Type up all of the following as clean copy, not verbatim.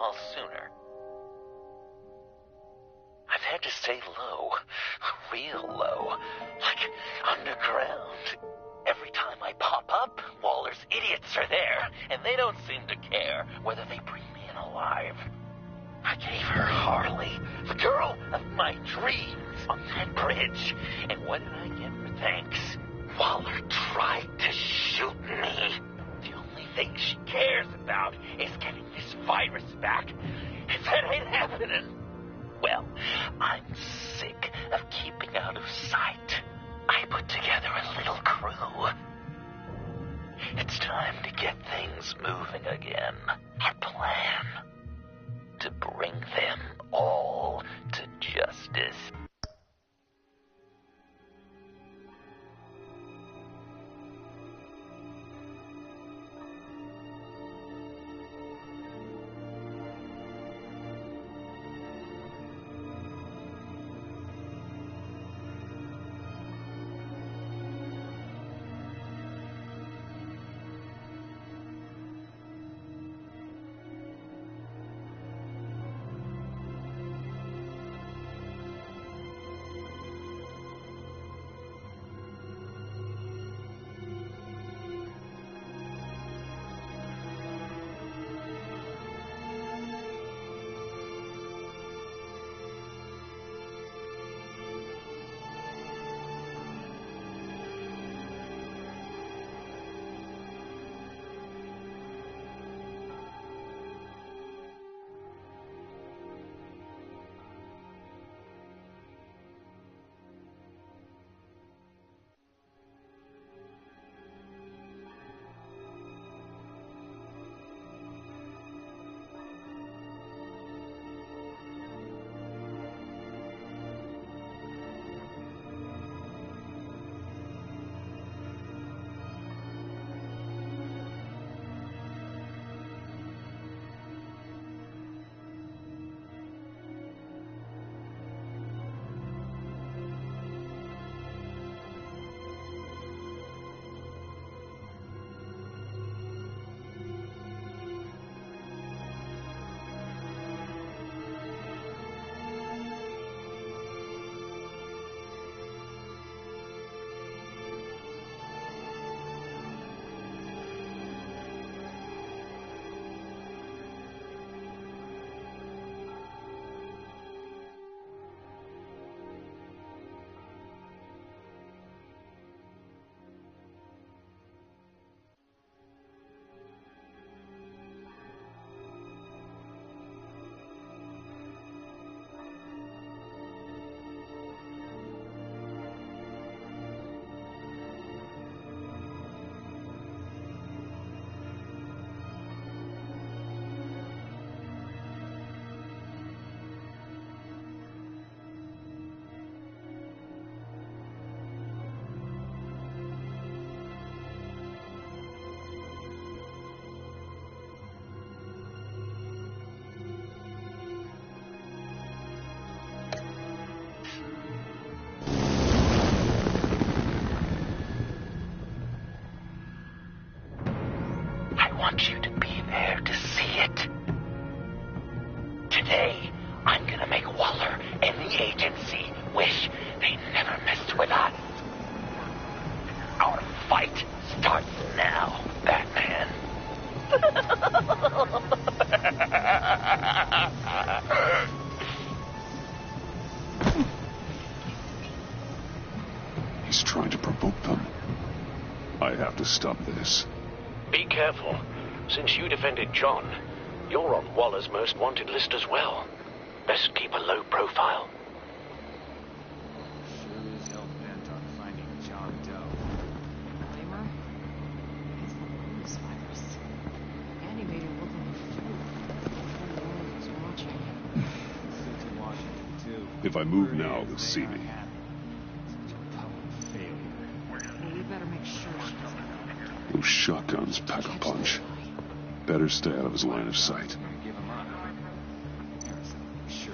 all sooner. I've had to stay low, real low, like underground. Every time I pop up, Waller's idiots are there, and they don't seem to care whether they bring me in alive. I gave her Harley, the girl of my dreams, on that bridge, and what did I get for thanks? Waller tried to shoot me. The only thing she cares about is getting this virus back. If that ain't happening, well, I'm sick of keeping out of sight. I put together a little crew. It's time to get things moving again. Our plan: to bring them all to justice. want you to be there to see it. Today, I'm gonna make Waller and the agency wish they never messed with us. Our fight starts now, Batman. He's trying to provoke them. I have to stop this. Be careful. Since you defended John, you're on Waller's most wanted list as well. Best keep a low profile. Sure is hell-bent on finding John Doe. Blame It's the bonus virus. Andy made her look like a fool. The whole world was watching. City Washington, too. If I move now, they'll see me. Such a public failure. Well, we better make sure she doesn't know. Those shotguns pack a punch. Better stay out of his line of sight. Give him up. Harrison, sure.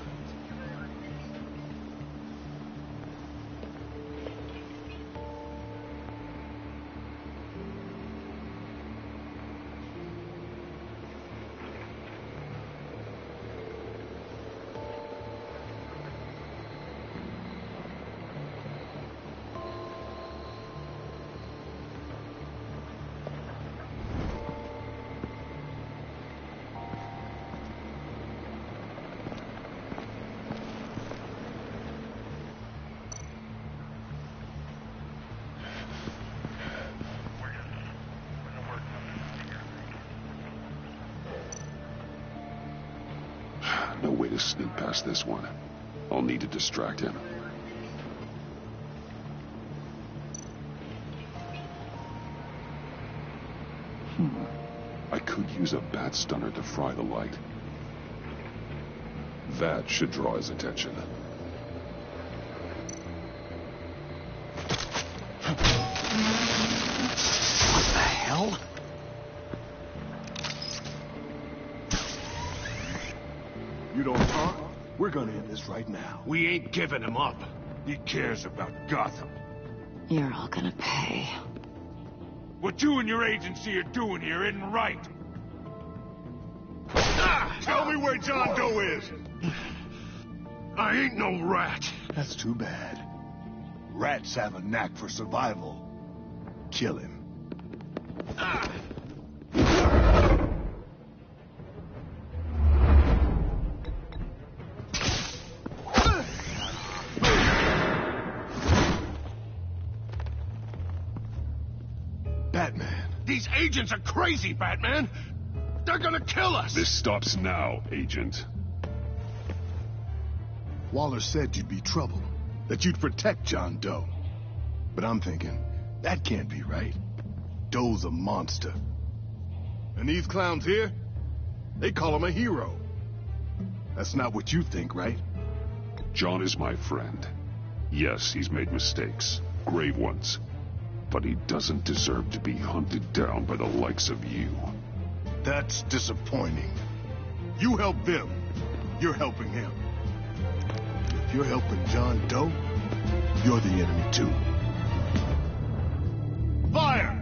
No way to sneak past this one. I'll need to distract him. I could use a bat stunner to fry the light. That should draw his attention. What the hell? You don't talk? We're gonna end this right now. We ain't giving him up. He cares about Gotham. You're all gonna pay. What you and your agency are doing here isn't right. Tell me where John Doe is! I ain't no rat. That's too bad. Rats have a knack for survival. Kill him. Batman. These agents are crazy, Batman. They're gonna kill us. This stops now, Agent. Waller said you'd be trouble, that you'd protect John Doe. But I'm thinking, that can't be right. Doe's a monster. And these clowns here, they call him a hero. That's not what you think, right? John is my friend. Yes, he's made mistakes. Grave ones. But he doesn't deserve to be hunted down by the likes of you. That's disappointing. You help them, you're helping him. If you're helping John Doe, you're the enemy too. Fire!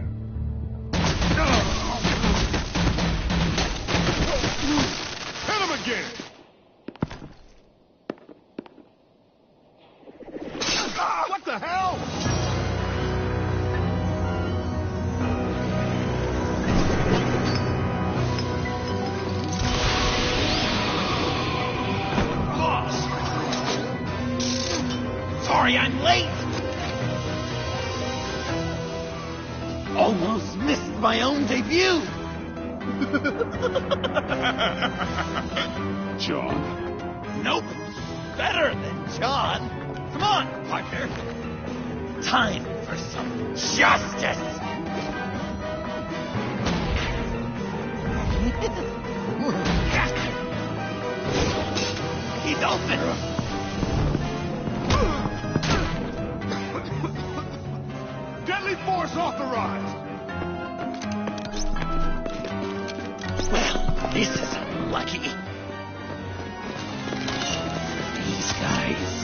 Hit him again! What the hell? Sorry I'm late. Almost missed my own debut. John? Nope. Better than John. Come on, partner. Time for some justice. He's open. Deadly force authorized! Well, this is unlucky. These guys.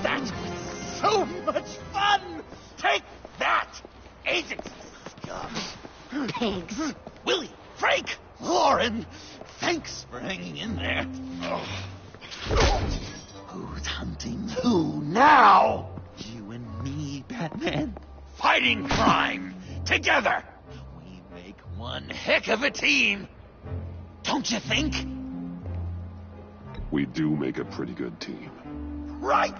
That was so much fun! Take that, agent scum! Thanks. Willie, Frank, Lauren, thanks for hanging in there. Who's hunting who now? You and me, Batman. Fighting crime together. We make one heck of a team. Don't you think? We do make a pretty good team. Right.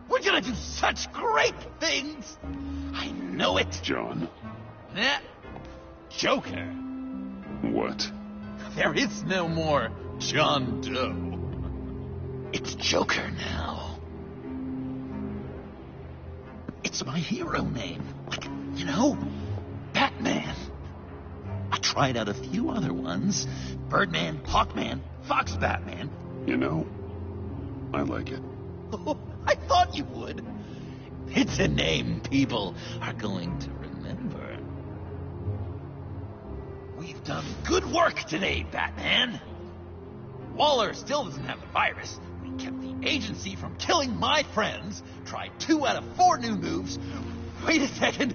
We're gonna do such great things. I know it. John? Eh? Joker. What? There is no more John Doe. It's Joker now. It's my hero name. Like, you know, Batman. I tried out a few other ones. Birdman, Hawkman, Fox Batman. You know, I like it. I thought you would. It's a name people are going to remember. We've done good work today, Batman. Waller still doesn't have the virus. We kept the agency from killing my friends. Tried 2 out of 4 new moves. Wait a second.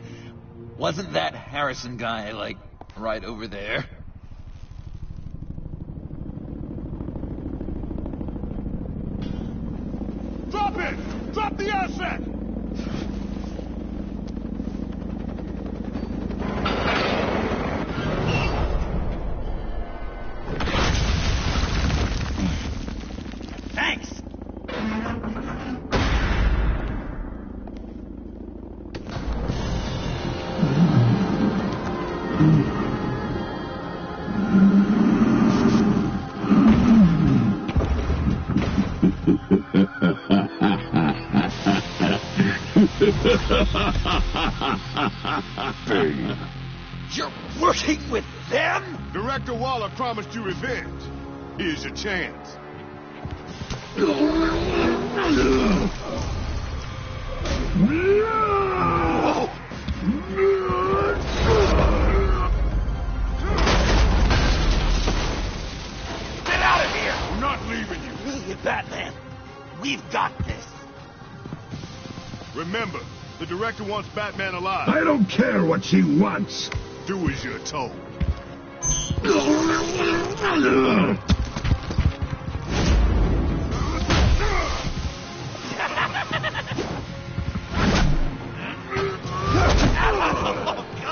Wasn't that Harrison guy, like, right over there? Drop it! Drop the asset! Thanks. Bane. You're working with them? Director Waller promised you revenge. Here's your chance. Get out of here! I'm not leaving you. Really, Batman? We've got this. Remember, the director wants Batman alive. I don't care what she wants. Do as you're told.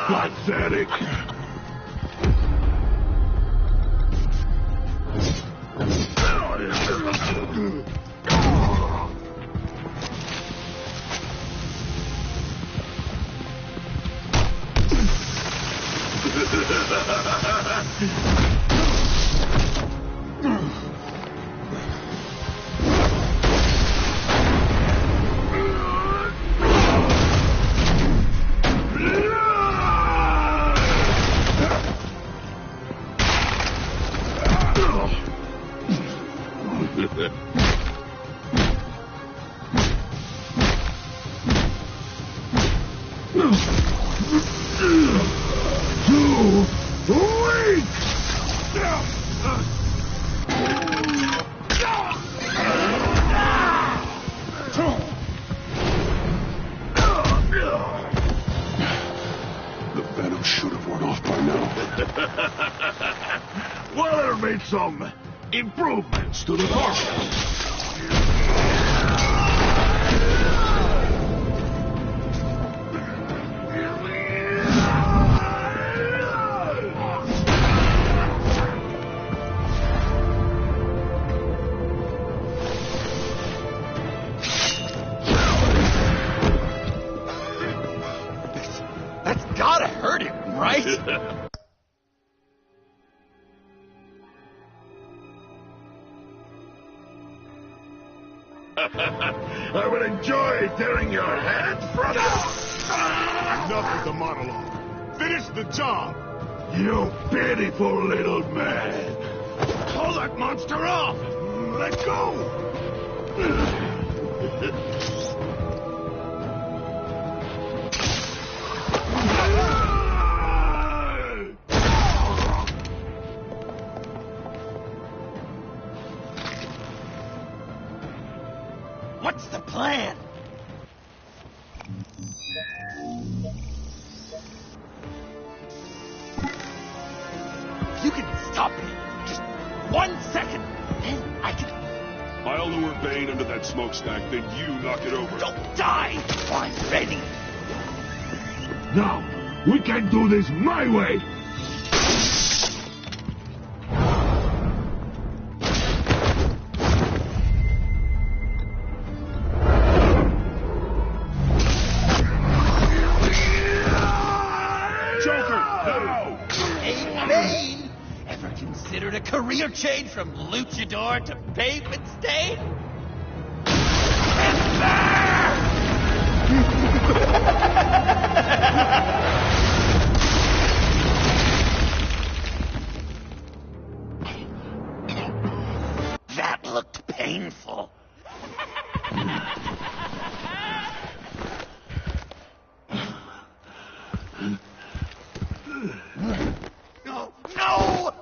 Pathetic. The venom should have worn off by now. Waller made some improvements to the target. That's gotta hurt him, right? I will enjoy tearing your head from Enough with the monologue. Finish the job. you pitiful little man. Pull that monster off. Let go. What's the plan? You can stop him. Just 1 second. Then I can... I'll lure Bane under that smokestack, then you knock it over. Don't die! I'm ready. Now, we can do this my way. Hey, Bane! Ever considered a career change from luchador to pavement stain? That looked painful. No! No!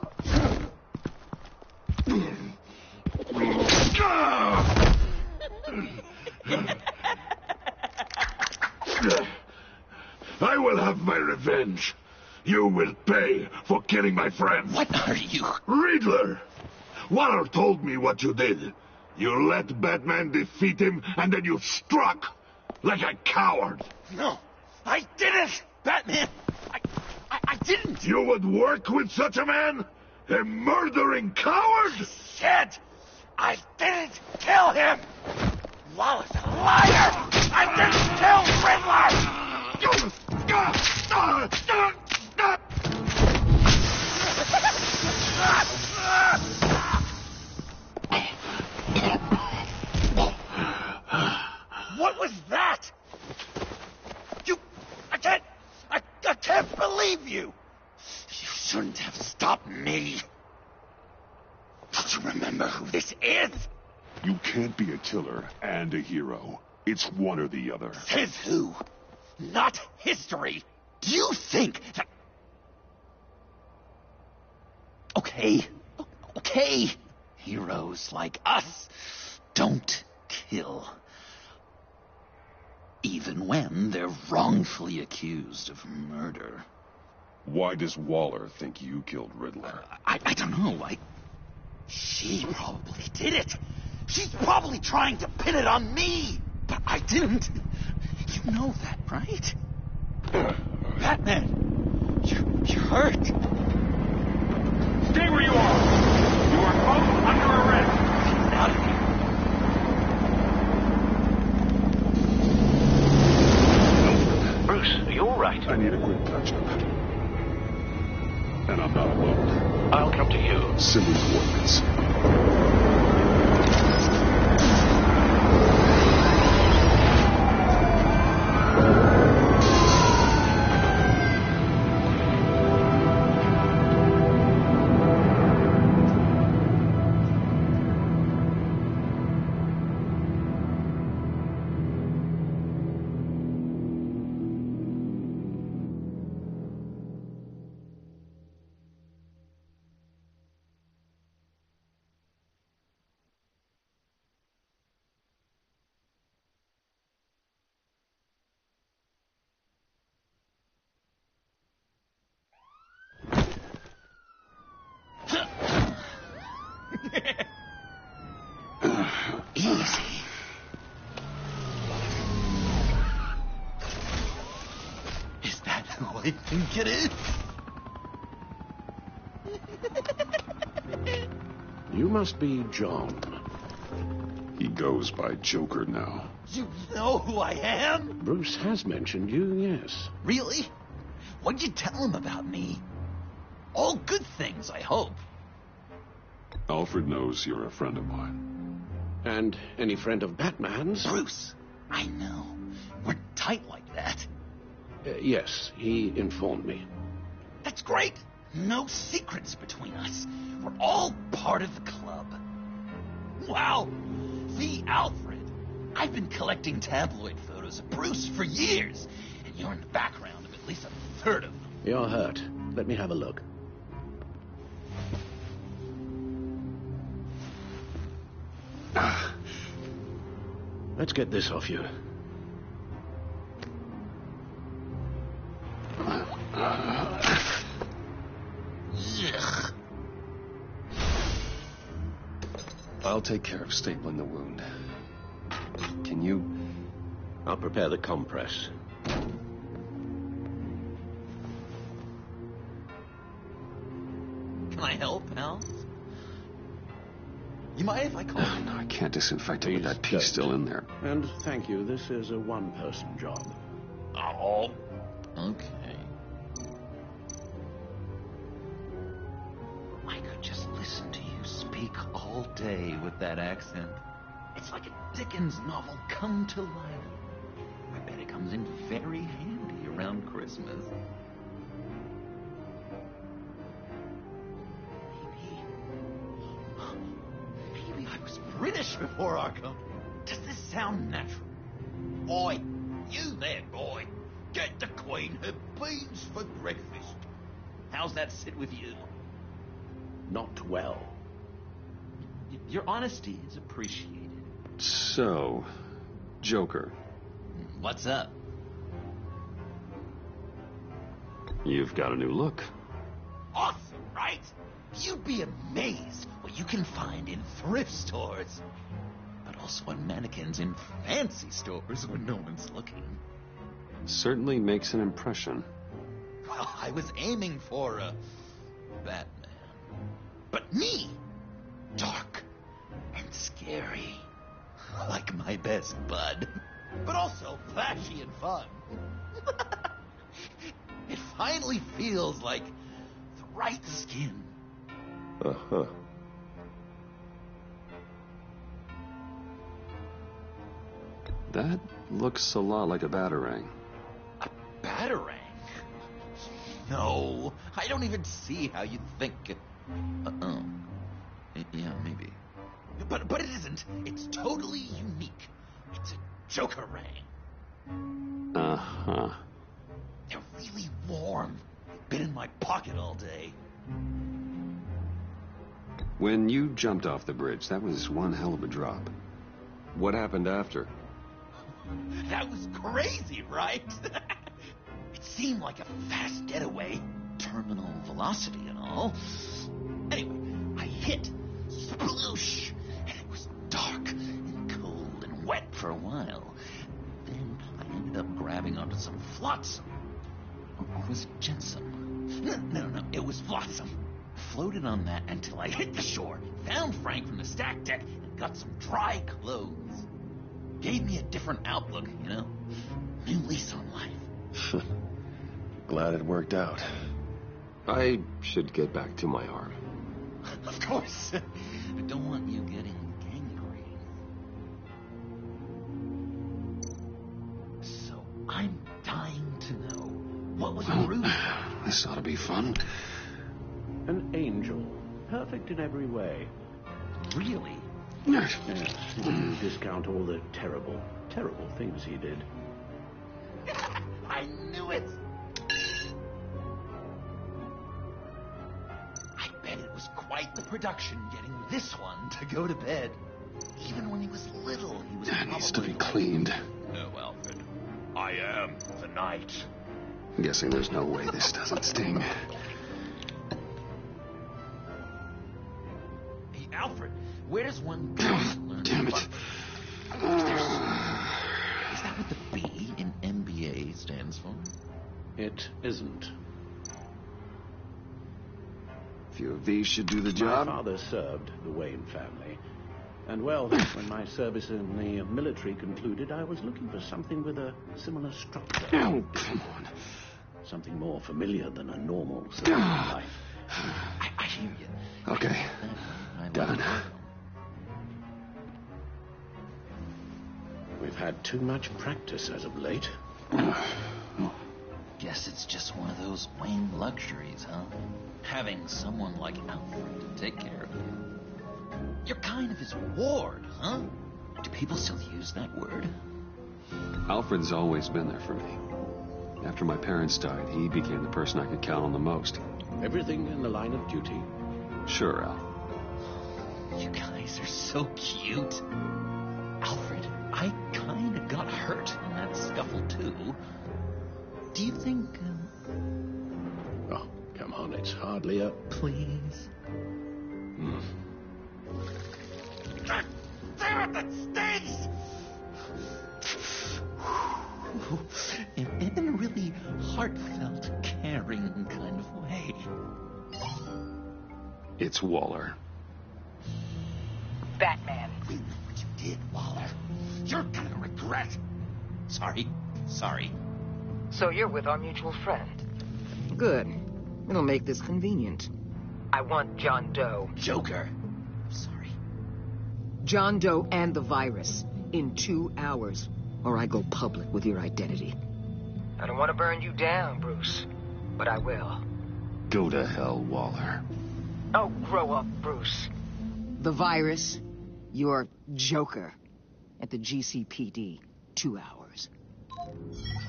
I will have my revenge. You will pay for killing my friend. What are you? Riddler! Waller told me what you did. You let Batman defeat him, and then you struck like a coward. No, I didn't! Batman! I didn't! You would work with such a man? A murdering coward? Said I didn't kill him! Wallace, a liar! I didn't kill Riddler! was that? I can't believe you! You shouldn't have stopped me. Don't you remember who this is? You can't be a killer and a hero. It's one or the other. Says who? Not history. Do you think that... Okay. Heroes like us don't kill. Even when they're wrongfully accused of murder. Why does Waller think you killed Riddler? I don't know. She probably did it. She's probably trying to pin it on me. But I didn't. You know that, right? Batman, you're hurt. Stay where you are. You are both under arrest. Get out of here. Bruce, are you all right? I need a quick touch-up. And I'm not alone. I'll come to you. Send me coordinates. Easy. Is that who I think it is? You must be John. He goes by Joker now. You know who I am? Bruce has mentioned you, yes. Really? What'd you tell him about me? All good things, I hope. Alfred knows you're a friend of mine. And any friend of Batman's? Bruce, I know. We're tight like that. Yes, he informed me. That's great. No secrets between us. We're all part of the club. Wow. The Alfred. I've been collecting tabloid photos of Bruce for years, and you're in the background of at least a third of them. You're hurt. Let me have a look. Let's get this off you. Ugh. I'll take care of stapling the wound. Can you? I'll prepare the compress. Can I help, pal? You mind if I call you? No, I can't disinfect it with that piece still in there. And thank you, this is a one-person job. Oh. Okay. I could just listen to you speak all day with that accent. It's like a Dickens novel come to life. I bet it comes in very handy around Christmas. Maybe I was British before our company. Does this sound natural? Boy, you there, boy. Get the Queen her beans for breakfast. How's that sit with you? Not well. Your honesty is appreciated. So, Joker, What's up? you've got a new look. Awesome, right? You'd be amazed what you can find in thrift stores. But also on mannequins in fancy stores when no one's looking. Certainly makes an impression. Well, I was aiming for a Batman. But me, dark and scary. Like my best bud. But also flashy and fun. It finally feels like the right skin. Uh-huh. That looks a lot like a batarang. A batarang? No, I don't even see how you think... Oh. Yeah, maybe. But it isn't. It's totally unique. It's a Jokerang. Uh-huh. They're really warm. Been in my pocket all day. When you jumped off the bridge, that was one hell of a drop. What happened after? That was crazy, right? It seemed like a fast getaway. Terminal velocity and all. Anyway, I hit. Sploosh! And it was dark and cold and wet for a while. Then I ended up grabbing onto some flotsam. Or was it jetsam? No, it was flotsam. Floated on that until I hit the shore, found Frank from the stack deck, and got some dry clothes. Gave me a different outlook, you know? New lease on life. Glad it worked out. I should get back to my arm. Of course. I don't want you getting gangrene. So I'm dying to know, what was Rudy like? This ought to be fun. An angel. Perfect in every way. Really? Yes, you wouldn't discount all the terrible, terrible things he did. I knew it! I bet it was quite the production getting this one to go to bed. Even when he was little, he was That needs to be like, cleaned. No, Alfred. I am the knight. I'm guessing there's no way this doesn't sting. Hey, Alfred, where does one go to learn? Damn it. Is that what the B in MBA stands for? It isn't. A few of these should do the My job. father served the Wayne family. And well, when my service in the military concluded, I was looking for something with a similar structure. Oh, come on. Something more familiar than a normal civilian life. I hear you. Okay. Done. We've had too much practice as of late. Guess it's just one of those Wayne luxuries, huh? Having someone like Alfred to take care of you. You're kind of his ward, huh? Do people still use that word? Alfred's always been there for me. After my parents died, he became the person I could count on the most. Everything in the line of duty. Sure, Al. You guys are so cute. Alfred, I kind of got hurt in that scuffle, too. Do you think... Oh, come on, it's hardly a... Please? God damn it, that stinks! In a really heartfelt, caring kind of way. It's Waller. Batman. We know what you did, Waller. You're gonna regret. Sorry. So you're with our mutual friend. Good. It'll make this convenient. I want John Doe. Joker. Sorry. John Doe and the virus in 2 hours, or I go public with your identity. I don't want to burn you down, Bruce, but I will. Go to hell, Waller. Oh, grow up, Bruce. The virus, your Joker, at the GCPD, 2 hours.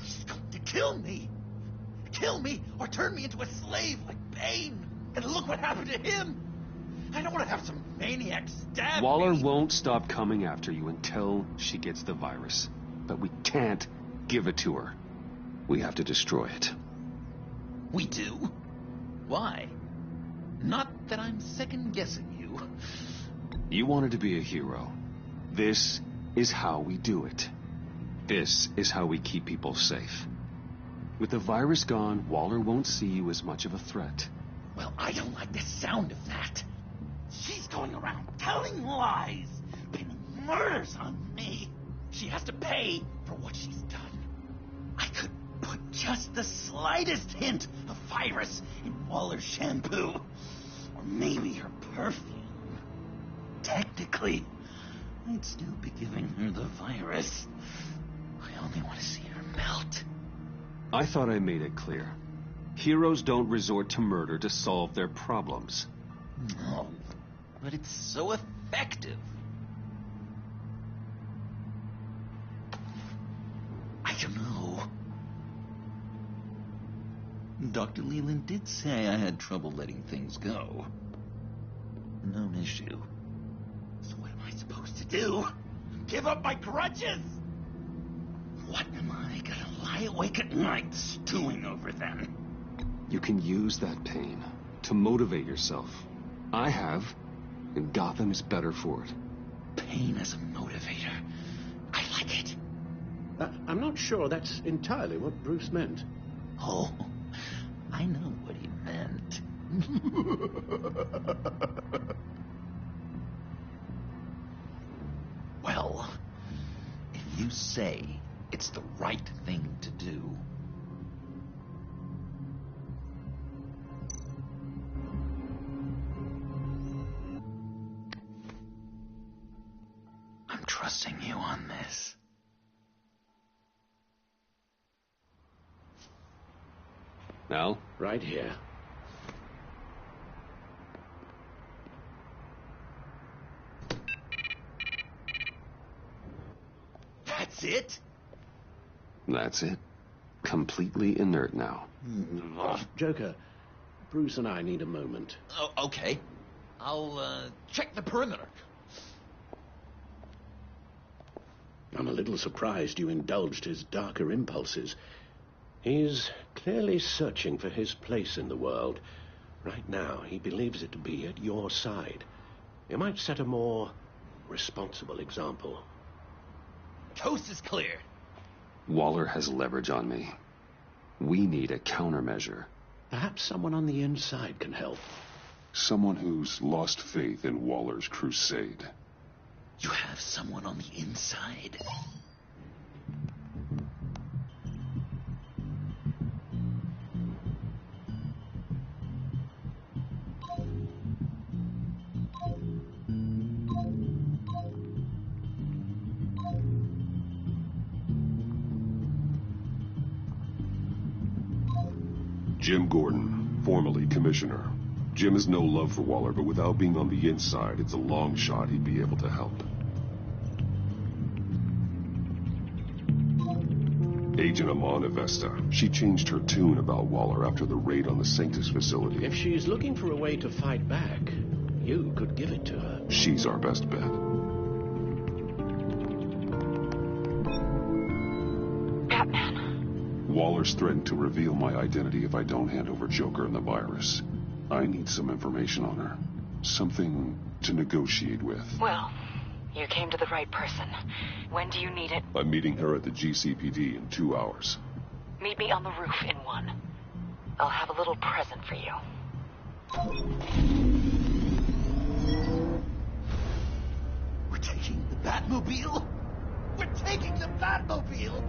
He's going to kill me. Kill me or turn me into a slave like Bane. And look what happened to him. I don't want to have some maniac stab Waller me. won't stop coming after you until she gets the virus. But we can't give it to her. We have to destroy it. We do? Why? Not that I'm second-guessing you. You wanted to be a hero. This is how we do it. This is how we keep people safe. With the virus gone, Waller won't see you as much of a threat. Well, I don't like the sound of that. She's going around telling lies, pinning murders on me. She has to pay for what she's done. I could put just the slightest hint of virus in Waller's shampoo. Or maybe her perfume. Technically, I'd still be giving her the virus. only want to see her melt. I thought I made it clear. Heroes don't resort to murder to solve their problems. No, but it's so effective. I don't know. Dr. Leland did say I had trouble letting things go. Known issue. So what am I supposed to do? Give up my grudges? What am I gonna lie awake at night stewing over then? You can use that pain to motivate yourself. I have, and Gotham is better for it. Pain as a motivator. I like it. I'm not sure that's entirely what Bruce meant. Oh, I know what he meant. Well, if you say it's the right thing to do, I'm trusting you on this. Al? Right here. That's it? That's it. Completely inert now. Joker, Bruce and I need a moment. Oh, okay. I'll check the perimeter. I'm a little surprised you indulged his darker impulses. He's clearly searching for his place in the world. Right now, he believes it to be at your side. You might set a more responsible example. Coast is clear. Waller has leverage on me. We need a countermeasure. Perhaps someone on the inside can help. Someone who's lost faith in Waller's crusade. You have someone on the inside? Jim Gordon, formerly commissioner. Jim has no love for Waller, but without being on the inside, it's a long shot he'd be able to help. Agent Amana Vesta. She changed her tune about Waller after the raid on the Sanctus facility. If she's looking for a way to fight back, you could give it to her. She's our best bet. Batman. Waller's threatened to reveal my identity if I don't hand over Joker and the virus. I need some information on her. Something to negotiate with. Well, you came to the right person. When do you need it? I'm meeting her at the GCPD in 2 hours. Meet me on the roof in 1. I'll have a little present for you. We're taking the Batmobile? We're taking the Batmobile!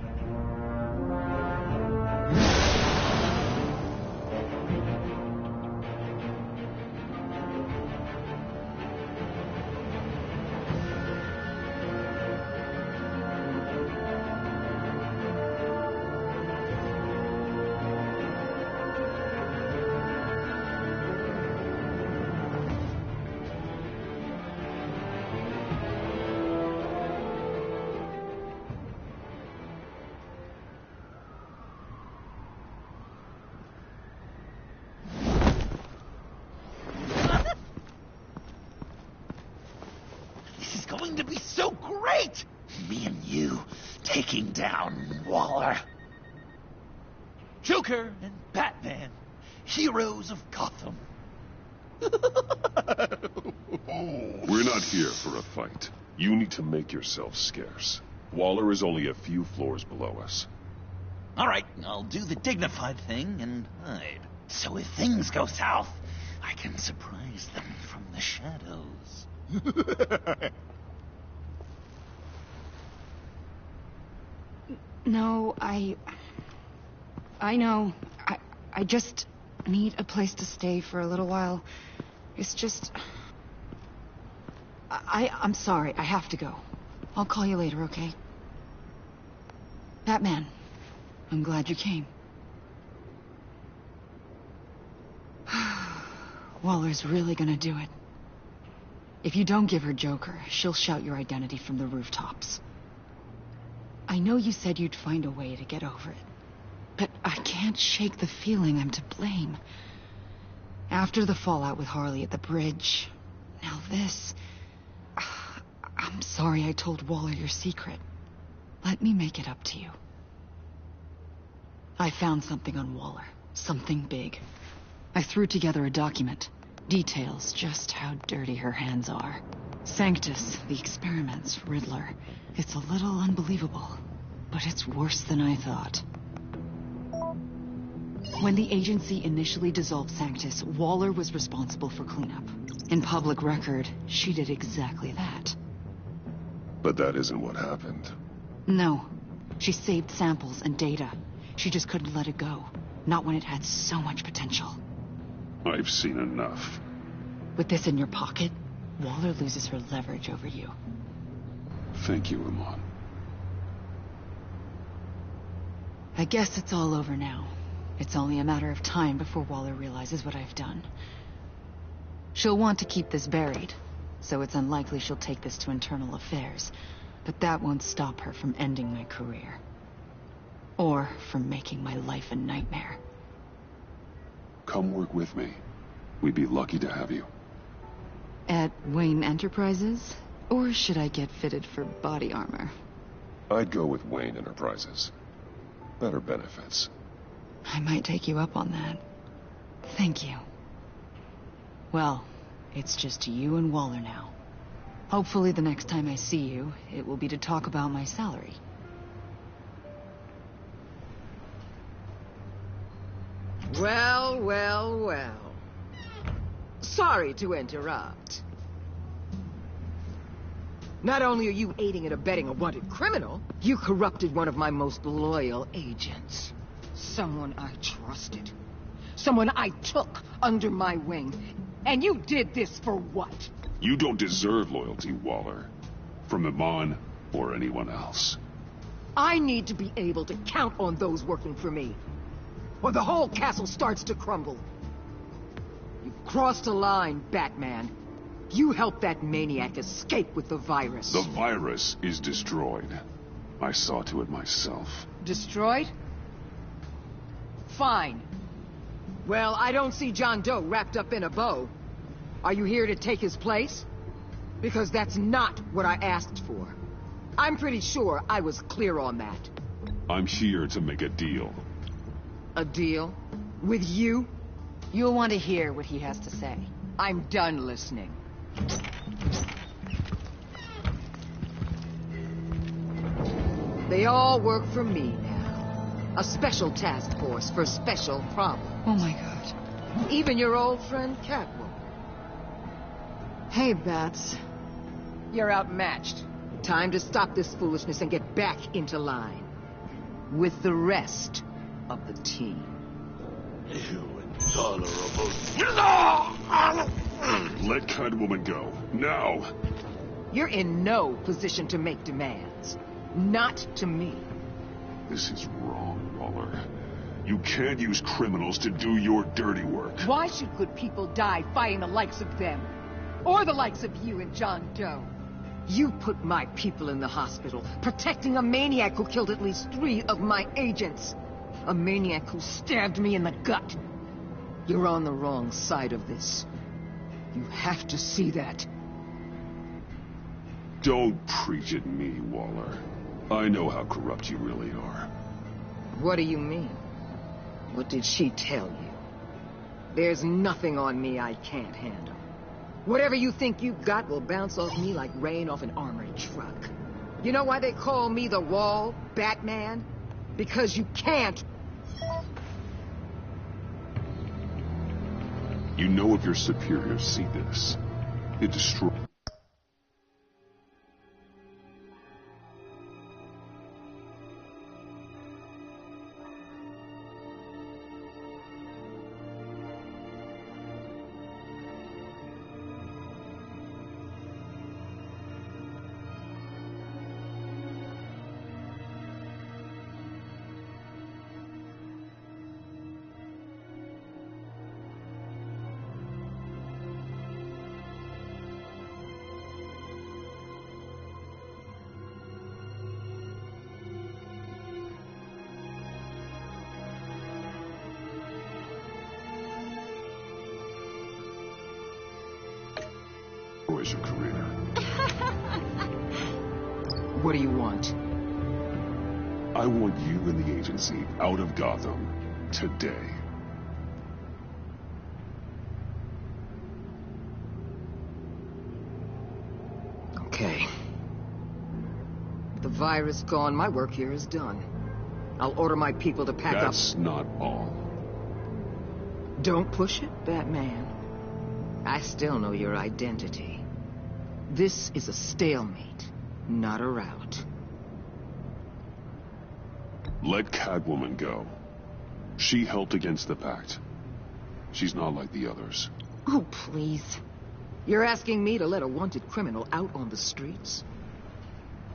Going to be so great! Me and you taking down Waller. Joker and Batman, heroes of Gotham. We're not here for a fight. You need to make yourself scarce. Waller is only a few floors below us. All right, I'll do the dignified thing and hide. So if things go south, I can surprise them from the shadows. No, I know. I just need a place to stay for a little while. It's just... I'm sorry. I have to go. I'll call you later, okay? Batman, I'm glad you came. Waller's really gonna do it. If you don't give her Joker, she'll shout your identity from the rooftops. I know you said you'd find a way to get over it, but I can't shake the feeling I'm to blame. After the fallout with Harley at the bridge, now this... I'm sorry I told Waller your secret. Let me make it up to you. I found something on Waller. Something big. I threw together a document. Details just how dirty her hands are. Sanctus, the experiments, Riddler. It's a little unbelievable, but it's worse than I thought. When the agency initially dissolved Sanctus, Waller was responsible for cleanup. In public record, she did exactly that. But that isn't what happened. No. She saved samples and data. She just couldn't let it go. Not when it had so much potential. I've seen enough. With this in your pocket, Waller loses her leverage over you. Thank you, Iman. I guess it's all over now. It's only a matter of time before Waller realizes what I've done. She'll want to keep this buried, so it's unlikely she'll take this to internal affairs. But that won't stop her from ending my career. Or from making my life a nightmare. Come work with me. We'd be lucky to have you. At Wayne Enterprises? Or should I get fitted for body armor? I'd go with Wayne Enterprises. Better benefits. I might take you up on that. Thank you. Well, it's just you and Waller now. Hopefully the next time I see you, it will be to talk about my salary. Well, well, well. Sorry to interrupt. Not only are you aiding and abetting a wanted criminal, you corrupted one of my most loyal agents. Someone I trusted. Someone I took under my wing. And you did this for what? You don't deserve loyalty, Waller. From Iman or anyone else. I need to be able to count on those working for me. Or the whole castle starts to crumble. You've crossed a line, Batman. You helped that maniac escape with the virus. The virus is destroyed. I saw to it myself. Destroyed? Fine. Well, I don't see John Doe wrapped up in a bow. Are you here to take his place? Because that's not what I asked for. I'm pretty sure I was clear on that. I'm here to make a deal. A deal? With you? You'll want to hear what he has to say. I'm done listening. They all work for me now. A special task force for special problems. Oh my god. Even your old friend Catwoman. Hey, Bats. You're outmatched. Time to stop this foolishness and get back into line. With the rest of the team. You intolerable... Let Catwoman go. Now! You're in no position to make demands. Not to me. This is wrong, Waller. You can't use criminals to do your dirty work. Why should good people die fighting the likes of them? Or the likes of you and John Doe? You put my people in the hospital, protecting a maniac who killed at least 3 of my agents. A maniac who stabbed me in the gut. You're on the wrong side of this. You have to see that. Don't preach at me, Waller. I know how corrupt you really are. What do you mean? What did she tell you? There's nothing on me I can't handle. Whatever you think you got will bounce off me like rain off an armored truck. You know why they call me the Wall, Batman? Because you can't. You know if your superiors see this, it destroys... destroys your career. What do you want? I want you and the agency out of Gotham today. Okay. With the virus gone, my work here is done. I'll order my people to pack up. That's not all. Don't push it, Batman. I still know your identity. This is a stalemate, not a rout. Let Catwoman go. She helped against the Pact. She's not like the others. Oh, please. You're asking me to let a wanted criminal out on the streets?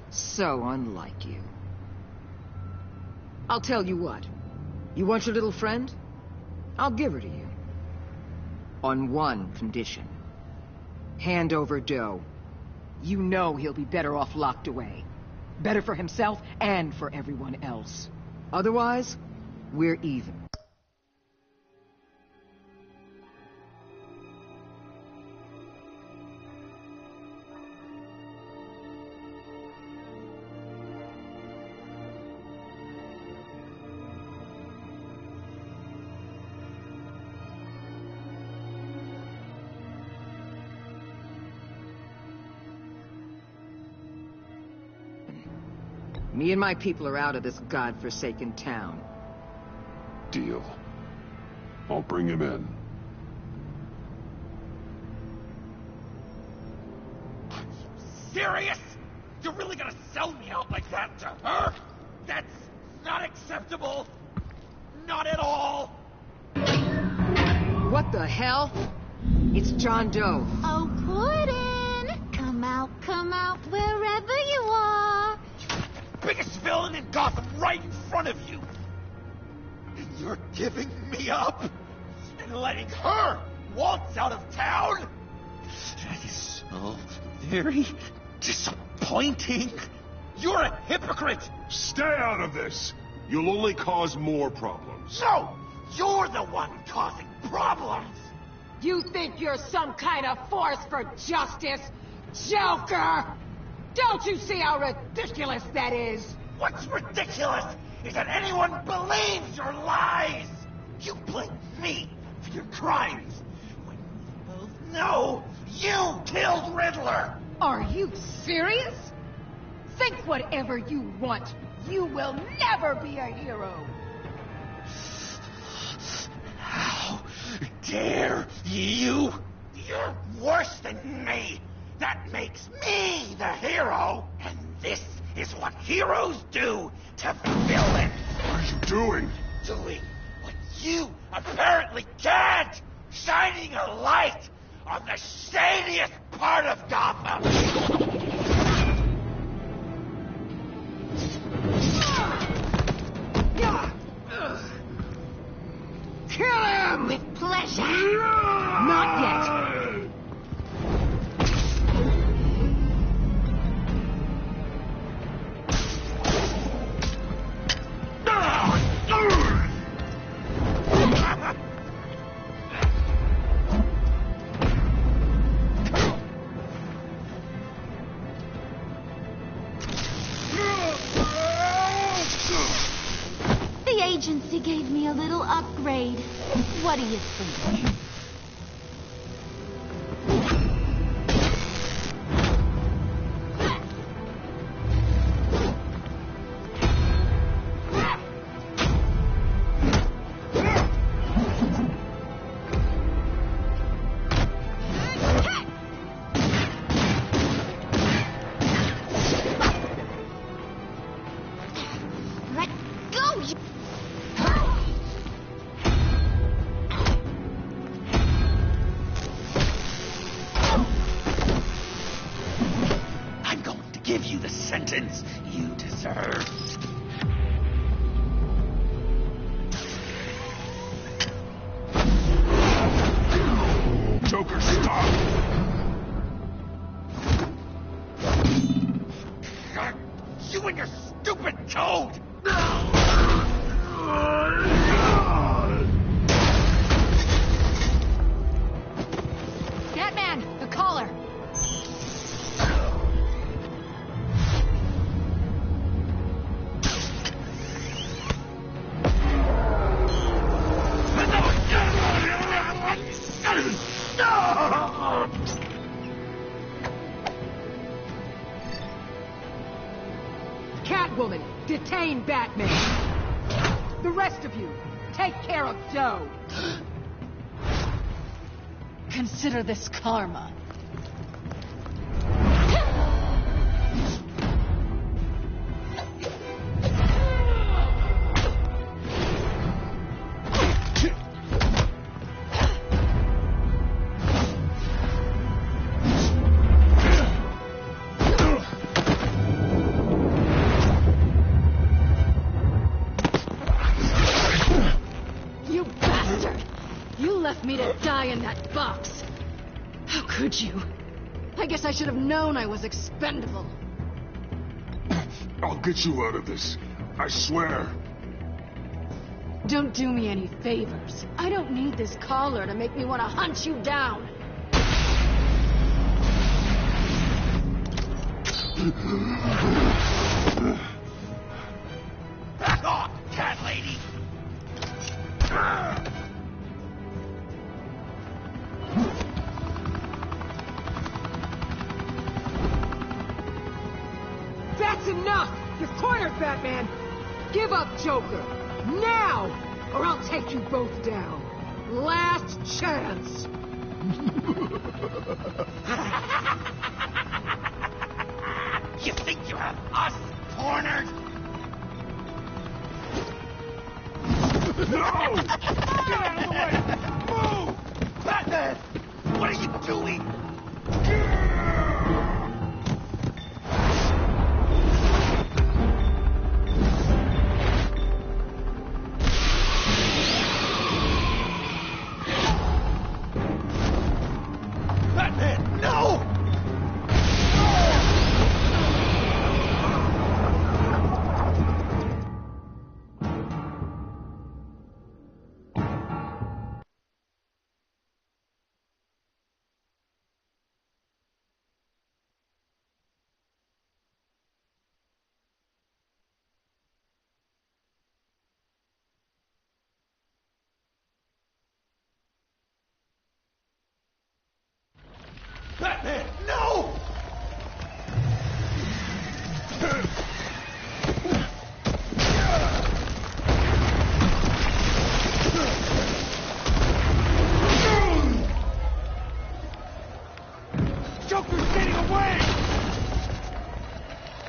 So unlike you. I'll tell you what. You want your little friend? I'll give her to you. On one condition. Hand over Doe. You know he'll be better off locked away. Better for himself and for everyone else. Otherwise, we're even. Me and my people are out of this godforsaken town. Deal. I'll bring him in. Serious? You're really gonna sell me out like that to her? That's not acceptable. Not at all. What the hell? It's John Doe. Oh, Puddin'! Come out, wherever you are. Biggest villain in Gotham right in front of you. And you're giving me up? And letting her waltz out of town? That is so very disappointing. You're a hypocrite. Stay out of this. You'll only cause more problems. No! You're the one causing problems. You think you're some kind of force for justice, Joker? Don't you see how ridiculous that is? What's ridiculous is that anyone believes your lies. You blame me for your crimes when we both know you killed Riddler. Are you serious? Think whatever you want. You will never be a hero. How dare you? You're worse than me. That makes me the hero. And this is what heroes do to villains. What are you doing? Doing what you apparently can't. Shining a light on the shadiest part of Gotham. Kill him! With pleasure. Not yet. The agency gave me a little upgrade. What do you think? Let go, you... I'm going to give you the sentence you deserve. Joker, stop! You and your stupid toad! Batman, the collar. woman. Detain Batman. The rest of you, take care of Doe. Consider this karma. Me to die in that box. How could you? I guess I should have known I was expendable. I'll get you out of this. I swear. Don't do me any favors. I don't need this collar to make me want to hunt you down. Back off, cat lady! That's enough! You're cornered, Batman! Give up, Joker! Now! Or I'll take you both down. Last chance! You think you have us cornered? No! Get out of the way! Move! Batman! What are you doing? Batman, no! Batman, no! Joker's getting away!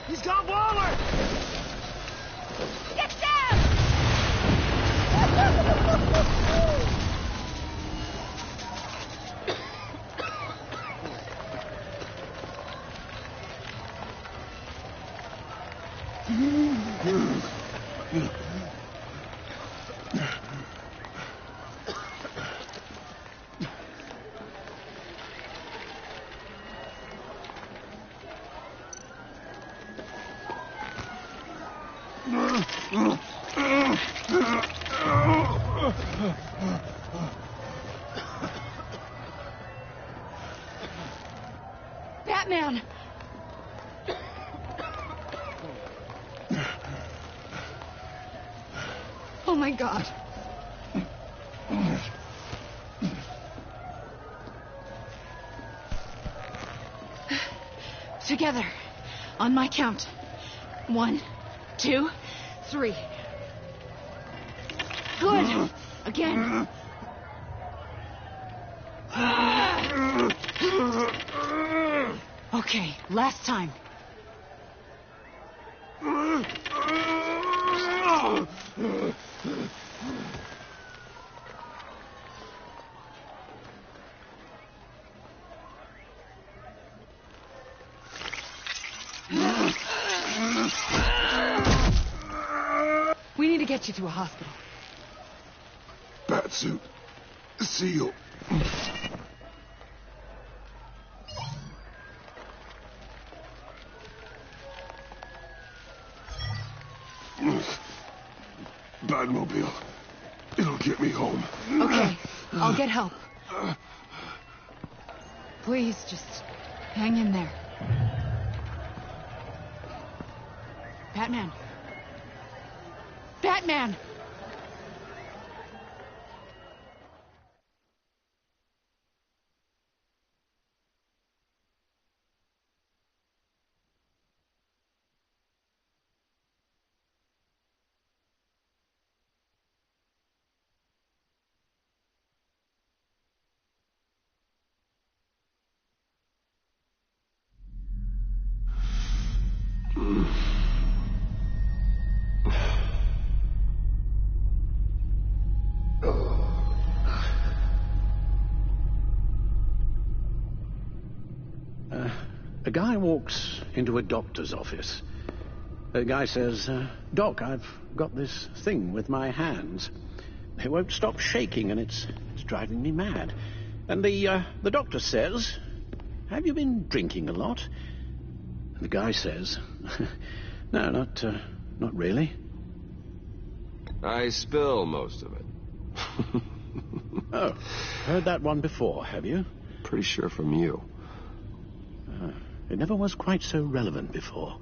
He's got Waller! Get down! Batman! Oh my God. Together. On my count. 1, 2, 3. Good. Again. Okay, last time. We need to get you to a hospital. Batsuit. Seal. Batmobile. It'll get me home. Okay, I'll get help. Please, just hang in there. Batman. Batman! A guy walks into a doctor's office. The guy says, Doc, I've got this thing with my hands. They won't stop shaking, and it's driving me mad. And the doctor says, have you been drinking a lot? And the guy says, no, not really. I spill most of it. Oh, heard that one before, have you? Pretty sure from you. It never was quite so relevant before.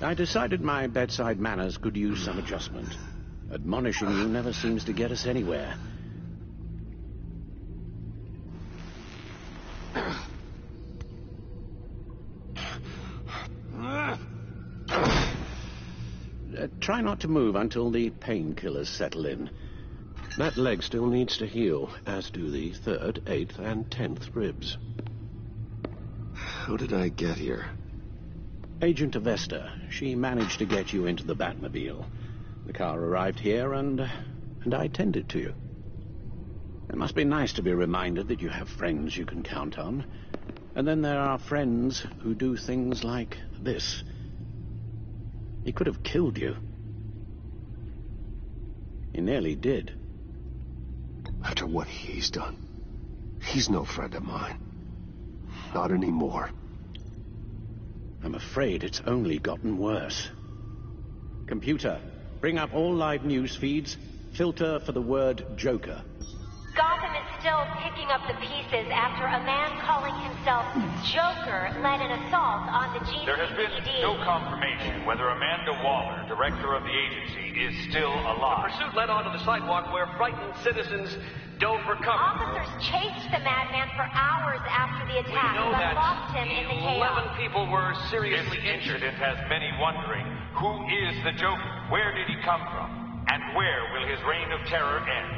I decided my bedside manners could use some adjustment. Admonishing you never seems to get us anywhere. Try not to move until the painkillers settle in. That leg still needs to heal, as do the 3rd, 8th, and 10th ribs. How did I get here? Agent Avesta. She managed to get you into the Batmobile. The car arrived here, and I tended to you. It must be nice to be reminded that you have friends you can count on. And then there are friends who do things like this. He could have killed you. He nearly did. After what he's done, he's no friend of mine. Not anymore. I'm afraid it's only gotten worse. Computer, bring up all live news feeds. Filter for the word Joker. Gotham is still picking up the pieces after a man calling himself Joker led an assault on the GCPD. There has been no confirmation whether Amanda Waller, director of the agency, is still alive. The pursuit led onto the sidewalk where frightened citizens dove for cover. Officers chased the madman for hours after the attack, We know but that lost him in the chaos. 11 people were seriously This incident has many wondering, who is the Joker? Where did he come from? And where will his reign of terror end?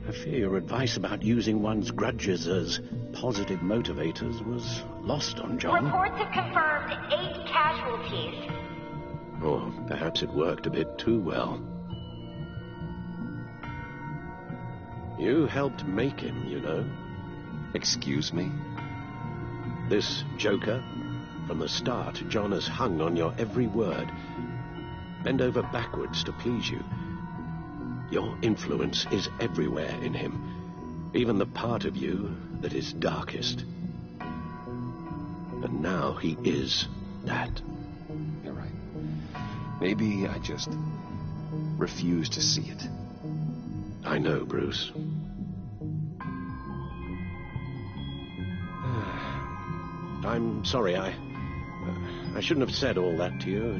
I fear your advice about using one's grudges as positive motivators was lost on John. Reports have confirmed 8 casualties. Or perhaps it worked a bit too well. You helped make him, you know. Excuse me? This Joker, from the start, John has hung on your every word. Bend over backwards to please you. Your influence is everywhere in him, even the part of you that is darkest. And now he is that. You're right. Maybe I just refuse to see it. I know, Bruce. I'm sorry, I shouldn't have said all that to you,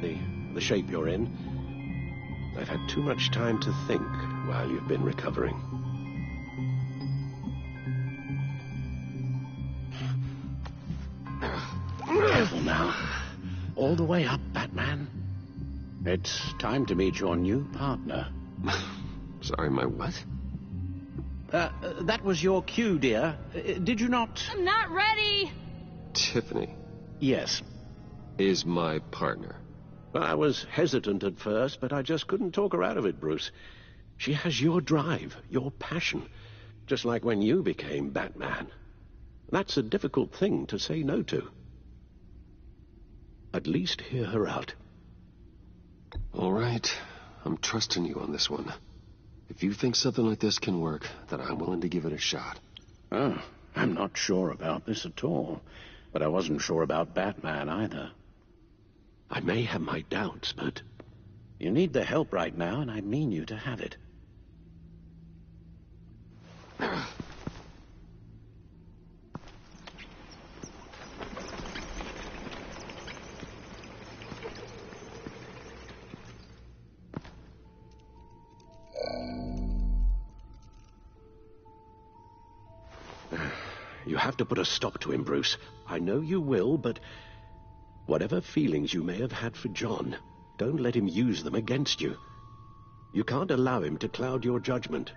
the shape you're in. I've had too much time to think while you've been recovering. Careful now. All the way up, Batman. It's time to meet your new partner. Sorry, my what? That was your cue, dear. Did you not? I'm not ready. Tiffany. Yes. Is my partner. I was hesitant at first, but I just couldn't talk her out of it, Bruce. She has your drive, your passion, just like when you became Batman. That's a difficult thing to say no to. At least hear her out. All right. I'm trusting you on this one. If you think something like this can work, then I'm willing to give it a shot. Oh, I'm not sure about this at all. But I wasn't sure about Batman either. I may have my doubts, but you need the help right now, and I mean you to have it. You have to put a stop to him, Bruce. I know you will, but whatever feelings you may have had for John, don't let him use them against you. You can't allow him to cloud your judgment.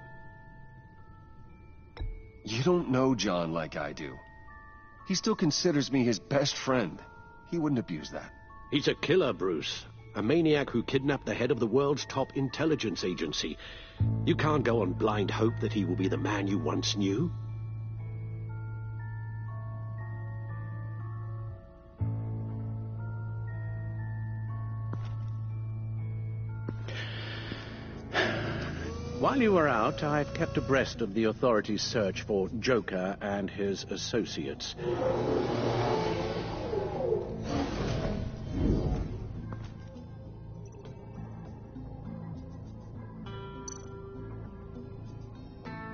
You don't know John like I do. He still considers me his best friend. He wouldn't abuse that. He's a killer, Bruce. A maniac who kidnapped the head of the world's top intelligence agency. You can't go on blind hope that he will be the man you once knew. While you were out, I've kept abreast of the authorities' search for Joker and his associates.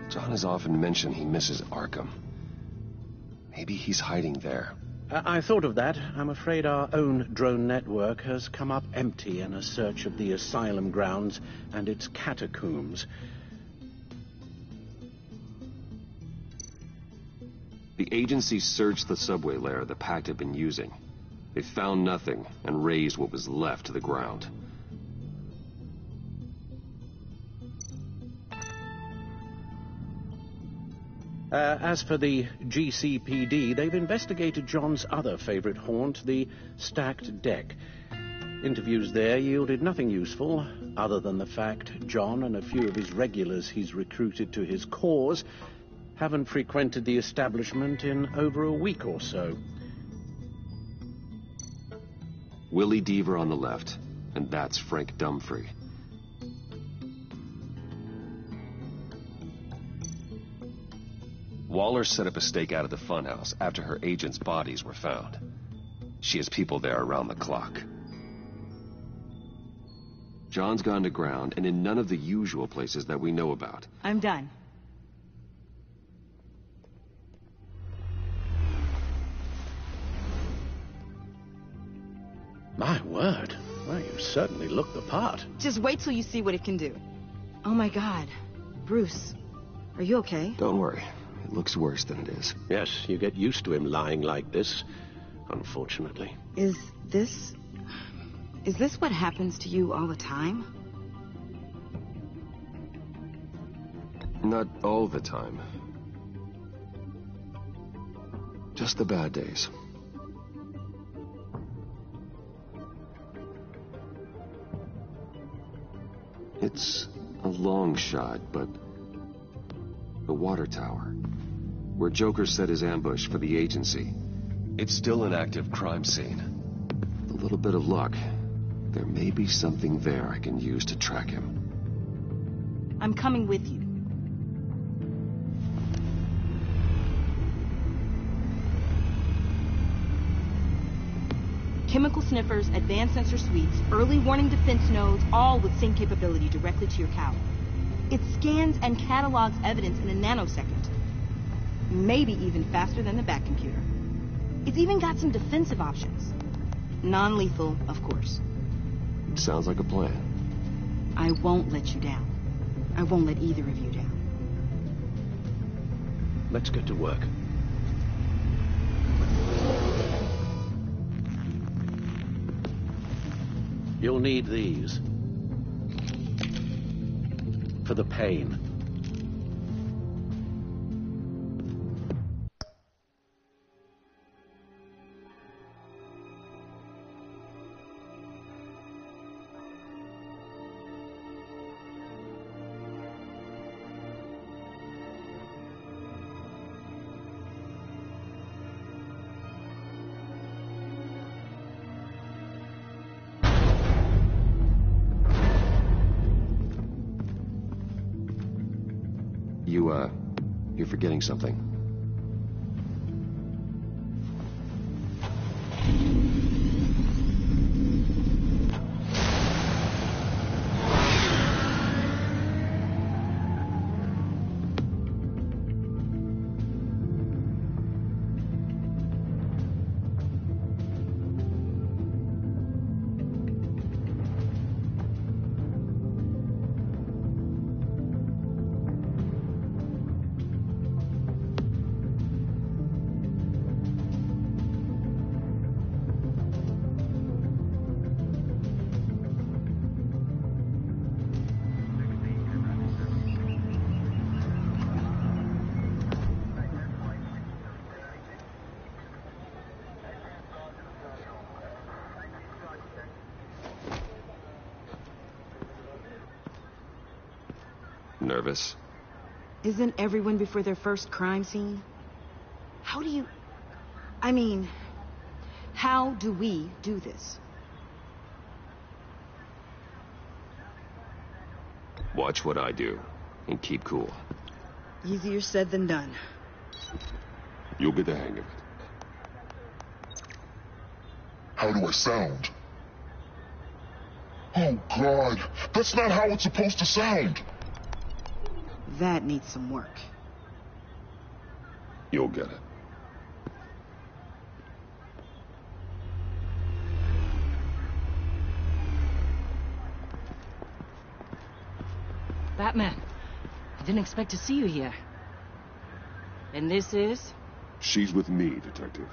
John has often mentioned he misses Arkham. Maybe he's hiding there. I thought of that. I'm afraid our own drone network has come up empty in a search of the asylum grounds and its catacombs. The agency searched the subway layer the Pact had been using. They found nothing and razed what was left to the ground. As for the GCPD, they've investigated John's other favorite haunt, the stacked deck. Interviews there yielded nothing useful, other than the fact John and a few of his regulars he's recruited to his cause haven't frequented the establishment in over a week or so. Willie Deaver on the left, and that's Frank Dumfrey. Waller set up a stakeout at the funhouse after her agents' bodies were found. She has people there around the clock. John's gone to ground and in none of the usual places that we know about. I'm done. My word. Well, you certainly look the part. Just wait till you see what it can do. Oh my God. Bruce, are you okay? Don't worry. It looks worse than it is. Yes, you get used to him lying like this, unfortunately. Is this what happens to you all the time? Not all the time. Just the bad days. It's a long shot, but the water tower, where Joker set his ambush for the agency, it's still an active crime scene. With a little bit of luck, there may be something there I can use to track him. I'm coming with you. Chemical sniffers, advanced sensor suites, early warning defense nodes, all with sync capability directly to your cowl. It scans and catalogs evidence in a nanosecond. Maybe even faster than the back computer. It's even got some defensive options. Non-lethal, of course. Sounds like a plan. I won't let you down. I won't let either of you down. Let's get to work. You'll need these. For the pain. You're forgetting something. Nervous? Isn't everyone before their first crime scene? How do you... I mean, how do we do this? Watch what I do, and keep cool. Easier said than done. You'll get the hang of it. How do I sound? Oh, God. That's not how it's supposed to sound. That needs some work. You'll get it. Batman, I didn't expect to see you here. And this is? She's with me, Detective.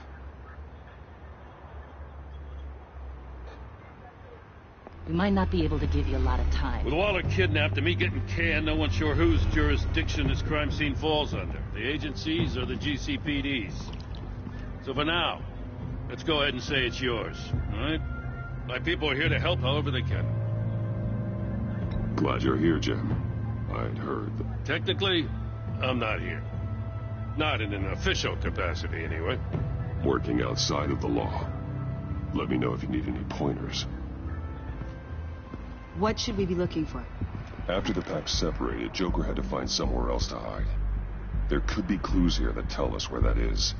We might not be able to give you a lot of time. With Waller kidnapped and me getting canned, no one's sure whose jurisdiction this crime scene falls under. The agencies or the GCPD's. So for now, let's go ahead and say it's yours, all right? My people are here to help however they can. Glad you're here, Jim. I'd heard that... Technically, I'm not here. Not in an official capacity, anyway. Working outside of the law. Let me know if you need any pointers. What should we be looking for? After the pack separated, Joker had to find somewhere else to hide. There could be clues here that tell us where that is.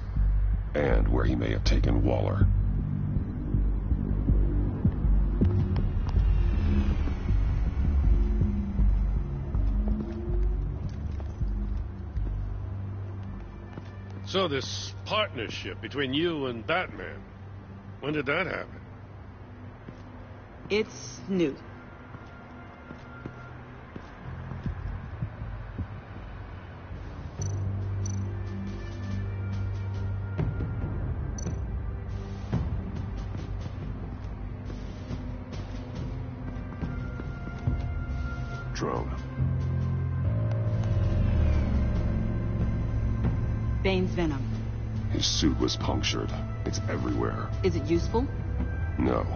And where he may have taken Waller. So this partnership between you and Batman, when did that happen? It's new. Drone. Bane's venom. His suit was punctured. It's everywhere. Is it useful? No.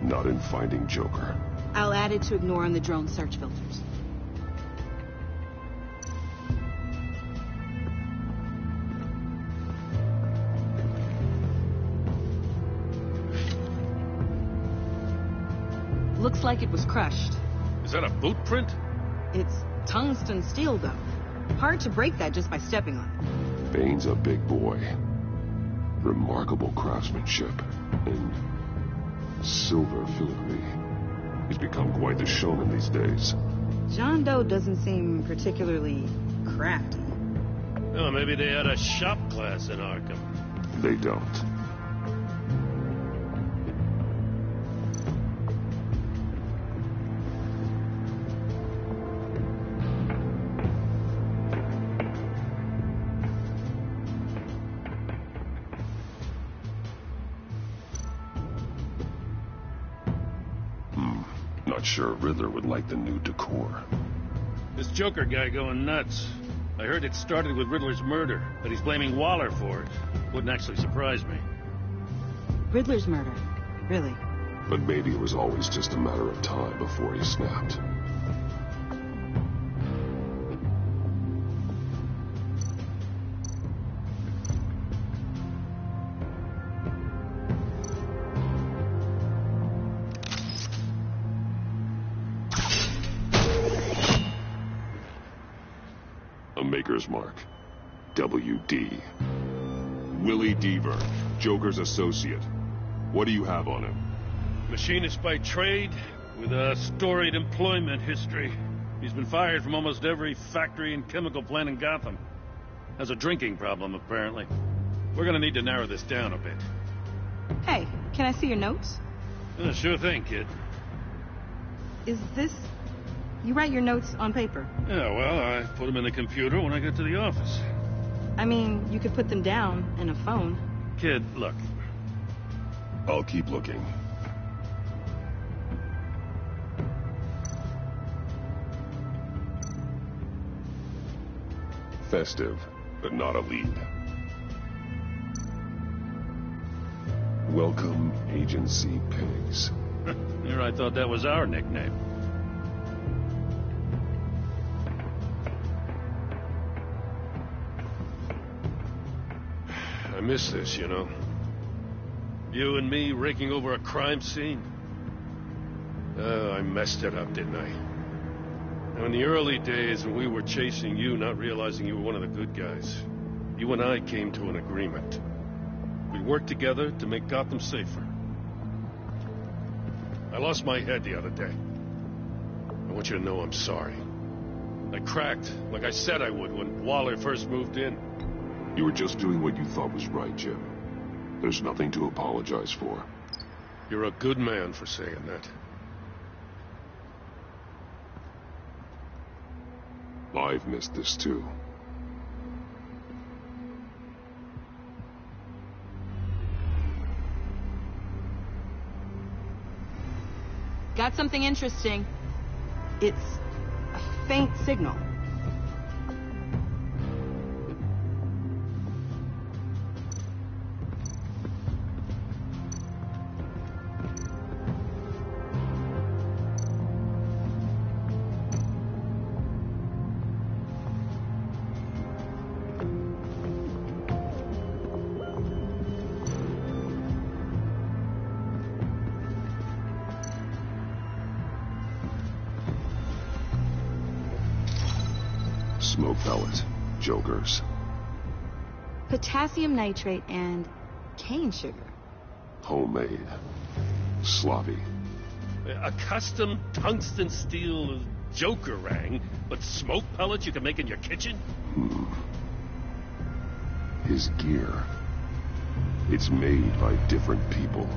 Not in finding Joker. I'll add it to ignore on the drone search filters. Looks like it was crushed. Is that a boot print? It's tungsten steel, though. Hard to break that just by stepping on it. Bane's a big boy. Remarkable craftsmanship. And silver filigree. He's become quite the showman these days. John Doe doesn't seem particularly crafty. Oh, maybe they had a shop class in Arkham. They don't. Not sure Riddler would like the new decor. This Joker guy going nuts. I heard it started with Riddler's murder, but he's blaming Waller for it. Wouldn't actually surprise me. Riddler's murder? Really? But maybe it was always just a matter of time before he snapped. Maker's Mark. WD. Willie Deaver, Joker's associate. What do you have on him? Machinist by trade, with a storied employment history. He's been fired from almost every factory and chemical plant in Gotham. Has a drinking problem, apparently. We're gonna need to narrow this down a bit. Hey, can I see your notes? Sure thing, kid. Is this... You write your notes on paper? Yeah, well, I put them in the computer when I get to the office. I mean, you could put them down in a phone. Kid, look. I'll keep looking. Festive, but not a lead. Welcome, Agency Pigs. Here, I thought that was our nickname. I miss this, you know. You and me raking over a crime scene. Oh, I messed it up, didn't I? Now, in the early days when we were chasing you, not realizing you were one of the good guys, you and I came to an agreement. We worked together to make Gotham safer. I lost my head the other day. I want you to know I'm sorry. I cracked, like I said I would when Waller first moved in. You were just doing what you thought was right, Jim. There's nothing to apologize for. You're a good man for saying that. I've missed this too. Got something interesting. It's a faint signal. Smoke pellet. Jokers. Potassium nitrate and cane sugar. Homemade. Sloppy. A custom tungsten steel Jokerang, but smoke pellets you can make in your kitchen? His gear. It's made by different people.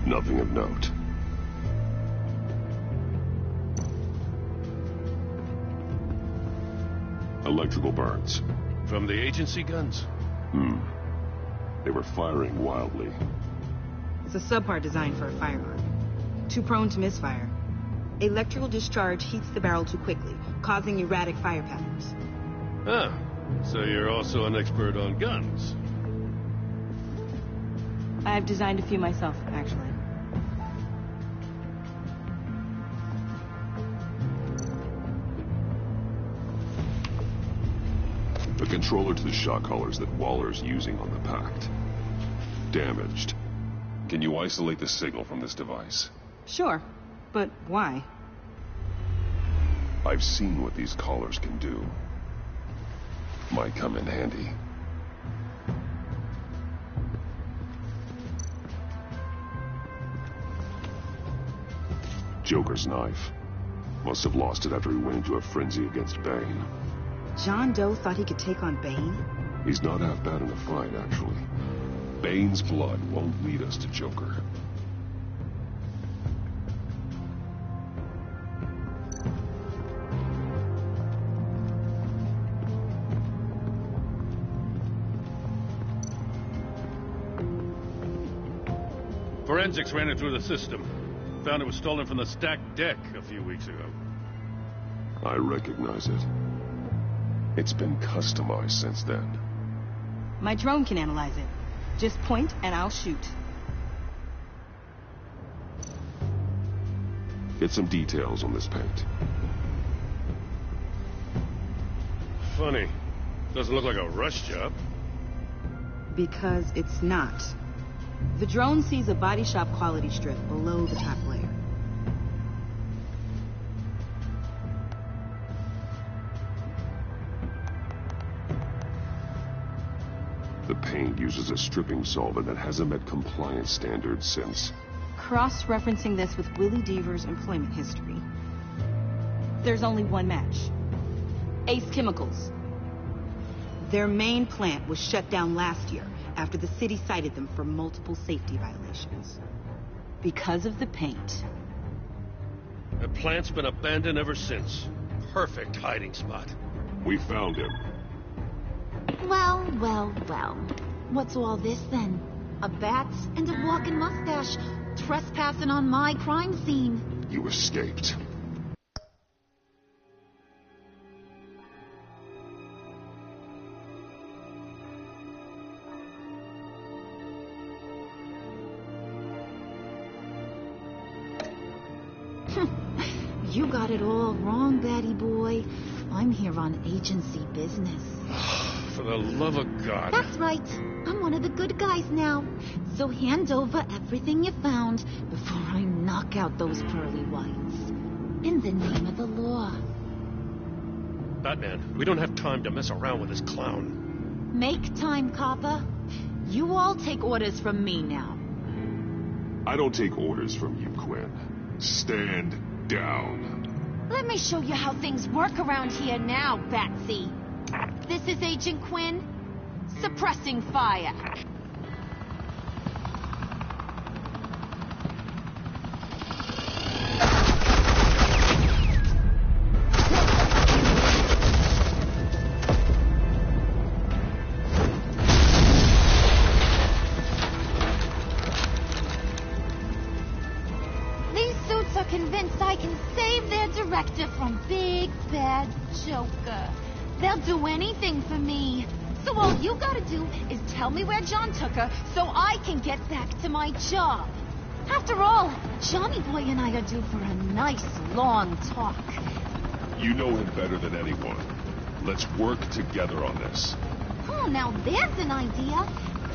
Nothing of note. Electrical burns. From the agency guns? They were firing wildly. It's a subpart designed for a firearm. Too prone to misfire. Electrical discharge heats the barrel too quickly, causing erratic fire patterns. Ah, so you're also an expert on guns. I've designed a few myself, actually. A controller to the shock collars that Waller's using on the Pact. Damaged. Can you isolate the signal from this device? Sure, but why? I've seen what these collars can do. Might come in handy. Joker's knife. Must have lost it after he went into a frenzy against Bane. John Doe thought he could take on Bane? He's not half bad in a fight, actually. Bane's blood won't lead us to Joker. Forensics ran it through the system. Found it was stolen from the stacked deck a few weeks ago. I recognize it. It's been customized since then. My drone can analyze it. Just point and I'll shoot. Get some details on this paint. Funny. Doesn't look like a rush job. Because it's not. The drone sees a body shop quality strip below the top layer. The paint uses a stripping solvent that hasn't met compliance standards since... Cross-referencing this with Willie Deaver's employment history. There's only one match. Ace Chemicals. Their main plant was shut down last year after the city cited them for multiple safety violations. Because of the paint. The plant's been abandoned ever since. Perfect hiding spot. We found him. Well, well, well. What's all this then? A bat and a walking mustache trespassing on my crime scene. You escaped. You got it all wrong, Batty boy. I'm here on agency business. For the love of God. That's right. I'm one of the good guys now. So hand over everything you found before I knock out those pearly whites. In the name of the law. Batman, we don't have time to mess around with this clown. Make time, copper. You all take orders from me now. I don't take orders from you, Quinn. Stand down. Let me show you how things work around here now, Batsy. This is Agent Quinn. Suppressing fire. Convinced I can save their director from Big Bad Joker. They'll do anything for me. So all you gotta do is tell me where John took her so I can get back to my job. After all, Johnny Boy and I are due for a nice long talk. You know him better than anyone. Let's work together on this. Oh, now there's an idea.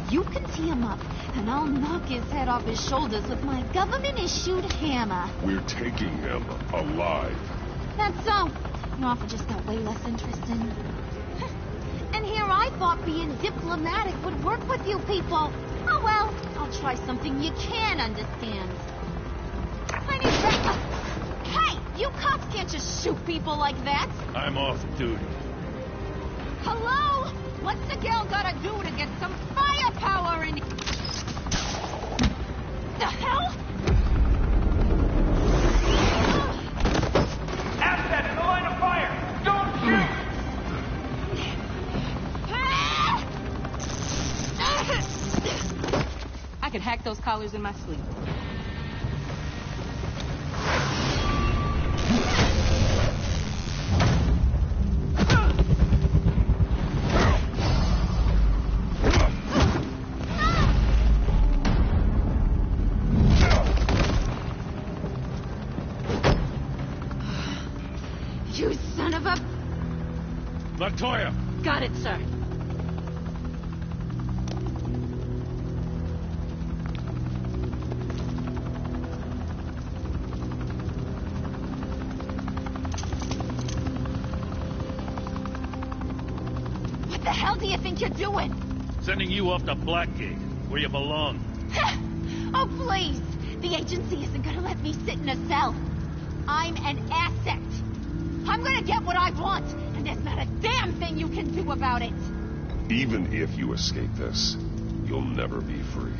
You can tee him up, and I'll knock his head off his shoulders with my government-issued hammer. We're taking him alive. That's so. Your offer just got way less interesting. And here I thought being diplomatic would work with you people. Oh, well, I'll try something you can understand. I need backup. Hey, you cops can't just shoot people like that. I'm off duty. Hello? What's the girl gotta do to get some firepower in... The hell? Asset in the line of fire! Don't shoot! I could hack those collars in my sleep. You son of a... Latoya! Got it, sir. What the hell do you think you're doing? Sending you off to Blackgate, where you belong. Oh, please. The agency isn't gonna let me sit in a cell. I'm an asset. I'm gonna get what I want, and there's not a damn thing you can do about it. Even if you escape this, you'll never be free.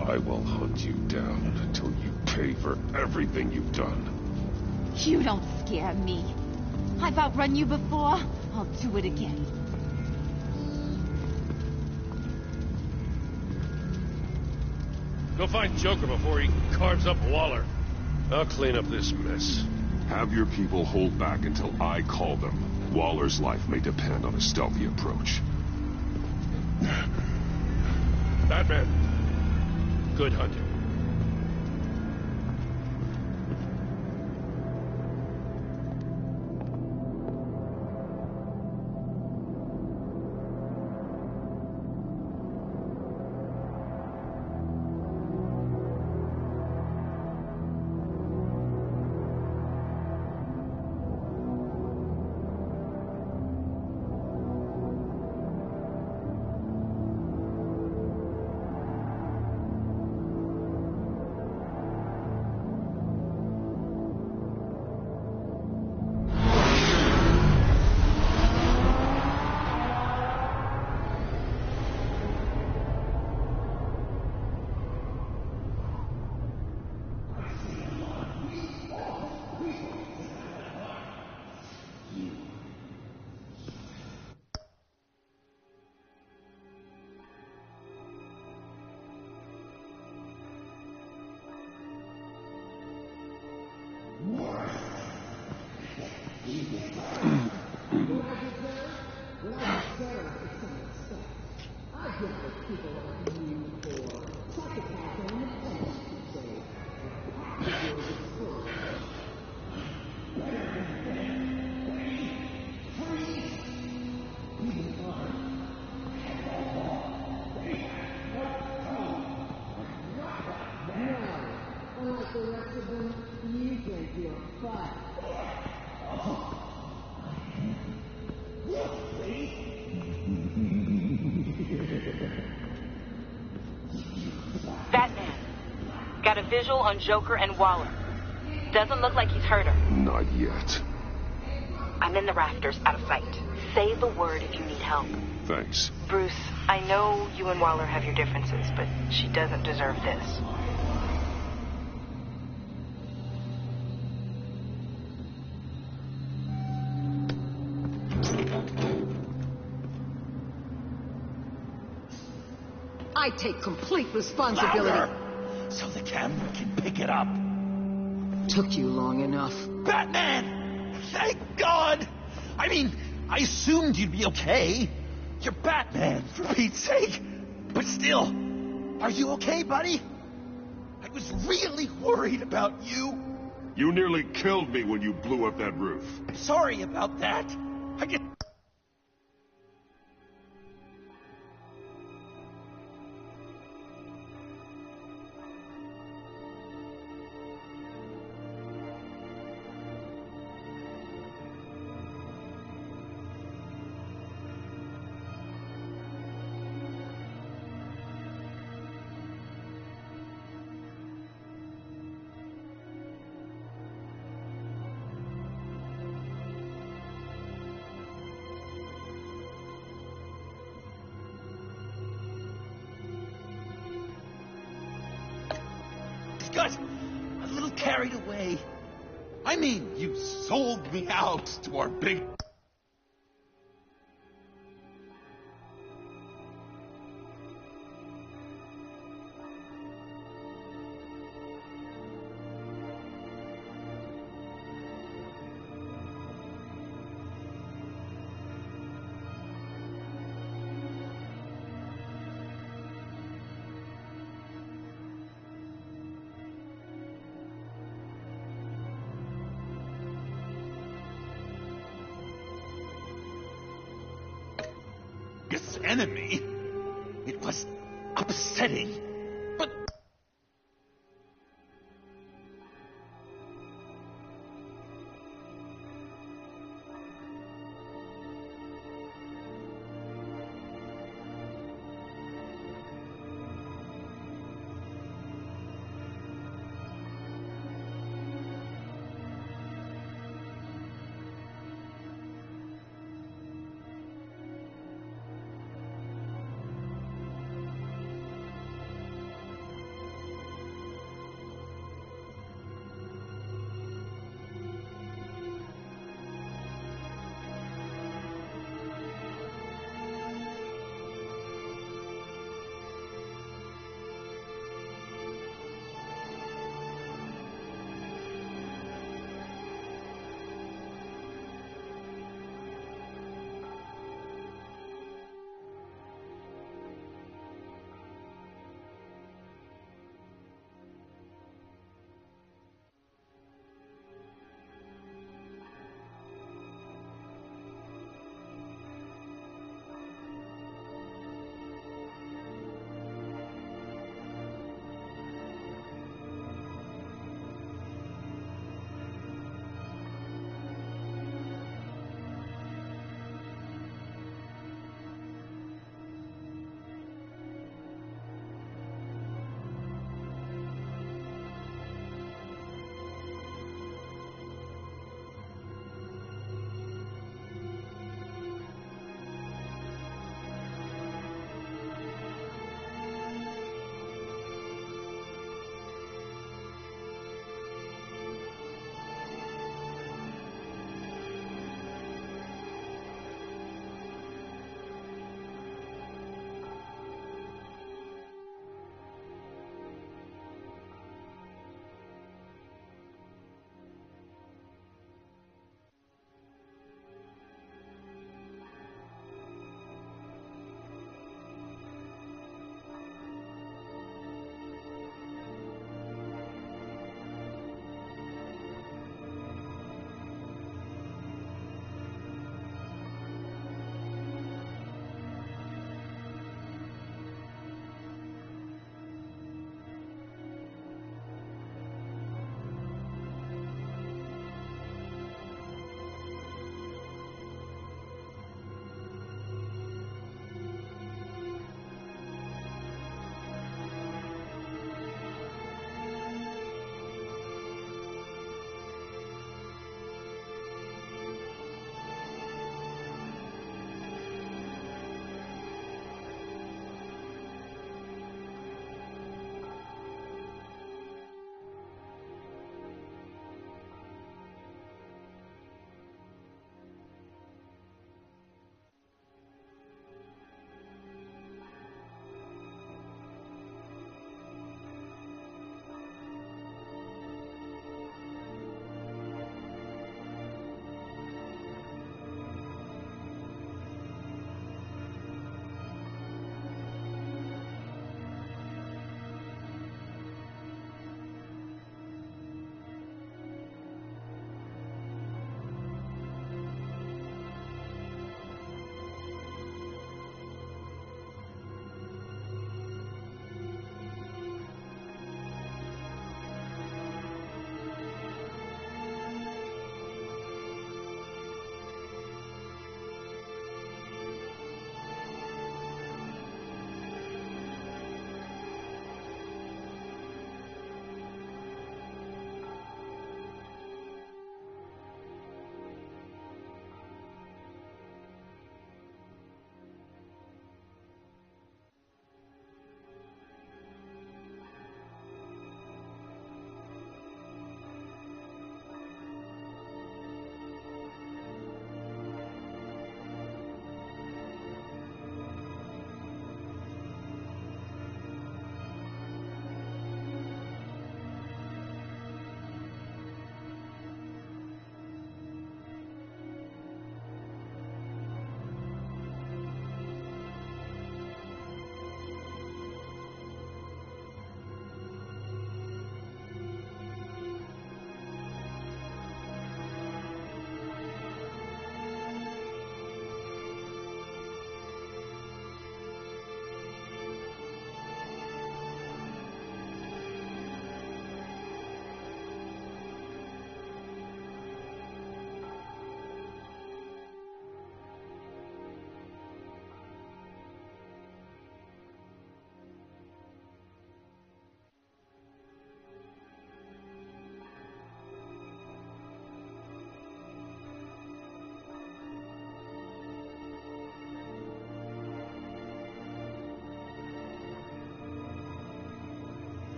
I will hunt you down until you pay for everything you've done. You don't scare me. I've outrun you before. I'll do it again. Go find Joker before he carves up Waller. I'll clean up this mess. Have your people hold back until I call them. Waller's life may depend on a stealthy approach. Batman. Good hunting. the rest of them, you can feel fun. Batman, got a visual on Joker and Waller. Doesn't look like he's hurt her. Not yet. I'm in the rafters, out of sight. Say the word if you need help. Thanks. Bruce, I know you and Waller have your differences, but she doesn't deserve this. I take complete responsibility. Louder, so the camera can pick it up. Took you long enough. Batman! Thank God! I mean, I assumed you'd be okay. You're Batman, for Pete's sake. But still, are you okay, buddy? I was really worried about you. You nearly killed me when you blew up that roof. Sorry about that. I get... got a little carried away. I mean, you sold me out to our big... enemy. It was upsetting, but...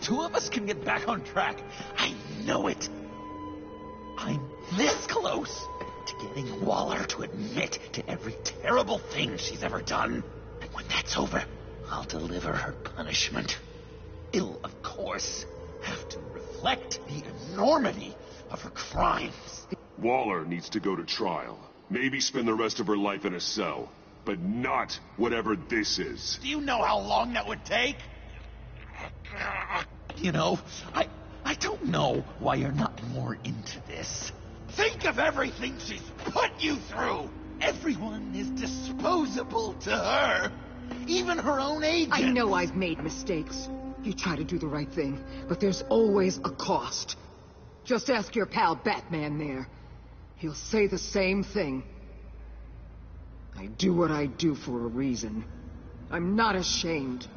two of us can get back on track. I know it. I'm this close to getting Waller to admit to every terrible thing she's ever done. And when that's over, I'll deliver her punishment. It'll, of course, have to reflect the enormity of her crimes. Waller needs to go to trial. Maybe spend the rest of her life in a cell. But not whatever this is. Do you know how long that would take? You know, I don't know why you're not more into this. Think of everything she's put you through! Everyone is disposable to her. Even her own agent. I know I've made mistakes. You try to do the right thing, but there's always a cost. Just ask your pal Batman there. He'll say the same thing. I do what I do for a reason. I'm not ashamed.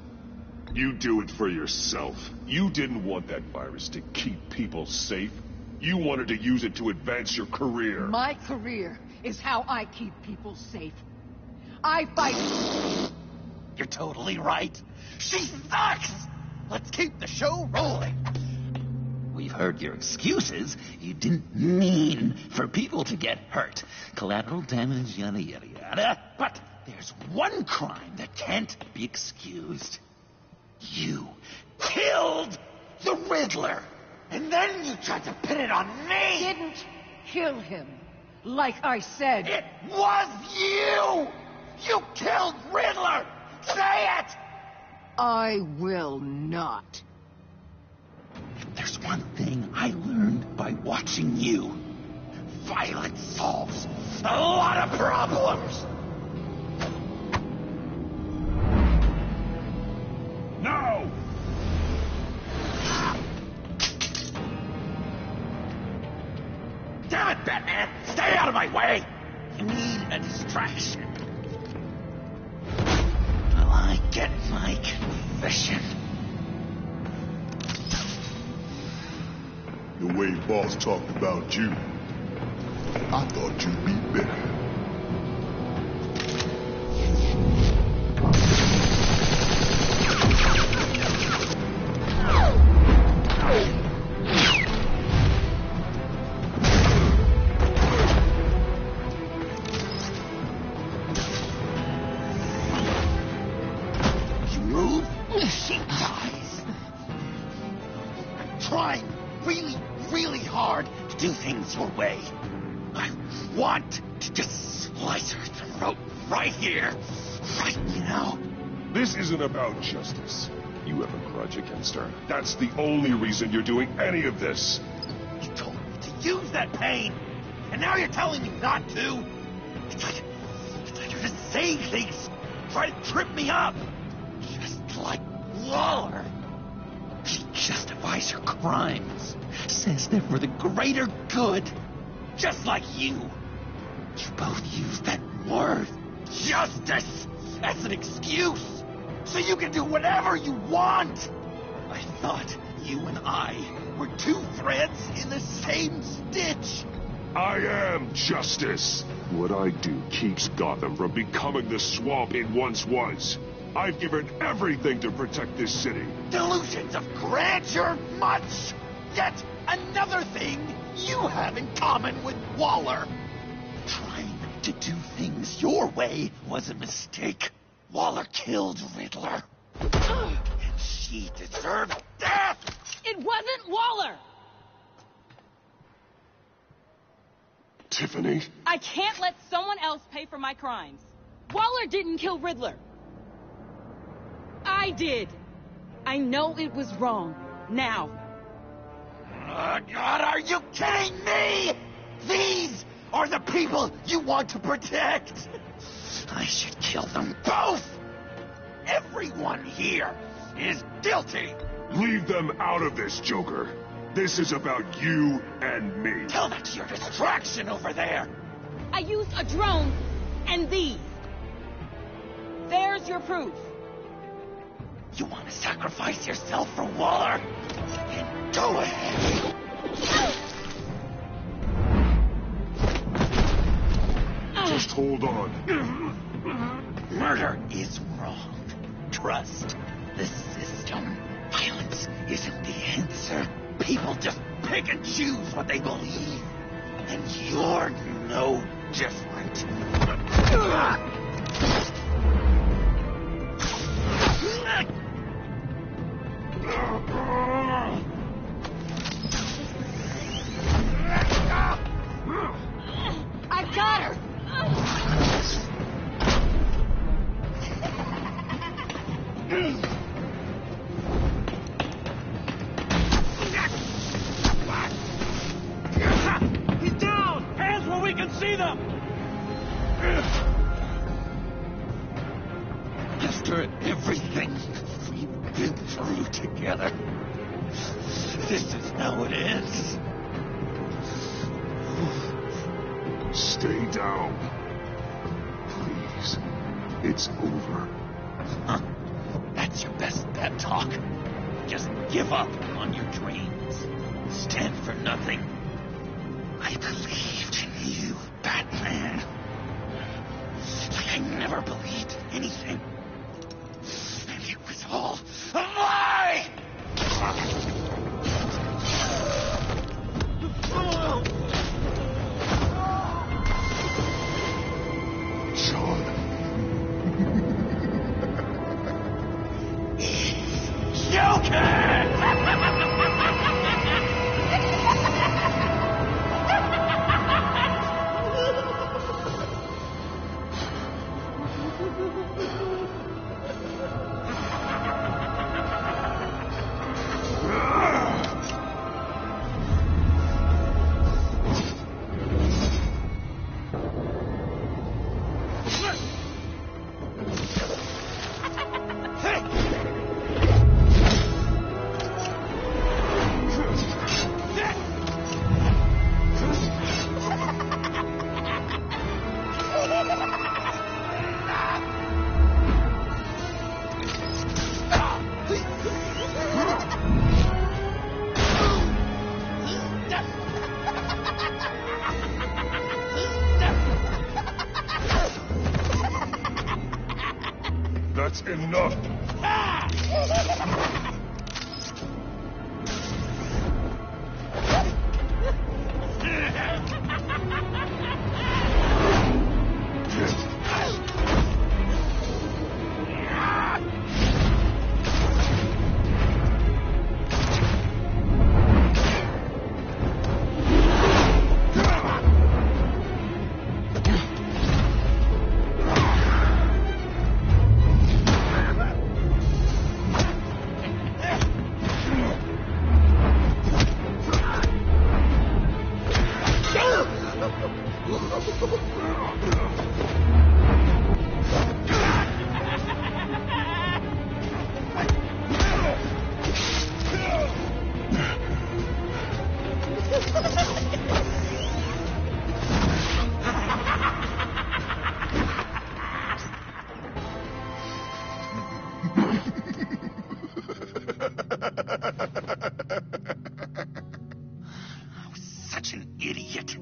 You do it for yourself. You didn't want that virus to keep people safe. You wanted to use it to advance your career. My career is how I keep people safe. I fight... You're totally right. She sucks! Let's keep the show rolling. We've heard your excuses. You didn't mean for people to get hurt. Collateral damage, yada, yada, yada. But there's one crime that can't be excused. You killed the Riddler. And then you tried to pin it on me. Didn't kill him. Like I said. It was you! You killed Riddler! Say it! I will not. There's one thing I learned by watching you. Violence solves a lot of problems. No! Damn it, Batman! Stay out of my way! I need a distraction. Will I get my confession? The way Boss talked about you, I thought you'd be better. You move, she dies. I'm trying really hard to do things your way. I want to just slice her throat right here, right now. This isn't about justice. You have a grudge against her. That's the only reason you're doing any of this. You told me to use that pain, and now you're telling me not to? It's like you're just saying things, try to trip me up. Just like Waller. She justifies her crimes, says they're for the greater good, just like you. You both use that word, justice, as an excuse, so you can do whatever you want. I thought you and I were two threads in the same stitch. I am justice. What I do keeps Gotham from becoming the swamp it once was. I've given everything to protect this city. Delusions of grandeur much. Yet another thing you have in common with Waller. Trying to do things your way was a mistake. Waller killed Riddler. And she deserved death. It wasn't Waller. Tiffany? I can't let someone else pay for my crimes. Waller didn't kill Riddler. I did. I know it was wrong. Now. God, are you kidding me? These are the people you want to protect. I should kill them both. Everyone here is guilty. Leave them out of this, Joker. This is about you and me. Tell that to your distraction over there. I used a drone and these. There's your proof. You want to sacrifice yourself for Waller? Then go ahead. Just hold on. Murder is wrong. Trust the system. Violence isn't the answer. People just pick and choose what they believe. And you're no different. I got her! He's down! Hands where we can see them! After everything we've been through together, this is how it is. Stay down. Please. It's over. Huh. That's your best pep talk. Just give up on your dreams. Stand for nothing. I believed in you, Batman. Like I never believed anything. And it was all a lie! That's enough. Such an idiot.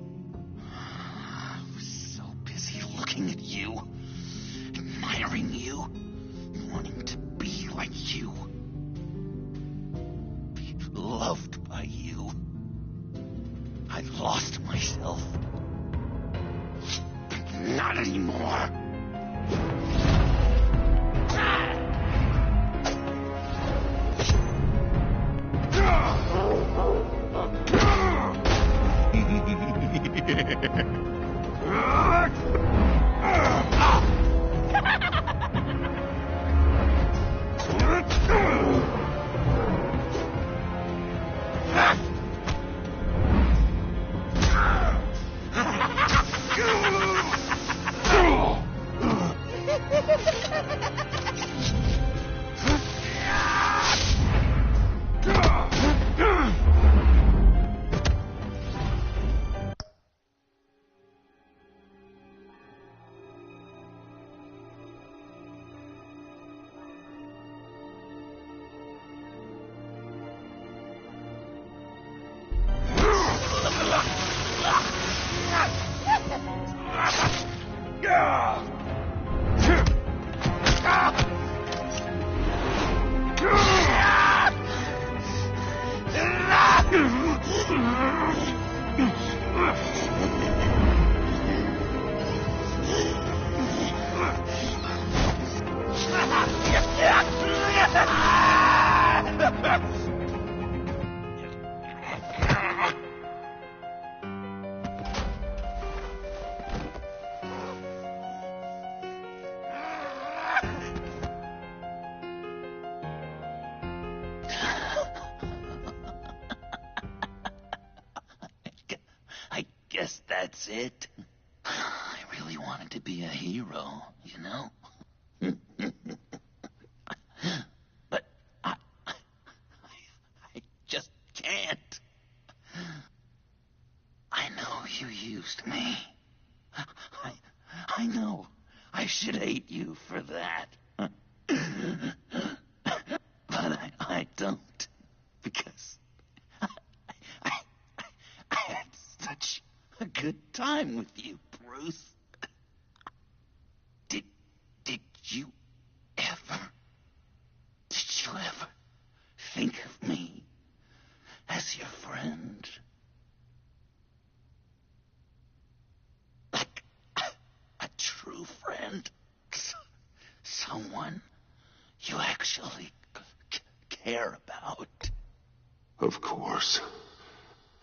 I was so busy looking at you, admiring you, wanting to be like you, be loved by you. I lost myself. But not anymore. guess that's it. I really wanted to be a hero, you know? But I just can't. I know you used me. I know I should hate you for that. But I don't. Because I had such a good time with you, Bruce. Did you ever think of me as your friend? Like a true friend? Someone you actually care about? Of course.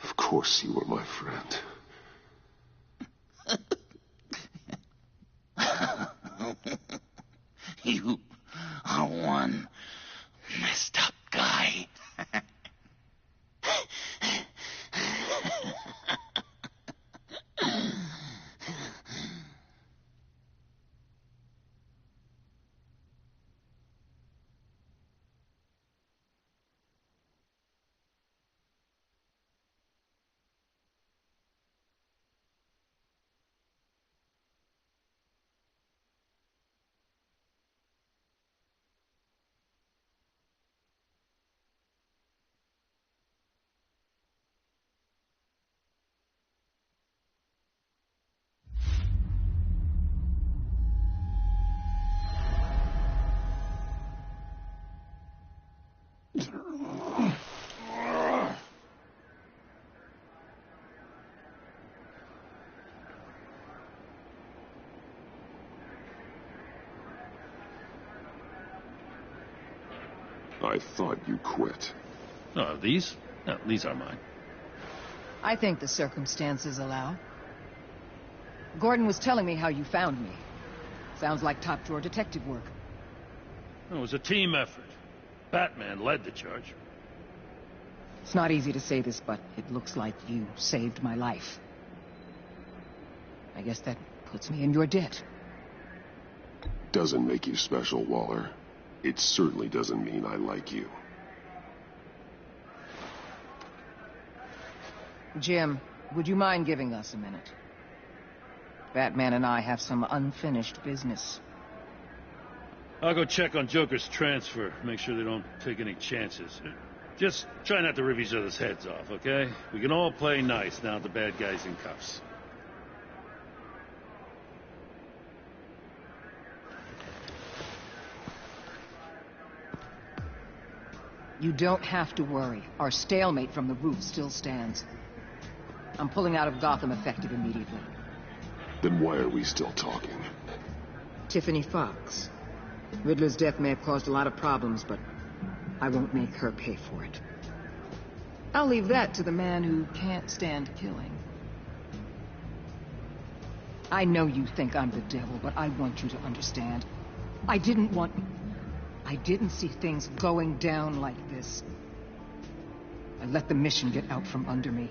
Of course you were my friend. You are one messed up guy. I thought you quit. Oh, these? No, these are mine. I think the circumstances allow. Gordon was telling me how you found me. Sounds like top-drawer detective work. It was a team effort. Batman led the charge. It's not easy to say this, but it looks like you saved my life. I guess that puts me in your debt. Doesn't make you special, Waller. It certainly doesn't mean I like you. Jim, would you mind giving us a minute? Batman and I have some unfinished business. I'll go check on Joker's transfer, make sure they don't take any chances. Just try not to rip each other's heads off, okay? We can all play nice now the bad guy's in cuffs. You don't have to worry. Our stalemate from the roof still stands. I'm pulling out of Gotham effective immediately. Then why are we still talking? Tiffany Fox. Riddler's death may have caused a lot of problems, but I won't make her pay for it. I'll leave that to the man who can't stand killing. I know you think I'm the devil, but I want you to understand. I didn't see things going down like this. I let the mission get out from under me.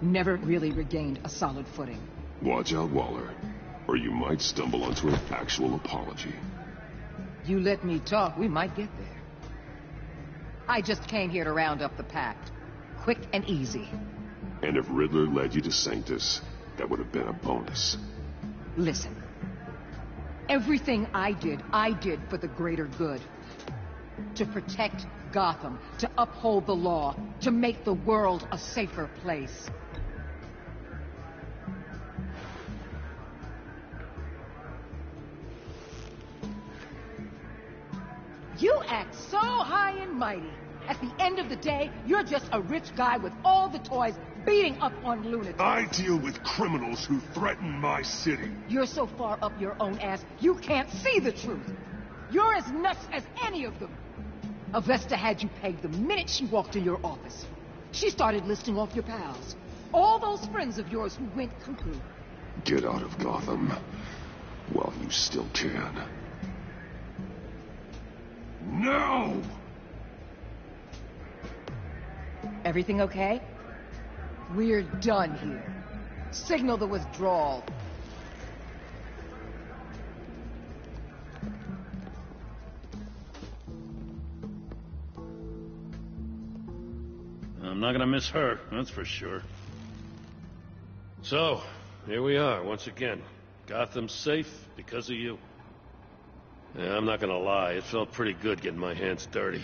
Never really regained a solid footing. Watch out, Waller, or you might stumble onto an actual apology. You let me talk, we might get there. I just came here to round up the pact. Quick and easy. And if Riddler led you to Sanctus, that would have been a bonus. Listen. Everything I did for the greater good. To protect Gotham, to uphold the law, to make the world a safer place. You act so high and mighty. At the end of the day, you're just a rich guy with all the toys beating up on lunatics. I deal with criminals who threaten my city. You're so far up your own ass, you can't see the truth. You're as nuts as any of them. Avesta had you pegged the minute she walked in your office. She started listing off your pals. All those friends of yours who went cuckoo. Get out of Gotham while you still can. No! Everything okay? We're done here. Signal the withdrawal. I'm not gonna miss her, that's for sure. So, here we are, once again. Gotham's safe because of you. Yeah, I'm not gonna lie, it felt pretty good getting my hands dirty.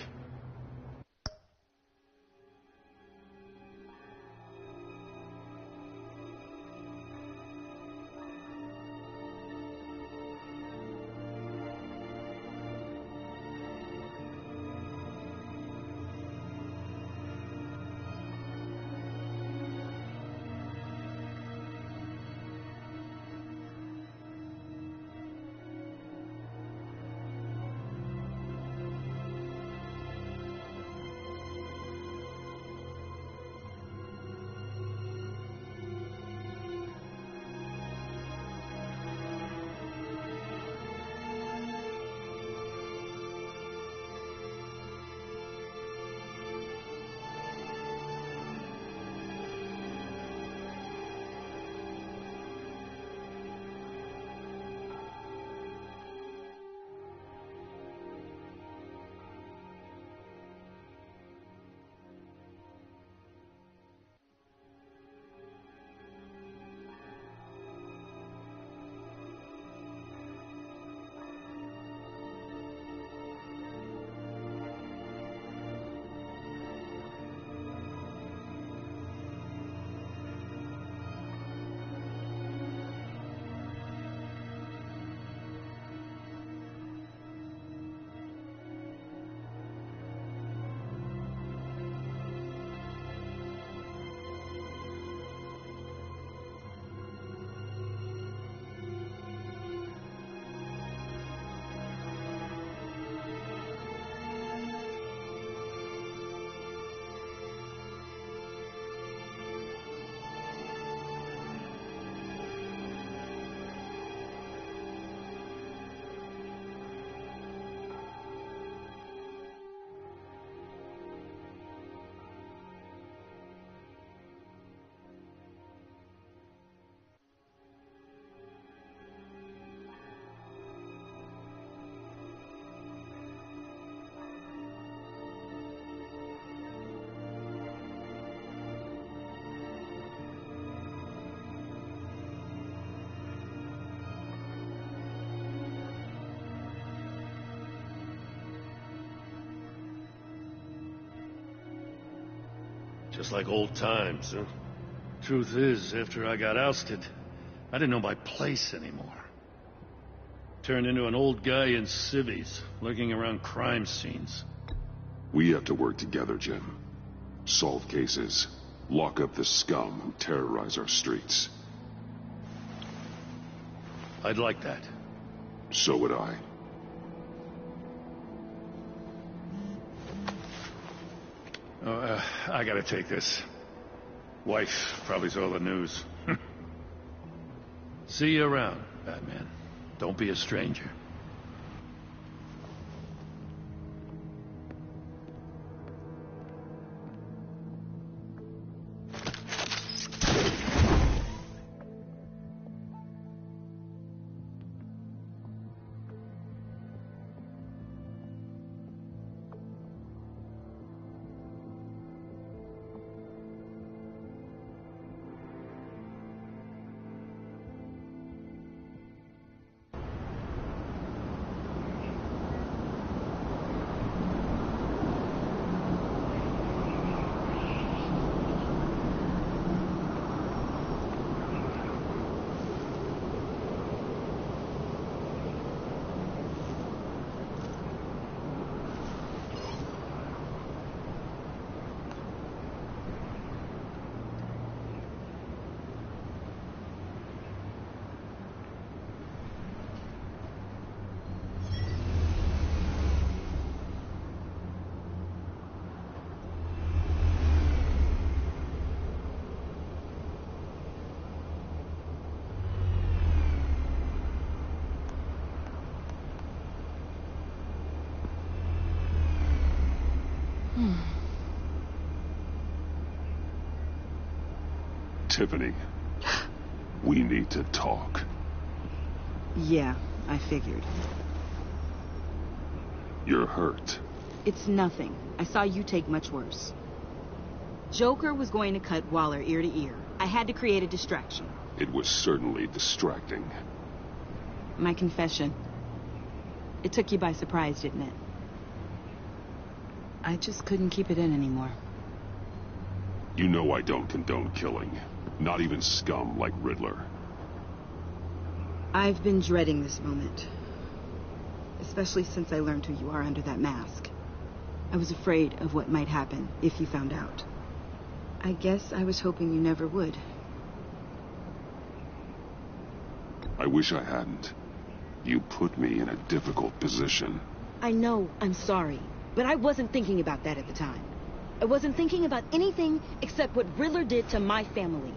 Just like old times, huh? Truth is, after I got ousted, I didn't know my place anymore. Turned into an old guy in civvies, lurking around crime scenes. We have to work together, Jim. Solve cases, lock up the scum who terrorize our streets. I'd like that. So would I. I gotta take this. Wife probably saw the news. See you around, Batman. Don't be a stranger. Tiffany, we need to talk. Yeah, I figured. You're hurt. It's nothing. I saw you take much worse. Joker was going to cut Waller ear to ear. I had to create a distraction. It was certainly distracting. My confession. It took you by surprise, didn't it? I just couldn't keep it in anymore. You know I don't condone killing. Not even scum like Riddler. I've been dreading this moment. Especially since I learned who you are under that mask. I was afraid of what might happen if you found out. I guess I was hoping you never would. I wish I hadn't. You put me in a difficult position. I know, I'm sorry. But I wasn't thinking about that at the time. I wasn't thinking about anything except what Riddler did to my family.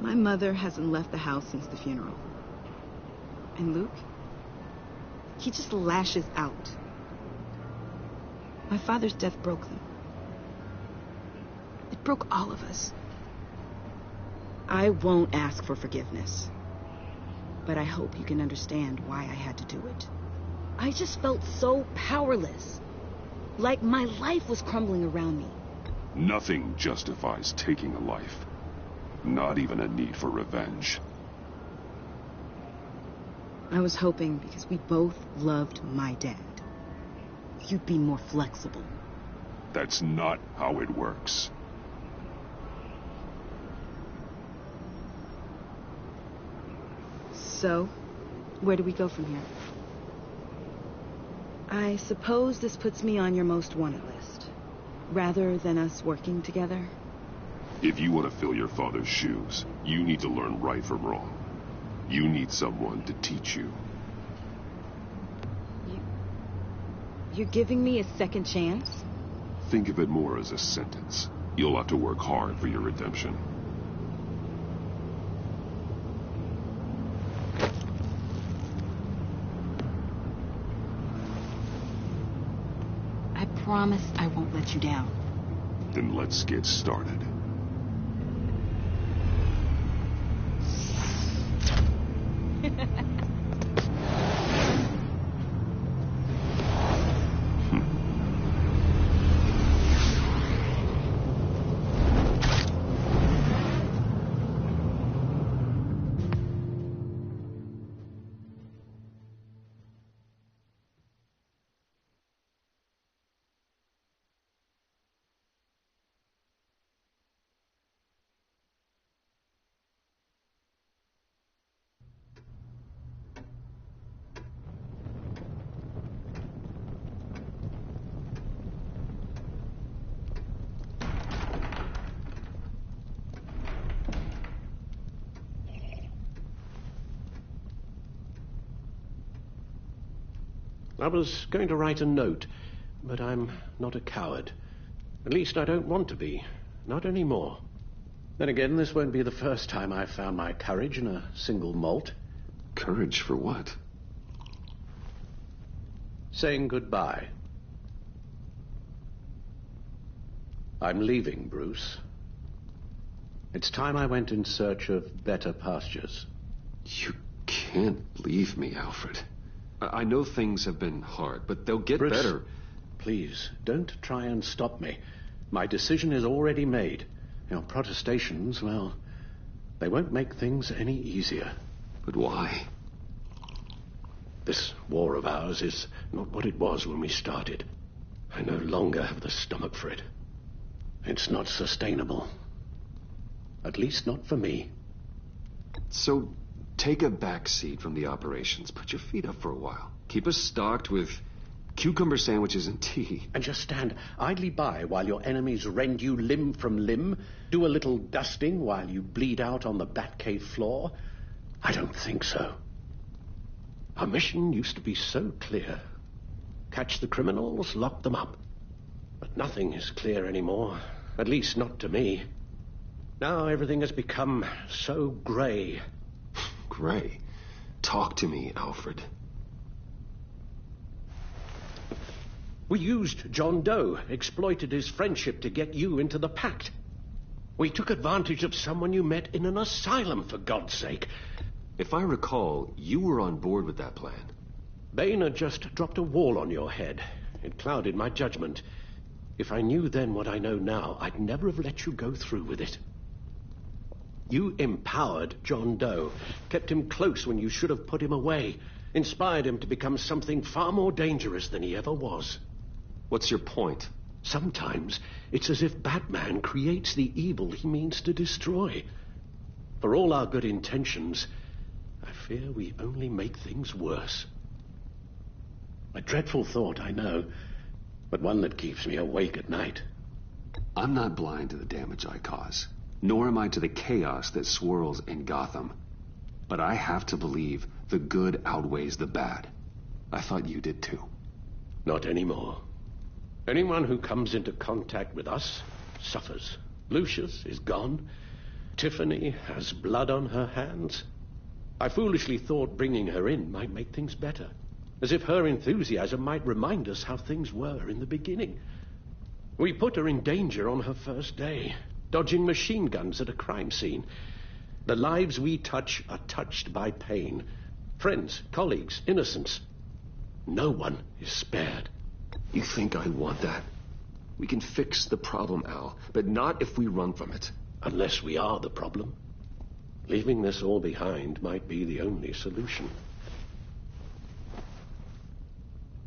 My mother hasn't left the house since the funeral. And Luke? He just lashes out. My father's death broke them. It broke all of us. I won't ask for forgiveness. But I hope you can understand why I had to do it. I just felt so powerless. Like my life was crumbling around me. Nothing justifies taking a life. Not even a need for revenge. I was hoping because we both loved my dad, you'd be more flexible. That's not how it works. So, where do we go from here? I suppose this puts me on your most wanted list, rather than us working together. If you want to fill your father's shoes, you need to learn right from wrong. You need someone to teach you. You're giving me a second chance? Think of it more as a sentence. You'll have to work hard for your redemption. I promise I won't let you down. Then let's get started. I was going to write a note, but I'm not a coward. At least I don't want to be. Not anymore. Then again, this won't be the first time I've found my courage in a single malt. Courage for what? Saying goodbye. I'm leaving, Bruce. It's time I went in search of better pastures. You can't leave me, Alfred. I know things have been hard, but they'll get Bruce, better. Please, don't try and stop me. My decision is already made. Your protestations, well, they won't make things any easier. But why? This war of ours is not what it was when we started. I no longer have the stomach for it. It's not sustainable. At least not for me. So, take a back seat from the operations. Put your feet up for a while. Keep us stocked with cucumber sandwiches and tea. And just stand idly by while your enemies rend you limb from limb? Do a little dusting while you bleed out on the Batcave floor? I don't think so. Our mission used to be so clear. Catch the criminals, lock them up. But nothing is clear anymore. At least not to me. Now everything has become so gray. Gray? Talk to me, Alfred. We used John Doe, exploited his friendship to get you into the pact. We took advantage of someone you met in an asylum, for God's sake. If I recall, you were on board with that plan. Bane had just dropped a wall on your head. It clouded my judgment. If I knew then what I know now, I'd never have let you go through with it. You empowered John Doe, kept him close when you should have put him away, inspired him to become something far more dangerous than he ever was. What's your point? Sometimes it's as if Batman creates the evil he means to destroy. For all our good intentions, I fear we only make things worse. A dreadful thought, I know, but one that keeps me awake at night. I'm not blind to the damage I cause, nor am I to the chaos that swirls in Gotham. But I have to believe the good outweighs the bad. I thought you did too. Not anymore. Anyone who comes into contact with us suffers. Lucius is gone. Tiffany has blood on her hands. I foolishly thought bringing her in might make things better, as if her enthusiasm might remind us how things were in the beginning. We put her in danger on her first day, dodging machine guns at a crime scene. The lives we touch are touched by pain. Friends, colleagues, innocents. No one is spared. You think I want that? We can fix the problem, Al, but not if we run from it. Unless we are the problem. Leaving this all behind might be the only solution.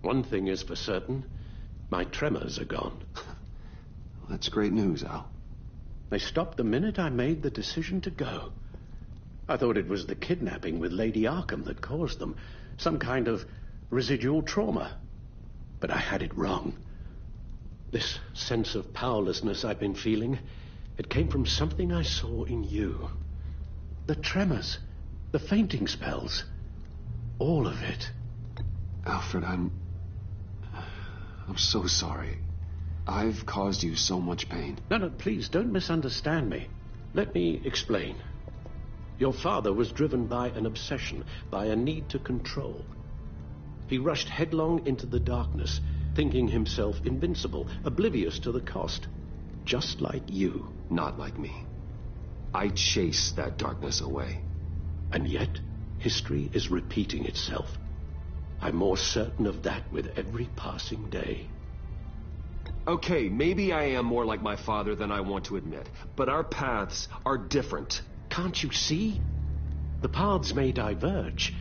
One thing is for certain, my tremors are gone. Well, that's great news, Al. They stopped the minute I made the decision to go. I thought it was the kidnapping with Lady Arkham that caused them, some kind of residual trauma. But I had it wrong. This sense of powerlessness I've been feeling, it came from something I saw in you. The tremors, the fainting spells, all of it. Alfred, I'm so sorry. I've caused you so much pain. No, please, don't misunderstand me. Let me explain. Your father was driven by an obsession, by a need to control. He rushed headlong into the darkness, thinking himself invincible, oblivious to the cost. Just like you. Not like me. I chased that darkness away. And yet, history is repeating itself. I'm more certain of that with every passing day. Okay, maybe I am more like my father than I want to admit, but our paths are different. Can't you see? The paths may diverge,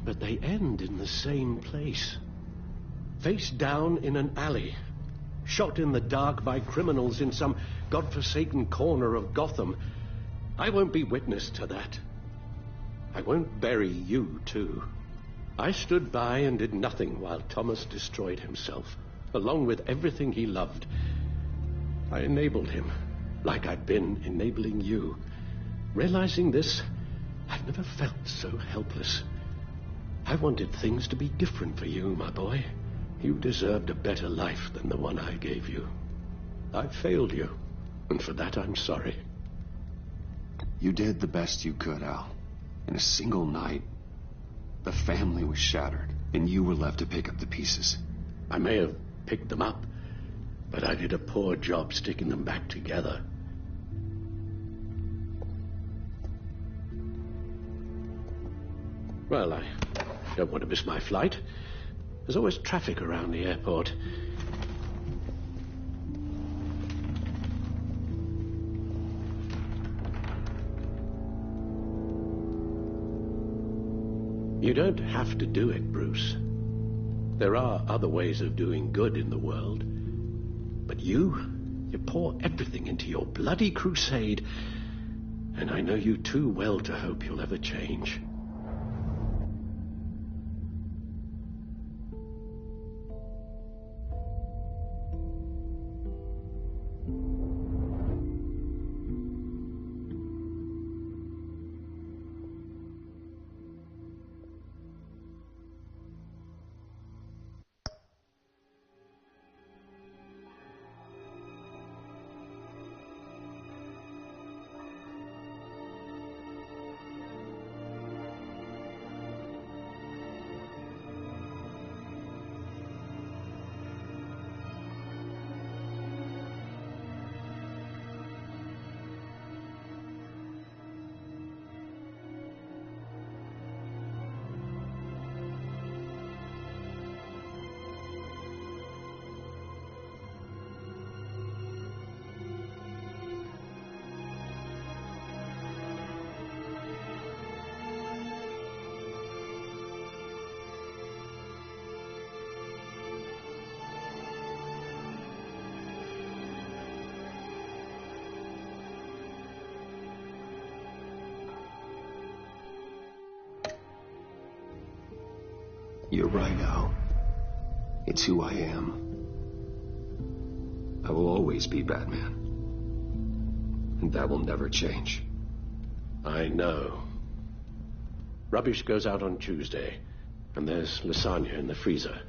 but they end in the same place. Face down in an alley, shot in the dark by criminals in some godforsaken corner of Gotham. I won't be witness to that. I won't bury you, too. I stood by and did nothing while Thomas destroyed himself, along with everything he loved. I enabled him, like I'd been enabling you. Realizing this, I've never felt so helpless. I wanted things to be different for you, my boy. You deserved a better life than the one I gave you. I failed you, and for that I'm sorry. You did the best you could, Al. In a single night, the family was shattered, and you were left to pick up the pieces. I may have picked them up, but I did a poor job sticking them back together. Well, I don't want to miss my flight. There's always traffic around the airport. You don't have to do it, Bruce. There are other ways of doing good in the world. But you pour everything into your bloody crusade, and I know you too well to hope you'll ever change. You're right, Al. It's who I am. I will always be Batman. And that will never change. I know. Rubbish goes out on Tuesday, and there's lasagna in the freezer.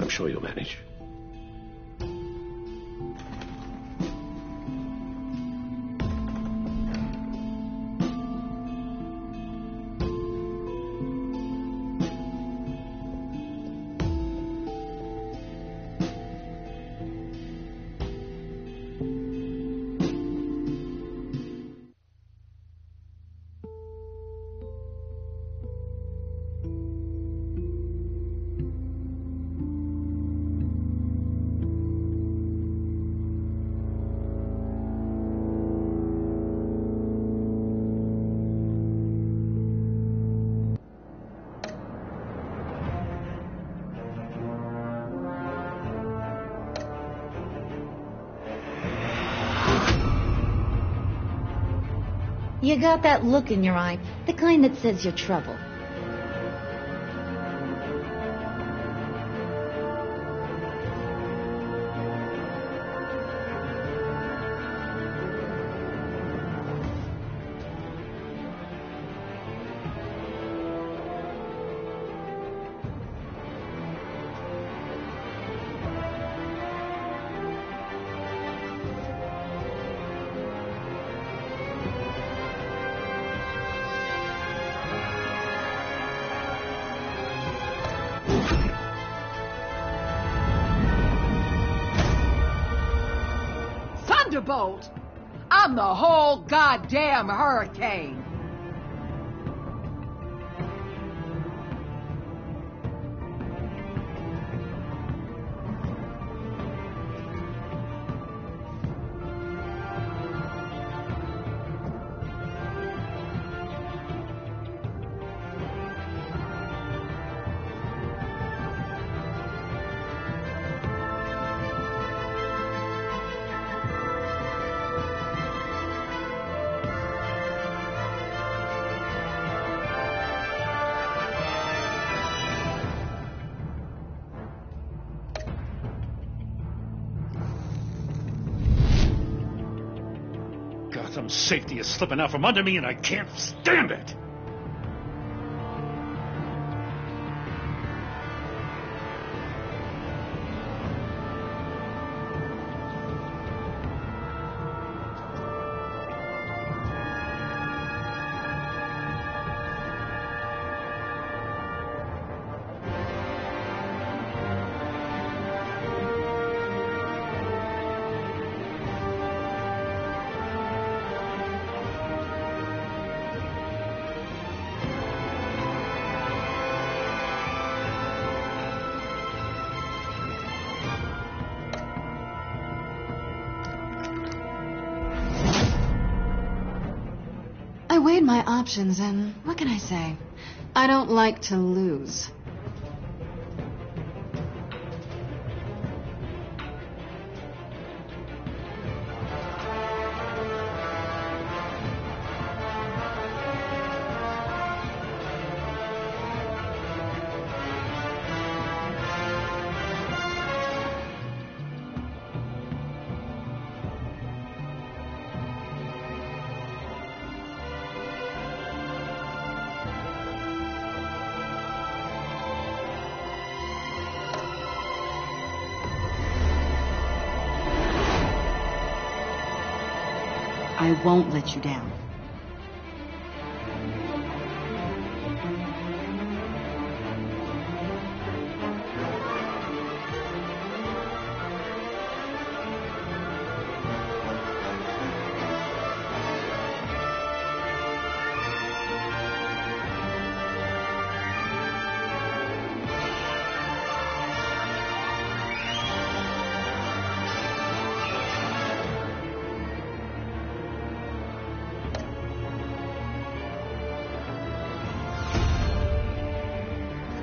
I'm sure you'll manage. You got that look in your eye, the kind that says you're trouble. Thunderbolt! I'm the whole goddamn hurricane! Gotham's safety is slipping out from under me, and I can't stand it! I weighed my options, and what can I say? I don't like to lose. I won't let you down.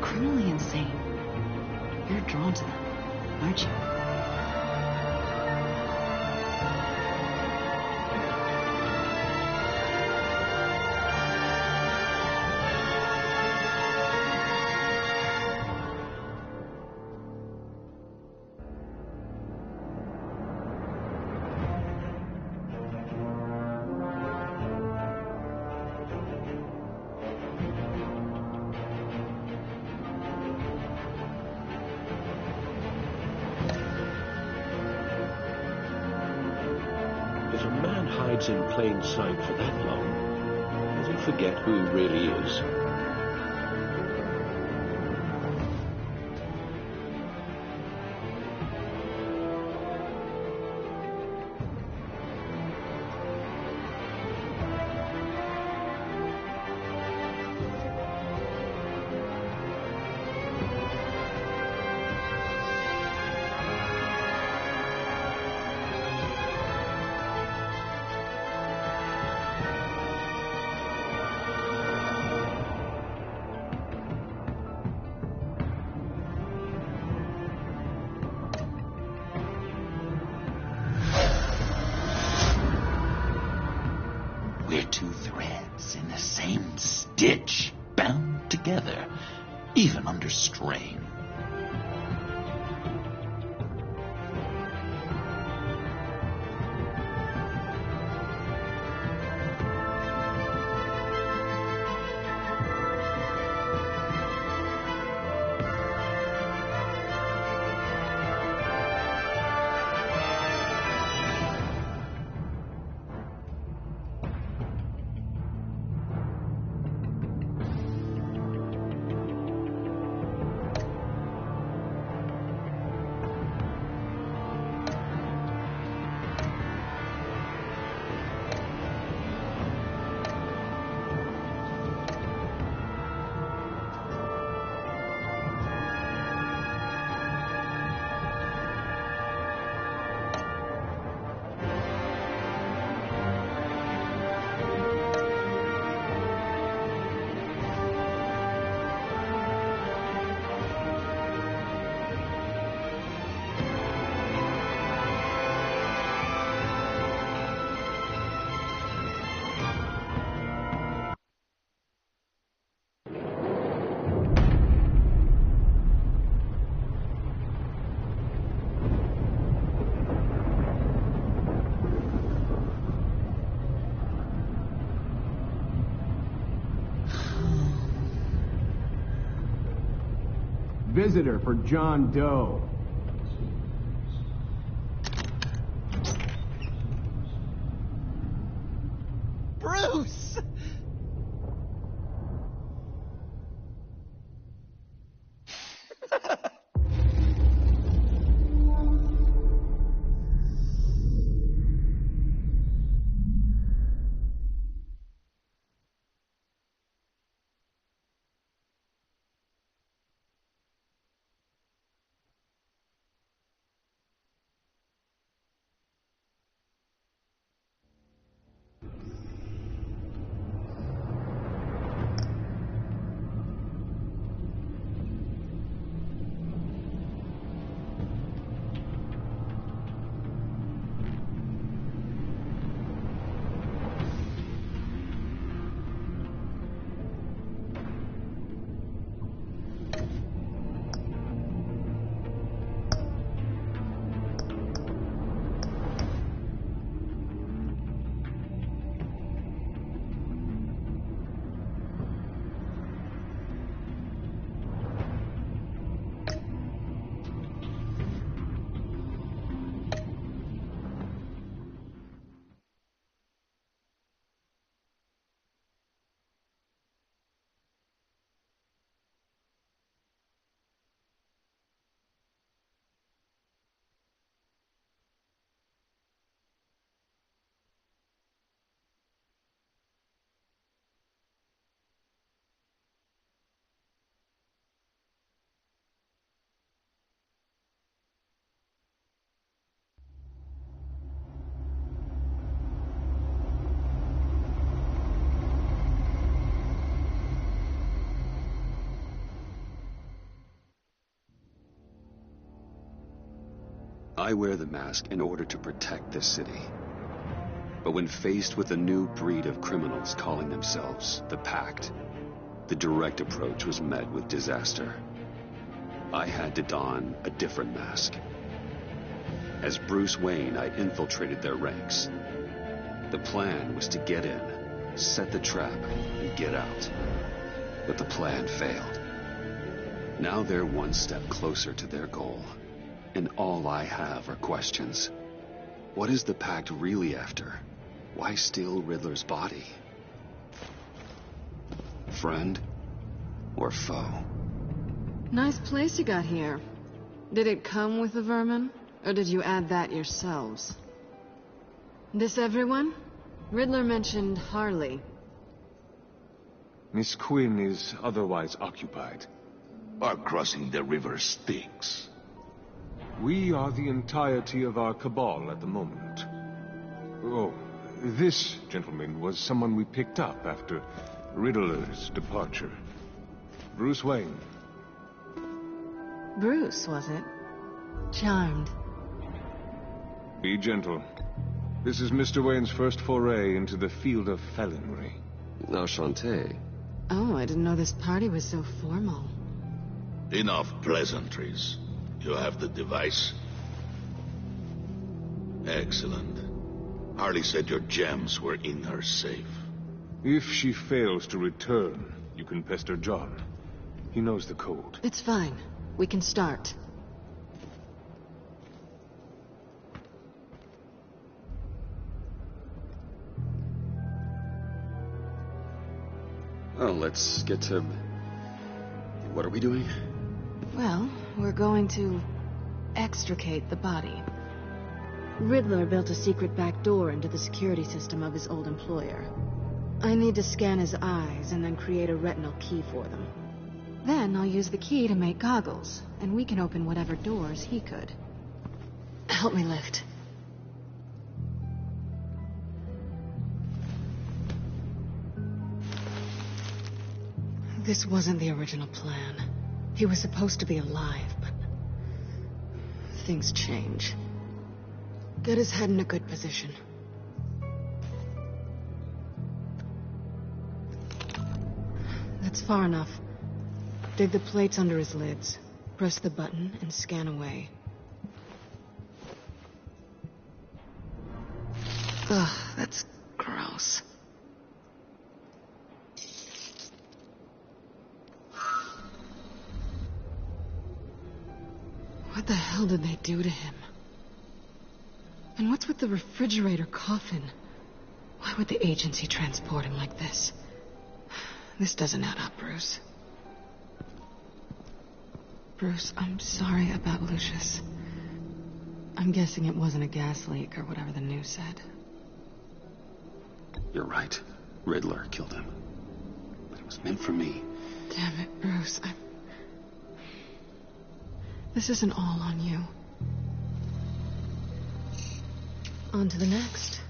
Criminally insane. You're drawn to them, aren't you? sits in plain sight for that long, does he forget who he really is? We're two threads in the same stitch, bound together, even under strain. Visitor for John Doe. Bruce! I wear the mask in order to protect this city. But when faced with a new breed of criminals calling themselves the Pact, the direct approach was met with disaster. I had to don a different mask. As Bruce Wayne, I infiltrated their ranks. The plan was to get in, set the trap, and get out. But the plan failed. Now they're one step closer to their goal. And all I have are questions. What is the Pact really after? Why steal Riddler's body? Friend or foe? Nice place you got here. Did it come with the vermin? Or did you add that yourselves? This everyone? Riddler mentioned Harley. Miss Quinn is otherwise occupied. Our crossing the river Styx. We are the entirety of our cabal at the moment. Oh, this gentleman was someone we picked up after Riddler's departure. Bruce Wayne. Bruce, was it? Charmed. Be gentle. This is Mr. Wayne's first foray into the field of felonry. Enchanté. Oh, I didn't know this party was so formal. Enough pleasantries. You have the device? Excellent. Harley said your gems were in her safe. If she fails to return, you can pester John. He knows the code. It's fine. We can start. Well, let's get to... What are we doing? Well, we're going to extricate the body. Riddler built a secret back door into the security system of his old employer. I need to scan his eyes and then create a retinal key for them. Then I'll use the key to make goggles, and we can open whatever doors he could. Help me lift. This wasn't the original plan. He was supposed to be alive, but things change. Get his head in a good position. That's far enough. Dig the plates under his lids. Press the button and scan away. Ugh, that's gross. What the hell did they do to him? And what's with the refrigerator coffin? Why would the agency transport him like this? This doesn't add up, Bruce. Bruce, I'm sorry about Lucius. I'm guessing it wasn't a gas leak or whatever the news said. You're right. Riddler killed him. But it was meant for me. Damn it, Bruce. This isn't all on you. On to the next.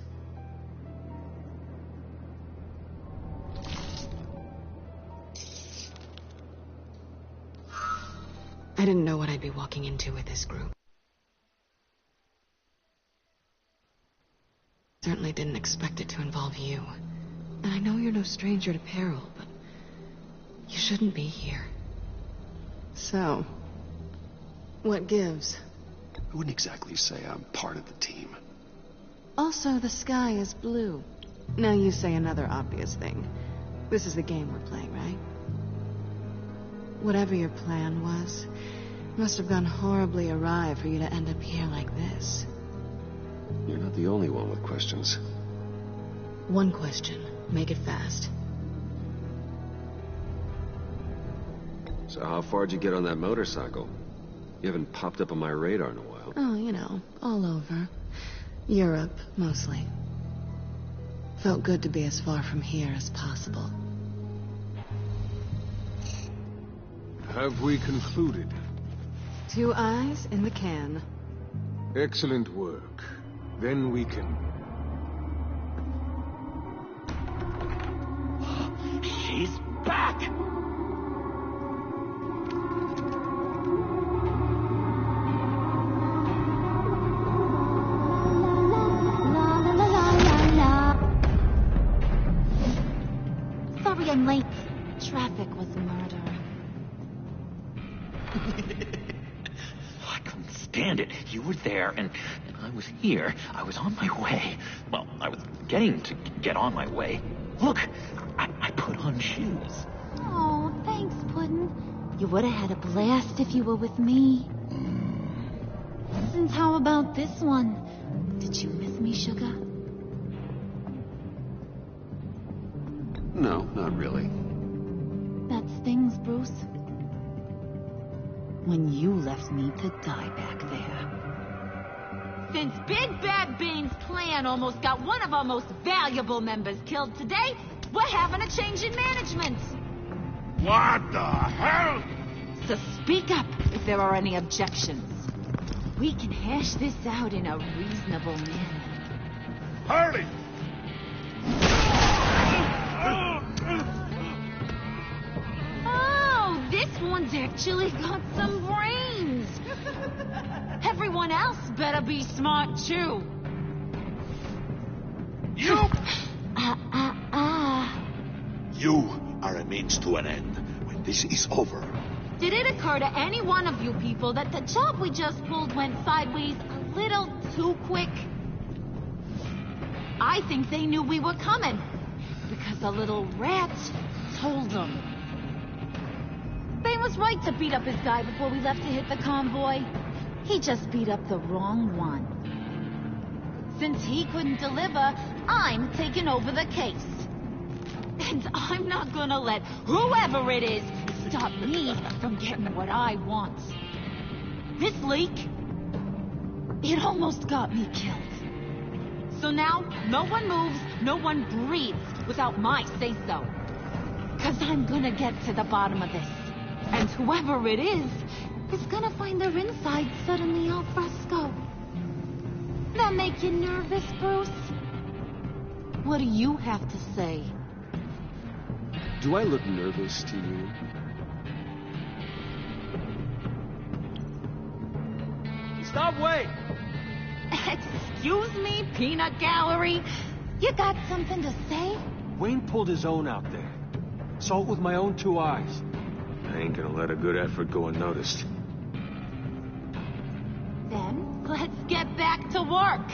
I didn't know what I'd be walking into with this group. Certainly didn't expect it to involve you. And I know you're no stranger to peril, but you shouldn't be here. So, what gives? I wouldn't exactly say I'm part of the team. Also, the sky is blue. Now you say another obvious thing. This is the game we're playing, right? Whatever your plan was, must have gone horribly awry for you to end up here like this. You're not the only one with questions. One question. Make it fast. So how far'd you get on that motorcycle? You haven't popped up on my radar in a while. Oh, you know, all over. Europe, mostly. Felt good to be as far from here as possible. Have we concluded? 2 eyes in the can. Excellent work. Then we can... She's back! Sorry I'm late. Traffic was murder. I couldn't stand it. You were there, and I was here. I was on my way. Well, I was getting to get on my way. Look, I put on shoes. Oh, thanks, Puddin'. You would have had a blast if you were with me. Since how about this one? Did you miss me, sugar? No, not really. That stings, Bruce. When you left me to die back there. Since Big Bad Bean's plan almost got one of our most valuable members killed today, we're having a change in management. What the hell? So speak up if there are any objections. We can hash this out in a reasonable manner. Hurley! Oh, this one's actually got some brains. Everyone else better be smart, too. You! You are a means to an end. When this is over, Did it occur to any one of you people that the job we just pulled went sideways a little too quick? I think they knew we were coming, because a little rat told them. They was right to beat up his guy before we left to hit the convoy. He just beat up the wrong one. Since he couldn't deliver, I'm taking over the case. And I'm not gonna let whoever it is stop me from getting what I want. This leak, it almost got me killed. So now, no one moves, no one breathes without my say-so. 'Cause I'm gonna get to the bottom of this. And whoever it is gonna find their inside suddenly al fresco. That make you nervous, Bruce? What do you have to say? Do I look nervous to you? Stop, wait! Excuse me, peanut gallery? You got something to say? Wayne pulled his own out there. Saw it with my own 2 eyes. I ain't gonna let a good effort go unnoticed. Then, let's get back to work.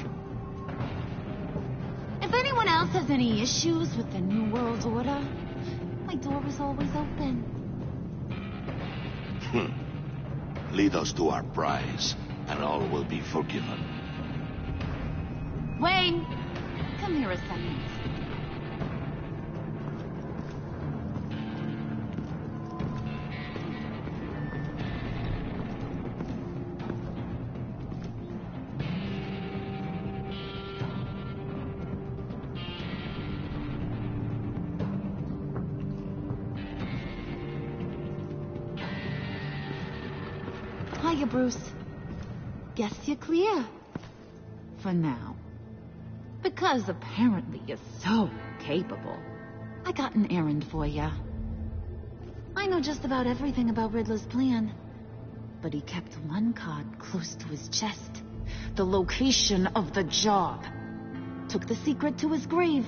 If anyone else has any issues with the New World Order, my door is always open. lead us to our prize, and all will be forgiven. Wayne, come here a second. Hiya, Bruce. Guess you're clear. For now. Because apparently you're so capable. I got an errand for you. I know just about everything about Riddler's plan. But he kept one card close to his chest. The location of the job. Took the secret to his grave.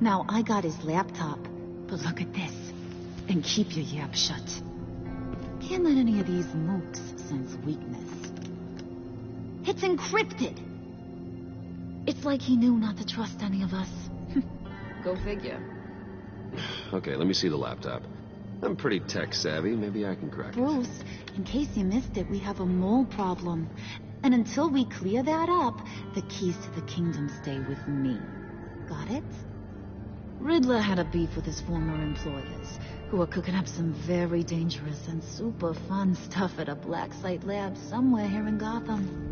Now I got his laptop. But look at this. And keep your yap shut. Can't let any of these mooks sense weakness. It's encrypted. It's like he knew not to trust any of us. Go figure. Okay, let me see the laptop. I'm pretty tech savvy. Maybe I can crack it. Bruce, in case you missed it, we have a mole problem. And until we clear that up, the keys to the kingdom stay with me. Got it? Riddler had a beef with his former employers, who are cooking up some very dangerous and super fun stuff at a black site lab somewhere here in Gotham.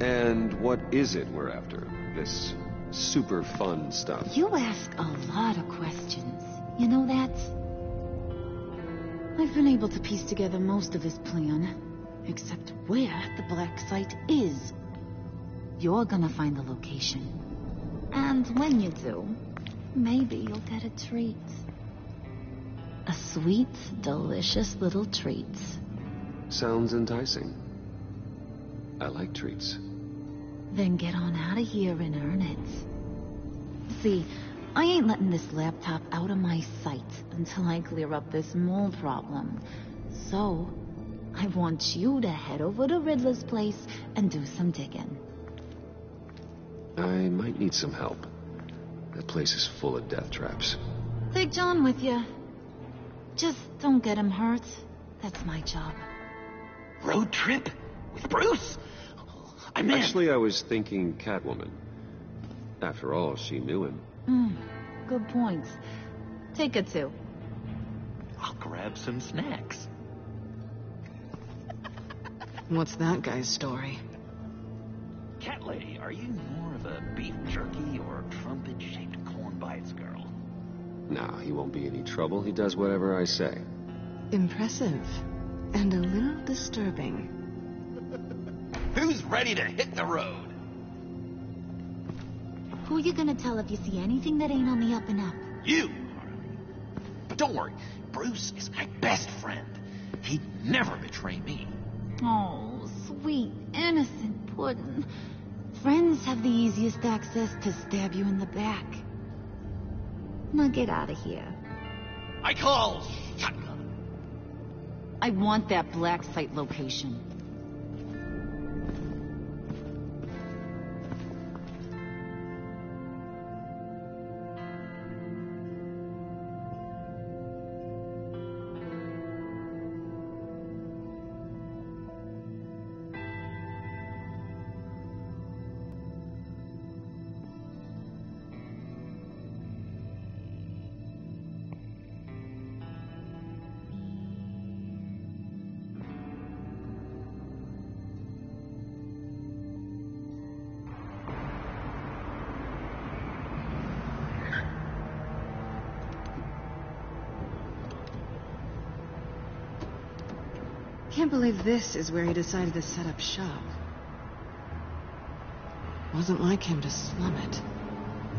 And what is it we're after? This super fun stuff? You ask a lot of questions. You know that? I've been able to piece together most of his plan, except where the black site is. You're gonna find the location. And when you do, maybe you'll get a treat. A sweet, delicious little treat. Sounds enticing. I like treats. Then get on out of here and earn it. See, I ain't letting this laptop out of my sight until I clear up this mole problem. So, I want you to head over to Riddler's place and do some digging. I might need some help. That place is full of death traps. Take John with you. Just don't get him hurt. That's my job. Road trip? With Bruce? I'm in. Actually, I was thinking Catwoman. After all, she knew him. Good point. Take a 2. I'll grab some snacks. What's that guy's story? Cat lady, are you more of a beef jerky or trumpet-shaped corn bites girl? No, he won't be any trouble. He does whatever I say. Impressive. And a little disturbing. Who's ready to hit the road? Who you gonna tell if you see anything that ain't on the up and up? You, Harley. But don't worry, Bruce is my best friend. He'd never betray me. Oh, sweet, innocent Puddin'. Friends have the easiest access to stab you in the back. Now get out of here. I call shotgun. I want that black site location. Can't believe this is where he decided to set up shop. Wasn't like him to slum it.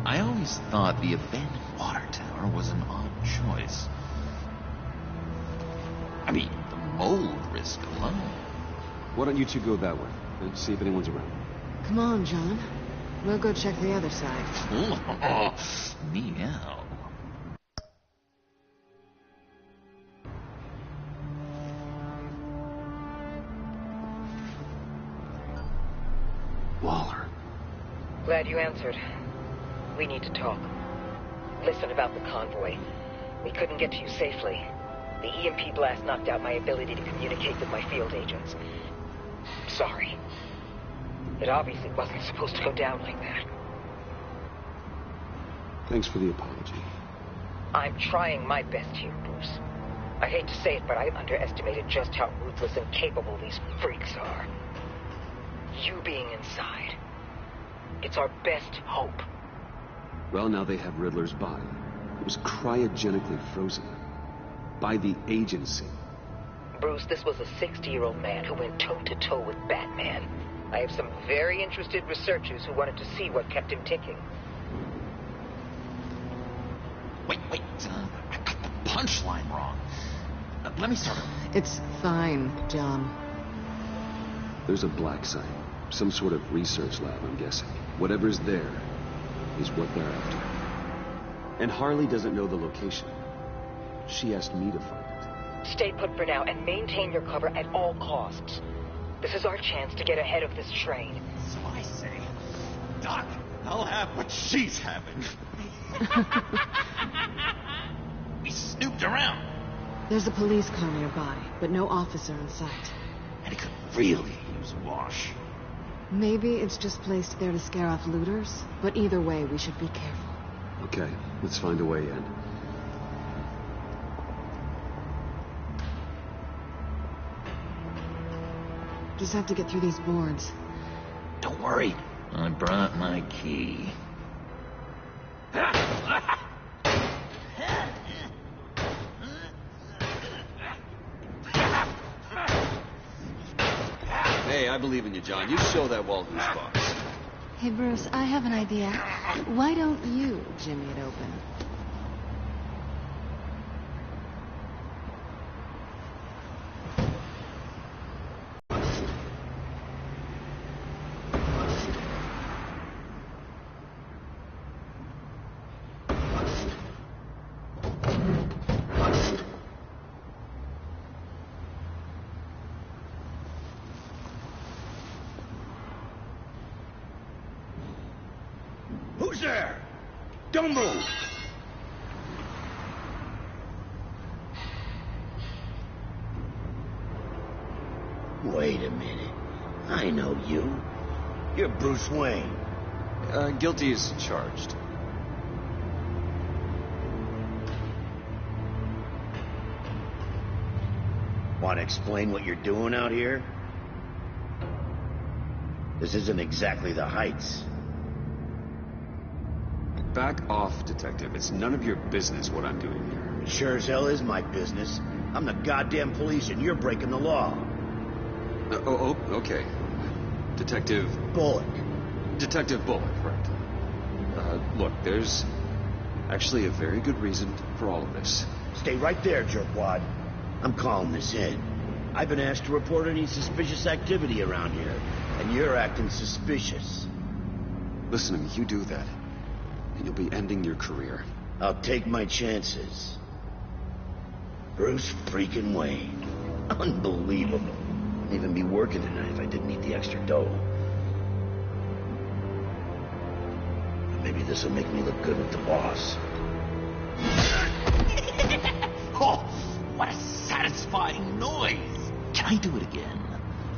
I always thought the abandoned water tower was an odd choice. I mean, the mold risk alone. Why don't you two go that way and see if anyone's around? Come on, John. We'll go check the other side. Meow. Waller. Glad you answered. We need to talk. Listen about the convoy. We couldn't get to you safely. The EMP blast knocked out my ability to communicate with my field agents. Sorry. It obviously wasn't supposed to go down like that. Thanks for the apology. I'm trying my best here, Bruce. I hate to say it, but I underestimated just how ruthless and capable these freaks are. You being inside. It's our best hope. Well, now they have Riddler's body. It was cryogenically frozen. By the agency. Bruce, this was a 60-year-old man who went toe-to-toe with Batman. I have some very interested researchers who wanted to see what kept him ticking. Wait. I got the punchline wrong. Let me start over. It's fine, John. There's a black site. Some sort of research lab, I'm guessing. Whatever's there is what they're after. And Harley doesn't know the location. She asked me to find it. Stay put for now and maintain your cover at all costs. This is our chance to get ahead of this train. So I say, Doc, I'll have what she's having. We snooped around. There's a police car nearby, but no officer in sight. And it could really use a wash. Maybe it's just placed there to scare off looters, but either way, we should be careful. Okay, let's find a way in. Just have to get through these boards. Don't worry, I brought my key. Hey, I believe in you, John. You show that wall who's boss. Hey, Bruce, I have an idea. Why don't you jimmy it open? Who's there? Don't move! Wait a minute. I know you. You're Bruce Wayne. Guilty as charged. Want to explain what you're doing out here? This isn't exactly the Heights. Back off, Detective. It's none of your business what I'm doing here. It sure as hell is my business. I'm the goddamn police and you're breaking the law. Okay. Detective... Bullock. Detective Bullock, right. Look, there's actually a very good reason for all of this. Stay right there, jerkwad. I'm calling this in. I've been asked to report any suspicious activity around here, and you're acting suspicious. Listen to me, you do that, and you'll be ending your career. I'll take my chances. Bruce freaking Wayne. Unbelievable. I'd even be working tonight if I didn't need the extra dough. Maybe this will make me look good with the boss. Oh, what a satisfying noise! Can I do it again?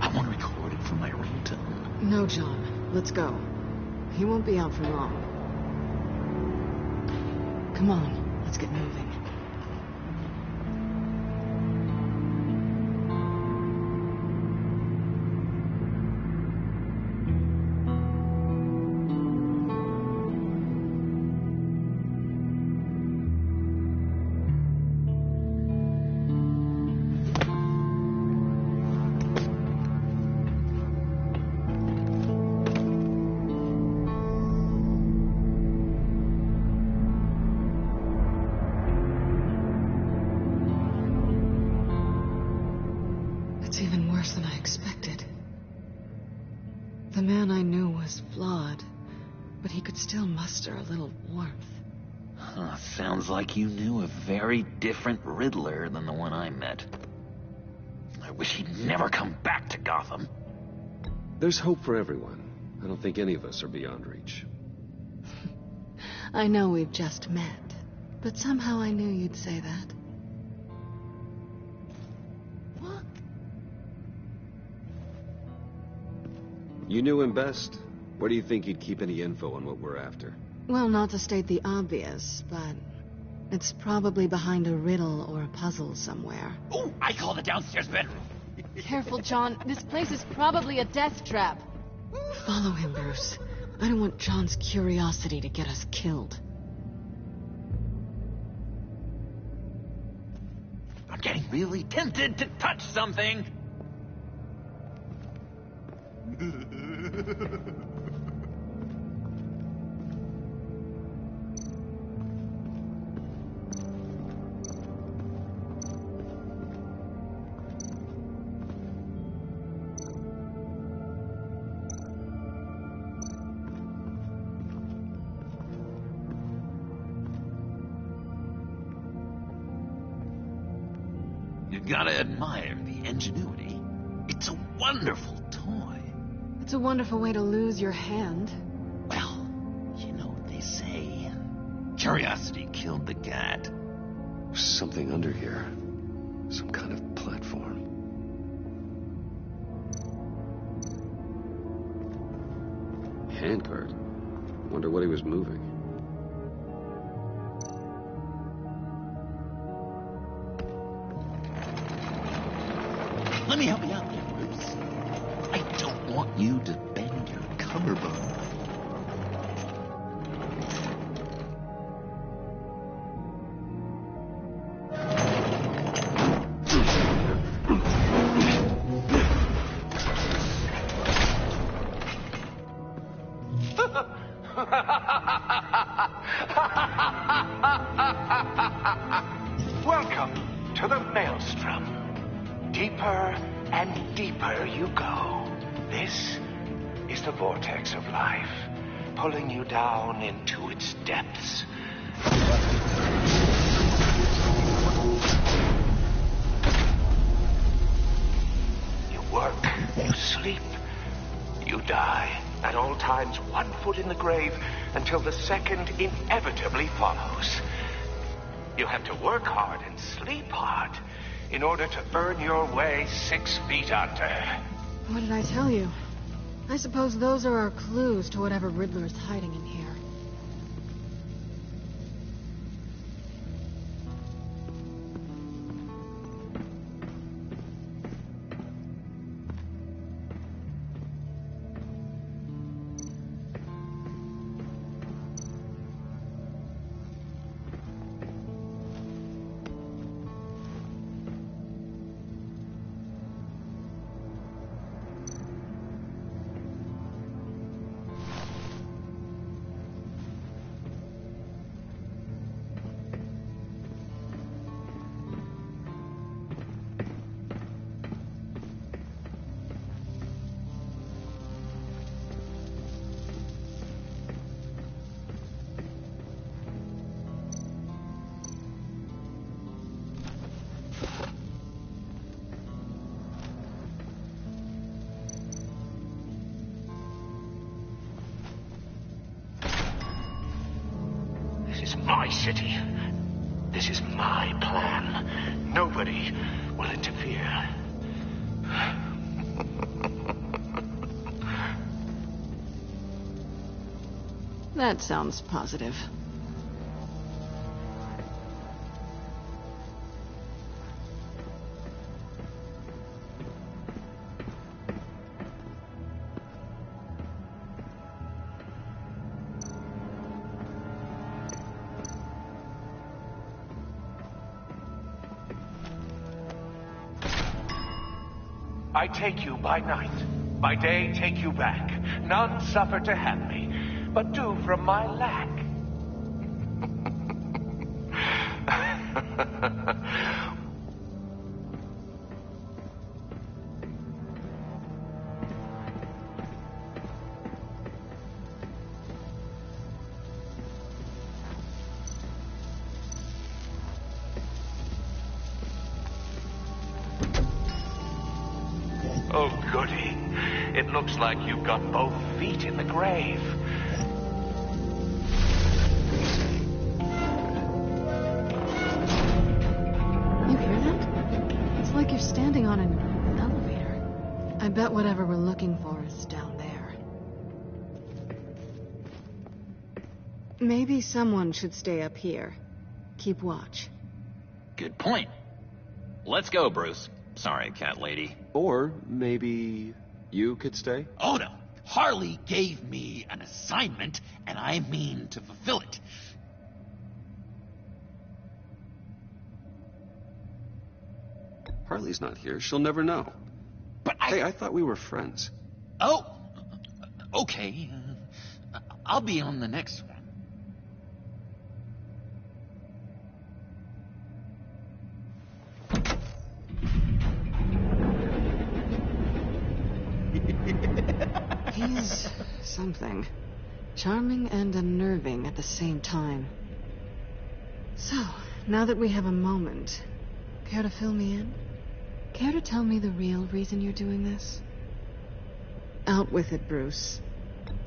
I want to record it for my ringtone. No, John. Let's go. He won't be out for long. Come on, let's get moving. It's even worse than I expected. The man I knew was flawed, but he could still muster a little warmth. Huh, sounds like you knew a very different Riddler than the one I met. I wish he'd never come back to Gotham. There's hope for everyone. I don't think any of us are beyond reach. I know we've just met, but somehow I knew you'd say that. You knew him best. Where do you think he'd keep any info on what we're after? Well, not to state the obvious, but it's probably behind a riddle or a puzzle somewhere. Oh, I call the downstairs bedroom. Careful, John. This place is probably a death trap. Follow him, Bruce. I don't want John's curiosity to get us killed. I'm getting really tempted to touch something. You gotta admire the ingenuity. It's a wonderful toy. It's a wonderful way to lose your hand. Well, you know what they say. Curiosity killed the cat. There's something under here. Some kind of platform. Handcart. Wonder what he was moving. Let me help you out there, Bruce. I don't want you to bend your collarbone. Welcome to the Maelstrom. Deeper and deeper you go. This is the vortex of life, pulling you down into its depths. You work, you sleep, you die. At all times, 1 foot in the grave until the second inevitably follows. You have to work hard and sleep hard in order to earn your way 6 feet under. What did I tell you? I suppose those are our clues to whatever Riddler is hiding in here. my city. This is my plan. Nobody will interfere. That sounds positive. I take you by night. By day, take you back. None suffer to have me, but do from my lack. Oh, goody. It looks like you've got both feet in the grave. You hear that? It's like you're standing on an elevator. I bet whatever we're looking for is down there. Maybe someone should stay up here. Keep watch. Good point. Let's go, Bruce. Sorry, cat lady. Or maybe you could stay? Oh, no. Harley gave me an assignment, and I mean to fulfill it. Harley's not here. She'll never know. But Hey, I thought we were friends. Oh, okay. I'll be on the next one. He's something. Charming and unnerving at the same time. So, now that we have a moment, care to fill me in? Care to tell me the real reason you're doing this? Out with it, Bruce.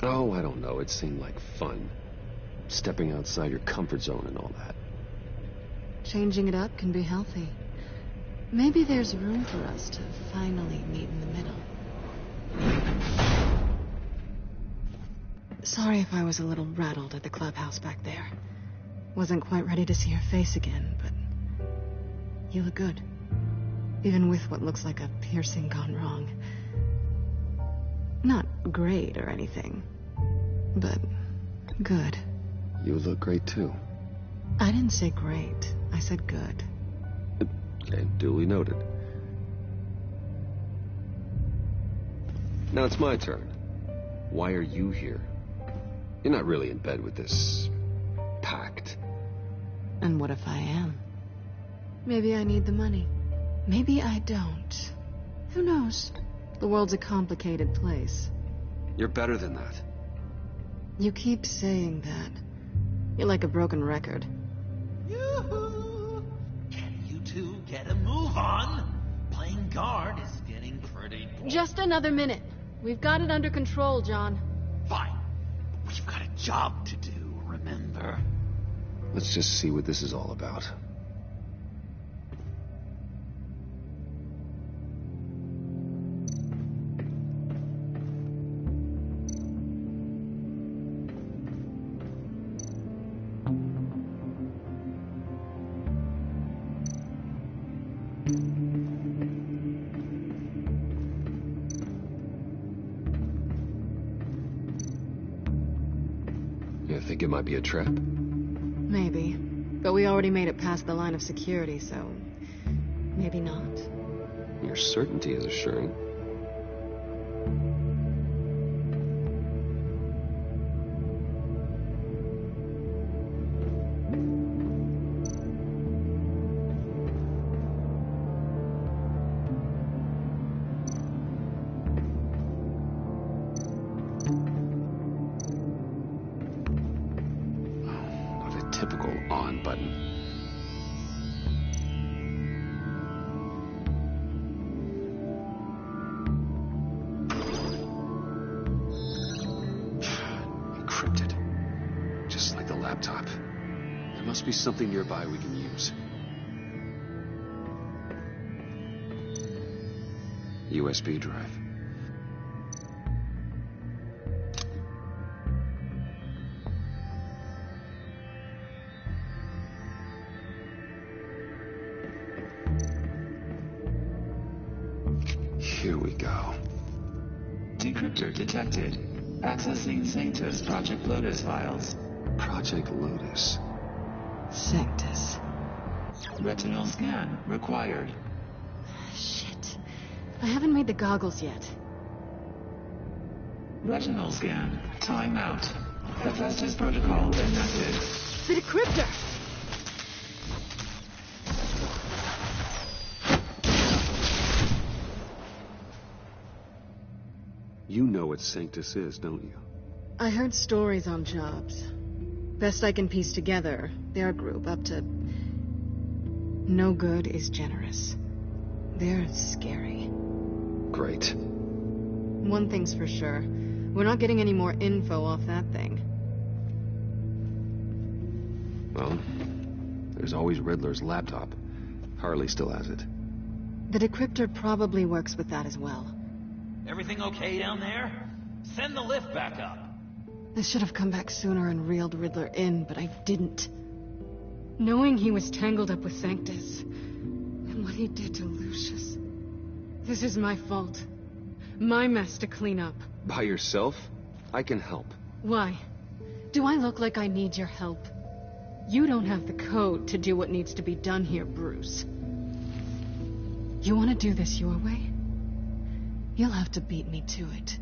Oh, I don't know. It seemed like fun. Stepping outside your comfort zone and all that. Changing it up can be healthy. Maybe there's room for us to finally meet in the middle. Sorry if I was a little rattled at the clubhouse back there. Wasn't quite ready to see your face again, but you look good. Even with what looks like a piercing gone wrong. Not great or anything, but good. You look great, too. I didn't say great. I said good. Okay, duly noted. Now it's my turn. Why are you here? You're not really in bed with this pact. And what if I am? Maybe I need the money. Maybe I don't. Who knows? The world's a complicated place. You're better than that. You keep saying that. You're like a broken record. Yoo-hoo! Can you two get a move on? Playing guard is getting pretty boring. Just another minute. We've got it under control, John. Fine. We've got a job to do, remember? Let's just see what this is all about. You think it might be a trap? Maybe. But we already made it past the line of security, so maybe not. Your certainty is assuring. Typical on button. Must be something nearby we can use. USB drive. Here we go. Decryptor detected. Accessing Sanctus Project Lotus files. Project Lotus. Sanctus. Retinal scan required. Shit. I haven't made the goggles yet. Retinal scan. Timeout. Hephaestus protocol enacted. The decryptor! You know what Sanctus is, don't you? I heard stories on jobs. Best I can piece together, their group up to... No good is generous. They're scary. Great. One thing's for sure. We're not getting any more info off that thing. Well, there's always Riddler's laptop. Harley still has it. The decryptor probably works with that as well. Everything okay down there? Send the lift back up. I should have come back sooner and reeled Riddler in, but I didn't. Knowing he was tangled up with Sanctus, and what he did to Lucius. This is my fault. My mess to clean up. By yourself? I can help. Why? Do I look like I need your help? You don't have the code to do what needs to be done here, Bruce. You want to do this your way? You'll have to beat me to it.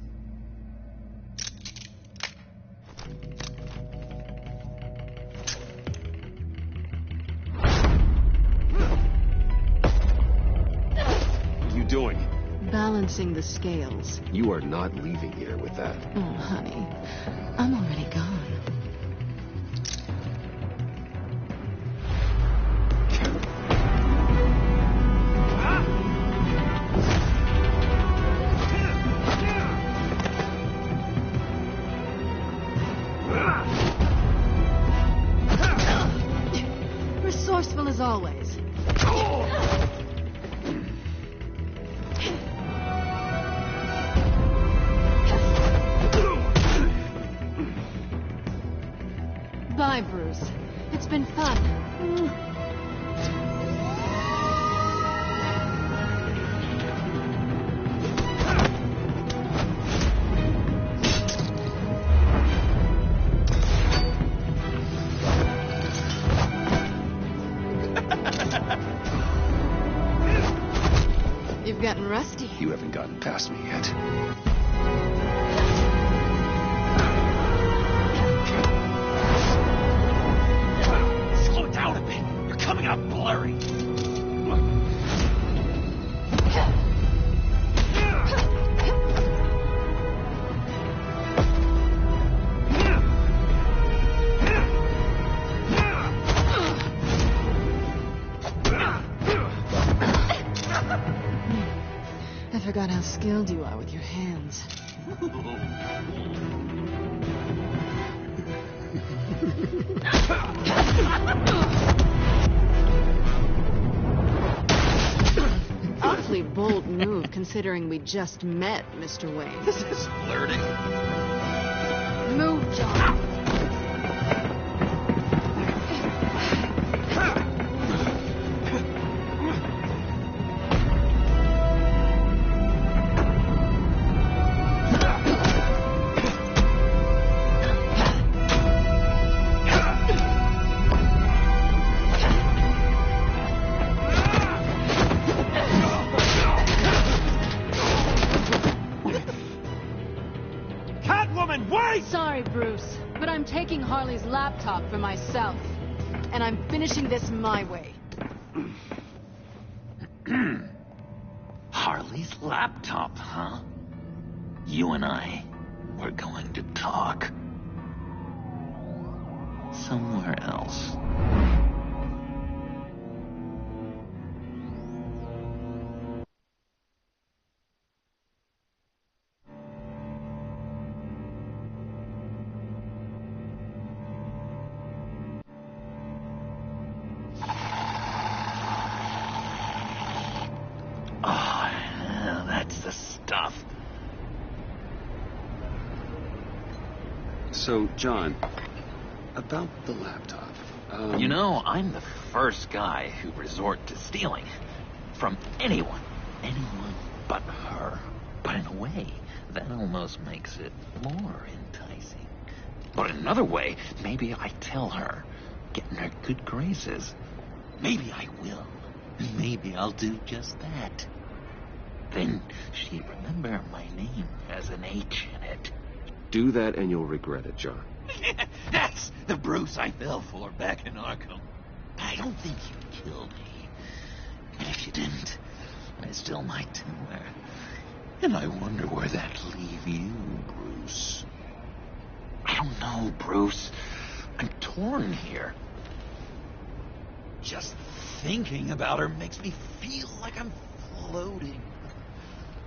What are you doing? Balancing the scales. You are not leaving here with that. Oh, honey. I'm already gone. Resourceful as always. Bye, Bruce. It's been fun. You've gotten rusty. You haven't gotten past me yet. Slow it down a bit. You're coming out blurry. I forgot how skilled you are with your hands. Awfully bold move, considering we just met, Mr. Wayne. This is flirting. Move, John. Sorry, Bruce, but I'm taking Harley's laptop for myself. And I'm finishing this my way. Harley's laptop, huh? You and I, we're going to talk. Somewhere else. So, John, about the laptop. You know, I'm the first guy who resort to stealing. From anyone. Anyone but her. But in a way, that almost makes it more enticing. But in another way, maybe I tell her, get in her good graces. Maybe I will. Maybe I'll do just that. Then she'd remember my name has an H in it. Do that and you'll regret it, John. That's the Bruce I fell for back in Arkham. I don't think you killed me. And if you didn't, I still might tell her. And I wonder where that'd leave you, Bruce. I don't know, Bruce. I'm torn here. Just thinking about her makes me feel like I'm floating.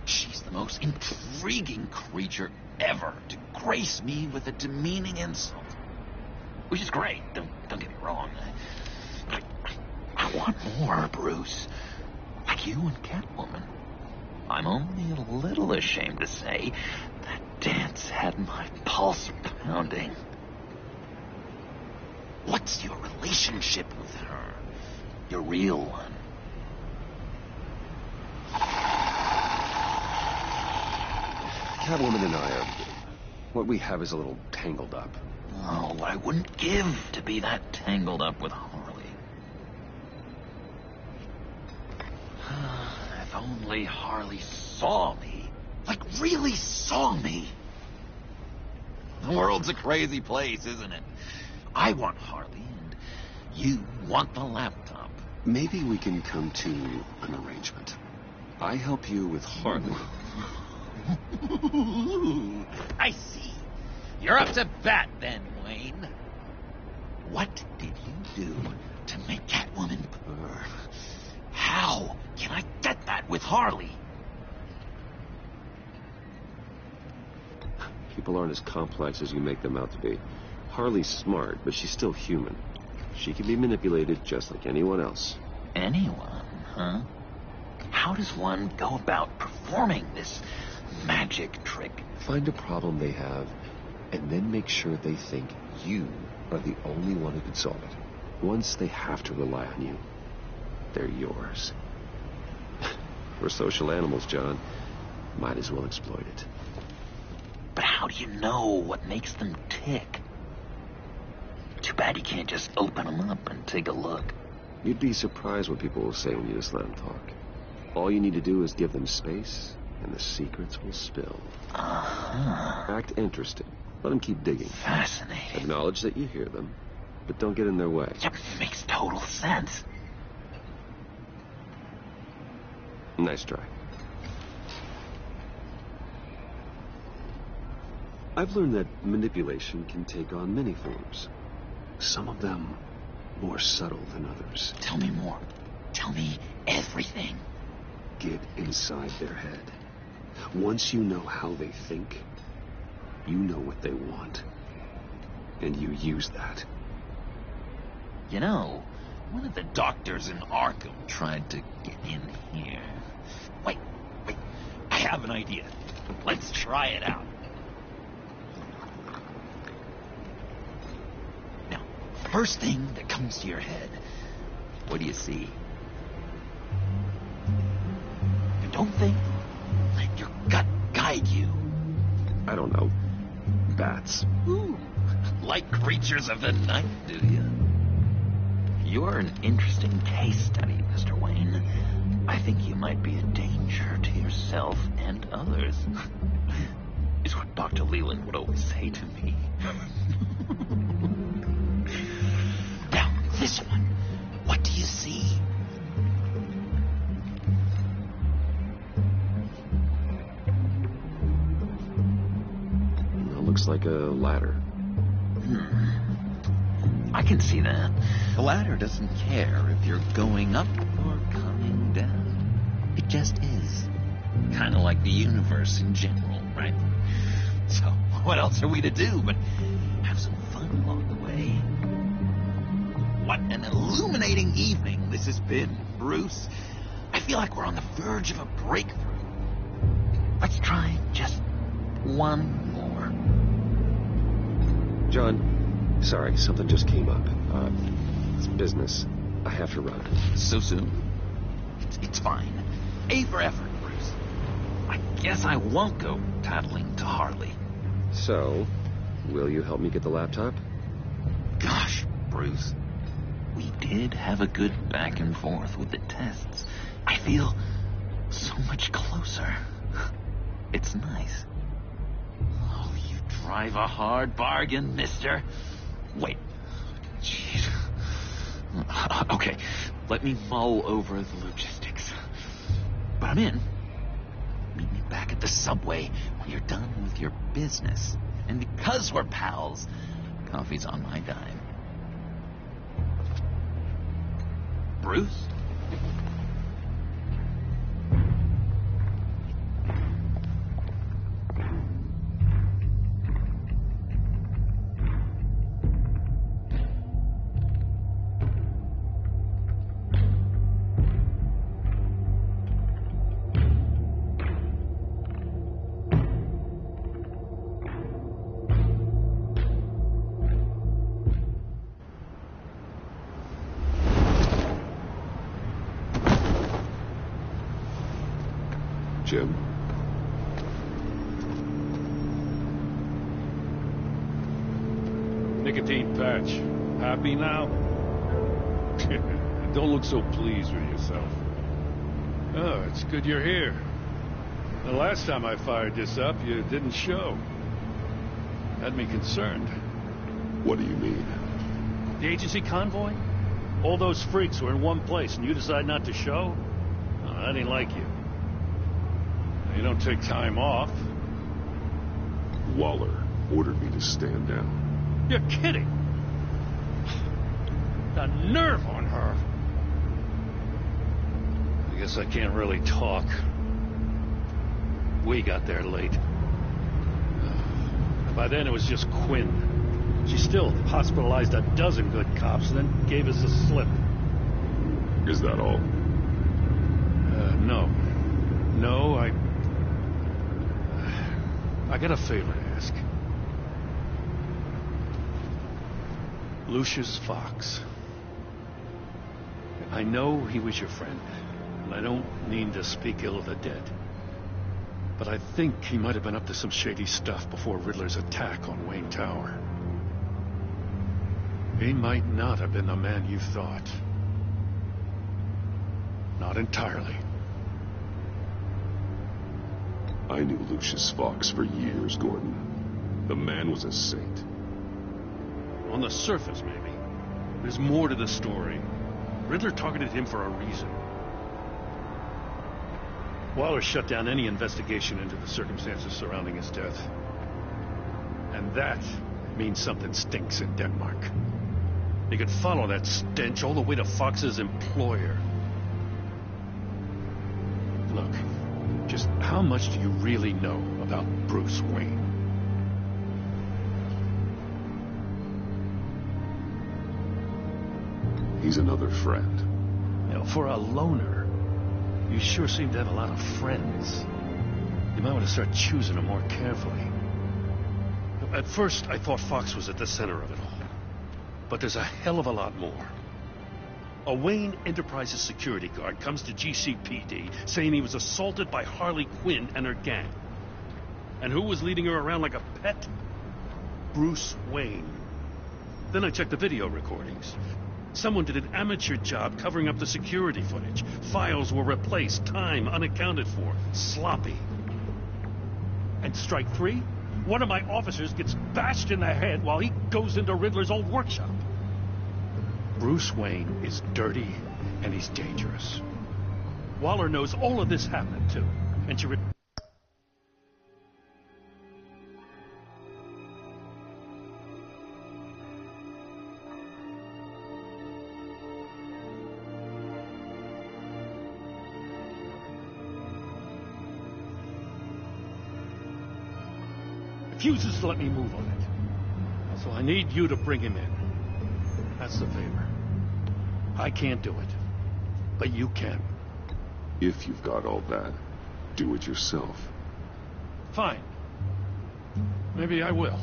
She's the most intriguing creature ever to grace me with a demeaning insult. Which is great, don't get me wrong. I want more, Bruce. Like you and Catwoman. I'm only a little ashamed to say that dance had my pulse pounding. What's your relationship with her? Your real one? Catwoman and I are... what we have is a little tangled up. Oh, what I wouldn't give to be that tangled up with Harley. If only Harley saw me. Like, really saw me. The world's a crazy place, isn't it? I want Harley, and you want the laptop. Maybe we can come to an arrangement. I help you with Harley. I see. You're up to bat then, Wayne. What did you do to make Catwoman purr? How can I get that with Harley? People aren't as complex as you make them out to be. Harley's smart, but she's still human. She can be manipulated just like anyone else. Anyone, huh? How does one go about performing this magic trick? Find a problem they have, and then make sure they think you are the only one who can solve it. Once they have to rely on you, they're yours. We're social animals, John. Might as well exploit it. But how do you know what makes them tick? Too bad you can't just open them up and take a look. You'd be surprised what people will say when you just let them talk. All you need to do is give them space, and the secrets will spill. Act interested. Let them keep digging. Fascinating. Acknowledge that you hear them, but don't get in their way. Yep, makes total sense. Nice try. I've learned that manipulation can take on many forms. Some of them more subtle than others. Tell me more. Tell me everything. Get inside their head. Once you know how they think, you know what they want. And you use that. You know, one of the doctors in Arkham tried to get in here. Wait. I have an idea. Let's try it out. Now, first thing that comes to your head, what do you see? And don't think. Let your gut guide you. I don't know. Bats. Ooh, like creatures of the night, do you? You're an interesting case study, Mr. Wayne. I think you might be a danger to yourself and others. Is what Dr. Leland would always say to me. Now, this one. What do you see? It looks like a ladder. I can see that. The ladder doesn't care if you're going up or coming down. It just is. Kind of like the universe in general, right? So, what else are we to do but have some fun along the way? What an illuminating evening this has been, Bruce. I feel like we're on the verge of a breakthrough. Let's try just one more. John, sorry, something just came up. It's business. I have to run. So soon? It's fine. A for effort, Bruce. I guess I won't go tattling to Harley. So, will you help me get the laptop? Gosh, Bruce. We did have a good back and forth with the tests. I feel so much closer. It's nice. Oh, you drive a hard bargain, mister. Wait. Jeez. Okay, let me mull over the logistics. But I'm in. Meet me back at the subway when you're done with your business. And because we're pals, coffee's on my dime. Bruce? Jim? Nicotine patch. Happy now? Don't look so pleased with yourself. Oh, it's good you're here. The last time I fired this up, you didn't show. Had me concerned. What do you mean? The agency convoy? All those freaks were in one place, and you decide not to show? Oh, I didn't like you. You don't take time off. Waller ordered me to stand down. You're kidding. The nerve on her. I guess I can't really talk. We got there late. By then it was just Quinn. She still hospitalized a dozen good cops and then gave us a slip. Is that all? No. No, I got a favor to ask. Lucius Fox. I know he was your friend, and I don't mean to speak ill of the dead. But I think he might have been up to some shady stuff before Riddler's attack on Wayne Tower. He might not have been the man you thought. Not entirely. I knew Lucius Fox for years, Gordon. The man was a saint. On the surface, maybe. There's more to the story. Riddler targeted him for a reason. Waller shut down any investigation into the circumstances surrounding his death. And that means something stinks in Denmark. He could follow that stench all the way to Fox's employer. Look, just how much do you really know about Bruce Wayne? He's another friend. You know, for a loner, you sure seem to have a lot of friends. You might want to start choosing them more carefully. At first, I thought Fox was at the center of it all. But there's a hell of a lot more. A Wayne Enterprises security guard comes to GCPD saying he was assaulted by Harley Quinn and her gang. And who was leading her around like a pet? Bruce Wayne. Then I checked the video recordings. Someone did an amateur job covering up the security footage. Files were replaced, time unaccounted for, sloppy. And strike three? One of my officers gets bashed in the head while he goes into Riddler's old workshop. Bruce Wayne is dirty and he's dangerous. Waller knows all of this happened too, and she refuses to let me move on it. So I need you to bring him in. That's the favor. I can't do it, but you can. If you've got all that, do it yourself. Fine. Maybe I will.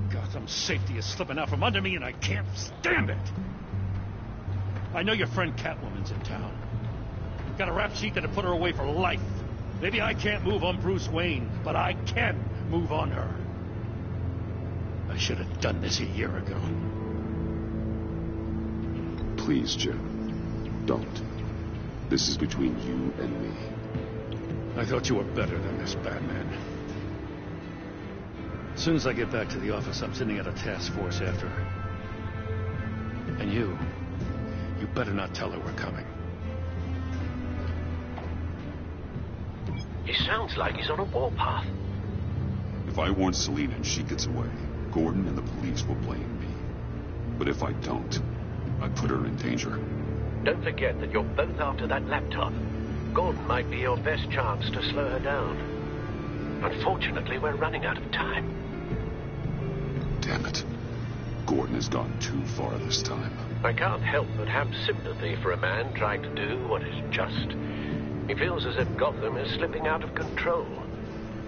Gotham safety is slipping out from under me, and I can't stand it. I know your friend Catwoman's in town. Got a rap sheet that'll put her away for life. Maybe I can't move on Bruce Wayne, but I can move on her. I should have done this a year ago. Please, Jim. Don't. This is between you and me. I thought you were better than this, Batman. As soon as I get back to the office, I'm sending out a task force after her. And you better not tell her we're coming. He sounds like he's on a warpath. If I warn Selina and she gets away, Gordon and the police will blame me. But if I don't, I put her in danger. Don't forget that you're both after that laptop. Gordon might be your best chance to slow her down. Unfortunately, we're running out of time. Damn it. Gordon has gone too far this time. I can't help but have sympathy for a man trying to do what is just. He feels as if Gotham is slipping out of control.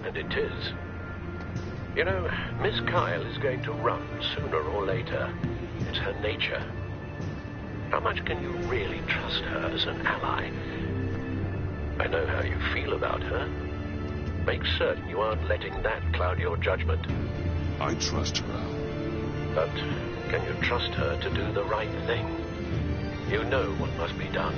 And it is. You know, Miss Kyle is going to run sooner or later. It's her nature. How much can you really trust her as an ally? I know how you feel about her. Make certain you aren't letting that cloud your judgment. I trust her, Al. But can you trust her to do the right thing? You know what must be done.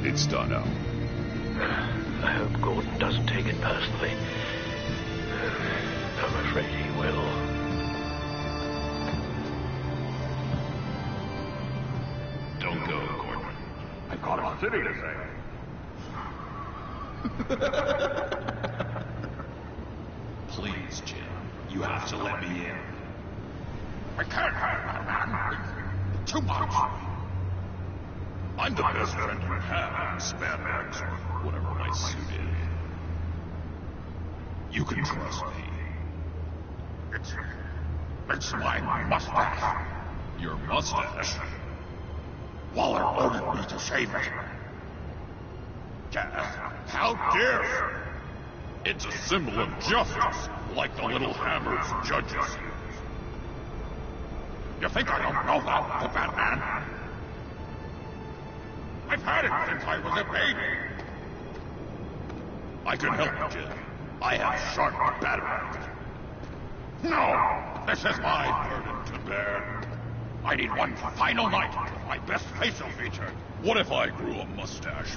It's done, Al. I hope Gordon doesn't take it personally. I'm afraid he will. Don't go, Gordon. I've got a city to save. Please, Jim. You have to let me in. I can't have that, man. Too much. I'm the best friend you have, spandex, or whatever my suit is. You can trust me. It's my mustache. Your mustache? Waller ordered me to shave it. How dare you? It's a symbol of justice, like the little hammers judges. You think I don't know that, the Batman? I've had it since I was a baby. I can help you, Jim. I have sharp batteries. No, this is my burden to bear. I need one final night with my best facial feature. What if I grew a mustache?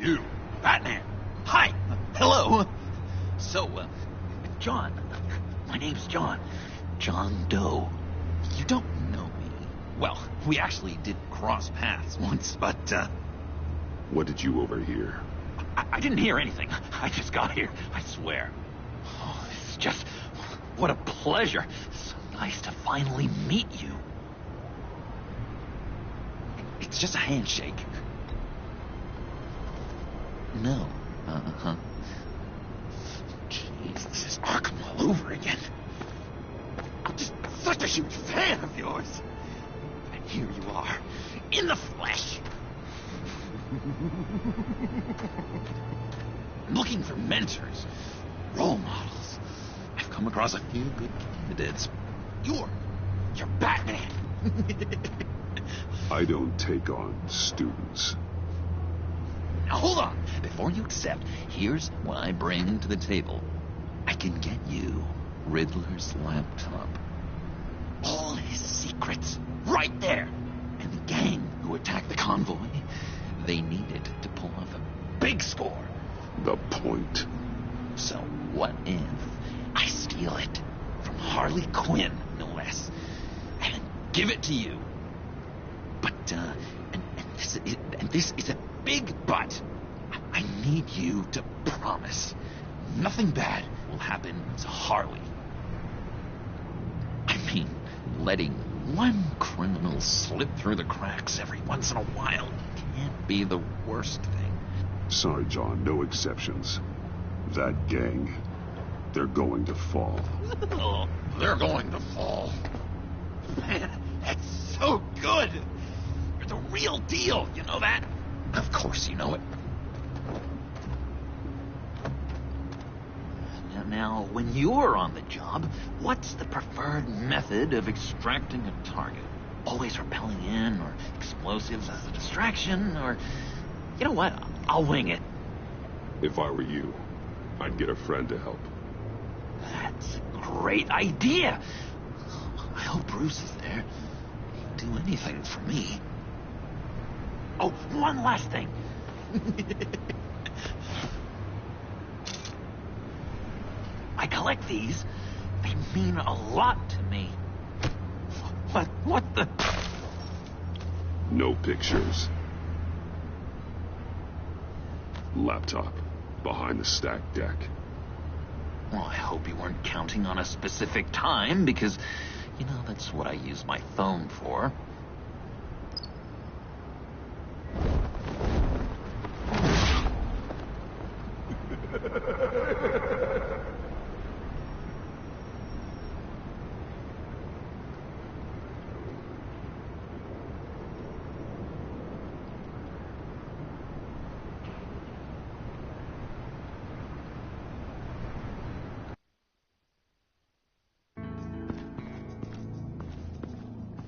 You, Batman. Hi. Hello. So, John. My name's John. John Doe. You don't know me. Well, we actually did cross paths once, but, What did you overhear? I didn't hear anything. I just got here, I swear. Oh, it's just... What a pleasure. So nice to finally meet you. It's just a handshake. No. Uh-huh. Jeez, this is Arkham all over again. I'm just such a huge fan of yours. And here you are, in the flesh. I'm looking for mentors, role models. I've come across a few good candidates. You're Batman. I don't take on students. Now hold on. Before you accept, here's what I bring to the table. I can get you Riddler's laptop. All his secrets, right there. And the gang who attacked the convoy, they needed to pull off a big score. The point. So what if I steal it from Harley Quinn, no less, and give it to you? But, and this is a big but. I need you to promise nothing bad will happen to Harley. I mean, letting one criminal slip through the cracks every once in a while can't be the worst thing. Sorry, John, no exceptions. That gang, they're going to fall. Oh, they're going to fall. Man, that's so good. You're the real deal, you know that? Of course you know it. Now, when you're on the job, what's the preferred method of extracting a target? Always rappelling in, or explosives as a distraction, or... You know what? I'll wing it. If I were you, I'd get a friend to help. That's a great idea. I hope Bruce is there. He'd do anything for me. Oh, one last thing. I collect these. They mean a lot to me. What the... No pictures. Laptop. Behind the stacked deck. Well, I hope you weren't counting on a specific time, because, you know, that's what I use my phone for.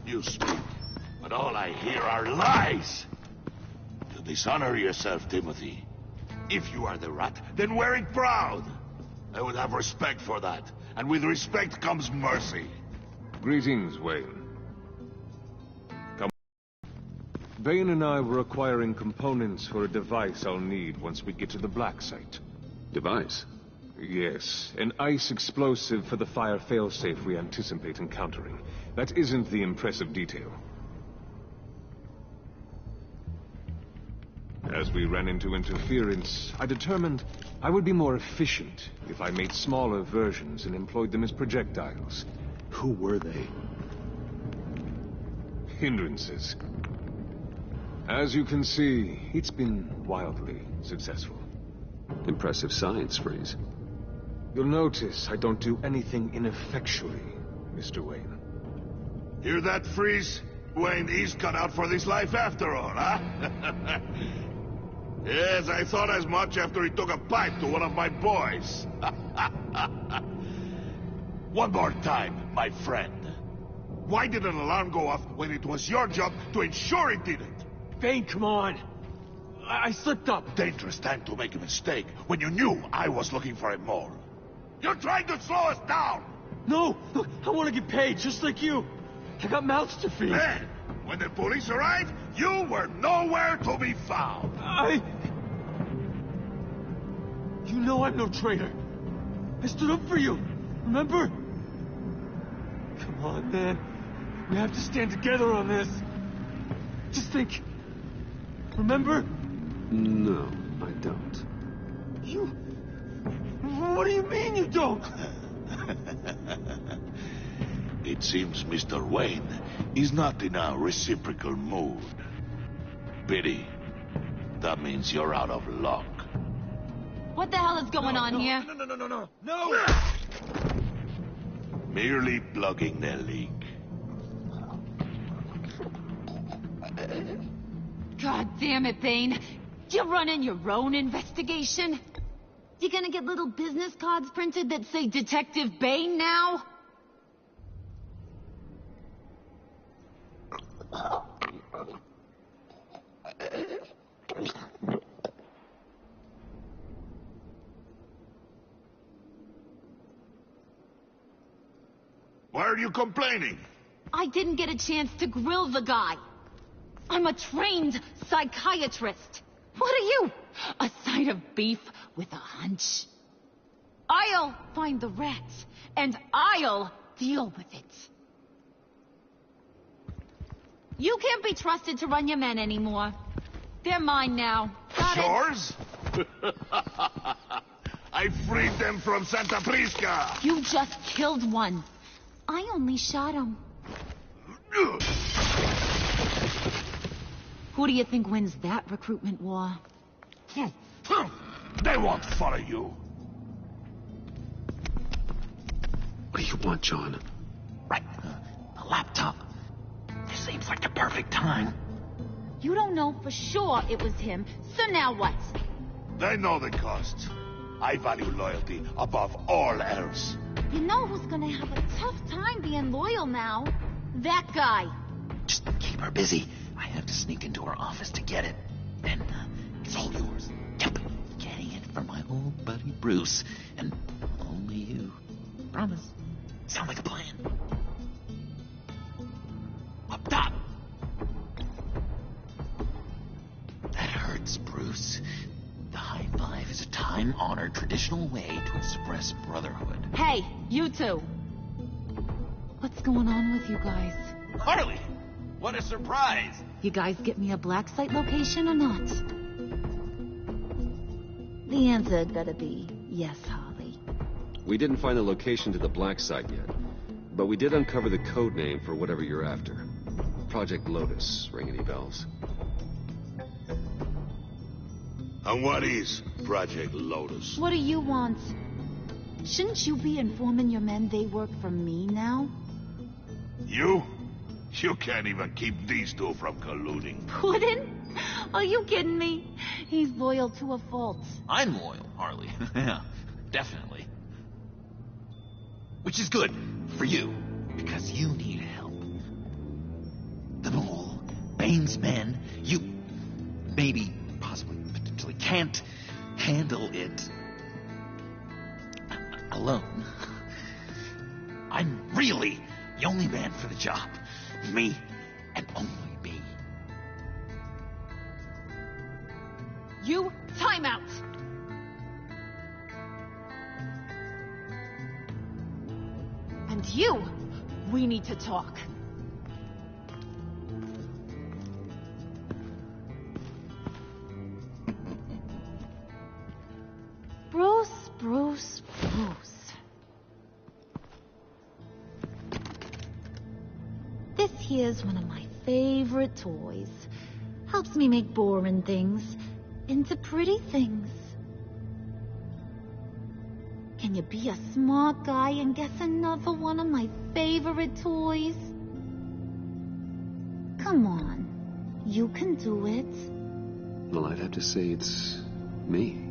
You speak, but all I hear are lies. You dishonor yourself, Timothy. If you are the Rat, then wear it proud. I would have respect for that, and with respect comes mercy. Greetings, Wayne. Come. Bane and I were acquiring components for a device I'll need once we get to the Black Site. Device? Yes, an ice explosive for the fire failsafe we anticipate encountering. That isn't the impressive detail. As we ran into interference, I determined I would be more efficient if I made smaller versions and employed them as projectiles. Who were they? Hindrances. As you can see, it's been wildly successful. Impressive science, Freeze. You'll notice I don't do anything ineffectually, Mr. Wayne. Hear that, Freeze? Wayne is cut out for this life after all, huh? Yes, I thought as much after he took a pipe to one of my boys. One more time, my friend. Why did an alarm go off when it was your job to ensure it didn't? Bane, come on. I slipped up. Dangerous time to make a mistake when you knew I was looking for a mole. You're trying to slow us down! No! Look, I want to get paid, just like you. I got mouths to feed. Then, when the police arrived, you were nowhere to be found. You know I'm no traitor. I stood up for you, remember? Come on, man. We have to stand together on this. Just think. Remember? No, I don't. You... What do you mean you don't? It seems Mr. Wayne is not in a reciprocal mood. Pity. That means you're out of luck. What the hell is going on here? No! Merely plugging the leak. God damn it, Bane. You're running your own investigation? You gonna get little business cards printed that say Detective Bane now? Why are you complaining? I didn't get a chance to grill the guy. I'm a trained psychiatrist. What are you? A side of beef with a hunch? I'll find the rats, and I'll deal with it. You can't be trusted to run your men anymore. They're mine now. Got Yours? I freed them from Santa Prisca. You just killed one. I only shot him. Who do you think wins that recruitment war? They won't follow you. What do you want, John? Right. A laptop. This seems like the perfect time. You don't know for sure it was him, so now what? They know the cost. I value loyalty above all else. You know who's gonna have a tough time being loyal now? That guy. Just keep her busy. I have to sneak into her office to get it. Then, it's all yours. Yep. Getting it from my old buddy Bruce. And only you. Promise. Sound like a plan. Up top. That hurts, Bruce. The high five is a time-honored traditional way to express brotherhood. Hey, you two. What's going on with you guys? Harley! What a surprise! You guys get me a black site location or not? The answer had better be yes, Harley. We didn't find the location to the black site yet, but we did uncover the code name for whatever you're after. Project Lotus. Ring any bells? And what is Project Lotus? What do you want? Shouldn't you be informing your men they work for me now? You? You can't even keep these two from colluding. Puddin'? Are you kidding me? He's loyal to a fault. I'm loyal, Harley. Yeah, definitely. Which is good for you, because you need help. The Mole, Bane's men, you maybe, possibly, potentially can't handle it alone. I'm really the only man for the job. Me, and only me. You, time out! And you, we need to talk. Bruce. This here's one of my favorite toys. Helps me make boring things into pretty things. Can you be a smart guy and guess another one of my favorite toys? Come on, you can do it. Well, I'd have to say it's me.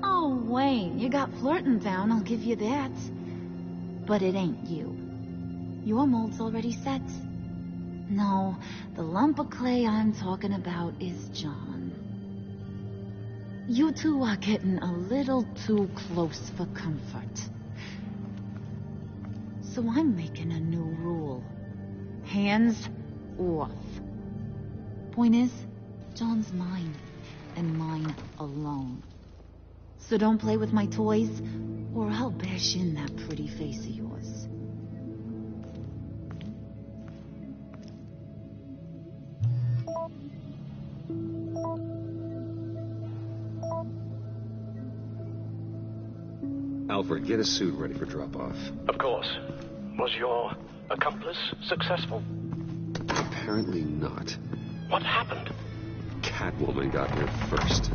Oh, Wayne, you got flirting down, I'll give you that. But it ain't you. Your mold's already set. No, the lump of clay I'm talking about is John. You two are getting a little too close for comfort. So I'm making a new rule. Hands off. Point is, John's mine, and mine alone. So don't play with my toys, or I'll bash in that pretty face of yours. Alfred, get a suit ready for drop-off. Of course. Was your accomplice successful? Apparently not. What happened? Catwoman got here first.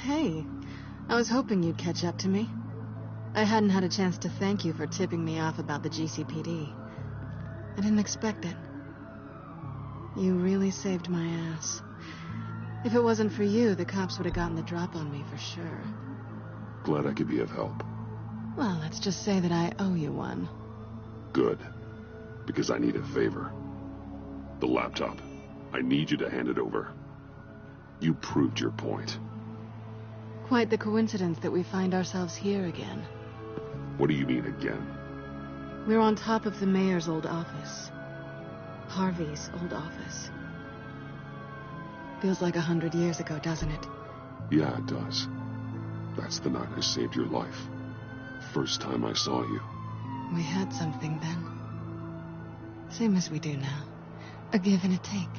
Hey, I was hoping you'd catch up to me. I hadn't had a chance to thank you for tipping me off about the GCPD. I didn't expect it. You really saved my ass. If it wasn't for you, the cops would have gotten the drop on me for sure. Glad I could be of help. Well, let's just say that I owe you one. Good. Because I need a favor. The laptop. I need you to hand it over. You proved your point. Quite the coincidence that we find ourselves here again. What do you mean again? We're on top of the mayor's old office. Harvey's old office. Feels like 100 years ago, doesn't it? Yeah, it does. That's the night I saved your life. First time I saw you. We had something then. Same as we do now. A give and a take.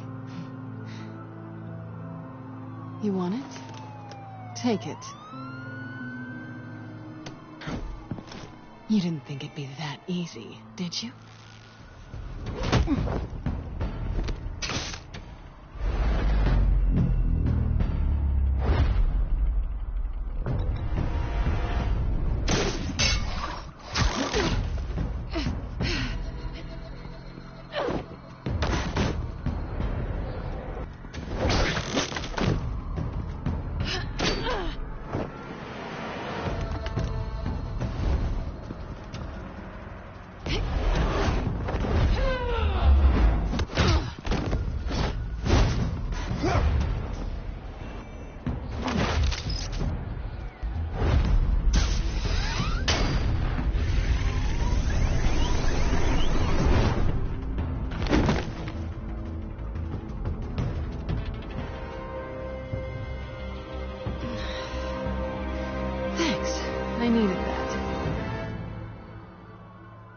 You want it? Take it. You didn't think it'd be that easy, did you?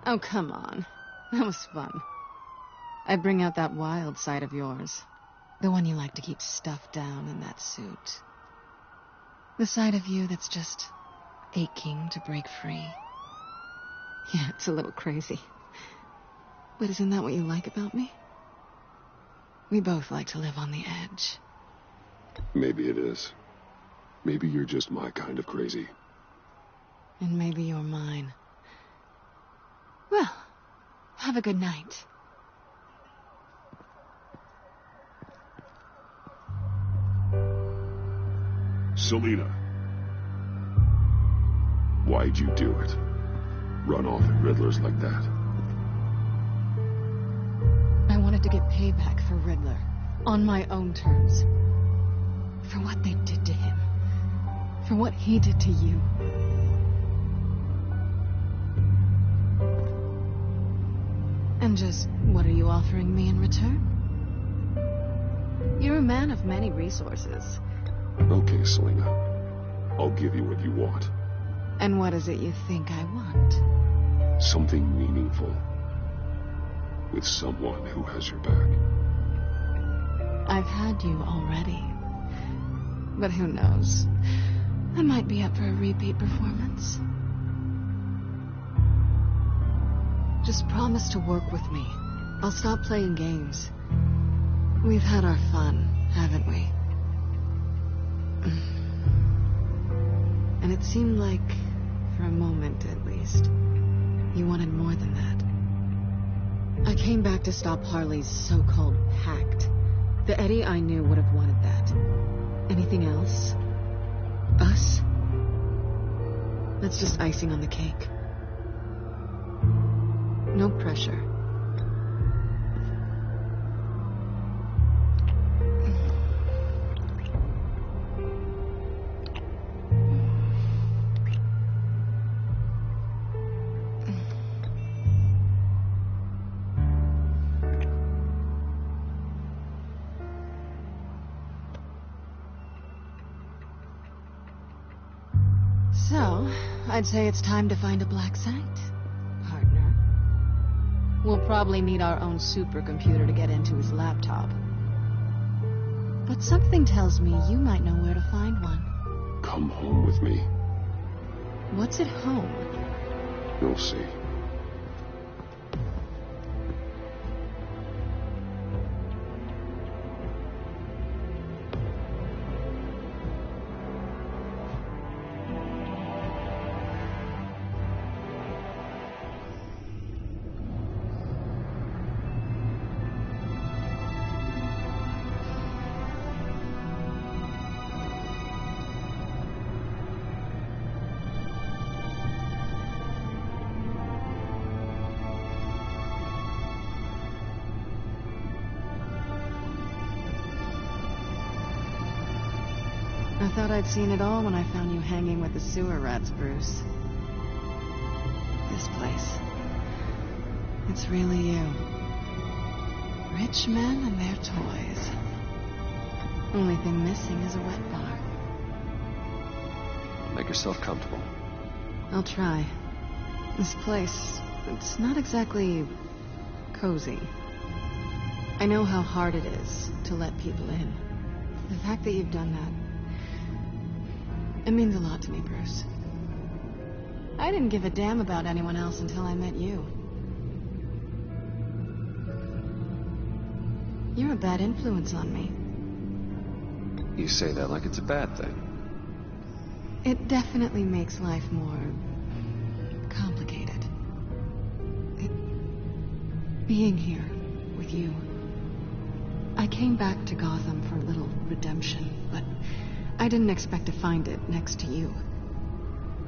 Oh, come on. That was fun. I bring out that wild side of yours. The one you like to keep stuffed down in that suit. The side of you that's just aching to break free. Yeah, it's a little crazy. But isn't that what you like about me? We both like to live on the edge. Maybe it is. Maybe you're just my kind of crazy. And maybe you're mine. Well, have a good night. Selina. Why'd you do it? Run off at Riddlers like that? I wanted to get payback for Riddler. On my own terms. For what they did to him. For what he did to you. And just, what are you offering me in return? You're a man of many resources. Okay, Selina. I'll give you what you want. And what is it you think I want? Something meaningful. With someone who has your back. I've had you already. But who knows? I might be up for a repeat performance. Just promise to work with me. I'll stop playing games. We've had our fun, haven't we? And it seemed like, for a moment at least, you wanted more than that. I came back to stop Harley's so-called pact. The Eddie I knew would have wanted that. Anything else? Us? That's just icing on the cake. No pressure. So, I'd say it's time to find a black site, partner. We'll probably need our own supercomputer to get into his laptop. But something tells me you might know where to find one. Come home with me. What's at home? You'll see. I thought I'd seen it all when I found you hanging with the sewer rats, Bruce. This place. It's really you. Rich men and their toys. Only thing missing is a wet bar. Make yourself comfortable. I'll try. This place, it's not exactly cozy. I know how hard it is to let people in. The fact that you've done that, it means a lot to me, Bruce. I didn't give a damn about anyone else until I met you. You're a bad influence on me. You say that like it's a bad thing. It definitely makes life more complicated. Being here with you. I came back to Gotham for a little redemption, but I didn't expect to find it next to you.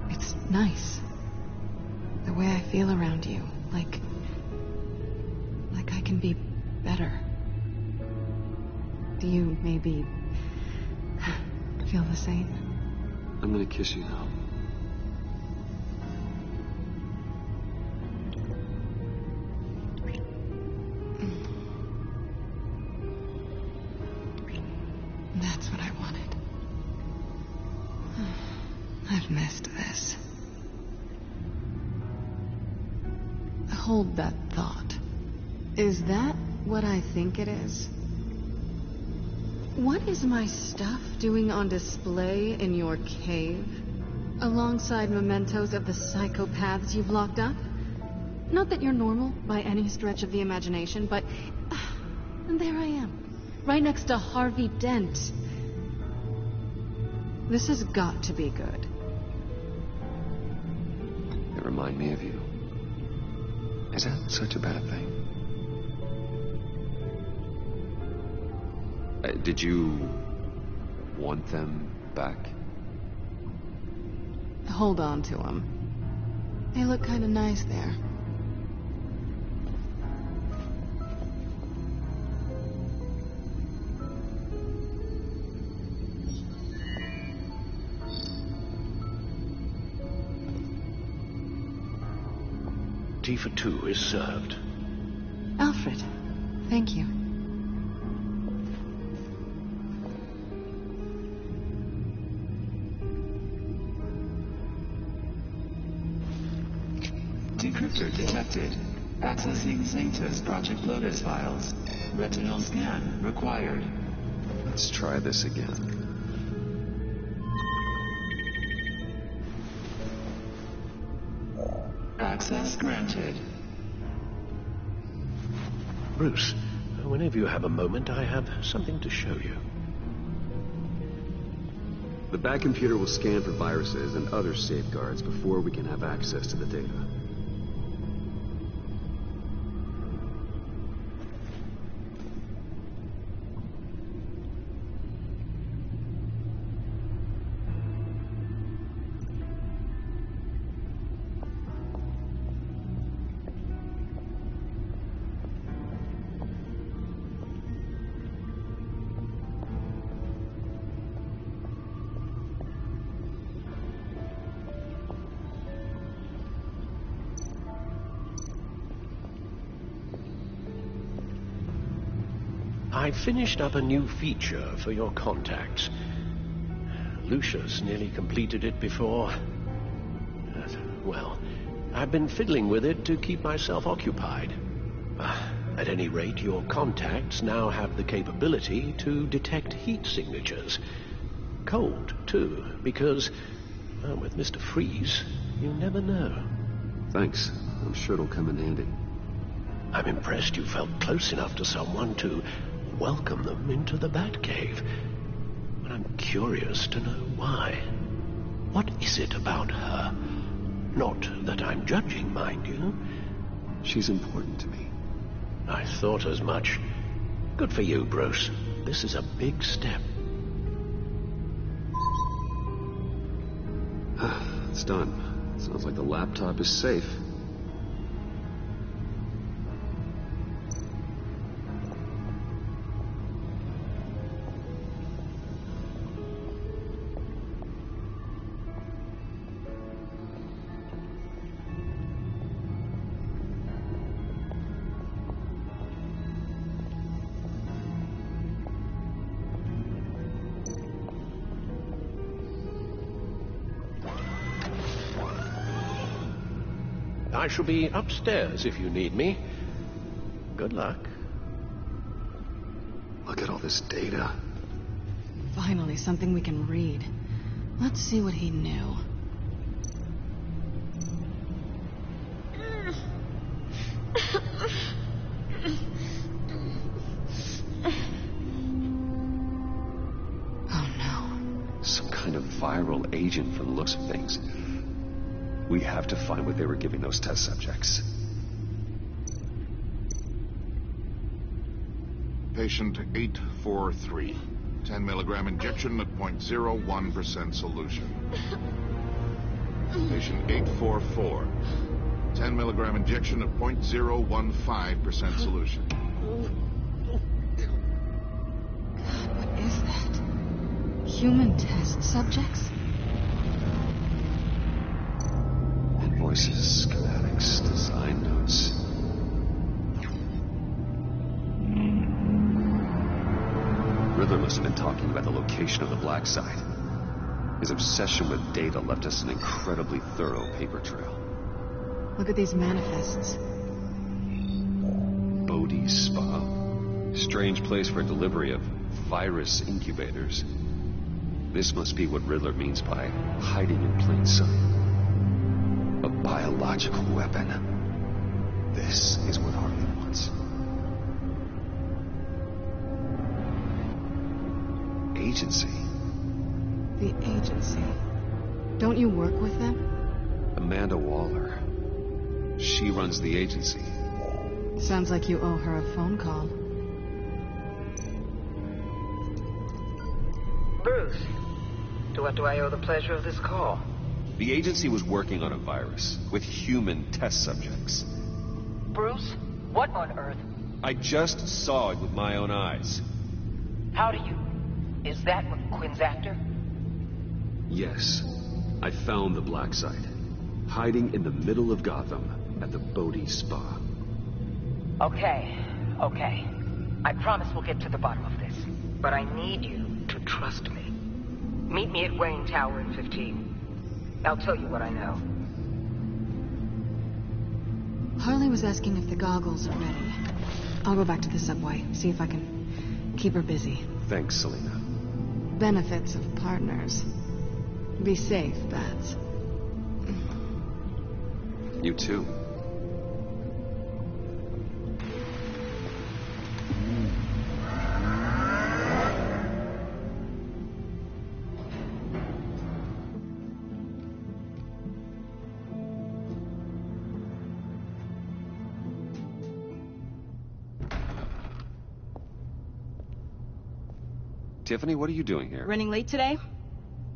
It's nice. The way I feel around you, like I can be better. Do you maybe feel the same? I'm gonna kiss you now. That's what I wanted. I've missed this. Hold that thought. Is that what I think it is? What is my stuff doing on display in your cave? Alongside mementos of the psychopaths you've locked up? Not that you're normal by any stretch of the imagination, but... and there I am. Right next to Harvey Dent. This has got to be good. They remind me of you. Is that such a bad thing? Did you want them back? Hold on to them. They look kind of nice there. Tea for two is served. Alfred, thank you. Decryptor detected. Accessing Sanctus Project Lotus files. Retinal scan required. Let's try this again. Access granted. Bruce, whenever you have a moment, I have something to show you. The back computer will scan for viruses and other safeguards before we can have access to the data. I finished up a new feature for your contacts. Lucius nearly completed it before Well, I've been fiddling with it to keep myself occupied. At any rate, your contacts now have the capability to detect heat signatures. Cold, too, because, well, with Mr. Freeze, you never know. Thanks. I'm sure it'll come in handy. I'm impressed you felt close enough to someone to welcome them into the Batcave. But I'm curious to know why. What is it about her? Not that I'm judging, mind you. She's important to me. I thought as much. Good for you, Bruce. This is a big step. It's done. Sounds like the laptop is safe. I shall be upstairs if you need me. Good luck. Look at all this data. Finally, something we can read. Let's see what he knew. Oh no. Some kind of viral agent from the looks of things. We have to find what they were giving those test subjects. Patient 843. 10 milligram injection at 0.01% solution. Patient 844. 10 milligram injection at 0.015% solution. What is that? Human test subjects? Invoices, schematics, design notes. Riddler must have been talking about the location of the Black Site. His obsession with data left us an incredibly thorough paper trail. Look at these manifests. Bodhi's Spa. Strange place for delivery of virus incubators. This must be what Riddler means by hiding in plain sight. A biological weapon. This is what Harley wants. Agency. The agency. Don't you work with them? Amanda Waller. She runs the agency. Sounds like you owe her a phone call. Bruce, to what do I owe the pleasure of this call? The agency was working on a virus with human test subjects. Bruce, what on earth? I just saw it with my own eyes. How do you... Is that what Quinn's after? Yes. I found the Black Site. Hiding in the middle of Gotham at the Bodhi Spa. Okay. I promise we'll get to the bottom of this. But I need you to trust me. Meet me at Wayne Tower in 15. I'll tell you what I know. Harley was asking if the goggles are ready. I'll go back to the subway, see if I can keep her busy. Thanks, Selina. Benefits of partners. Be safe, Bats. You too. Tiffany, what are you doing here? Running late today?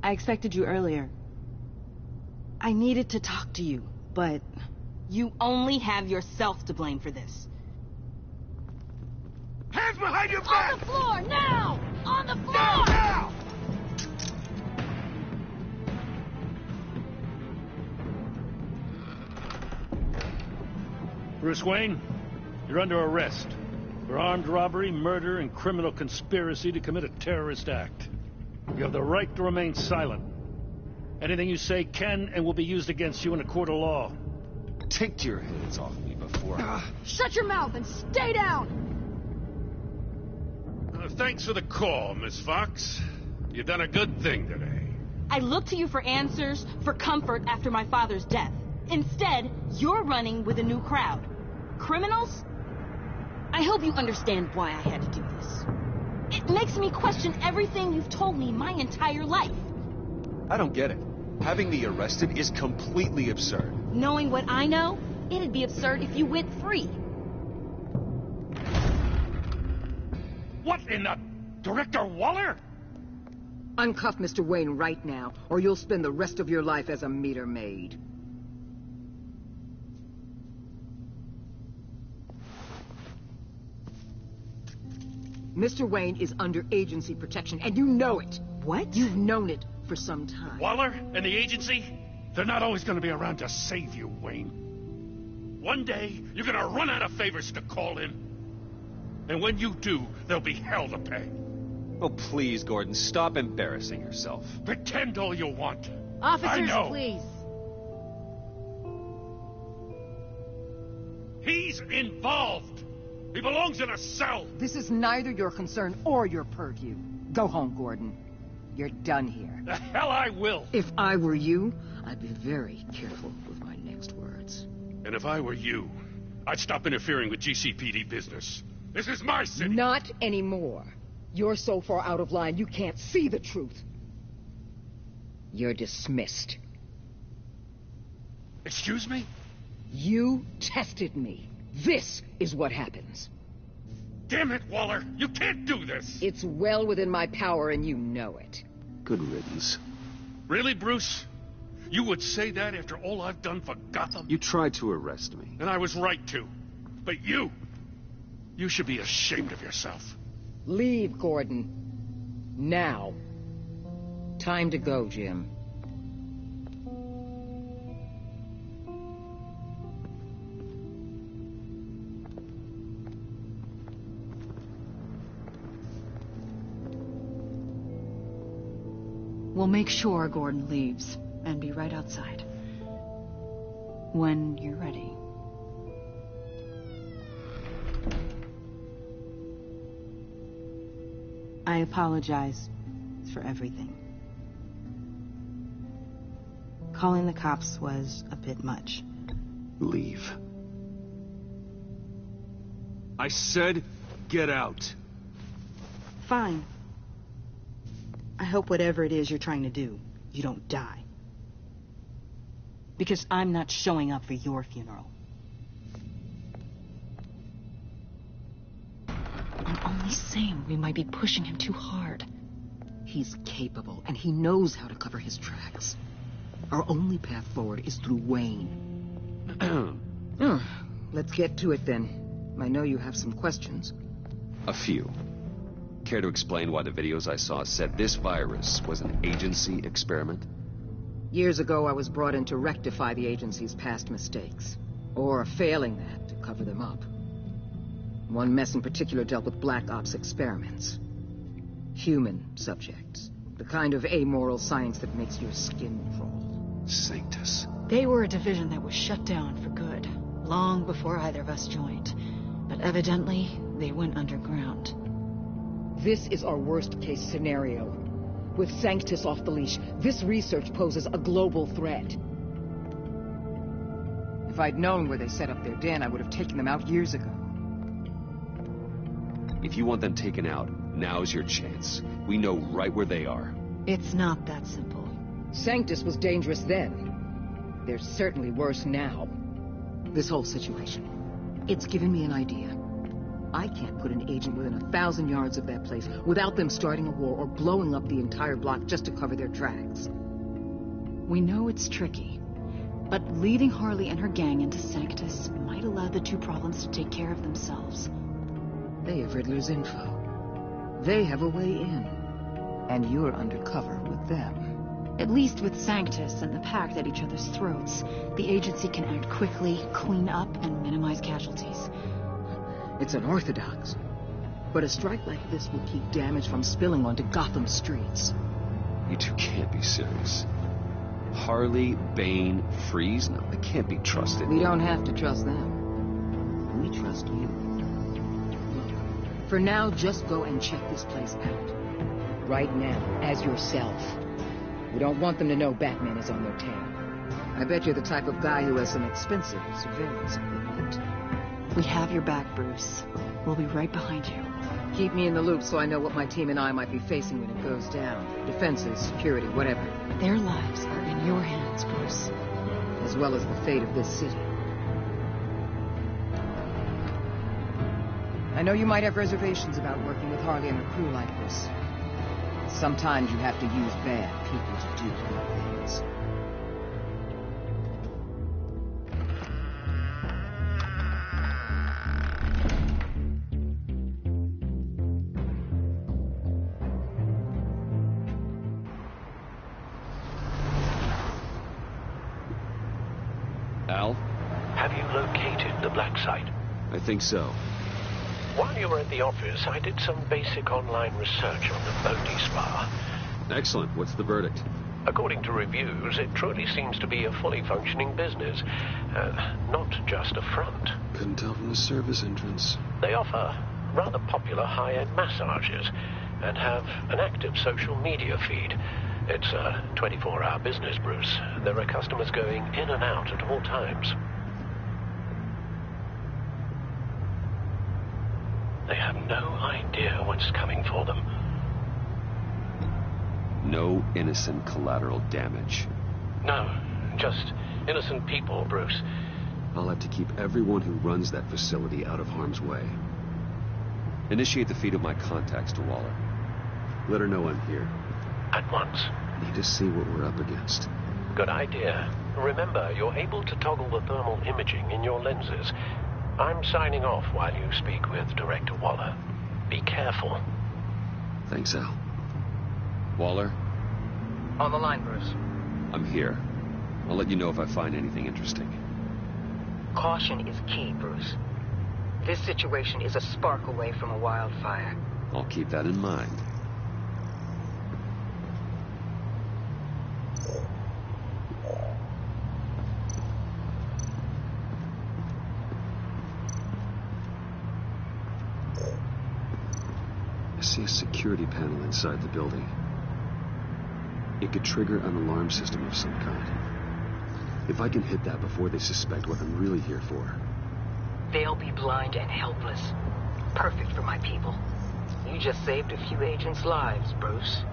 I expected you earlier. I needed to talk to you, but you only have yourself to blame for this. Hands behind your back! On the floor, now! On the floor! Now! Bruce Wayne, you're under arrest for armed robbery, murder, and criminal conspiracy to commit a terrorist act. You have the right to remain silent. Anything you say can and will be used against you in a court of law. Take your hands off me before... Shut your mouth and stay down! Thanks for the call, Miss Fox. You've done a good thing today. I look to you for answers, for comfort after my father's death. Instead, you're running with a new crowd. Criminals? I hope you understand why I had to do this. It makes me question everything you've told me my entire life. I don't get it. Having me arrested is completely absurd. Knowing what I know, it'd be absurd if you went free. What in the... Director Waller? Uncuff Mr. Wayne right now, or you'll spend the rest of your life as a meter maid. Mr. Wayne is under agency protection, and you know it. What? You've known it for some time. Waller and the agency? They're not always going to be around to save you, Wayne. One day, you're going to run out of favors to call in. And when you do, there'll be hell to pay. Oh, please, Gordon, stop embarrassing yourself. Pretend all you want. Officers, I know. please. He's involved. He belongs in a cell. This is neither your concern or your purview. Go home, Gordon. You're done here. The hell I will. If I were you, I'd be very careful with my next words. And if I were you, I'd stop interfering with GCPD business. This is my city. Not anymore. You're so far out of line, you can't see the truth. You're dismissed. Excuse me? You tested me. This is what happens. Damn it, Waller! You can't do this! It's well within my power, and you know it. Good riddance. Really, Bruce? You would say that after all I've done for Gotham? You tried to arrest me. And I was right to. But you should be ashamed of yourself. Leave, Gordon. Now. Time to go, Jim. We'll make sure Gordon leaves, and be right outside. When you're ready. I apologize for everything. Calling the cops was a bit much. Leave. I said, get out. Fine. I hope whatever it is you're trying to do, you don't die. Because I'm not showing up for your funeral. I'm only saying we might be pushing him too hard. He's capable, and he knows how to cover his tracks. Our only path forward is through Wayne. Let's get to it, then. I know you have some questions. A few. Care to explain why the videos I saw said this virus was an agency experiment? Years ago, I was brought in to rectify the agency's past mistakes. Or, failing that, to cover them up. One mess in particular dealt with Black Ops experiments. Human subjects. The kind of amoral science that makes your skin crawl. Sanctus. They were a division that was shut down for good, long before either of us joined. But evidently, they went underground. This is our worst-case scenario. With Sanctus off the leash, this research poses a global threat. If I'd known where they set up their den, I would have taken them out years ago. If you want them taken out, now's your chance. We know right where they are. It's not that simple. Sanctus was dangerous then. They're certainly worse now. This whole situation, it's given me an idea. I can't put an agent within 1,000 yards of that place without them starting a war or blowing up the entire block just to cover their tracks. We know it's tricky, but leading Harley and her gang into Sanctus might allow the two problems to take care of themselves. They have Riddler's info. They have a way in. And you're undercover with them. At least with Sanctus and the Pact at each other's throats, the agency can act quickly, clean up, and minimize casualties. It's unorthodox. But a strike like this will keep damage from spilling onto Gotham streets. You two can't be serious. Harley, Bane, Freeze? No, they can't be trusted. We don't have to trust them. We trust you. Look, for now, just go and check this place out. Right now, as yourself. We don't want them to know Batman is on their tail. I bet you're the type of guy who has some expensive surveillance equipment. We have your back, Bruce. We'll be right behind you. Keep me in the loop so I know what my team and I might be facing when it goes down. Defenses, security, whatever. Their lives are in your hands, Bruce. As well as the fate of this city. I know you might have reservations about working with Harley and her crew like this. Sometimes you have to use bad people to do good things. Al? Have you located the black site? I think so. While you were at the office, I did some basic online research on the Bodhi Spa. Excellent. What's the verdict? According to reviews, it truly seems to be a fully functioning business. Not just a front. Couldn't tell from the service entrance. They offer rather popular high-end massages and have an active social media feed. It's a 24-hour business, Bruce. There are customers going in and out at all times. They have no idea what's coming for them. No innocent collateral damage. No, just innocent people, Bruce. I'll have to keep everyone who runs that facility out of harm's way. Initiate the feed of my contacts to Waller. Let her know I'm here. At once. Need to see what we're up against. Good idea. Remember, you're able to toggle the thermal imaging in your lenses. I'm signing off while you speak with Director Waller. Be careful. Thanks, Al. Waller? On the line, Bruce. I'm here. I'll let you know if I find anything interesting. Caution is key, Bruce. This situation is a spark away from a wildfire. I'll keep that in mind. I see a security panel inside the building. It could trigger an alarm system of some kind. If I can hit that before they suspect what I'm really here for. They'll be blind and helpless. Perfect for my people. You just saved a few agents' lives, Bruce.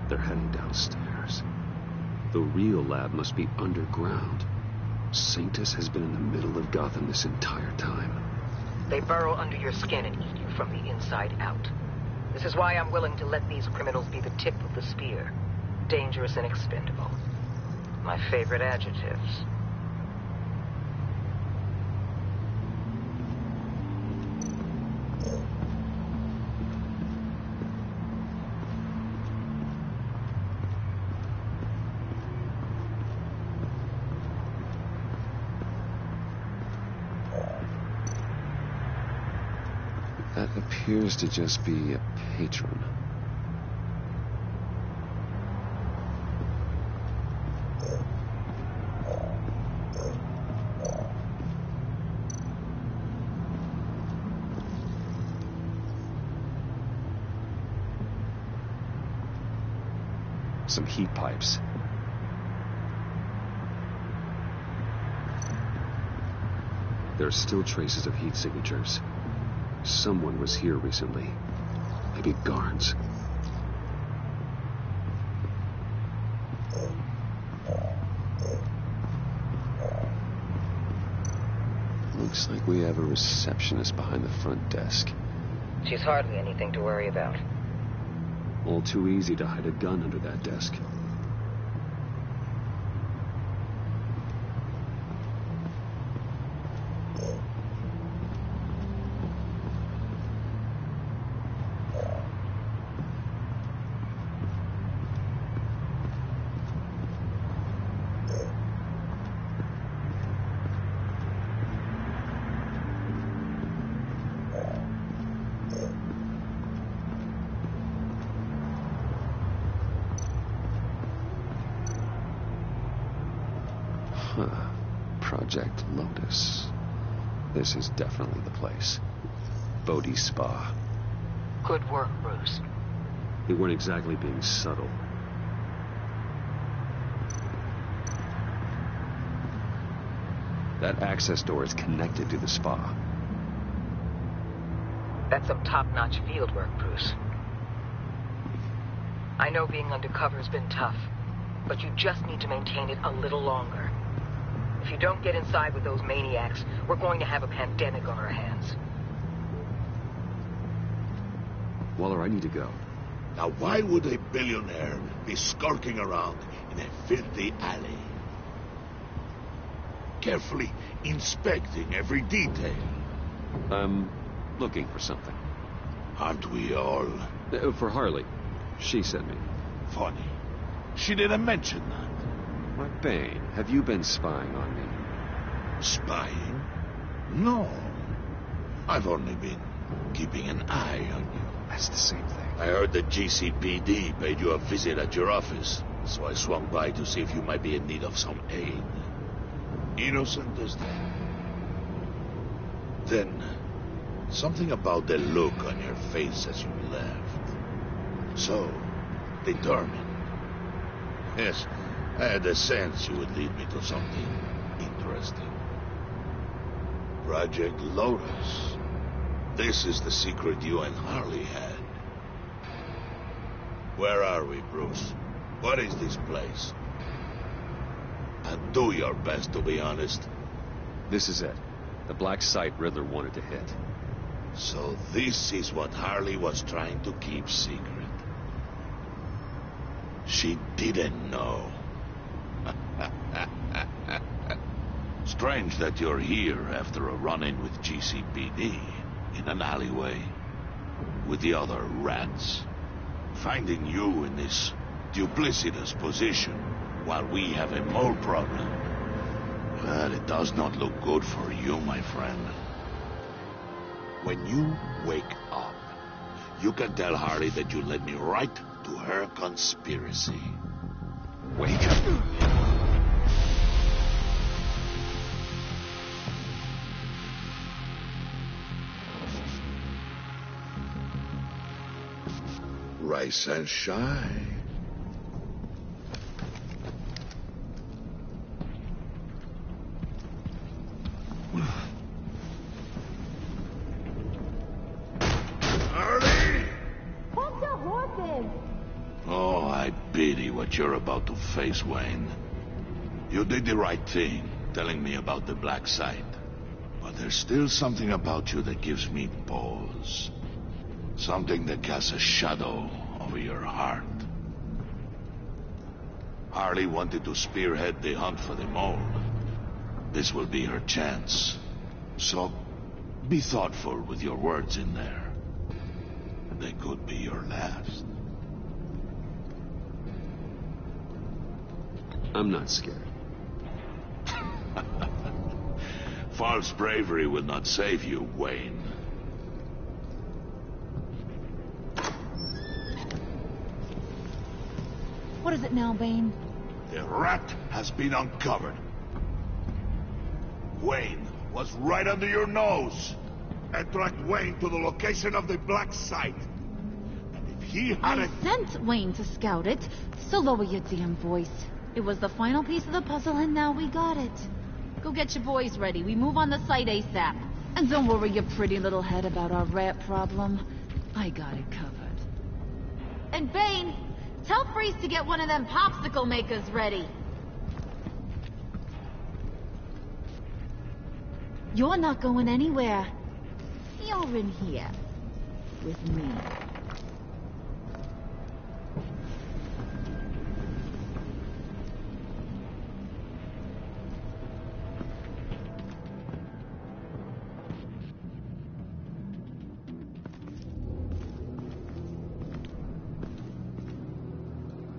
They're heading downstairs. The real lab must be underground. Sanctus has been in the middle of Gotham this entire time. They burrow under your skin and eat you from the inside out. This is why I'm willing to let these criminals be the tip of the spear. Dangerous and expendable. My favorite adjectives. That appears to just be a patron. Some heat pipes. There are still traces of heat signatures. Someone was here recently. Maybe Garnes. Looks like we have a receptionist behind the front desk. She's hardly anything to worry about. All too easy to hide a gun under that desk. Huh. Project Lotus. This is definitely the place. Bodhi Spa. Good work, Bruce. They weren't exactly being subtle. That access door is connected to the spa. That's some top-notch field work, Bruce. I know being undercover's been tough, but you just need to maintain it a little longer. If you don't get inside with those maniacs, we're going to have a pandemic on our hands. Waller, I need to go. Now, why would a billionaire be skulking around in a filthy alley? Carefully inspecting every detail. I'm looking for something. Aren't we all? For Harley. She sent me. Funny. She didn't mention that. Why, Bane, have you been spying on me? Spying? No. I've only been keeping an eye on you. That's the same thing. I heard the GCPD paid you a visit at your office, so I swung by to see if you might be in need of some aid. Innocent as that. Then, something about the look on your face as you left. So, determined. Yes, I had a sense you would lead me to something interesting. Project Lotus. This is the secret you and Harley had. Where are we, Bruce? What is this place? And do your best to be honest. This is it. The black site Riddler wanted to hit. So this is what Harley was trying to keep secret. She didn't know. Strange that you're here after a run-in with GCPD in an alleyway with the other rats. Finding you in this duplicitous position while we have a mole problem. Well, it does not look good for you, my friend. When you wake up, you can tell Harley that you led me right to her conspiracy. Wake up. Rise and shine. Harley! Hold your horses! Oh, I pity what you're about to face, Wayne. You did the right thing, telling me about the black site. But there's still something about you that gives me pause. Something that casts a shadow over your heart. Harley wanted to spearhead the hunt for the mole. This will be her chance. So, be thoughtful with your words in there. They could be your last. I'm not scared. False bravery will not save you, Wayne. What is it now, Bane? The rat has been uncovered. Wayne was right under your nose. I tracked Wayne to the location of the black site. And if he hadn't... I sent Wayne to scout it, so lower your damn voice. It was the final piece of the puzzle, and now we got it. Go get your boys ready. We move on the site ASAP. And don't worry your pretty little head about our rat problem. I got it covered. And Bane, tell Freeze to get one of them popsicle makers ready. You're not going anywhere. You're in here. With me.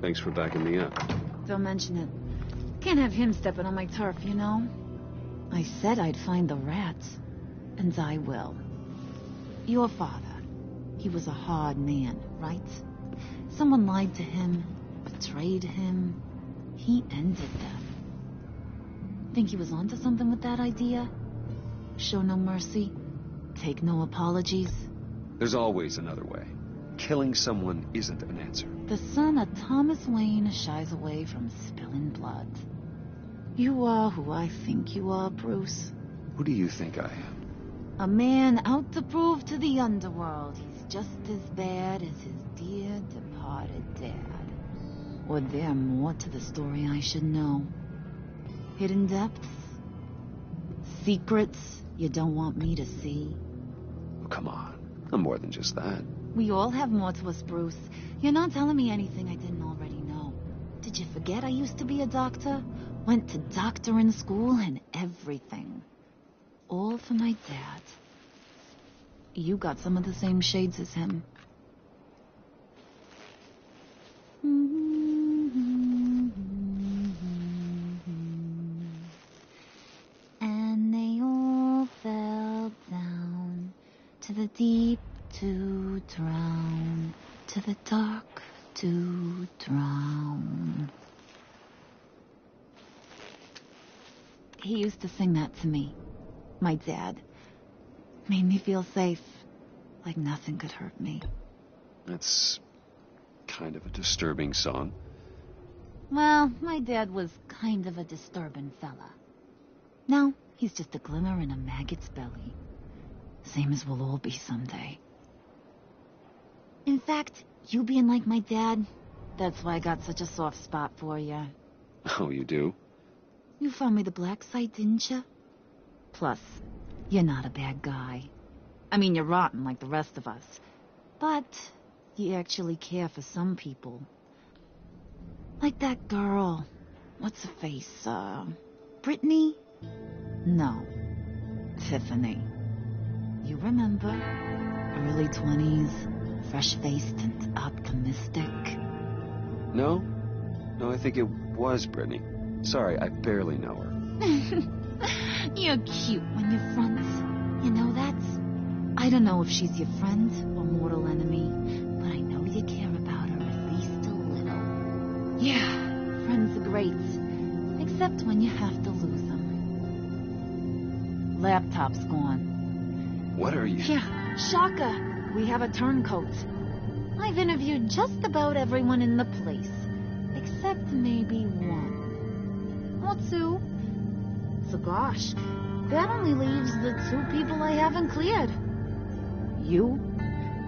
Thanks for backing me up. Don't mention it. Can't have him stepping on my turf, you know? I said I'd find the rats. And I will. Your father. He was a hard man, right? Someone lied to him, betrayed him. He ended them. Think he was onto something with that idea? Show no mercy, take no apologies. There's always another way. Killing someone isn't an answer. The son of Thomas Wayne shies away from spilling blood. You are who I think you are, Bruce. Who do you think I am? A man out to prove to the underworld he's just as bad as his dear departed dad. Or there more to the story I should know? Hidden depths? Secrets you don't want me to see? Oh, come on. I'm more than just that. We all have more to us, Bruce. You're not telling me anything I didn't already know. Did you forget I used to be a doctor? Went to doctoring school and everything. All for my dad. You got some of the same shades as him. And they all fell down to the deep to drown, to the dark to drown. He used to sing that to me. My dad. Made me feel safe. Like nothing could hurt me. That's kind of a disturbing song. Well, my dad was kind of a disturbing fella. Now, he's just a glimmer in a maggot's belly. Same as we'll all be someday. In fact, you being like my dad, that's why I got such a soft spot for you. Oh, you do? You found me the black site, didn't you? Plus, you're not a bad guy. I mean, you're rotten like the rest of us. But you actually care for some people. Like that girl. What's her face? Brittany? No. Tiffany. You remember? Early 20s, fresh-faced and optimistic. No? No, I think it was Brittany. Sorry, I barely know her. You're cute when you're friends. You know that? I don't know if she's your friend or mortal enemy, but I know you care about her at least a little. Yeah, friends are great. Except when you have to lose them. Laptop's gone. What are you... Yeah, shocker. We have a turncoat. I've interviewed just about everyone in the place. Except maybe one. Or two. So gosh, that only leaves the two people I haven't cleared. You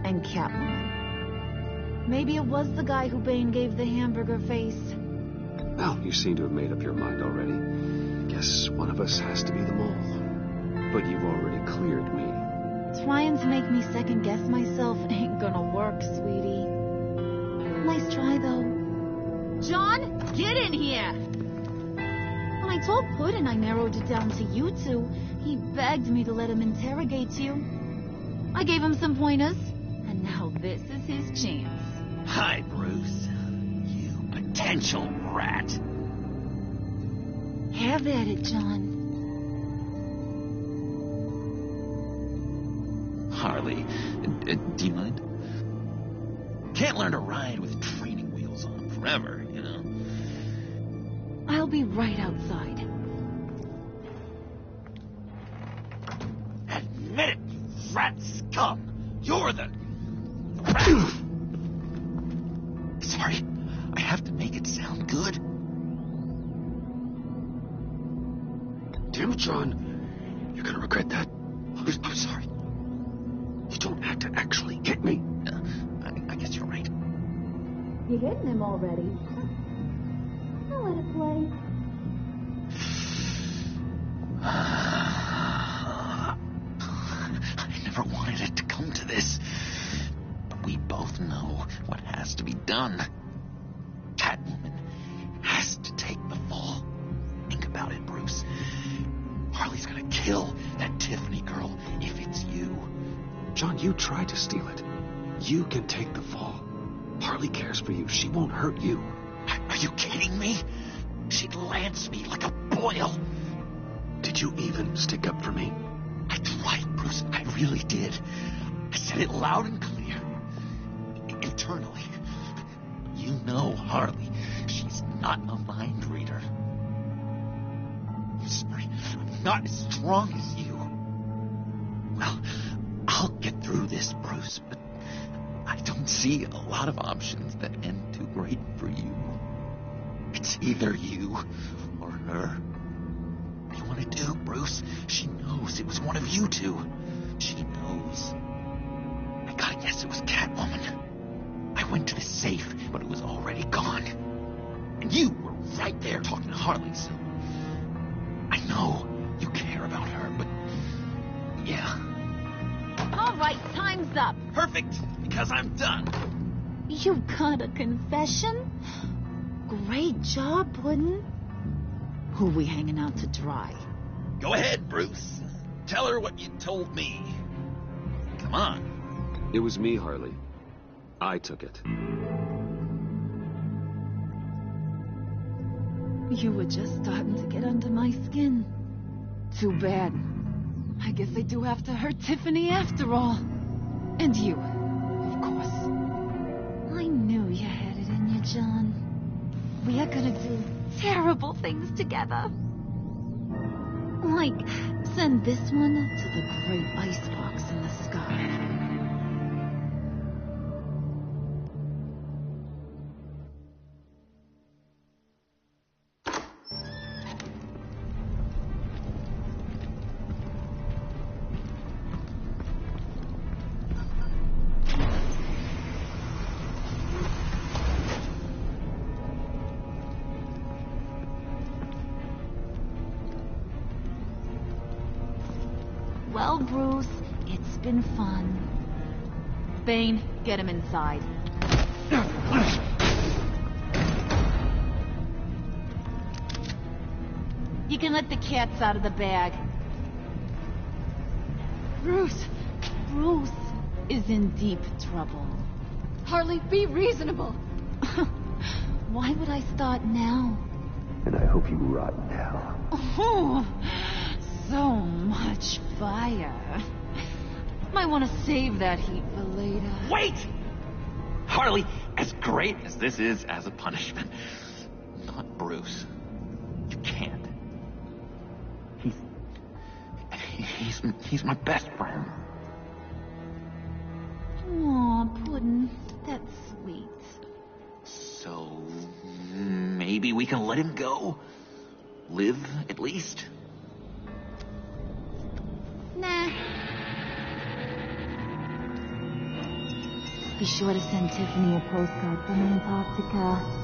and Catwoman. Maybe it was the guy who Bane gave the hamburger face. Well, you seem to have made up your mind already. Guess one of us has to be the mole. But you've already cleared me. Trying to make me second-guess myself ain't gonna work, sweetie. Nice try, though. John, get in here! When I told Puddin' I narrowed it down to you two, he begged me to let him interrogate you. I gave him some pointers, and now this is his chance. Hi, Bruce. You potential rat. Have at it, John. Harley, do you mind? Can't learn to ride with training wheels on forever, you know? I'll be right outside. Admit it, you rat scum! You're the... Sorry, I have to make it sound good. Damn it, John. You're gonna regret that. I'm sorry. You don't have to actually hit me. I guess you're right. You hitting him already? I'll let it play. I never wanted it to come to this. But we both know what has to be done. Catwoman has to take the fall. Think about it, Bruce. Harley's gonna kill that Tiffany girl if it's you. John, you tried to steal it. You can take the fall. Harley cares for you. She won't hurt you. Are you kidding me? She'd lance me like a boil. Did you even stick up for me? I tried, Bruce. I really did. I said it loud and clear. Internally. You know Harley. She's not a mind reader. You I'm not as strong as you. Well, I'll get through this, Bruce, but I don't see a lot of options that end too great for you. It's either you or her. What do you want to do, Bruce? She knows it was one of you two. She knows. I gotta guess it was Catwoman. I went to the safe, but it was already gone. And you were right there talking to Harley, so... I know you care about her, but... yeah. All right, time's up. Perfect, because I'm done. You got a confession? Great job, Puddin'. Who we hanging out to dry? Go ahead, Bruce. Tell her what you told me. Come on. It was me, Harley. I took it. You were just starting to get under my skin. Too bad. I guess I do have to hurt Tiffany after all. And you, of course. I knew you had it in you, John. We are gonna do terrible things together. Like, send this one to the great icebox in the sky. Well, Bruce, it's been fun. Bane, get him inside. You can let the cats out of the bag. Bruce is in deep trouble. Harley, be reasonable. Why would I start now? And I hope you rot in hell. Oh, so much fire. Might want to save that heat for later. Wait! Harley, as great as this is as a punishment, not Bruce. You can't. He's my best friend. Aw, Puddin', that's sweet. So, maybe we can let him go? Live, at least? Nah. Be sure to send Tiffany a postcard from Antarctica.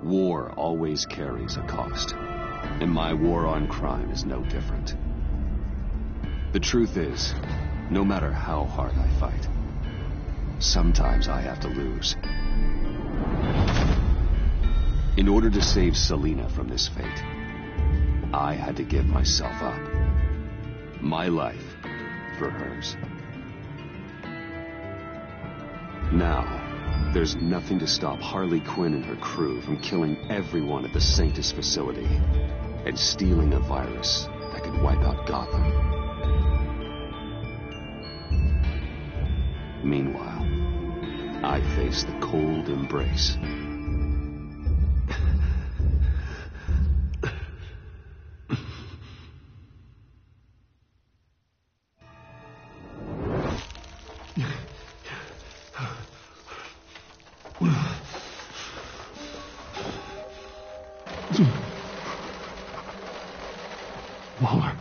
War always carries a cost, and my war on crime is no different. The truth is, no matter how hard I fight, sometimes I have to lose. In order to save Selina from this fate, I had to give myself up. My life for hers. Now, there's nothing to stop Harley Quinn and her crew from killing everyone at the Sanctus facility and stealing a virus that could wipe out Gotham. Meanwhile, I face the cold embrace. Waller.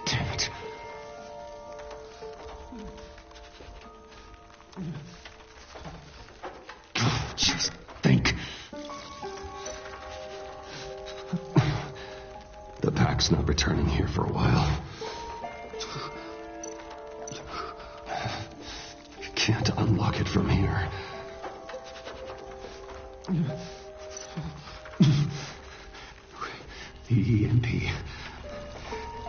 Damn it. Just think. The pack's not returning here for a while. You can't unlock it from here. The EMP.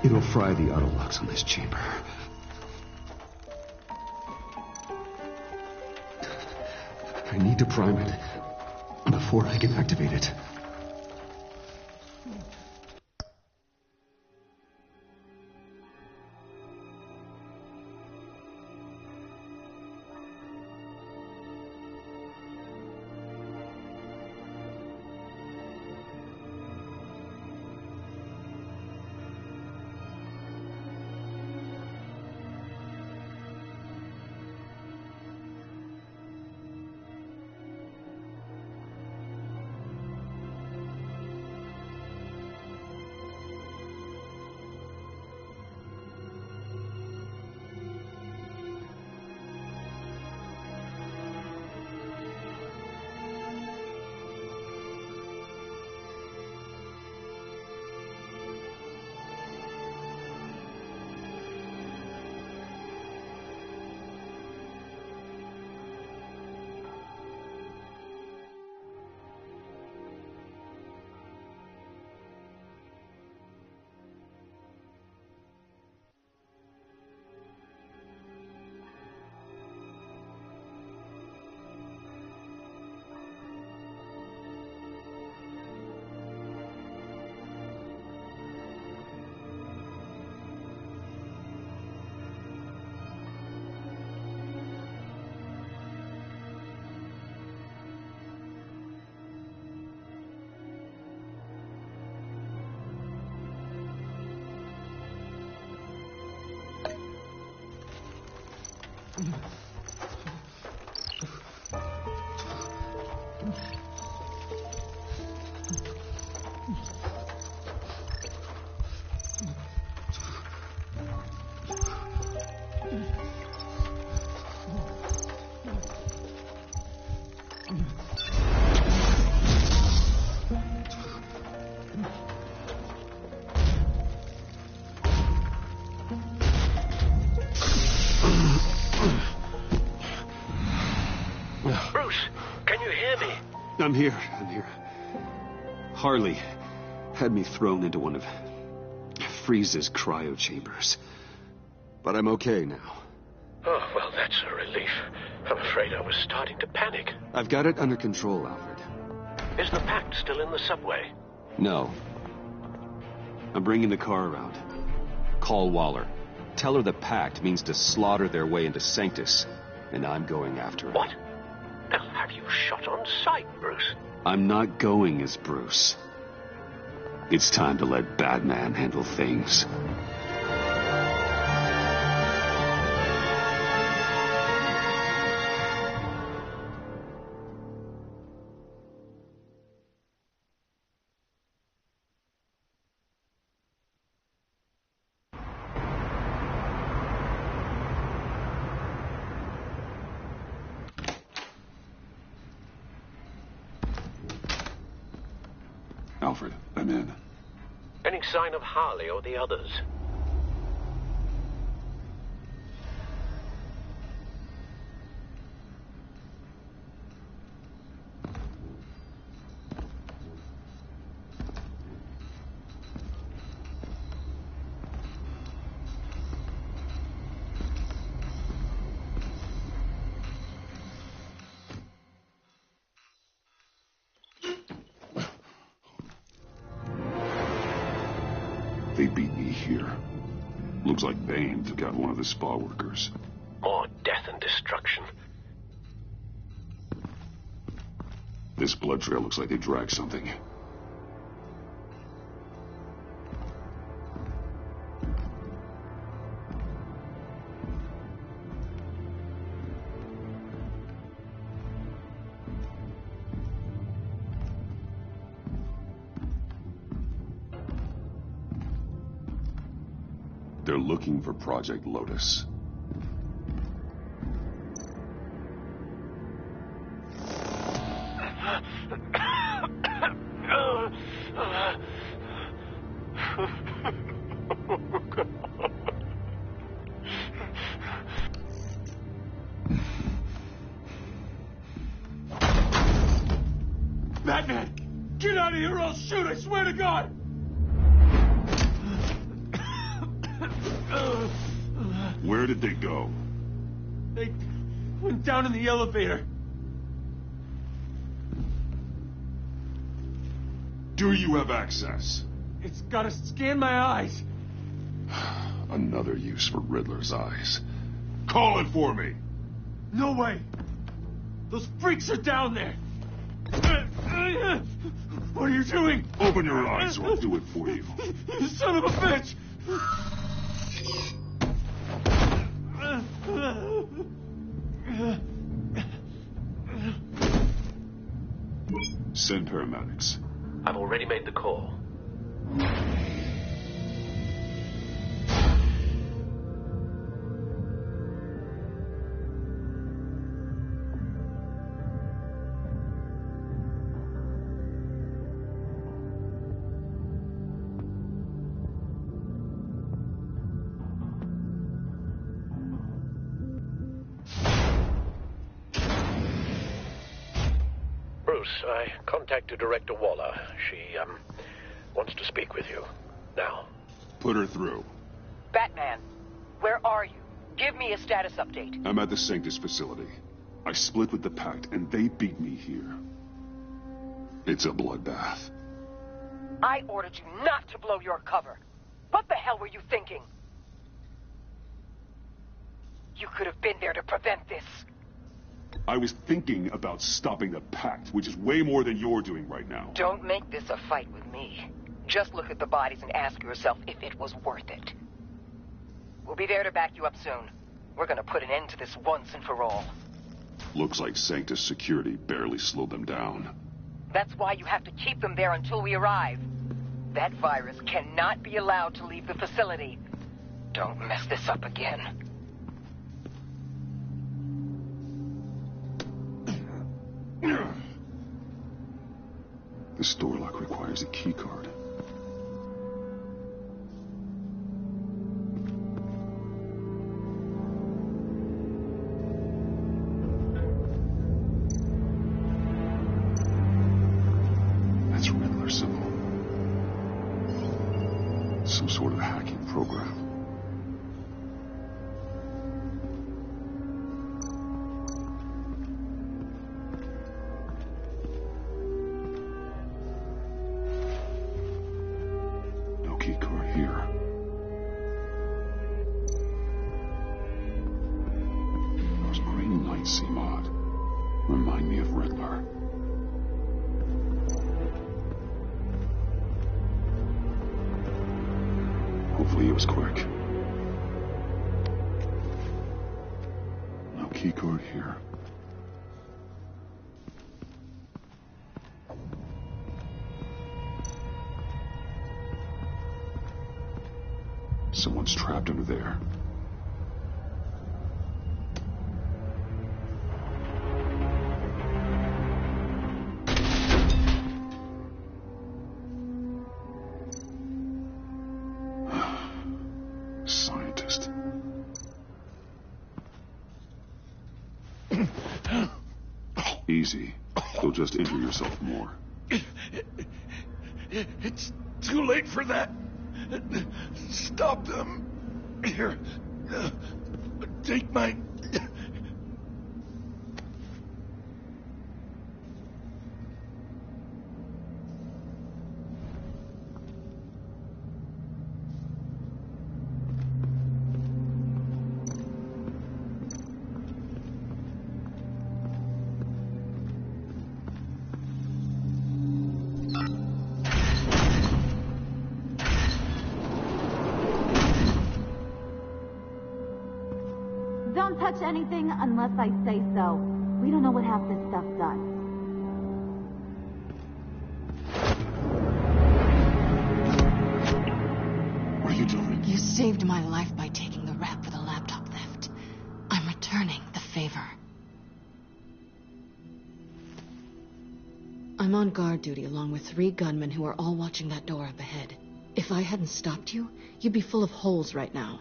It'll fry the auto locks on this chamber. I need to prime it before I can activate it. I'm here. Harley had me thrown into one of Freeze's cryo chambers. But I'm okay now. Oh, well, that's a relief. I'm afraid I was starting to panic. I've got it under control, Alfred. Is the pact still in the subway? No. I'm bringing the car around. Call Waller. Tell her the pact means to slaughter their way into Sanctus, and I'm going after it. What? They'll have you shot on sight, Bruce. I'm not going as Bruce. It's time to let Batman handle things. Alfred. I'm in. Any sign of Harley or the others? They beat me here. Looks like Bane took out one of the spa workers. More death and destruction. This blood trail looks like they dragged something. They're looking for Project Lotus. Batman! Get out of here or I'll shoot, I swear to God! Where did they go? They went down in the elevator. Do you have access? It's gotta scan my eyes. Another use for Riddler's eyes. Call it for me! No way! Those freaks are down there! What are you doing? Open your eyes or I'll do it for you. You son of a bitch! Send paramedics. I've already made the call. Bruce, I contacted Director Waller. She, wants to speak with you. Now. Put her through. Batman, where are you? Give me a status update. I'm at the Sanctus facility. I split with the Pact, and they beat me here. It's a bloodbath. I ordered you not to blow your cover. What the hell were you thinking? You could have been there to prevent this. I was thinking about stopping the Pact, which is way more than you're doing right now. Don't make this a fight with me. Just look at the bodies and ask yourself if it was worth it. We'll be there to back you up soon. We're gonna put an end to this once and for all. Looks like Sanctus security barely slowed them down. That's why you have to keep them there until we arrive. That virus cannot be allowed to leave the facility. Don't mess this up again. This door lock requires a key card. That's Riddler symbol. Some sort of hacking program. Remind me of Riddler. Hopefully it was quick. No keycard here. Someone's trapped under there. Easy. You'll just injure yourself more. It's too late for that. Stop them. Here. Take my... Don't touch anything unless I say so. We don't know what half this stuff does. What are you doing? You saved my life by taking the rap for the laptop theft. I'm returning the favor. I'm on guard duty along with 3 gunmen who are all watching that door up ahead. If I hadn't stopped you, you'd be full of holes right now.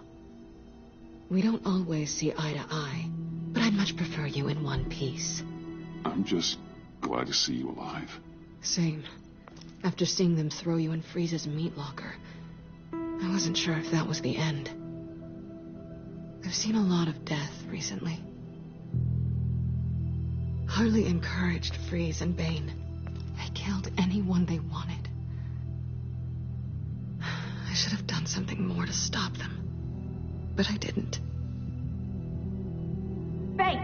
We don't always see eye to eye, but I'd much prefer you in one piece. I'm just glad to see you alive. Same. After seeing them throw you in Freeze's meat locker, I wasn't sure if that was the end. I've seen a lot of death recently. Harley encouraged Freeze and Bane. They killed anyone they wanted. I should have done something more to stop them. But I didn't. Fake!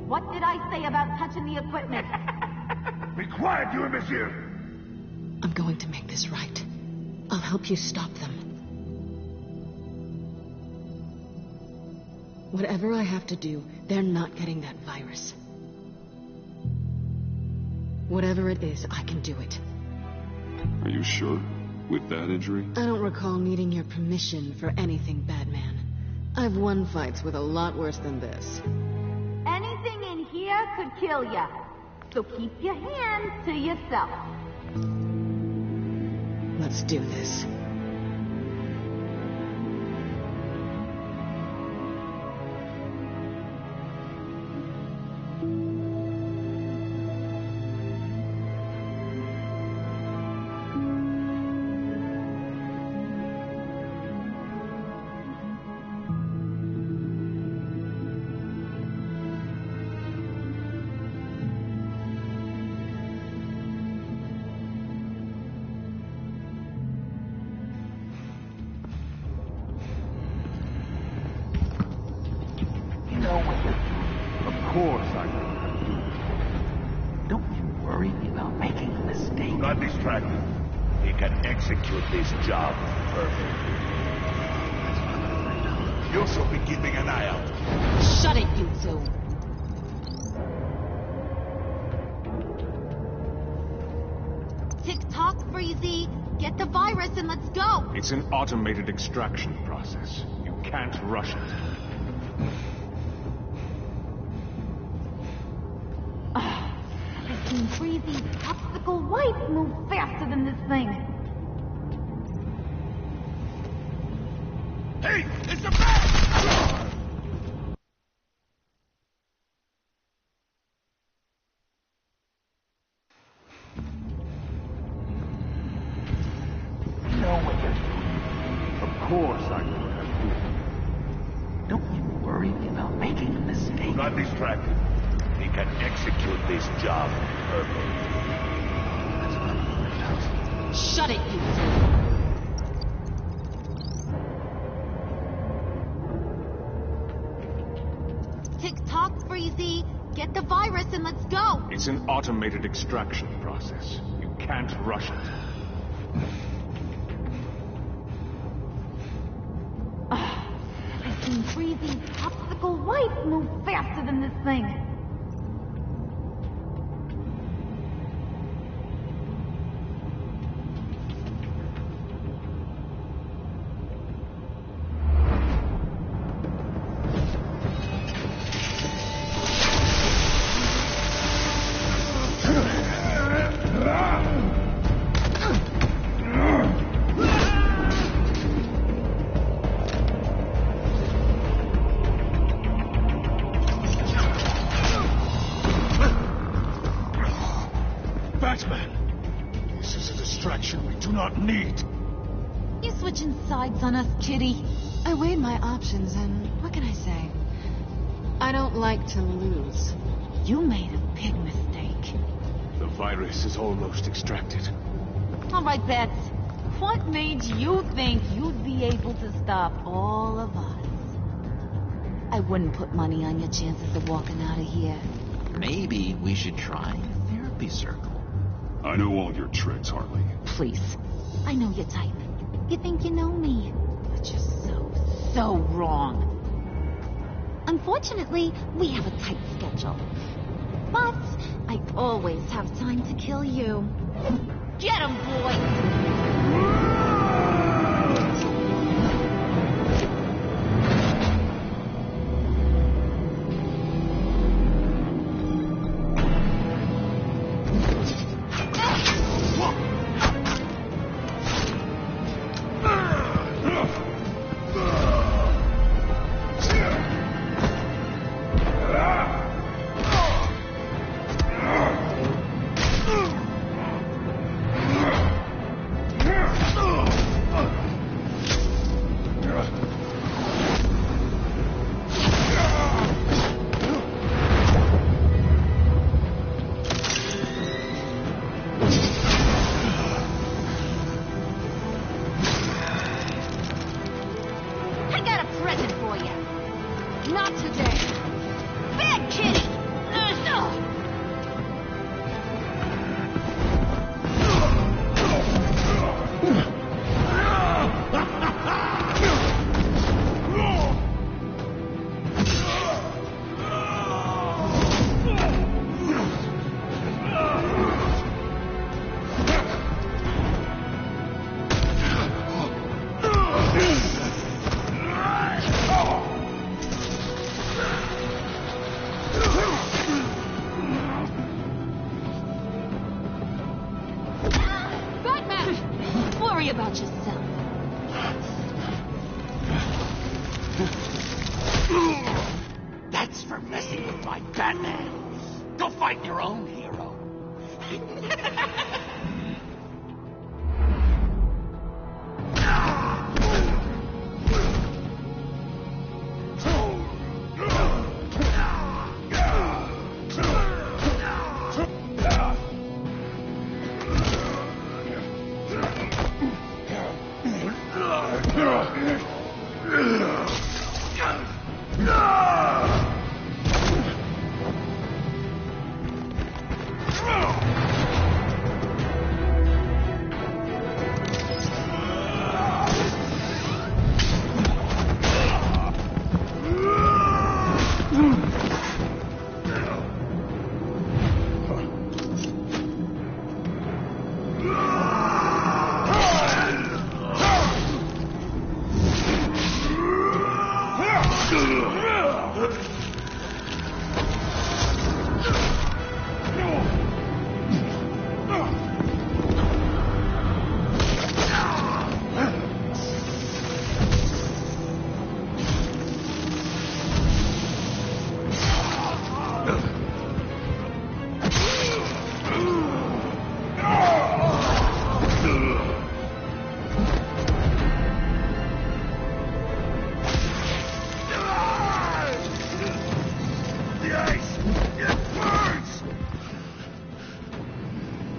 What did I say about touching the equipment? Be quiet, you imbecile! I'm going to make this right. I'll help you stop them. Whatever I have to do, they're not getting that virus. Whatever it is, I can do it. Are you sure? With that injury? I don't recall needing your permission for anything, Batman. I've won fights with a lot worse than this. Anything in here could kill ya. So keep your hands to yourself. Let's do this. Of course I know how to do it. Don't you worry about making a mistake. Do not distract him. He can execute this job perfectly. You shall be keeping an eye out. Shut it, you two. Tick-tock, Freezy. Get the virus and let's go. It's an automated extraction process. You can't rush it. I've seen Freezy's popsicle wife move faster than this thing. Hey, it's a bat! You know what you're doing. Of course I know how to do it. Don't you worry about making a mistake. Do not distract him. He can execute this job perfectly. Shut it, you two. Tick-tock, Freezy. Get the virus and let's go. It's an automated extraction process. You can't rush it. I've seen Freezy's popsicle wife move faster than this thing. need. You switching sides on us, kitty? I weighed my options, and what can I say? I don't like to lose. You made a big mistake. The virus is almost extracted. All right, Bets. What made you think you'd be able to stop all of us? I wouldn't put money on your chances of walking out of here. Maybe we should try a therapy circle. I know all your tricks, Harley. Please. I know your type. You think you know me. But you're so wrong. Unfortunately, we have a tight schedule. But I always have time to kill you. Get him, boy! About yourself. That's for messing with my Batman. Go fight your own hero.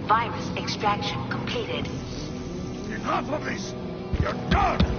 Virus extraction completed. Enough of this! You're done!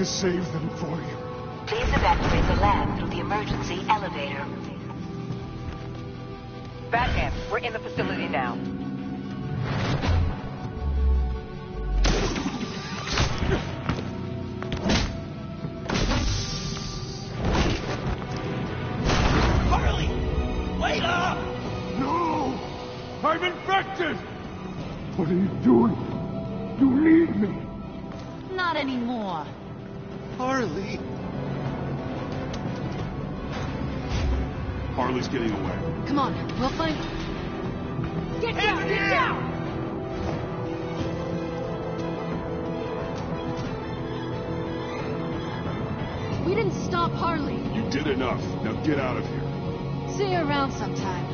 to save them for you. Please evacuate the lab through the emergency elevator. Batman, we're in the facility now. Harley! Wait up! No! I'm infected! What are you doing? You need me! Not anymore. Harley! Harley's getting away. Come on, we'll find her. Get down! Get down! We didn't stop Harley. You did enough. Now get out of here. See you around sometime.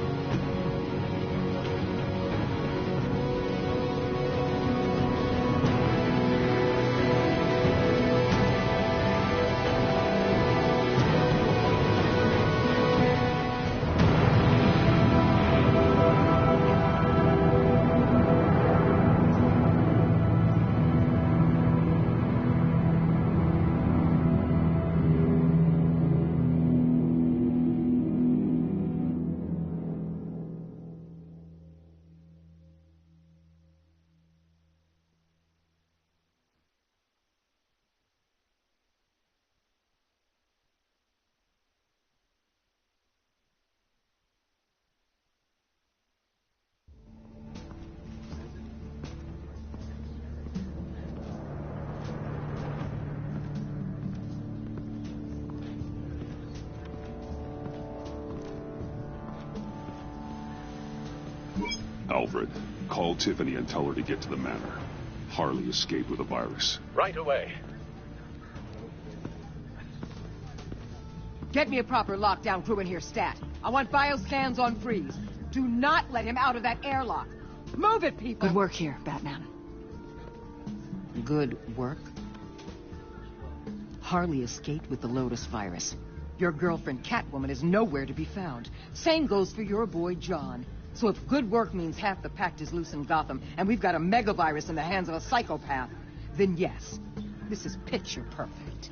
Alfred, call Tiffany and tell her to get to the manor. Harley escaped with a virus. Right away. Get me a proper lockdown crew in here, Stat. I want bioscans on Freeze. Do not let him out of that airlock. Move it, people! Good work here, Batman. Good work? Harley escaped with the Lotus virus. Your girlfriend, Catwoman, is nowhere to be found. Same goes for your boy, John. So if good work means half the pact is loose in Gotham, and we've got a megavirus in the hands of a psychopath, then yes, this is picture perfect.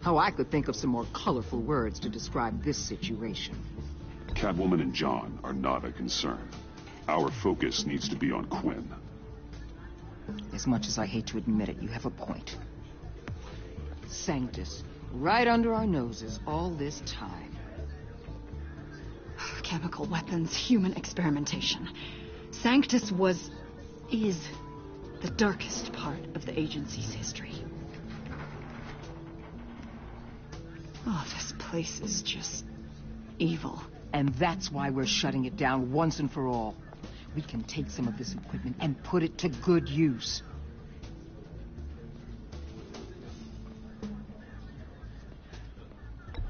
How I could think of some more colorful words to describe this situation. Catwoman and John are not a concern. Our focus needs to be on Quinn. As much as I hate to admit it, you have a point. Sanctus, right under our noses all this time. Chemical weapons, human experimentation. Sanctus is the darkest part of the agency's history. Oh, this place is just evil. And that's why we're shutting it down once and for all. We can take some of this equipment and put it to good use.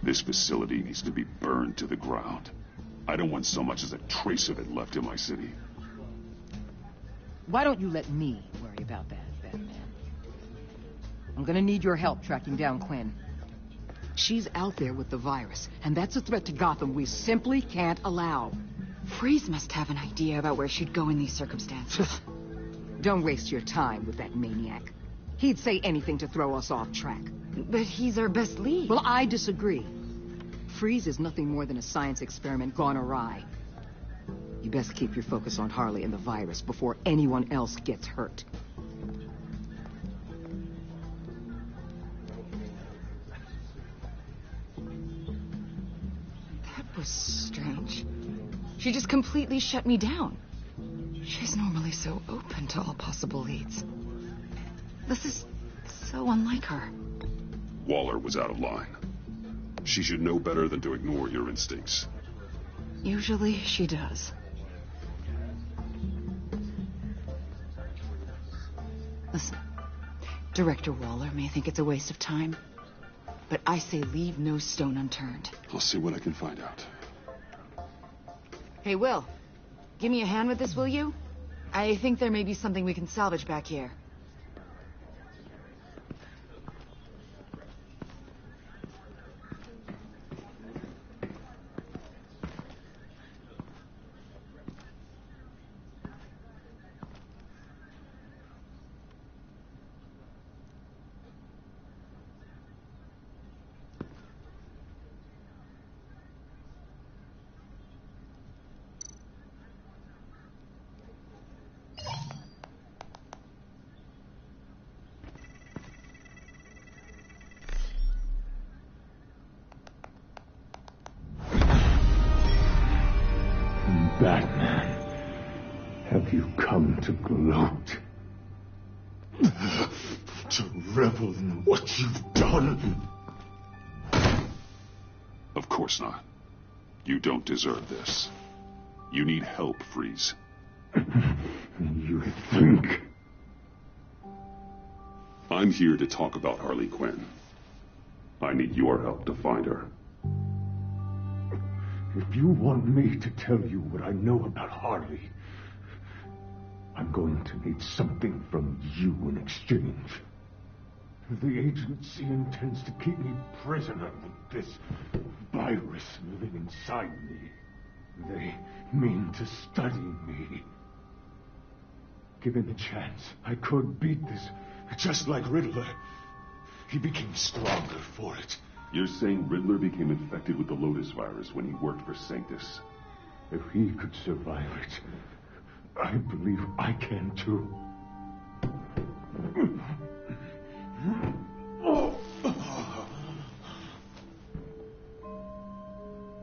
This facility needs to be burned to the ground. I don't want so much as a trace of it left in my city. Why don't you let me worry about that, Batman? I'm gonna need your help tracking down Quinn. She's out there with the virus, and that's a threat to Gotham we simply can't allow. Freeze must have an idea about where she'd go in these circumstances. Don't waste your time with that maniac. He'd say anything to throw us off track. But he's our best lead. Well, I disagree. Freeze is nothing more than a science experiment gone awry. You best keep your focus on Harley and the virus before anyone else gets hurt. That was strange. She just completely shut me down. She's normally so open to all possible leads. This is so unlike her. Waller was out of line. She should know better than to ignore your instincts. Usually she does. Listen, Director Waller may think it's a waste of time, but I say leave no stone unturned. I'll see what I can find out. Hey, Will, give me a hand with this, will you? I think there may be something we can salvage back here. you come to gloat? To revel in what you've done? Of course not. You don't deserve this. You need help, Freeze. You think? I'm here to talk about Harley Quinn. I need your help to find her. If you want me to tell you what I know about Harley, I'm going to need something from you in exchange. The agency intends to keep me prisoner with this virus living inside me. They mean to study me. Given the chance, I could beat this, just like Riddler. He became stronger for it. You're saying Riddler became infected with the Lotus virus when he worked for Sanctus? If he could survive it, I believe I can too.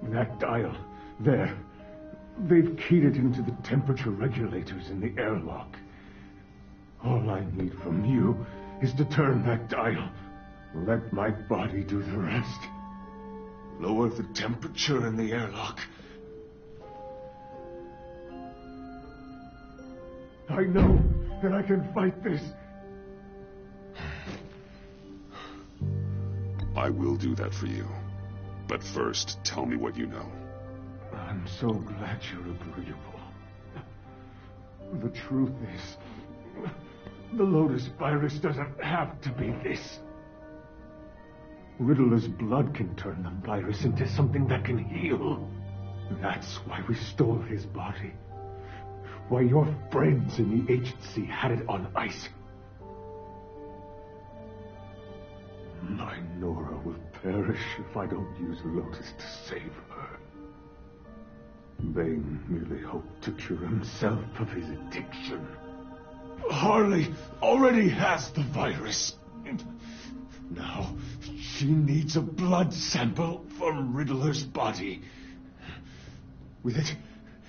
That dial, there. They've keyed it into the temperature regulators in the airlock. All I need from you is to turn that dial. Let my body do the rest. Lower the temperature in the airlock. I know that I can fight this. I will do that for you. But first, tell me what you know. I'm so glad you're agreeable. The truth is, the Lotus virus doesn't have to be this. Riddler's blood can turn the virus into something that can heal. That's why we stole his body. Why your friends in the agency had it on ice. My Nora will perish if I don't use Lotus to save her. Bane merely hoped to cure himself of his addiction. Harley already has the virus. Now, she needs a blood sample from Riddler's body. With it,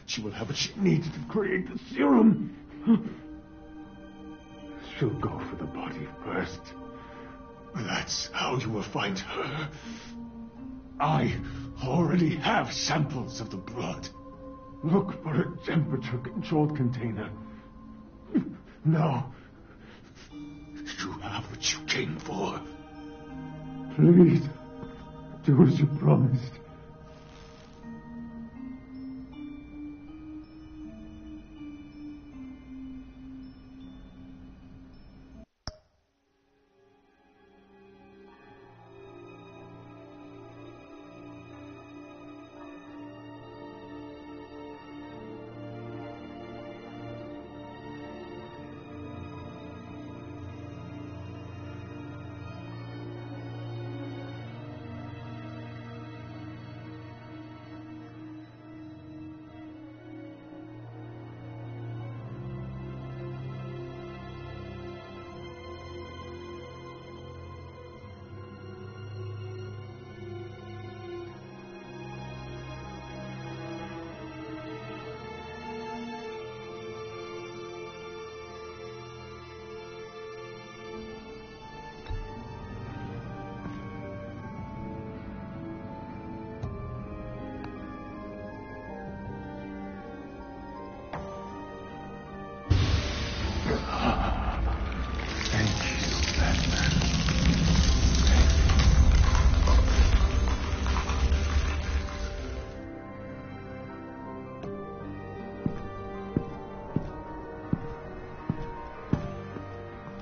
she will have what she needs to create the serum. She'll go for the body first. That's how you will find her. I already have samples of the blood. Look for a temperature-controlled container. Now, you have what you came for. Please, do as you promised.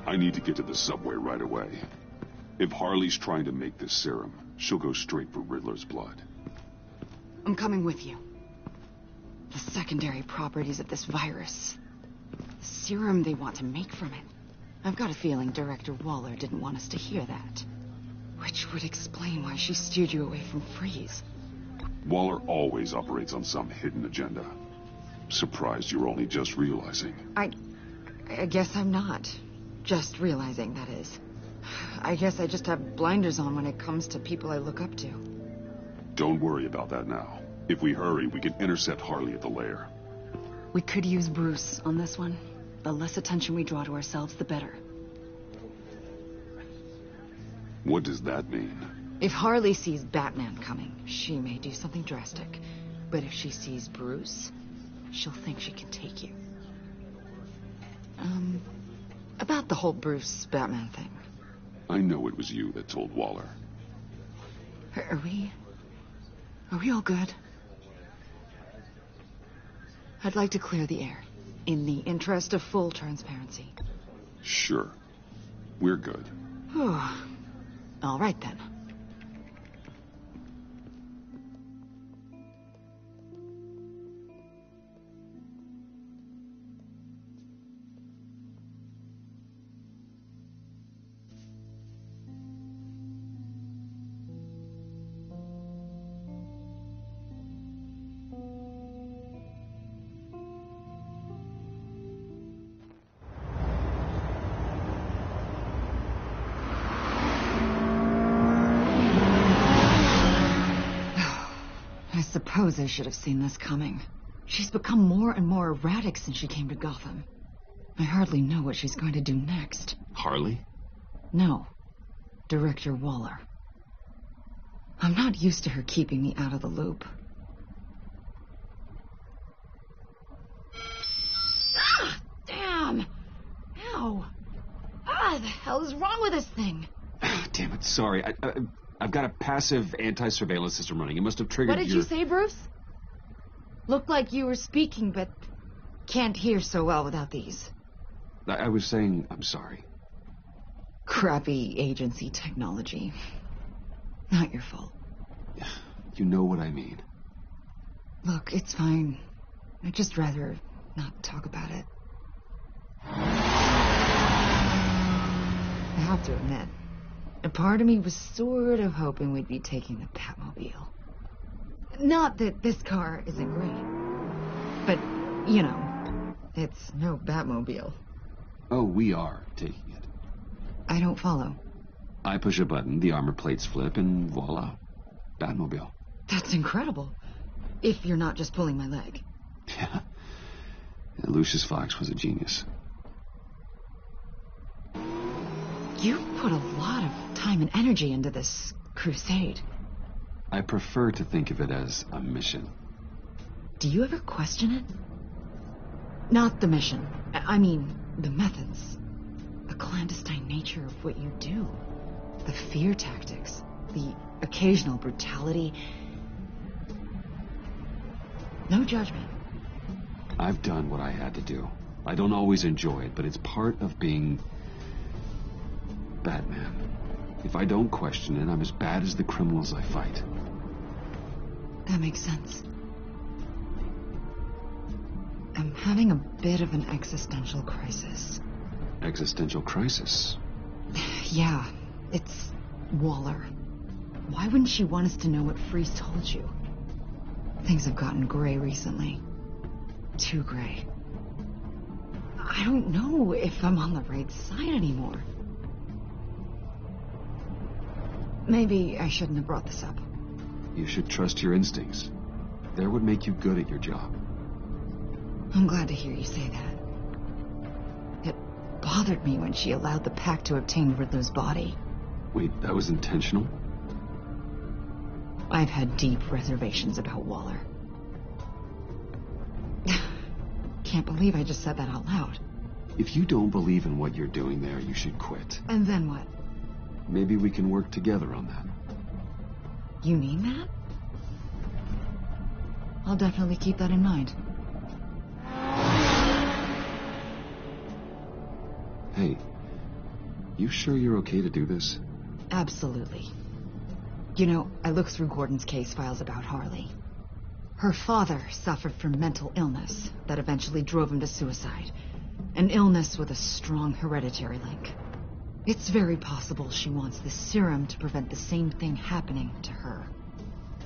I need to get to the subway right away. If Harley's trying to make this serum, she'll go straight for Riddler's blood. I'm coming with you. The secondary properties of this virus. The serum they want to make from it. I've got a feeling Director Waller didn't want us to hear that. Which would explain why she steered you away from Freeze. Waller always operates on some hidden agenda. Surprised you're only just realizing. I guess I'm not. Just realizing, that is. I guess I just have blinders on when it comes to people I look up to. Don't worry about that now. If we hurry, we can intercept Harley at the lair. We could use Bruce on this one. The less attention we draw to ourselves, the better. What does that mean? If Harley sees Batman coming, she may do something drastic. But if she sees Bruce, she'll think she can take you. About the whole Bruce-Batman thing. I know it was you that told Waller. Are we all good? I'd like to clear the air, in the interest of full transparency. Sure. We're good. All right, then. I suppose I should have seen this coming. She's become more and more erratic since she came to Gotham. I hardly know what she's going to do next. Harley? No. Director Waller. I'm not used to her keeping me out of the loop. Ah! Damn! Ow! Ah, the hell is wrong with this thing? Damn it, sorry. I've got a passive anti-surveillance system running. It must have triggered What did you say, Bruce? Looked like you were speaking, but can't hear so well without these. I was saying I'm sorry. Crappy agency technology. Not your fault. You know what I mean. Look, it's fine. I'd just rather not talk about it. I have to admit, a part of me was sort of hoping we'd be taking the Batmobile. Not that this car isn't great, but, you know, it's no Batmobile. Oh, we are taking it. I don't follow. I push a button, the armor plates flip, and voila. Batmobile. That's incredible. If you're not just pulling my leg. Yeah. Lucius Fox was a genius. You put a lot of time and energy into this crusade. I prefer to think of it as a mission. Do you ever question it? Not the mission. I mean, the methods. The clandestine nature of what you do. The fear tactics. The occasional brutality. No judgment. I've done what I had to do. I don't always enjoy it, but it's part of being Batman. If I don't question it, I'm as bad as the criminals I fight. That makes sense. I'm having a bit of an existential crisis. Existential crisis? Yeah, it's Waller. Why wouldn't she want us to know what Freeze told you? Things have gotten gray recently. Too gray. I don't know if I'm on the right side anymore. Maybe I shouldn't have brought this up. You should trust your instincts. They're what make you good at your job. I'm glad to hear you say that. It bothered me when she allowed the Pack to obtain Riddler's body. Wait, that was intentional? I've had deep reservations about Waller. Can't believe I just said that out loud. If you don't believe in what you're doing there, you should quit. And then what? Maybe we can work together on that. You mean that? I'll definitely keep that in mind. Hey, you sure you're okay to do this? Absolutely. You know, I looked through Gordon's case files about Harley. Her father suffered from mental illness that eventually drove him to suicide. An illness with a strong hereditary link. It's very possible she wants this serum to prevent the same thing happening to her.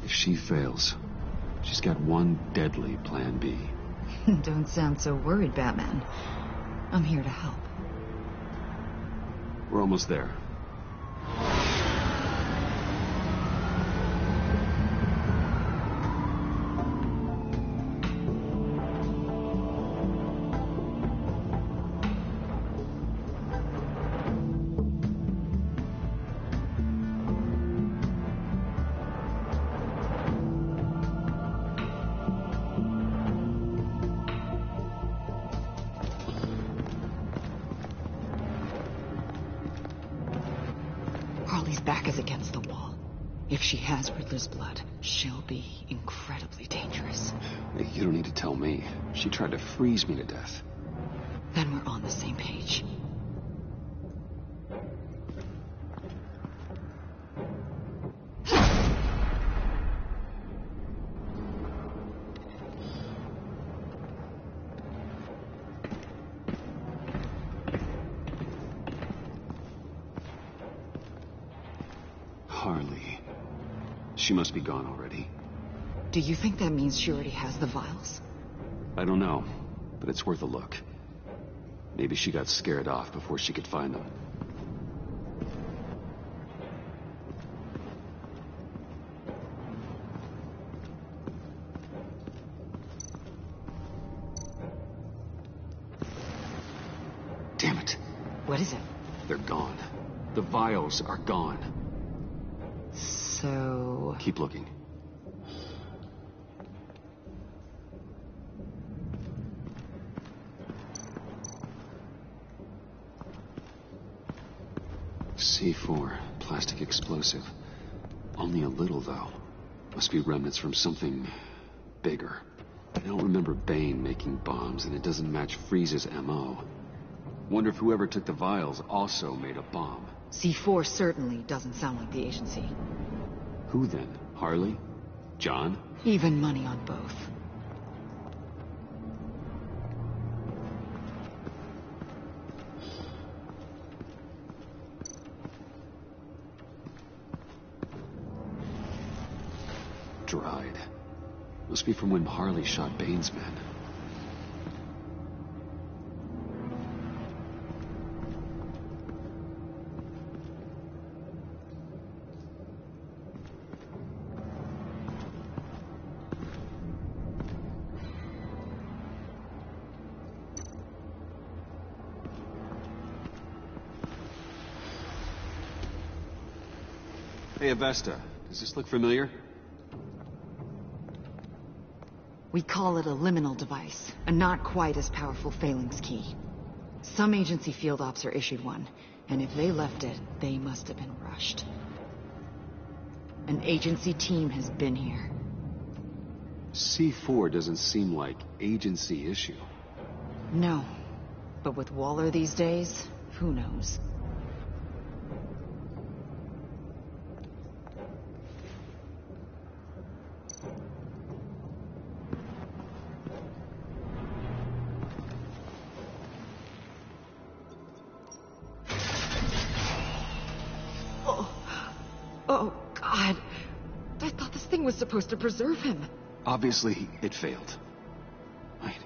If she fails, she's got one deadly plan B. Don't sound so worried, Batman. I'm here to help. We're almost there. Harley's back is against the wall. If she has Riddler's blood, she'll be incredibly dangerous. Hey, you don't need to tell me. She tried to freeze me to death. Then we're on the same page. Harley. She must be gone already. Do you think that means she already has the vials? I don't know, but it's worth a look. Maybe she got scared off before she could find them. Damn it. What is it? They're gone. The vials are gone. So... Keep looking. C4, plastic explosive. Only a little, though. Must be remnants from something bigger. I don't remember Bane making bombs, and it doesn't match Freeze's MO. Wonder if whoever took the vials also made a bomb. C4 certainly doesn't sound like the agency. Who then? Harley? John? Even money on both. Dried. Must be from when Harley shot Bane's men. Hey, Avesta. Does this look familiar? We call it a liminal device, a not quite as powerful Phalanx key. Some agency field ops are issued one, and if they left it, they must have been rushed. An agency team has been here. C4 doesn't seem like agency issue. No, but with Waller these days, who knows? Oh, God. I thought this thing was supposed to preserve him. Obviously, it failed. Wait.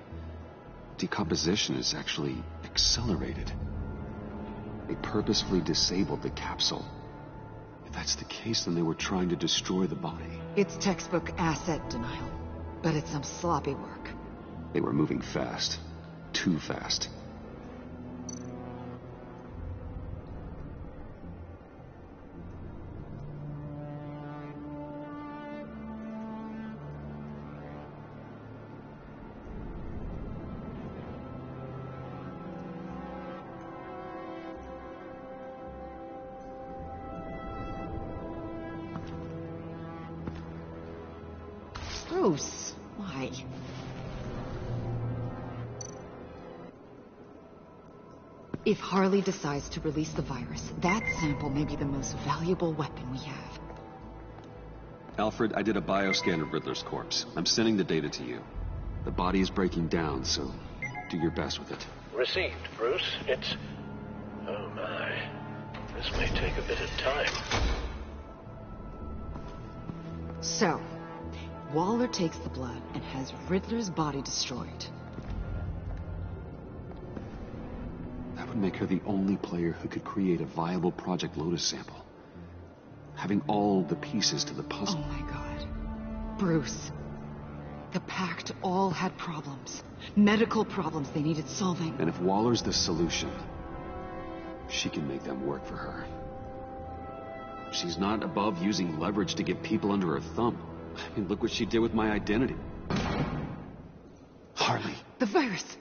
Decomposition is actually accelerated. They purposefully disabled the capsule. If that's the case, then they were trying to destroy the body. It's textbook asset denial, but it's some sloppy work. They were moving fast. Too fast. Bruce, why? If Harley decides to release the virus, that sample may be the most valuable weapon we have. Alfred, I did a bioscan of Riddler's corpse. I'm sending the data to you. The body is breaking down, so do your best with it. Received, Bruce. It's... oh my. This may take a bit of time. So, Waller takes the blood and has Riddler's body destroyed. That would make her the only player who could create a viable Project Lotus sample. Having all the pieces to the puzzle. Oh my God. Bruce. The Pact all had problems. Medical problems they needed solving. And if Waller's the solution, she can make them work for her. She's not above using leverage to get people under her thumb. I mean, look what she did with my identity. Harley. The virus.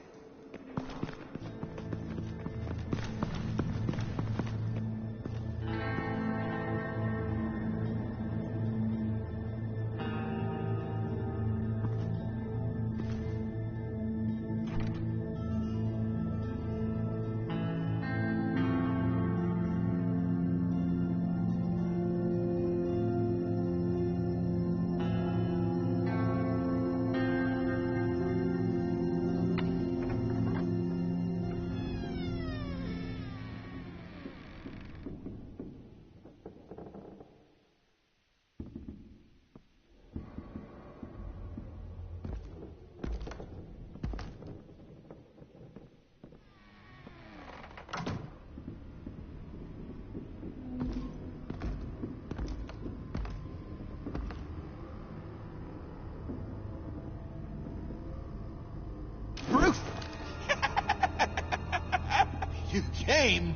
you came.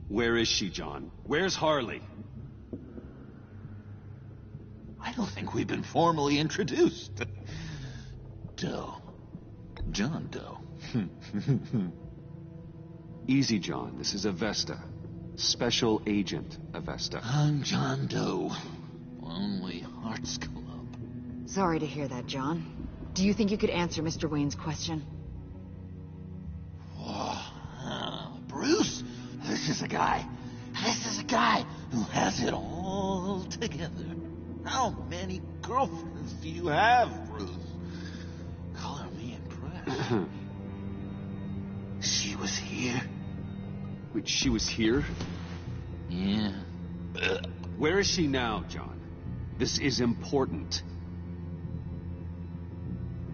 Where is she, John? Where's Harley? I don't think we've been formally introduced. Doe. John Doe. Easy, John. This is Avesta. Special Agent Avesta. I'm John Doe. Lonely Hearts Club. Sorry to hear that, John. Do you think you could answer Mr. Wayne's question? Bruce, this is a guy who has it all together. How many girlfriends do you have, Bruce? Color me impressed. She was here. Wait, she was here? Yeah. Where is she now, John? This is important.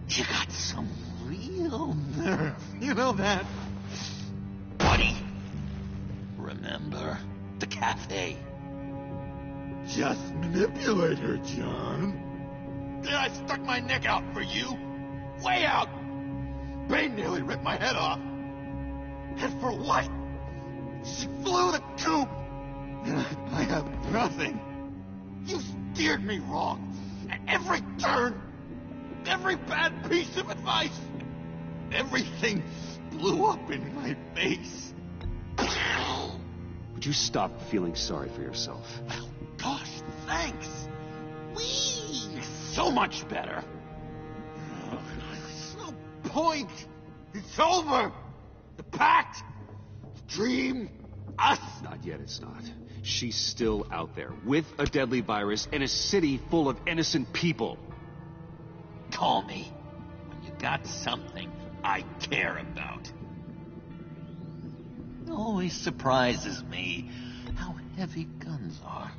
You got some real nerve. You know that? Buddy. Remember the cafe? Just manipulate her, John. Then I stuck my neck out for you. Way out. Bane nearly ripped my head off. And for what? She flew the coop. And I have nothing. You steered me wrong. At every turn. Every bad piece of advice. Everything blew up in my face. Would you stop feeling sorry for yourself? Well, gosh, thanks. Whee! So much better. There's no point. It's over. The pact. The dream. Us. Not yet, it's not. She's still out there, with a deadly virus in a city full of innocent people. Call me when you got something I care about. It always surprises me how heavy guns are.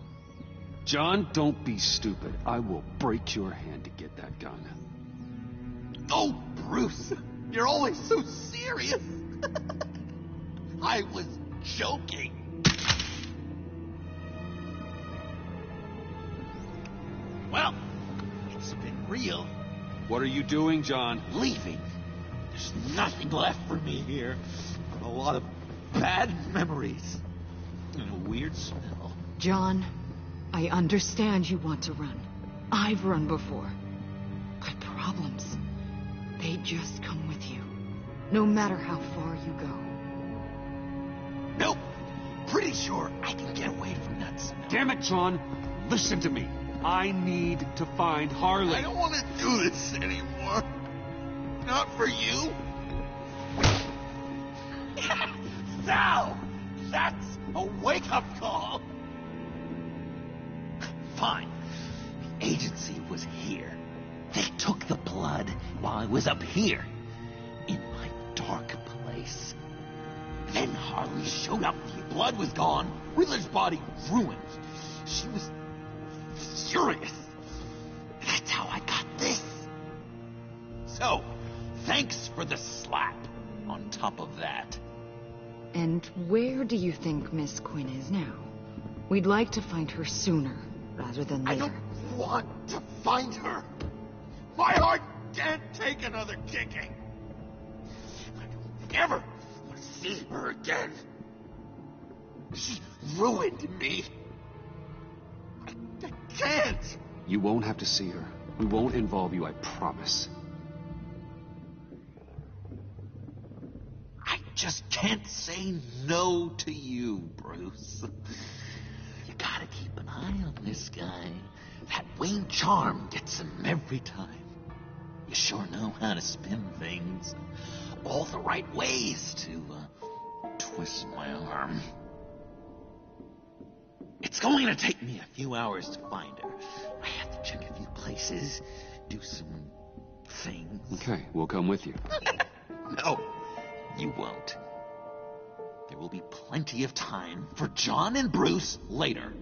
John, don't be stupid. I will break your hand to get that gun. Oh, Bruce, you're always so serious. I was joking. Well, it's been real. What are you doing, John? Leaving. There's nothing left for me here. A lot of bad memories. And a weird smell. John, I understand you want to run. I've run before. But problems, they just come with you. No matter how far you go. Nope. Pretty sure I can get away from that smell. Damn it, John. Listen to me. I need to find Harley. I don't want to do this anymore. Not for you. Sal! That's a wake-up call. Fine. The agency was here. They took the blood while I was up here. In my dark place. Then Harley showed up. The blood was gone. Riddler's body ruined. She was furious. That's how I got this. So, thanks for the slap on top of that. And where do you think Miss Quinn is now? We'd like to find her sooner, rather than later. I don't want to find her. My heart can't take another kicking. I don't ever want to see her again. She ruined me. I can't. You won't have to see her. We won't involve you, I promise. I just can't say no to you, Bruce. You gotta keep an eye on this guy. That Wayne charm gets him every time. You sure know how to spin things. All the right ways to twist my arm. It's going to take me a few hours to find her. I have to check a few places, do some things. Okay, we'll come with you. No, you won't. There will be plenty of time for John and Bruce later.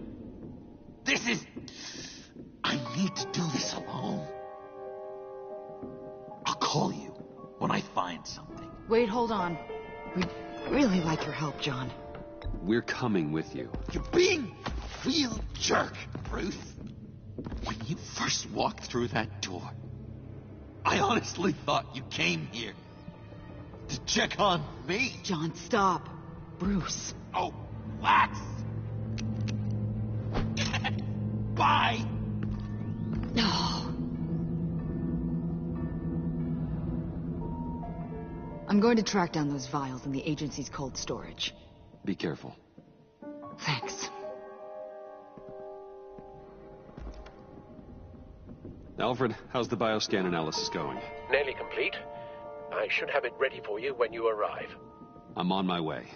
I need to do this alone. I'll call you when I find something. Wait, hold on. We'd really like your help, John. We're coming with you. You're being a real jerk, Bruce. When you first walked through that door, I honestly thought you came here To check on me? John, stop. Bruce. Oh, what? Bye. No. I'm going to track down those vials in the agency's cold storage. Be careful. Thanks. Alfred, how's the bioscan analysis going? Nearly complete. I should have it ready for you when you arrive. I'm on my way.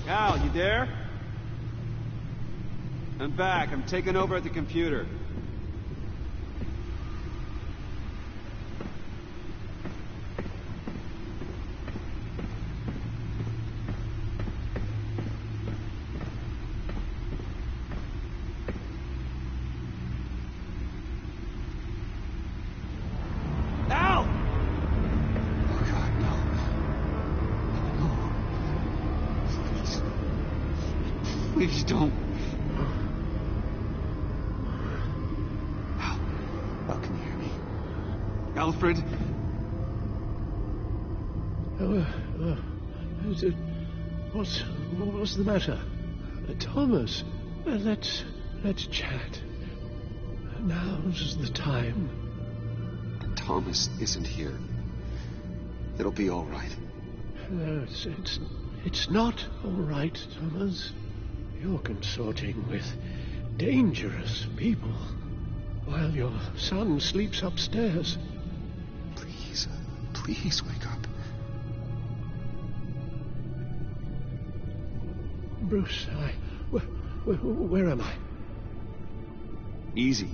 Al, you there? I'm back. I'm taking over at the computer. Please don't. Al, can you hear me? Alfred? What's the matter? Thomas, let's chat. Now's the time. Thomas isn't here. It'll be all right. No, it's not all right, Thomas. You're consorting with dangerous people while your son sleeps upstairs. Please wake up. Bruce, where am I? Easy.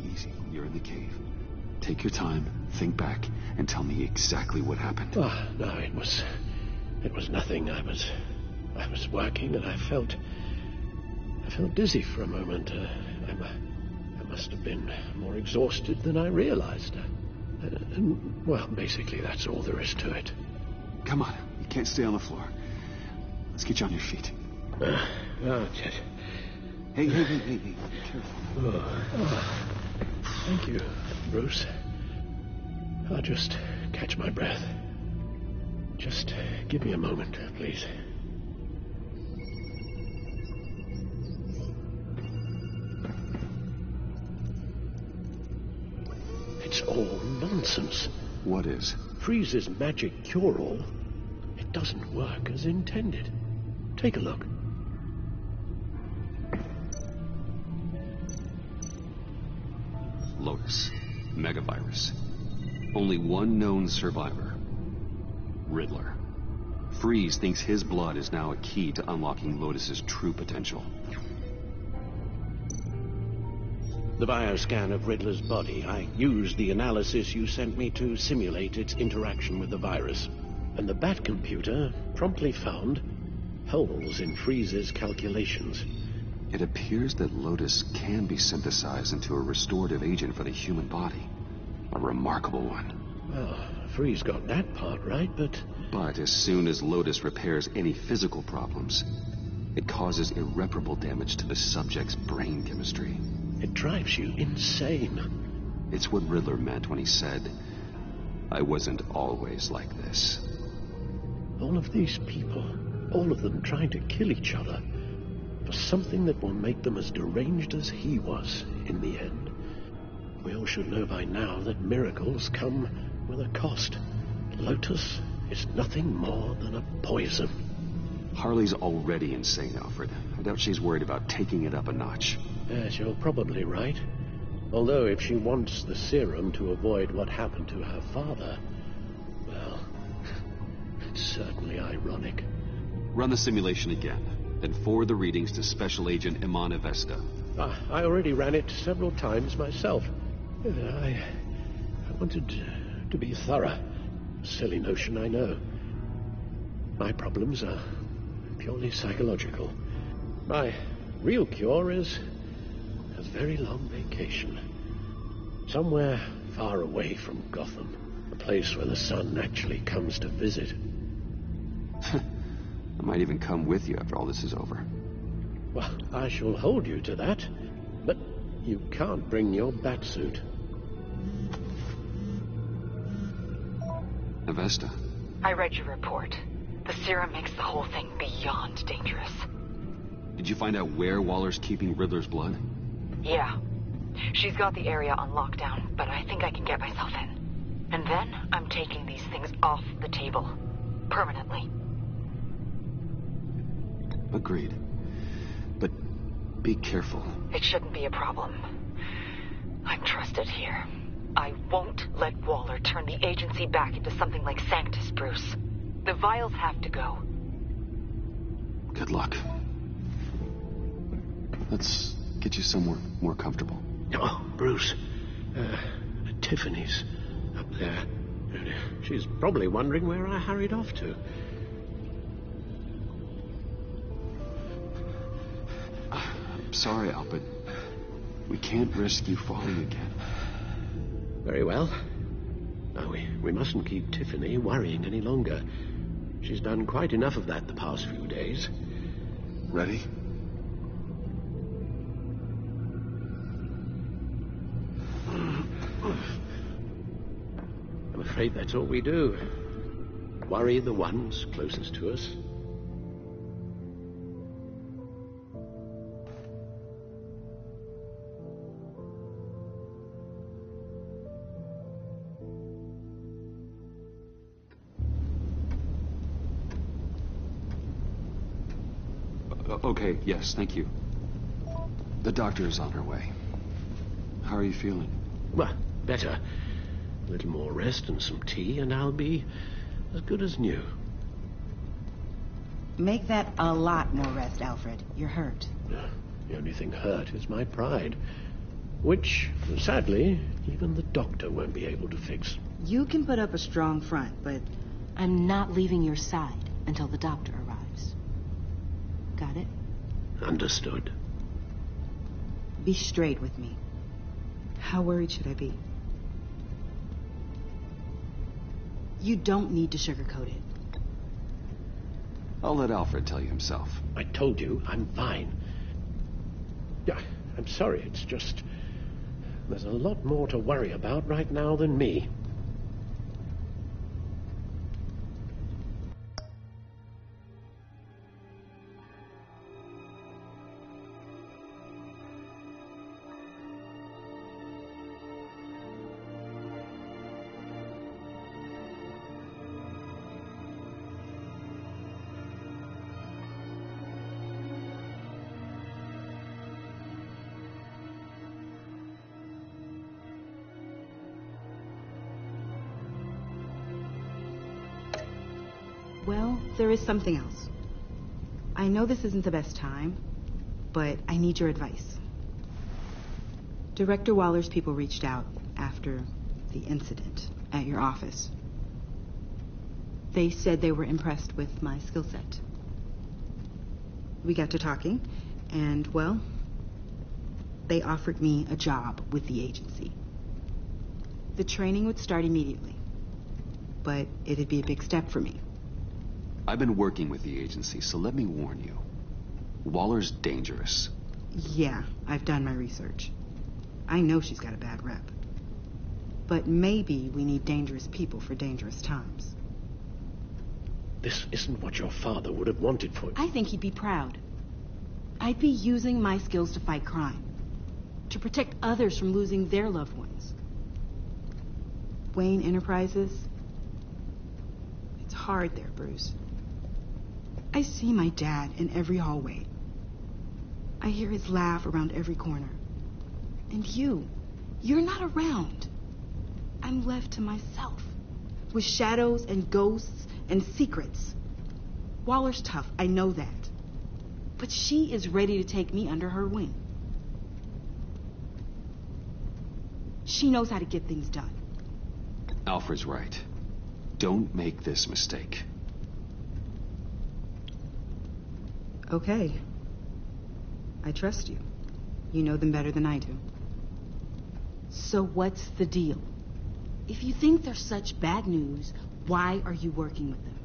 You're in the cave. Take your time, think back, and tell me exactly what happened. Oh, no, it was nothing. I was working and I felt dizzy for a moment. I must have been more exhausted than I realized. And, well, basically, that's all there is to it. Come on, you can't stay on the floor. Let's get you on your feet. Hey, be careful. Thank you, Bruce. I'll just catch my breath. Just give me a moment, please. It's all nonsense. What is? Freeze's magic cure-all. It doesn't work as intended. Take a look. Lotus. Megavirus. Only one known survivor. Riddler. Freeze thinks his blood is now a key to unlocking Lotus's true potential. The bioscan of Riddler's body. I used the analysis you sent me to simulate its interaction with the virus. And the Bat computer promptly found holes in Freeze's calculations. It appears that Lotus can be synthesized into a restorative agent for the human body. A remarkable one. Well, Freeze got that part right, but... But as soon as Lotus repairs any physical problems, it causes irreparable damage to the subject's brain chemistry. It drives you insane. It's what Riddler meant when he said, "I wasn't always like this." All of these people, all of them trying to kill each other for something that will make them as deranged as he was in the end. We all should know by now that miracles come with a cost. Lotus is nothing more than a poison. Harley's already insane, Alfred. I doubt she's worried about taking it up a notch. Yes, you're probably right. Although if she wants the serum to avoid what happened to her father, well, it's certainly ironic. Run the simulation again, then forward the readings to Special Agent Imana Vesta. I already ran it several times myself. I wanted to be thorough. Silly notion, I know. My problems are purely psychological. My real cure is a very long vacation. Somewhere far away from Gotham. A place where the sun actually comes to visit. I might even come with you after all this is over. Well, I shall hold you to that. But you can't bring your batsuit. Avesta. I read your report. The serum makes the whole thing beyond dangerous. Did you find out where Waller's keeping Riddler's blood? Yeah. She's got the area on lockdown, but I think I can get myself in. And then I'm taking these things off the table. Permanently. Agreed. But be careful. It shouldn't be a problem. I'm trusted here. I won't let Waller turn the agency back into something like Sanctus, Bruce. The vials have to go. Good luck. Let's get you somewhere more comfortable. Oh, Bruce. Tiffany's up there. She's probably wondering where I hurried off to. I'm sorry, Al, but we can't risk you falling again. Very well. Now, we mustn't keep Tiffany worrying any longer. She's done quite enough of that the past few days. Ready? I'm afraid that's all we do. Worry the ones closest to us. Okay, yes, thank you. The doctor is on her way. How are you feeling? Well, better. A little more rest and some tea, and I'll be as good as new. Make that a lot more rest, Alfred. You're hurt. The only thing hurt is my pride, which, sadly, even the doctor won't be able to fix. You can put up a strong front, but I'm not leaving your side until the doctor arrives. Got it? Understood. Be straight with me. How worried should I be? You don't need to sugarcoat it. I'll let Alfred tell you himself. I told you, I'm fine. I'm sorry, it's just... there's a lot more to worry about right now than me. Well, there is something else. I know this isn't the best time, but I need your advice. Director Waller's people reached out after the incident at your office. They said they were impressed with my skill set. We got to talking, and, well, they offered me a job with the agency. The training would start immediately, but it'd be a big step for me. I've been working with the agency, so let me warn you. Waller's dangerous. Yeah, I've done my research. I know she's got a bad rep. But maybe we need dangerous people for dangerous times. This isn't what your father would have wanted for you. I think he'd be proud. I'd be using my skills to fight crime. To protect others from losing their loved ones. Wayne Enterprises? It's hard there, Bruce. I see my dad in every hallway. I hear his laugh around every corner. And you're not around. I'm left to myself, with shadows and ghosts and secrets. Waller's tough, I know that. But she is ready to take me under her wing. She knows how to get things done. Alfred's right. Don't make this mistake. Okay. I trust you. You know them better than I do. So what's the deal? If you think they're such bad news, why are you working with them?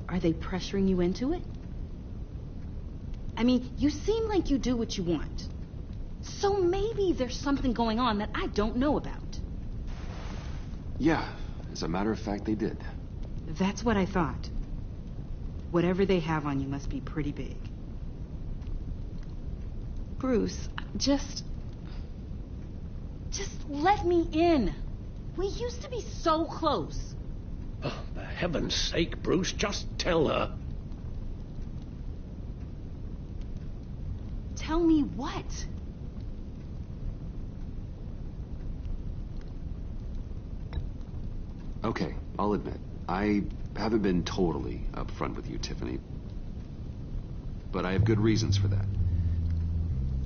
Are they pressuring you into it? I mean, you seem like you do what you want. So maybe there's something going on that I don't know about. Yeah, as a matter of fact, they did. That's what I thought. Whatever they have on you must be pretty big. Bruce, just let me in. We used to be so close. Oh, for heaven's sake, Bruce, just tell her. Tell me what? Okay, I'll admit, I haven't been totally upfront with you, Tiffany. But I have good reasons for that.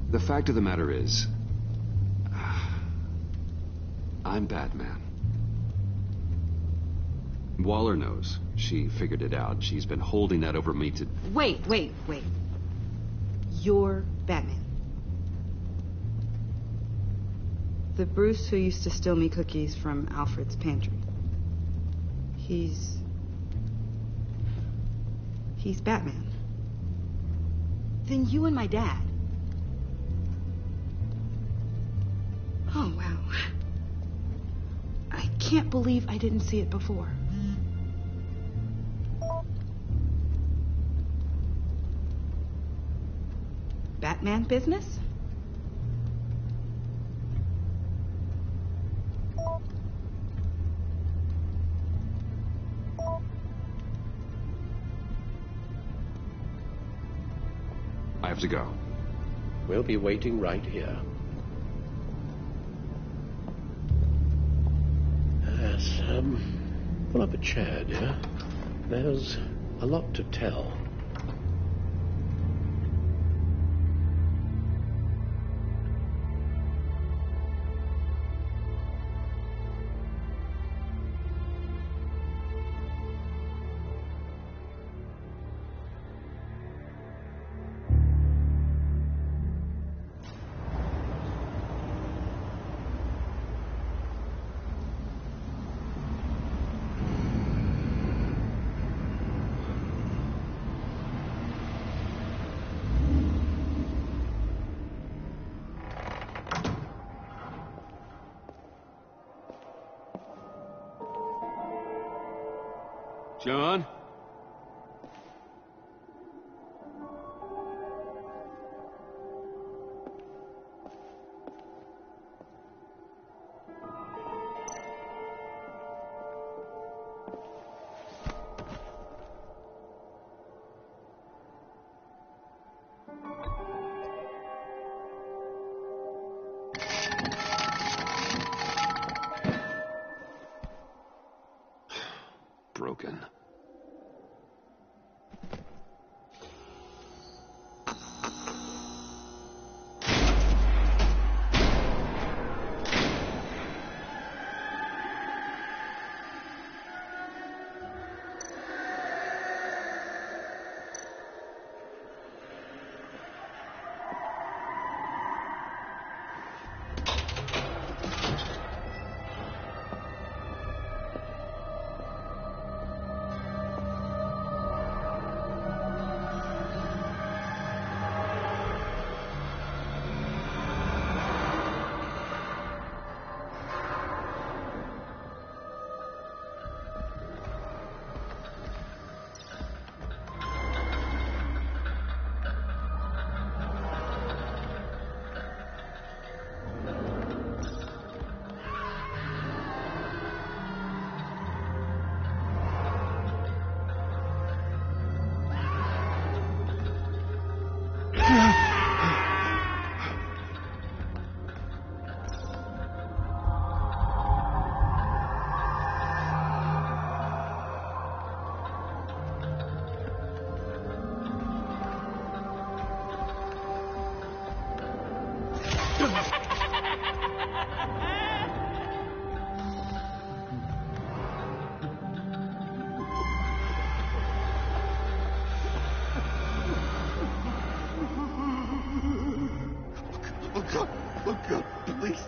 The fact of the matter is, I'm Batman. Waller knows. She figured it out. She's been holding that over me to... Wait. You're Batman. The Bruce who used to steal me cookies from Alfred's pantry. He's Batman. Then you and my dad. Oh, wow. I can't believe I didn't see it before. Batman business? I have to go. We'll be waiting right here. Yes, pull up a chair, dear. There's a lot to tell. John? Broken. Look up, please.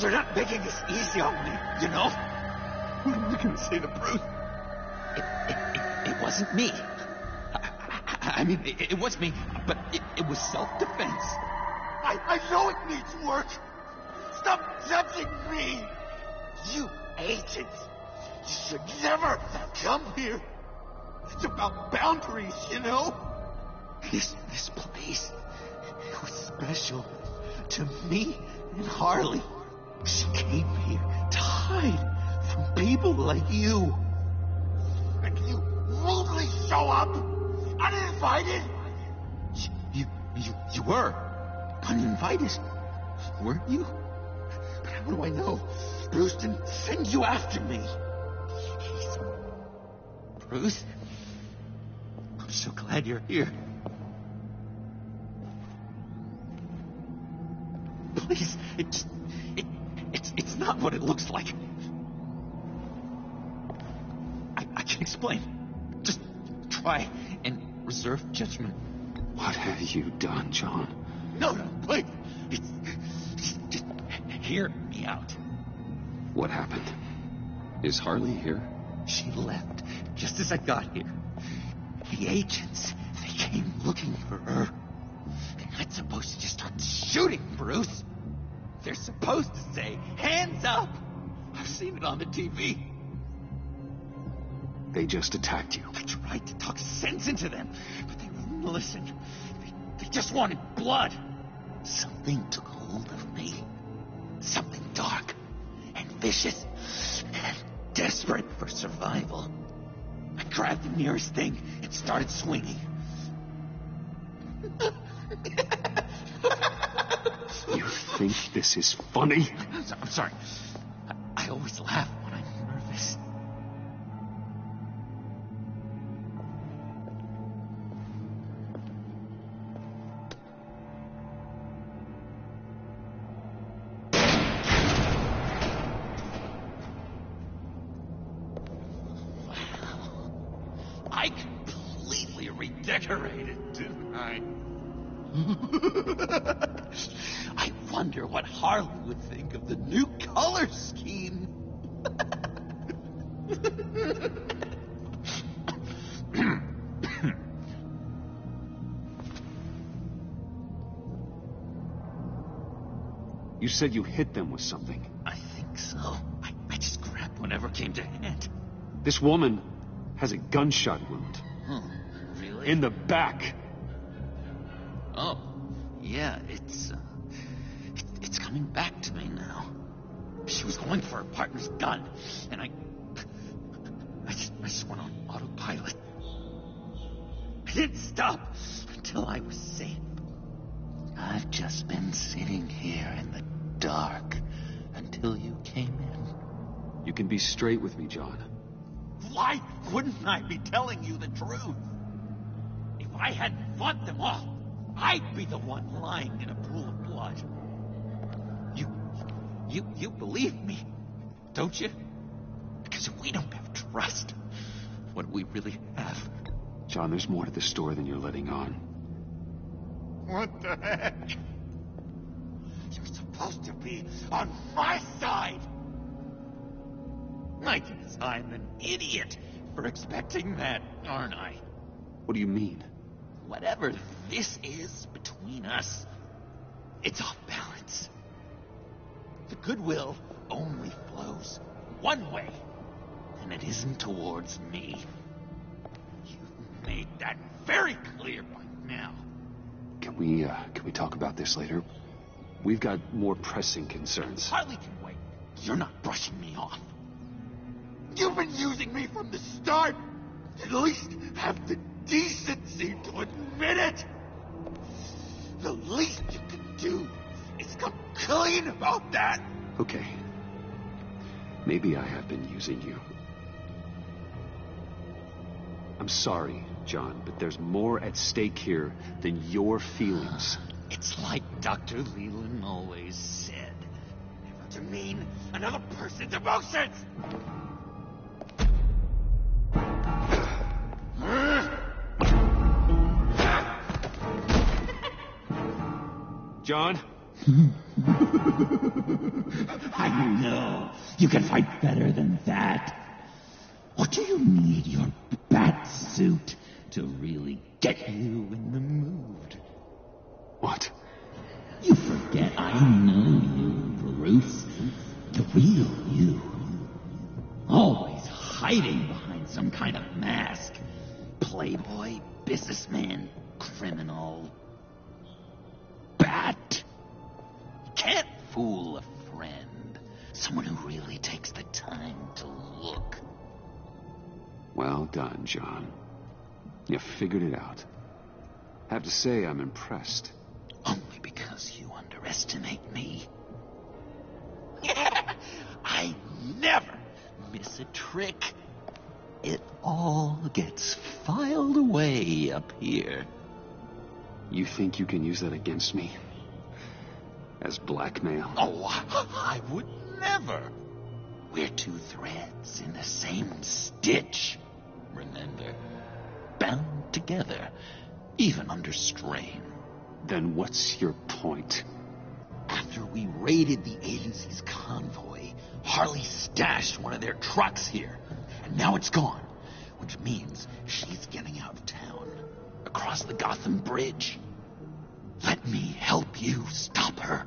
You're not making this easy on me, you know? What are you gonna say to Bruce? It wasn't me. I mean, it was me, but it was self-defense. I know it needs work. Stop judging me. You agents, you should never come here. It's about boundaries, you know? This place, it was special to me and Harley. She came here to hide from people like you. And you rudely show up, uninvited. You were uninvited, weren't you? But how do I know Bruce didn't send you after me? Bruce, I'm so glad you're here. Please, it's not what it looks like. I can explain. Just try and reserve judgment. What have you done, John? No, please. Just hear me out. What happened? Is Harley here? She left just as I got here. The agents, they came looking for her. They're not supposed to just start shooting, Bruce. They're supposed to say, hands up. I've seen it on the TV. They just attacked you. I tried to talk sense into them, but they wouldn't listen. They just wanted blood. Something took hold of me. Something dark and vicious and desperate for survival. I grabbed the nearest thing and started swinging. You think this is funny? I'm sorry. I always laugh when I'm nervous. I completely redecorated tonight. I wonder what Harley would think of the new color scheme. You said you hit them with something. I think so. I just grabbed whatever came to hand. This woman has a gunshot wound. Really? In the back. Oh, yeah, it's coming back to me now. She was going for her partner's gun, and I just went on autopilot. I didn't stop until I was safe. I've just been sitting here in the dark until you came in. You can be straight with me, John. Why wouldn't I be telling you the truth? If I hadn't fought them off, I'd be the one lying in a pool of blood. You believe me, don't you? Because if we don't have trust, what do we really have? John, there's more to this story than you're letting on. What the heck? You're supposed to be on my side. I guess I'm an idiot for expecting that, aren't I? What do you mean? Whatever this is between us, it's off balance. The goodwill only flows one way, and it isn't towards me. You've made that very clear by now. Can we talk about this later? We've got more pressing concerns. Harley can wait. You're not brushing me off. You've been using me from the start. At least have the decency to admit it. The least you can do is come clean about that. Okay. Maybe I have been using you. I'm sorry, John, but there's more at stake here than your feelings. It's like Dr. Leland always said. Never demean another person's emotions! John? I know. You can fight better than that. Or do you need your bat suit to really get you in the mood? What? You forget I know you, Bruce. The real you. Always hiding behind some kind of mask. Playboy, businessman, criminal. Bat. You can't fool a friend. Someone who really takes the time to look. Well done, John. You figured it out. Have to say, I'm impressed. Only because you underestimate me. I never miss a trick. It all gets filed away up here. You think you can use that against me? As blackmail? Oh, I would never. We're two threads in the same stitch. Remember, bound together, even under strain. Then what's your point? After we raided the agency's convoy, Harley stashed one of their trucks here, and now it's gone, which means she's getting out of town, across the Gotham Bridge. Let me help you stop her.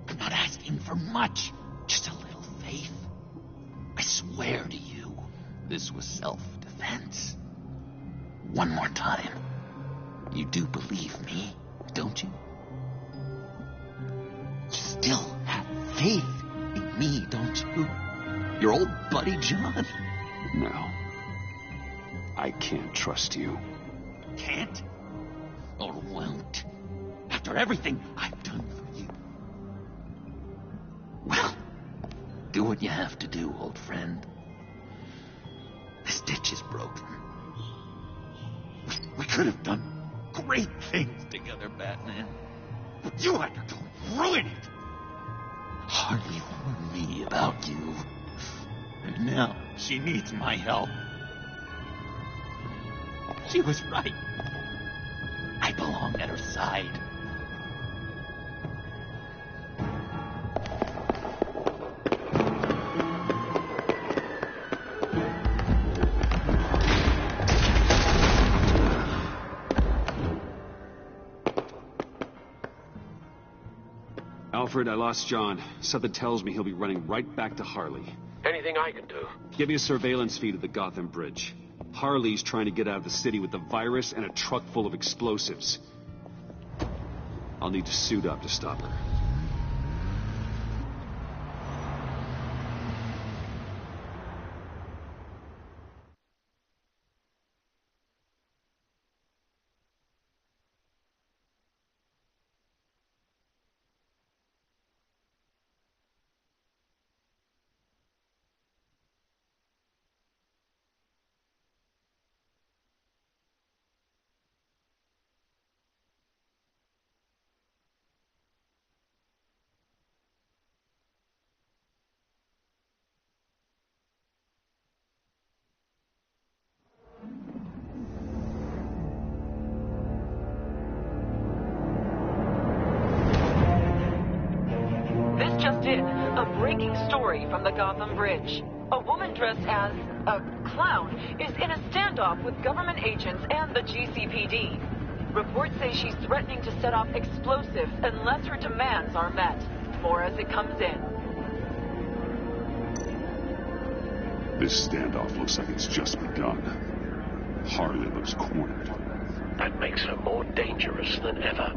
I'm not asking for much, just a little faith. I swear to you, this was self-defense. One more time. You do believe me, don't you? You still have faith in me, don't you? Your old buddy John? No. I can't trust you. Can't? Or won't? After everything I've done for you. Well, do what you have to do, old friend. This ditch is broken. We could have done great things together, Batman. But you had to go and ruin it. Hardly warned me about you. And now she needs my help. She was right. I belong at her side. Alfred, I lost John. Something tells me he'll be running right back to Harley. Anything I can do? Give me a surveillance feed of the Gotham Bridge. Harley's trying to get out of the city with the virus and a truck full of explosives. I'll need to suit up to stop her. Just in, a breaking story from the Gotham Bridge. A woman dressed as a clown is in a standoff with government agents and the GCPD. Reports say she's threatening to set off explosives unless her demands are met. More as it comes in. This standoff looks like it's just begun. Harley looks cornered. That makes her more dangerous than ever.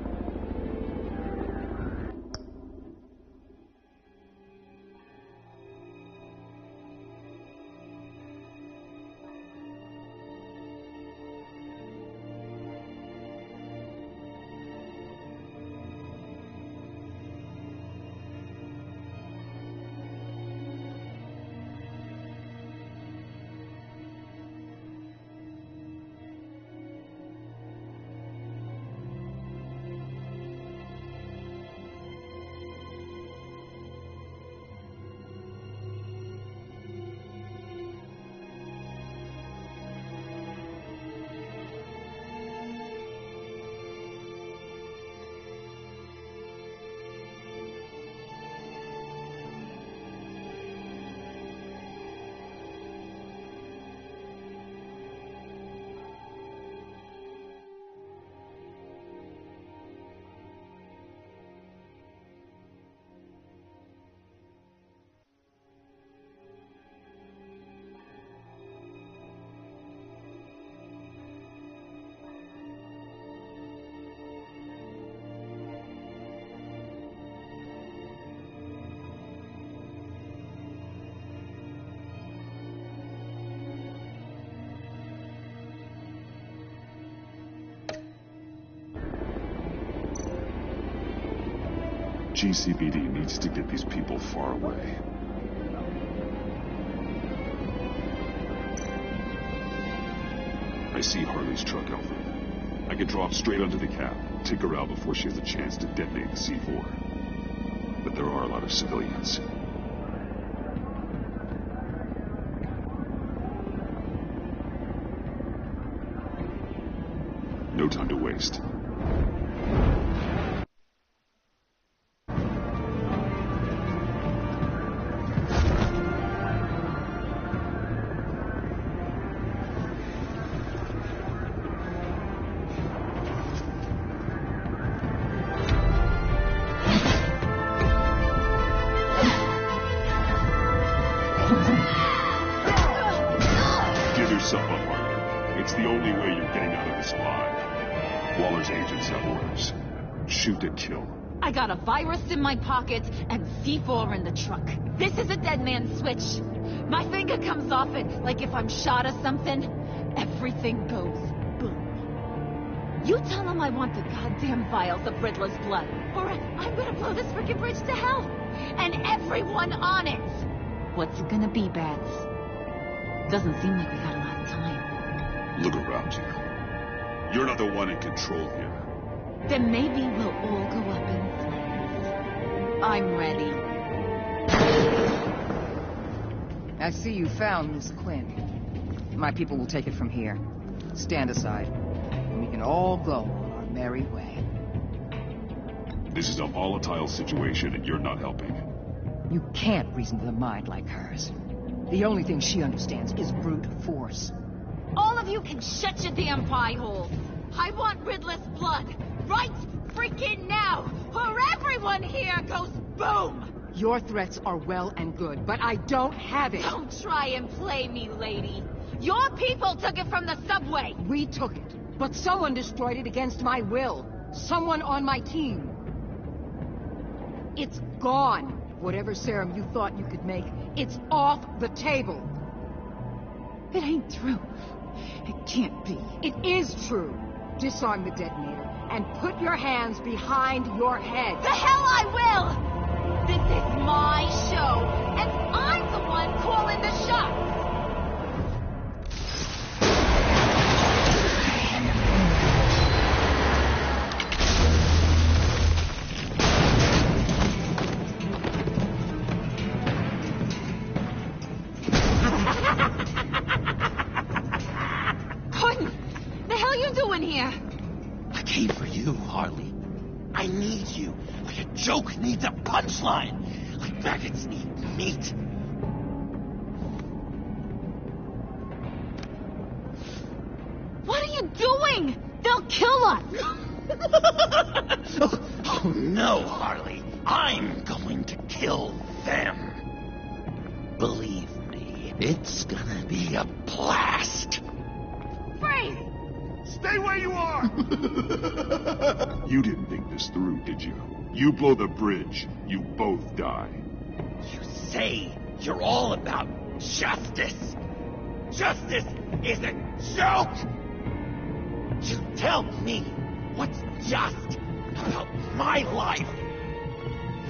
GCPD needs to get these people far away. I see Harley's truck, Alfred. I can drop straight onto the cab, take her out before she has a chance to detonate the C4. But there are a lot of civilians. No time to waste. Give yourself up, Harley. It's the only way you're getting out of this alive. Waller's agents have orders. Shoot to kill. I got a virus in my pocket and C4 in the truck. This is a dead man's switch. My finger comes off it like if I'm shot or something. Everything goes boom. You tell him I want the goddamn vials of Riddler's blood, or I'm gonna blow this frickin' bridge to hell. And everyone on it. What's it gonna be, Bats? Doesn't seem like we got a lot of time. Look around you. You're not the one in control here. Then maybe we'll all go up in flames. I'm ready. I see you found Miss Quinn. My people will take it from here. Stand aside, and we can all go on our merry way. This is a volatile situation, and you're not helping. You can't reason with a mind like hers. The only thing she understands is brute force. All of you can shut your damn pie holes. I want Riddler's blood. Right freaking now. Or everyone here goes boom. Your threats are well and good, but I don't have it. Don't try and play me, lady. Your people took it from the subway. We took it, but someone destroyed it against my will. Someone on my team. It's gone. Whatever serum you thought you could make, it's off the table. It ain't true. It can't be. It is true. Disarm the detonator and put your hands behind your head. The hell I will! This is my show, and I'm the one calling the shots. Here. I came for you, Harley. I need you. Like a joke needs a punchline. Like maggots need meat. What are you doing? They'll kill us. Oh, no, Harley. I'm going to kill them. Believe me, it's gonna be a blast. Freeze! Stay where you are! You didn't think this through, did you? You blow the bridge, you both die. You say you're all about justice. Justice is a joke! You tell me what's just about my life.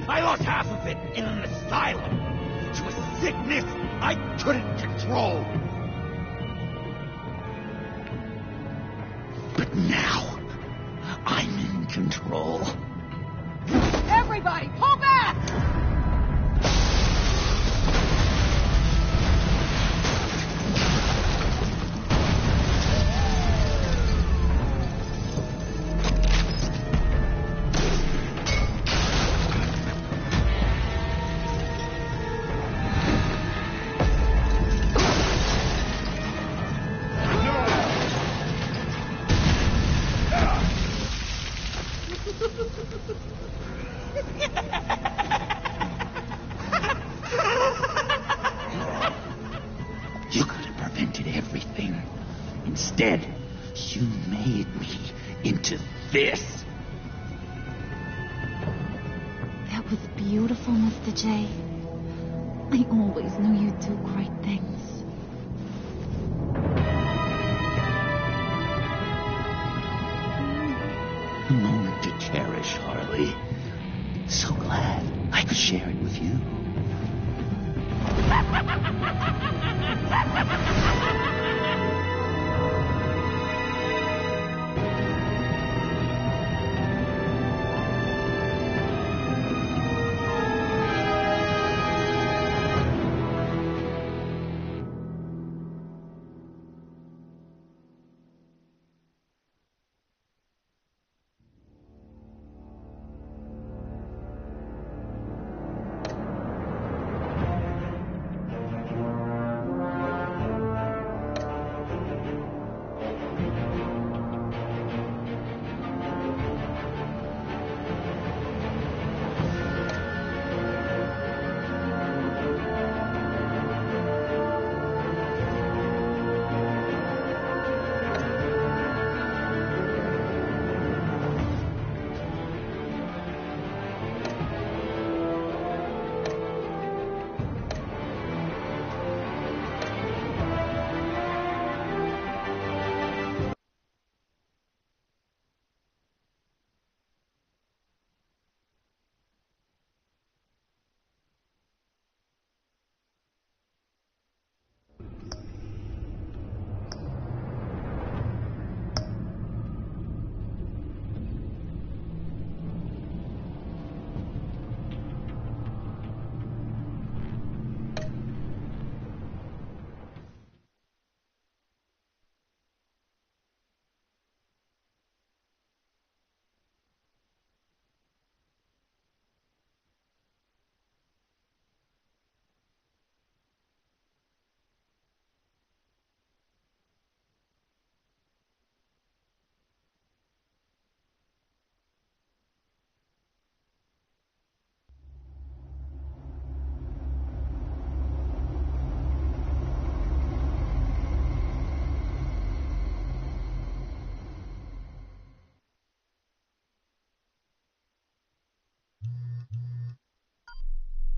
I lost half of it in an asylum to a sickness I couldn't control. But now, I'm in control. Everybody, pull back! You could have prevented everything. Instead, you made me into this. That was beautiful, Mr. J. I always knew you'd do great things. A moment to cherish, Harley. So glad share it with you.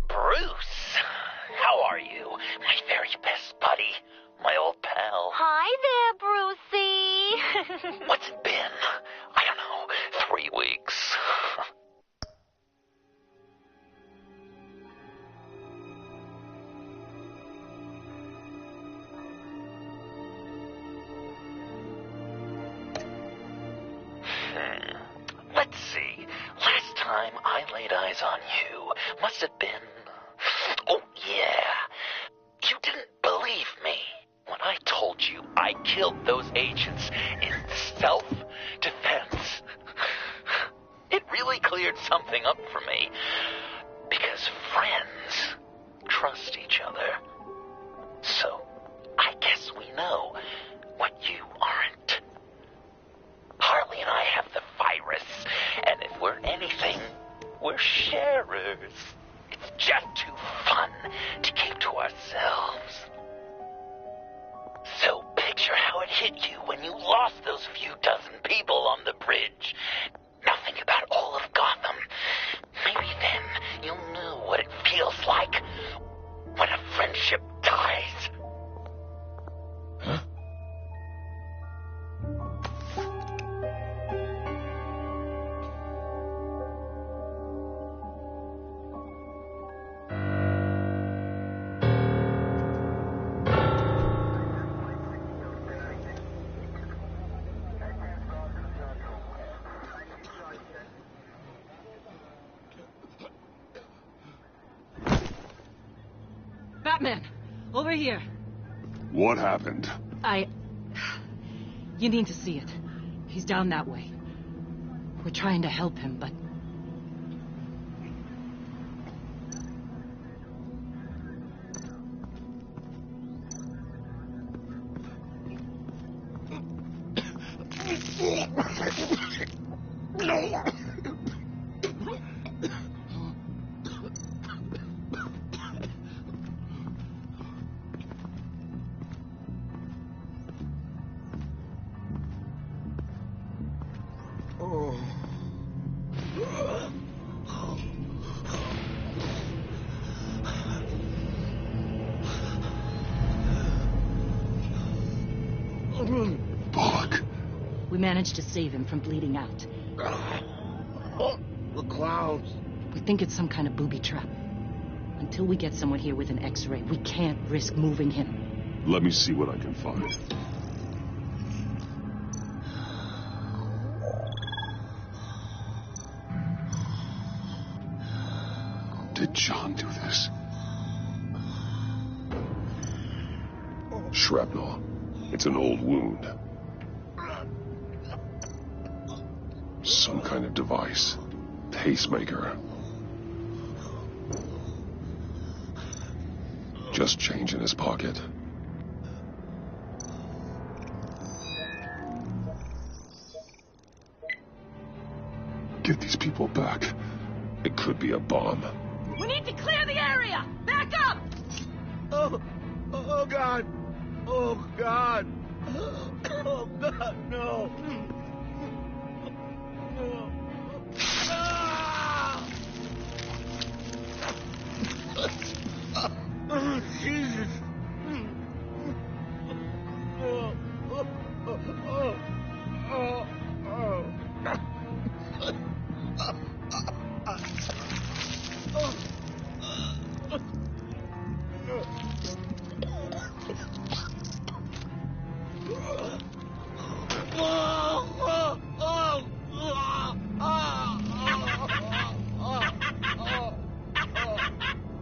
Bruce, how are you? My very best buddy, my old pal. Hi there, Brucey. What's it been? I don't know, 3 weeks. Let's see. Last time I laid eyes on you must have been... Oh, yeah. You didn't believe me when I told you I killed those agents in self-defense. It really cleared something up for me. Because friends trust each other. So, I guess we know what you aren't. Harley and I have the virus, and if we're anything, we're sharers. It's just too fun to keep to ourselves. So picture how it hit you when you lost those few dozen people on the bridge. Nothing about all of Gotham. Maybe then you'll know what it feels like when a friendship dies. Huh? Batman, over here. What happened? You need to see it. He's down that way. We're trying to help him, but... Fuck. We managed to save him from bleeding out. The clouds. We think it's some kind of booby trap. Until we get someone here with an X-ray, we can't risk moving him. Let me see what I can find. Did John do this? Shrapnel. It's an old wound. Some kind of device. Pacemaker. Just change in his pocket. Get these people back. It could be a bomb. We need to clear the area! Back up! Oh, God! Oh, God! Oh, God, no! Oh, Jesus!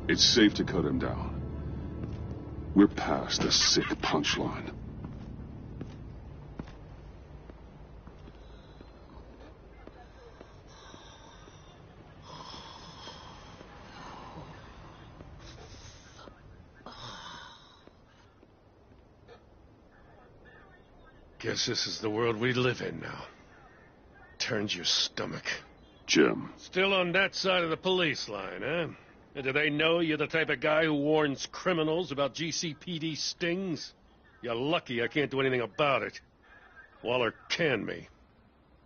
It's safe to cut him down. We're past the sick punchline. Guess this is the world we live in now. Turns your stomach. Jim. Still on that side of the police line, huh? And do they know you're the type of guy who warns criminals about GCPD stings? You're lucky I can't do anything about it. Waller canned me.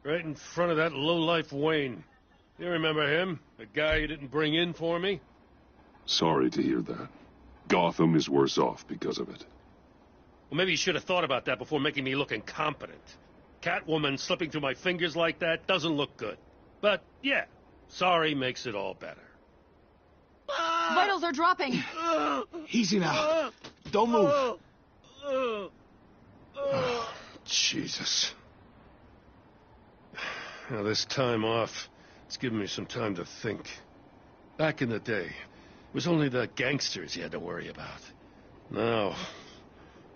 Right in front of that lowlife Wayne. You remember him? The guy you didn't bring in for me? Sorry to hear that. Gotham is worse off because of it. Well, maybe you should have thought about that before making me look incompetent. Catwoman slipping through my fingers like that doesn't look good. But, yeah, sorry makes it all better. Vitals are dropping. Easy now. Don't move. Oh, Jesus. Now, this time off, it's given me some time to think. Back in the day, it was only the gangsters you had to worry about. Now,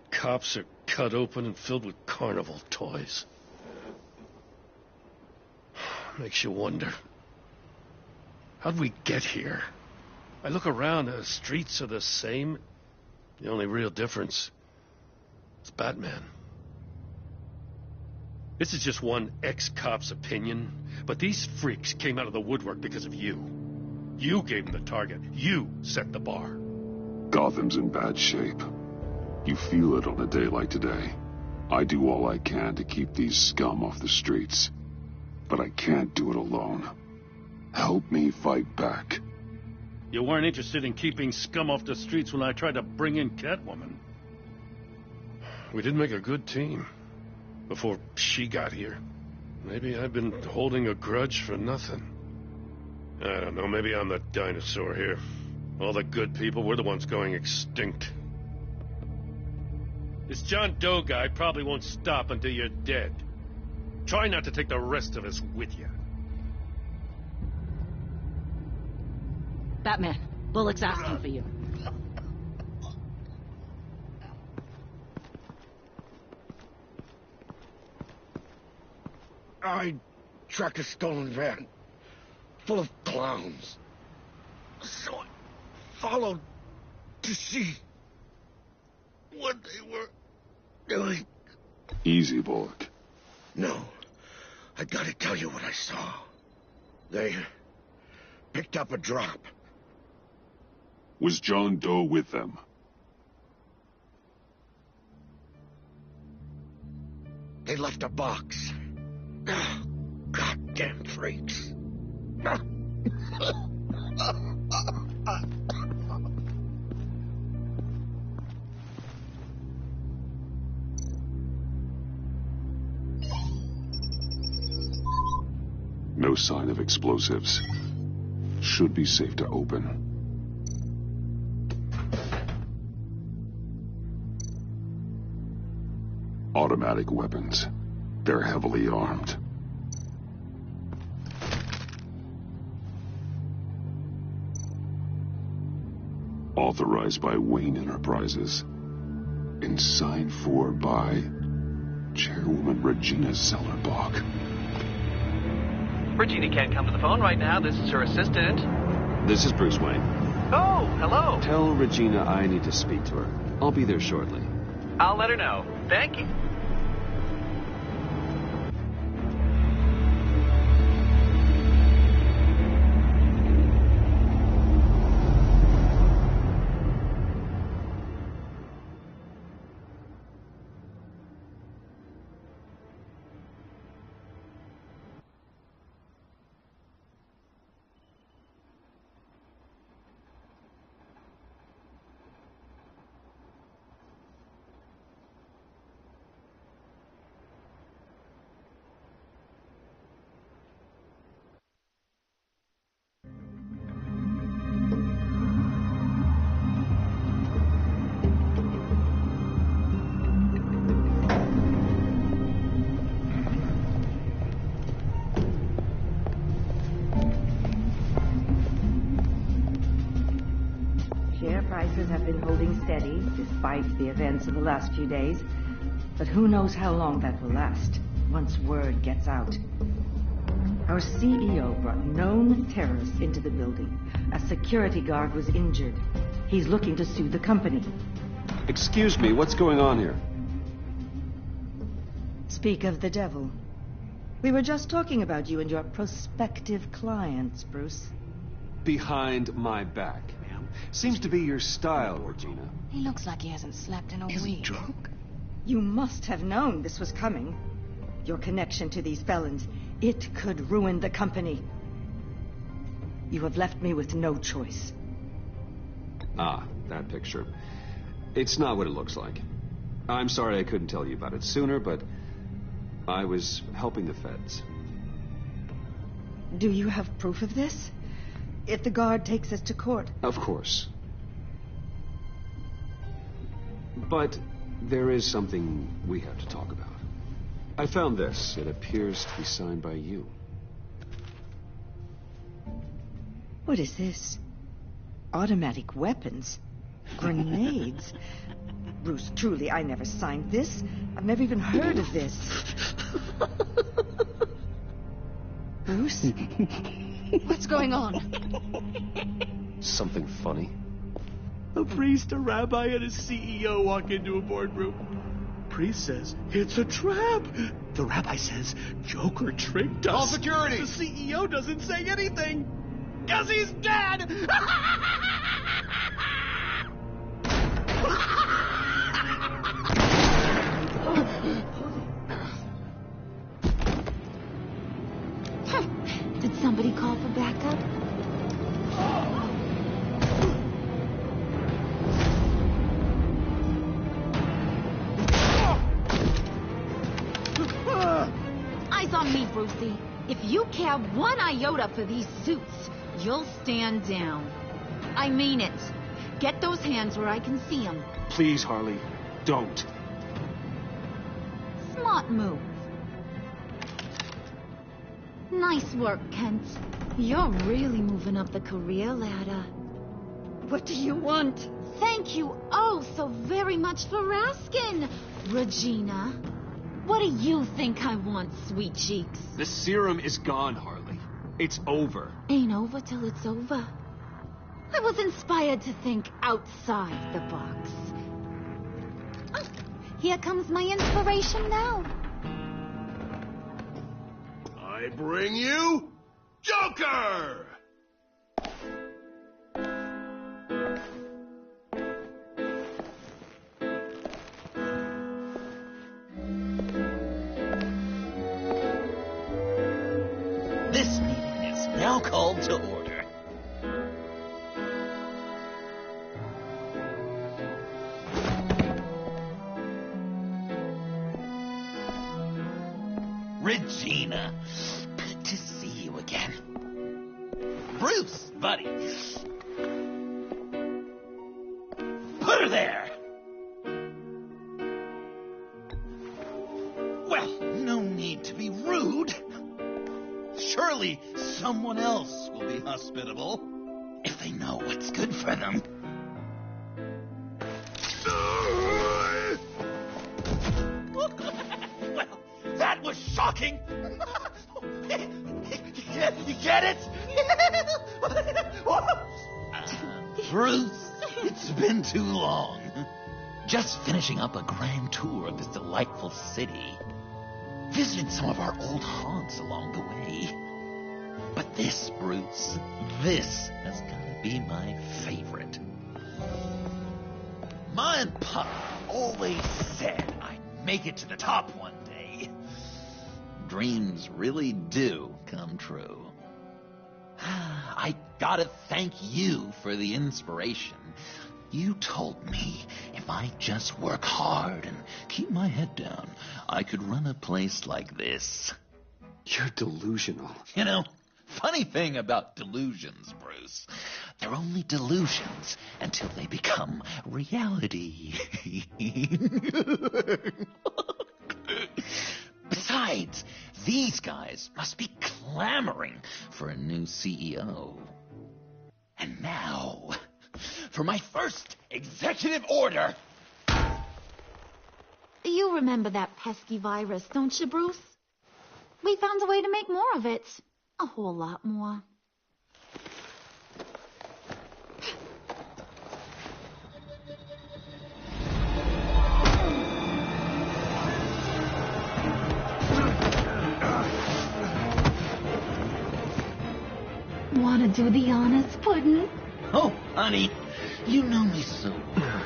cops are cut open and filled with carnival toys. Makes you wonder. How'd we get here? I look around, the streets are the same. The only real difference is Batman. This is just one ex-cop's opinion, but these freaks came out of the woodwork because of you. You gave them the target. You set the bar. Gotham's in bad shape. You feel it on a day like today. I do all I can to keep these scum off the streets, but I can't do it alone. Help me fight back. You weren't interested in keeping scum off the streets when I tried to bring in Catwoman. We did make a good team before she got here. Maybe I've been holding a grudge for nothing. I don't know, maybe I'm the dinosaur here. All the good people, we're the ones going extinct. This John Doe guy probably won't stop until you're dead. Try not to take the rest of us with you. Batman, Bullock's asking for you. I tracked a stolen van full of clowns. So I followed to see what they were doing. Easy, Bullock. No, I gotta tell you what I saw. They picked up a drop. Was John Doe with them? They left a box. Goddamn freaks. No sign of explosives. should be safe to open. Automatic weapons. They're heavily armed. Authorized by Wayne Enterprises. And signed for by Chairwoman Regina Zellerbach. Regina can't come to the phone right now. This is her assistant. This is Bruce Wayne. Oh, hello. Tell Regina I need to speak to her. I'll be there shortly. I'll let her know. Thank you. Prices have been holding steady despite the events of the last few days. But who knows how long that will last once word gets out. Our CEO brought known terrorists into the building. A security guard was injured. He's looking to sue the company. Excuse me, what's going on here? Speak of the devil. We were just talking about you and your prospective clients, Bruce. Behind my back, ma'am. Seems to be your style, Regina. He looks like he hasn't slept in a week. Is he drunk? You must have known this was coming. Your connection to these felons, it could ruin the company. You have left me with no choice. Ah, that picture. It's not what it looks like. I'm sorry I couldn't tell you about it sooner, but I was helping the feds. Do you have proof of this? If the guard takes us to court? Of course. But there is something we have to talk about. I found this. It appears to be signed by you. What is this? Automatic weapons? Grenades? Bruce, truly, I never signed this. I've never even heard of this. Bruce? What's going on? Something funny? A priest, a rabbi, and a CEO walk into a boardroom. Priest says, it's a trap. The rabbi says, Joker tricked us. Call security. The CEO doesn't say anything. Because he's dead! Did somebody call for backup? Eyes on me, Brucey. If you care one iota for these suits, you'll stand down. I mean it. Get those hands where I can see them. Please, Harley, don't. Smart move. Nice work, Kent. You're really moving up the career ladder. What do you want? Thank you oh so very much for asking, Regina. What do you think I want, sweet cheeks? The serum is gone, Harley. It's over. Ain't over till it's over. I was inspired to think outside the box. Oh, here comes my inspiration now. I bring you Joker! This meeting is now called to order. Regina, good to see you again. Bruce, buddy. Put her there. Well, no need to be rude. Surely someone else will be hospitable if they know what's good for them. Well, that was shocking. You get it? Bruce, it's been too long. Just finishing up a grand tour of this delightful city. Visited some of our old haunts along the way. But this, Bruce, this has got to be my favorite. Ma and Pa always said I'd make it to the top one day. Dreams really do come true. I gotta thank you for the inspiration. You told me if I just work hard and keep my head down, I could run a place like this. You're delusional. You know, funny thing about delusions, Bruce. They're only delusions until they become reality. Besides, these guys must be clamoring for a new CEO. And now, for my first executive order. You remember that pesky virus, don't you, Bruce? We found a way to make more of it. A whole lot more. Want to do the honors, Puddin'? Oh, honey, you know me so well.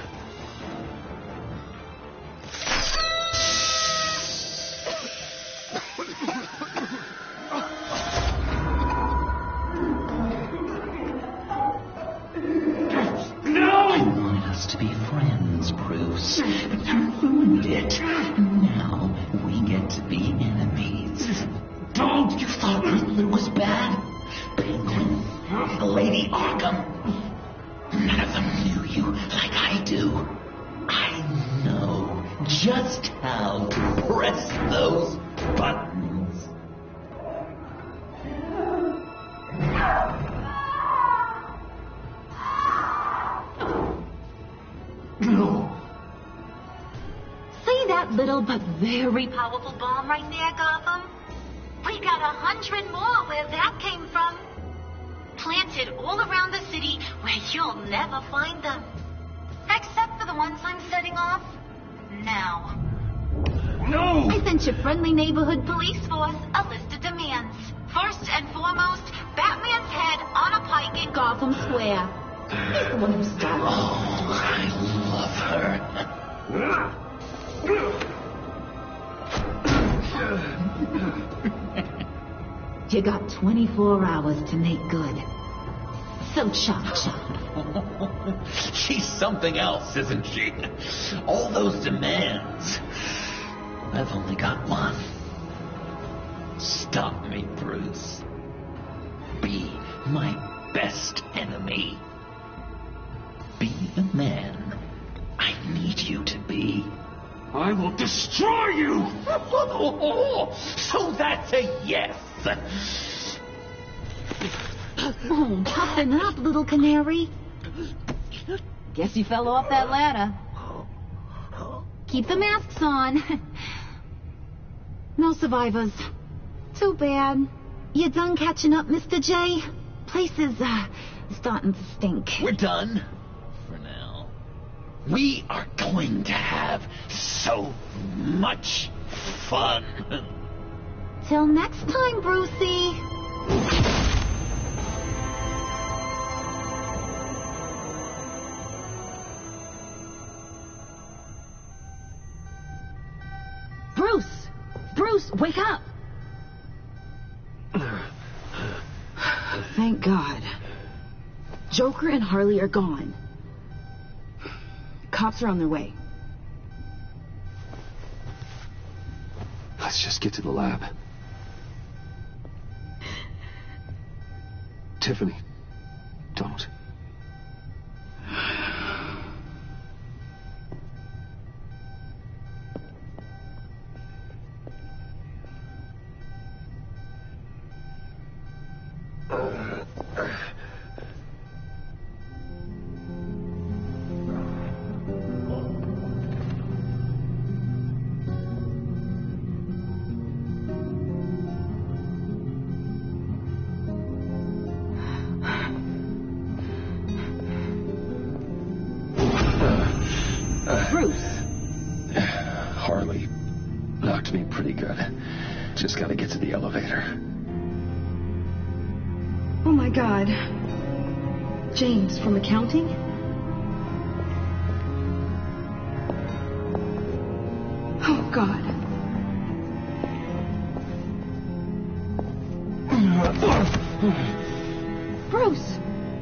I wanted us to be friends, Bruce, but you ruined it. And now we get to be enemies. Don't! You thought Riddler was bad? Penguin, Lady Arkham. None of them knew you like I do. I know just how to press those buttons. See that little but very powerful bomb right there, Gotham? We got 100 more where that came from. Planted all around the city where you'll never find them. Except for the ones I'm setting off now. No! I sent your friendly neighborhood police force a list of demands. First and foremost, Batman's head on a pike in Gotham Square. He's the one who started. Oh, I love her. You got 24 hours to make good. So chop chop. She's something else, isn't she? All those demands. I've only got one. Stop me, Bruce. Be my best enemy. Be the man I need you to be. I will destroy you! So that's a yes. Oh, toughen up, little canary. Guess you fell off that ladder. Keep the masks on. No survivors. Too bad. You done catching up, Mr. J? Place is, starting to stink. We're done. For now. We are going to have so much fun. Till next time, Brucey. Bruce, wake up! Thank God. Joker and Harley are gone. Cops are on their way. Let's just get to the lab. Tiffany, good. Just gotta get to the elevator. Oh my God. James from accounting? Oh God. Bruce!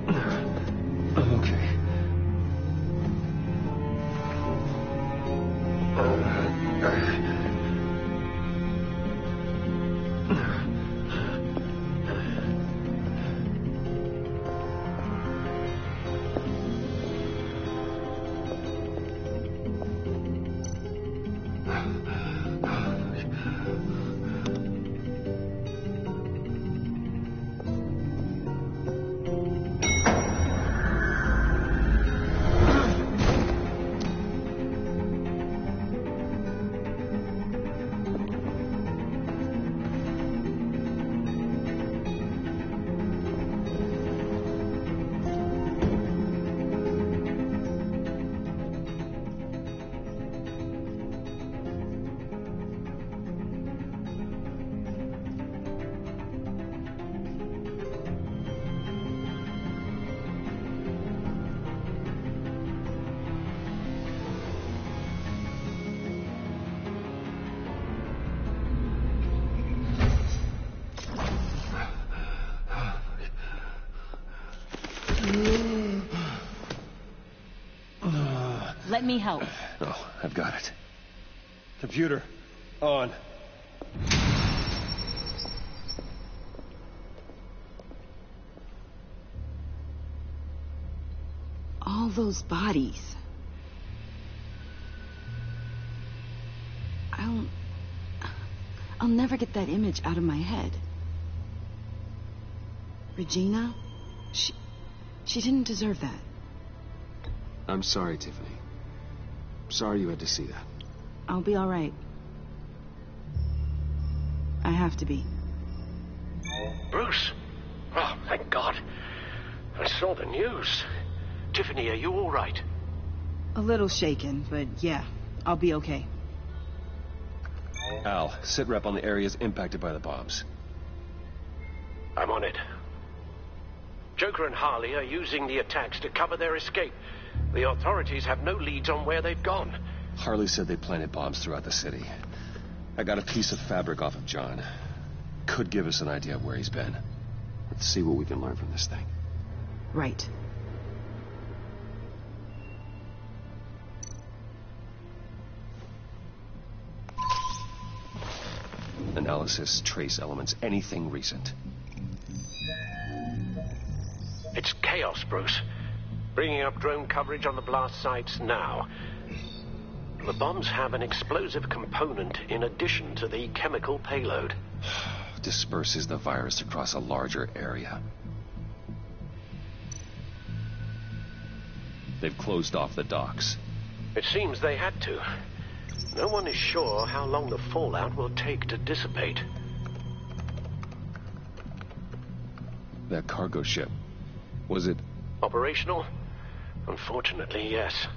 I'm okay. Let me help. Oh, I've got it. Computer, on. All those bodies. I'll never get that image out of my head. Regina, she didn't deserve that. I'm sorry, Tiffany. Sorry you had to see that. I'll be all right. I have to be. Bruce! Oh, thank God. I saw the news. Tiffany, are you all right? A little shaken, but yeah, I'll be okay. Al, sit rep on the areas impacted by the bombs. I'm on it. Joker and Harley are using the attacks to cover their escape. The authorities have no leads on where they've gone. Harley said they planted bombs throughout the city. I got a piece of fabric off of John. Could give us an idea of where he's been. Let's see what we can learn from this thing. Right. Analysis, trace elements, anything recent. It's chaos, Bruce. Bringing up drone coverage on the blast sites now. The bombs have an explosive component in addition to the chemical payload. Disperses the virus across a larger area. They've closed off the docks. It seems they had to. No one is sure how long the fallout will take to dissipate. That cargo ship, was it... Operational? Unfortunately, yes.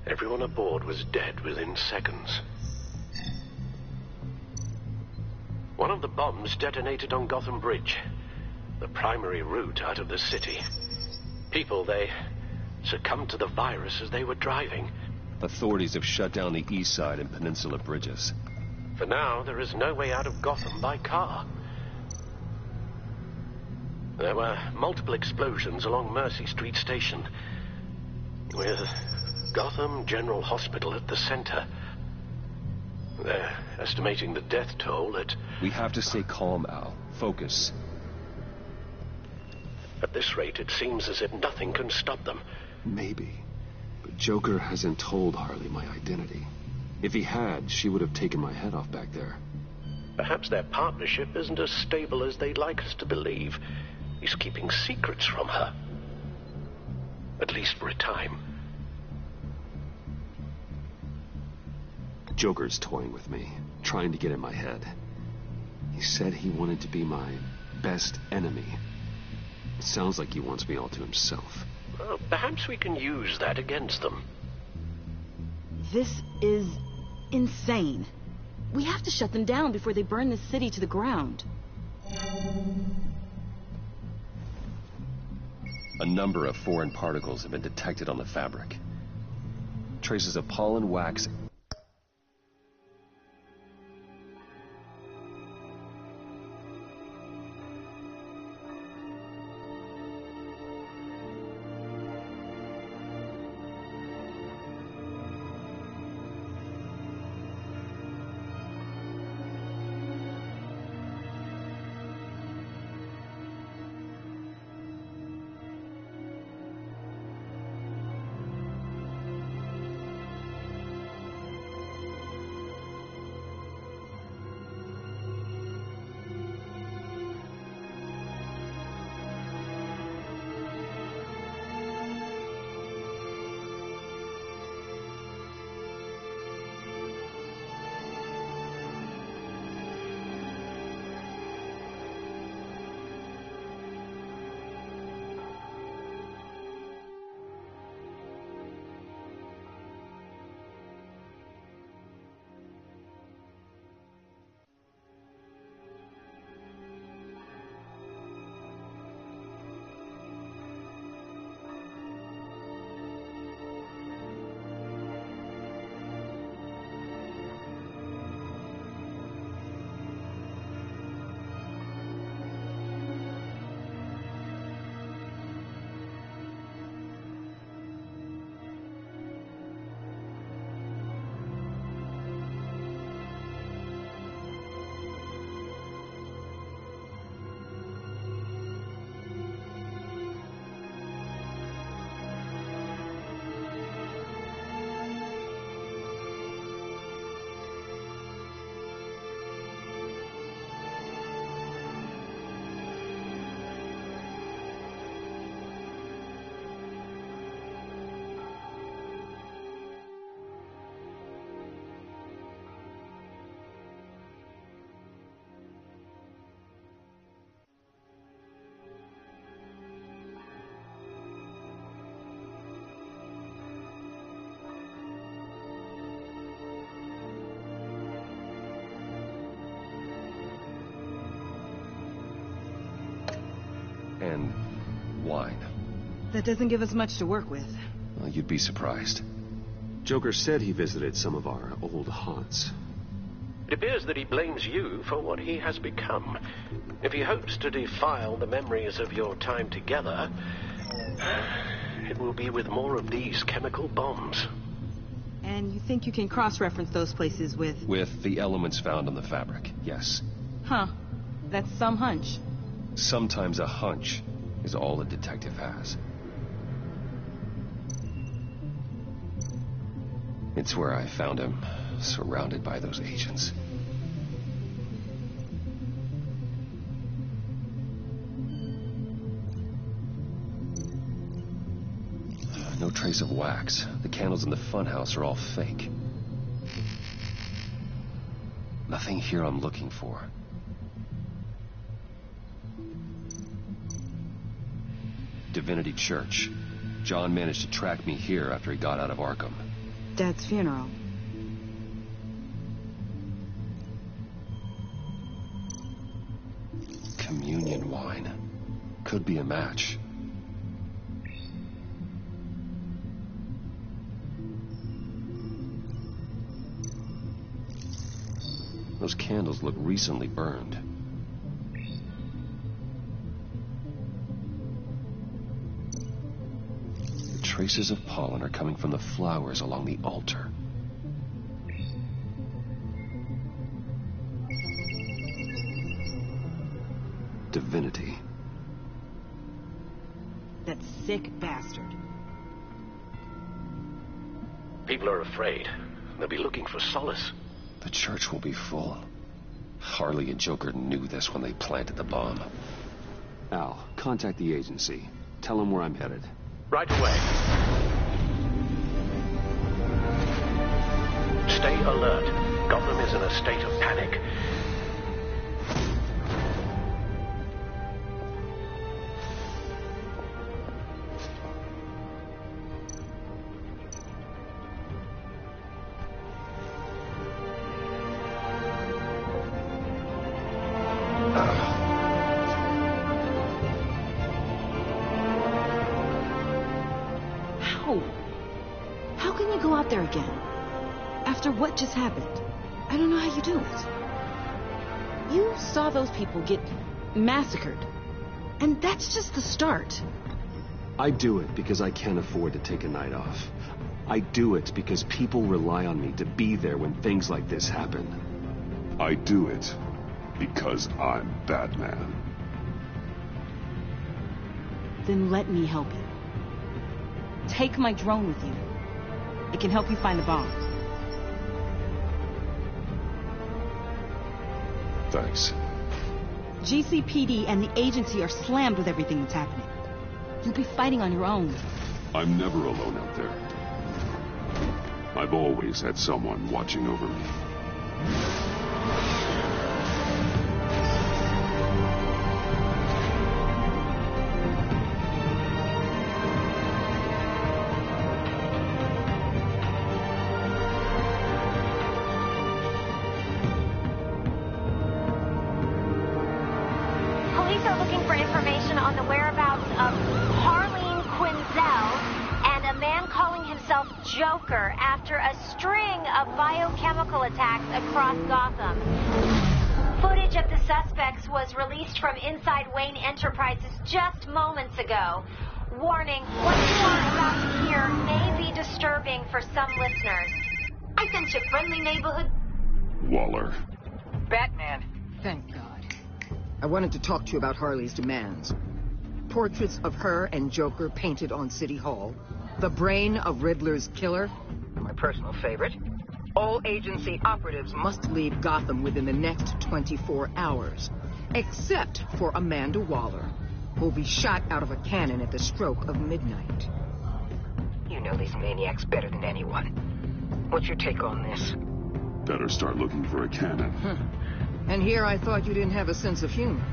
Everyone aboard was dead within seconds. One of the bombs detonated on Gotham Bridge, the primary route out of the city. People, they succumbed to the virus as they were driving. Authorities have shut down the east side and peninsula bridges. For now, there is no way out of Gotham by car. There were multiple explosions along Mercy Street Station, with Gotham General Hospital at the center. They're estimating the death toll at... We have to stay calm, Al. Focus. At this rate, it seems as if nothing can stop them. Maybe. But Joker hasn't told Harley my identity. If he had, she would have taken my head off back there. Perhaps their partnership isn't as stable as they'd like us to believe. He's keeping secrets from her. At least for a time. Joker's toying with me, trying to get in my head. He said he wanted to be my best enemy. It sounds like he wants me all to himself. Well, perhaps we can use that against them. This is insane. We have to shut them down before they burn this city to the ground. A number of foreign particles have been detected on the fabric. Traces of pollen, wax, and wine. That doesn't give us much to work with. Well, you'd be surprised. Joker said he visited some of our old haunts. It appears that he blames you for what he has become. If he hopes to defile the memories of your time together, it will be with more of these chemical bombs. And you think you can cross-reference those places with... With the elements found on the fabric, yes. Huh. That's some hunch. Sometimes a hunch is all a detective has. It's where I found him, surrounded by those agents. No trace of wax. The candles in the funhouse are all fake. Nothing here I'm looking for. Divinity Church. John managed to track me here after he got out of Arkham. Dad's funeral. Communion wine. Could be a match. Those candles look recently burned. The traces of pollen are coming from the flowers along the altar. Divinity. That sick bastard. People are afraid. They'll be looking for solace. The church will be full. Harley and Joker knew this when they planted the bomb. Al, contact the agency. Tell them where I'm headed. Right away. Stay alert. Gotham is in a state of panic. can you go out there again? After what just happened? I don't know how you do it. You saw those people get massacred. And that's just the start. I do it because I can't afford to take a night off. I do it because people rely on me to be there when things like this happen. I do it because I'm Batman. Then let me help you. Take my drone with you. It can help you find the bomb. Thanks. GCPD and the agency are slammed with everything that's happening. You'll be fighting on your own. I'm never alone out there. I've always had someone watching over me. Police are looking for information on the whereabouts of Harleen Quinzel and a man calling himself Joker after a string of biochemical attacks across Gotham. Footage of the suspects was released from inside Wayne Enterprises just moments ago. Warning, what you are about to hear may be disturbing for some listeners. I sent you friendly neighborhood... Waller. Batman. Thank God. I wanted to talk to you about Harley's demands. Portraits of her and Joker painted on City Hall. The brain of Riddler's killer. My personal favorite. All agency operatives must leave Gotham within the next 24 hours. Except for Amanda Waller, who'll be shot out of a cannon at the stroke of midnight. You know these maniacs better than anyone. What's your take on this? Better start looking for a cannon. And here I thought you didn't have a sense of humor.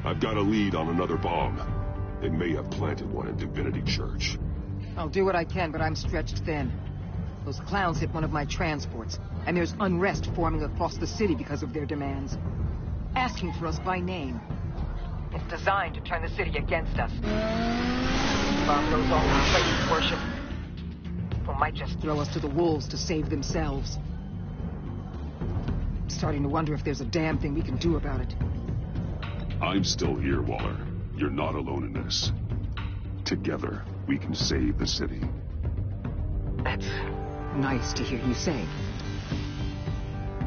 I've got a lead on another bomb. They may have planted one in Divinity Church. I'll do what I can, but I'm stretched thin. Those clowns hit one of my transports, and there's unrest forming across the city because of their demands. Asking for us by name. It's designed to turn the city against us. Bomb goes off in places worship. Or might just throw us to the wolves to save themselves. I'm starting to wonder if there's a damn thing we can do about it. I'm still here, Waller. You're not alone in this. Together, we can save the city. That's nice to hear you say.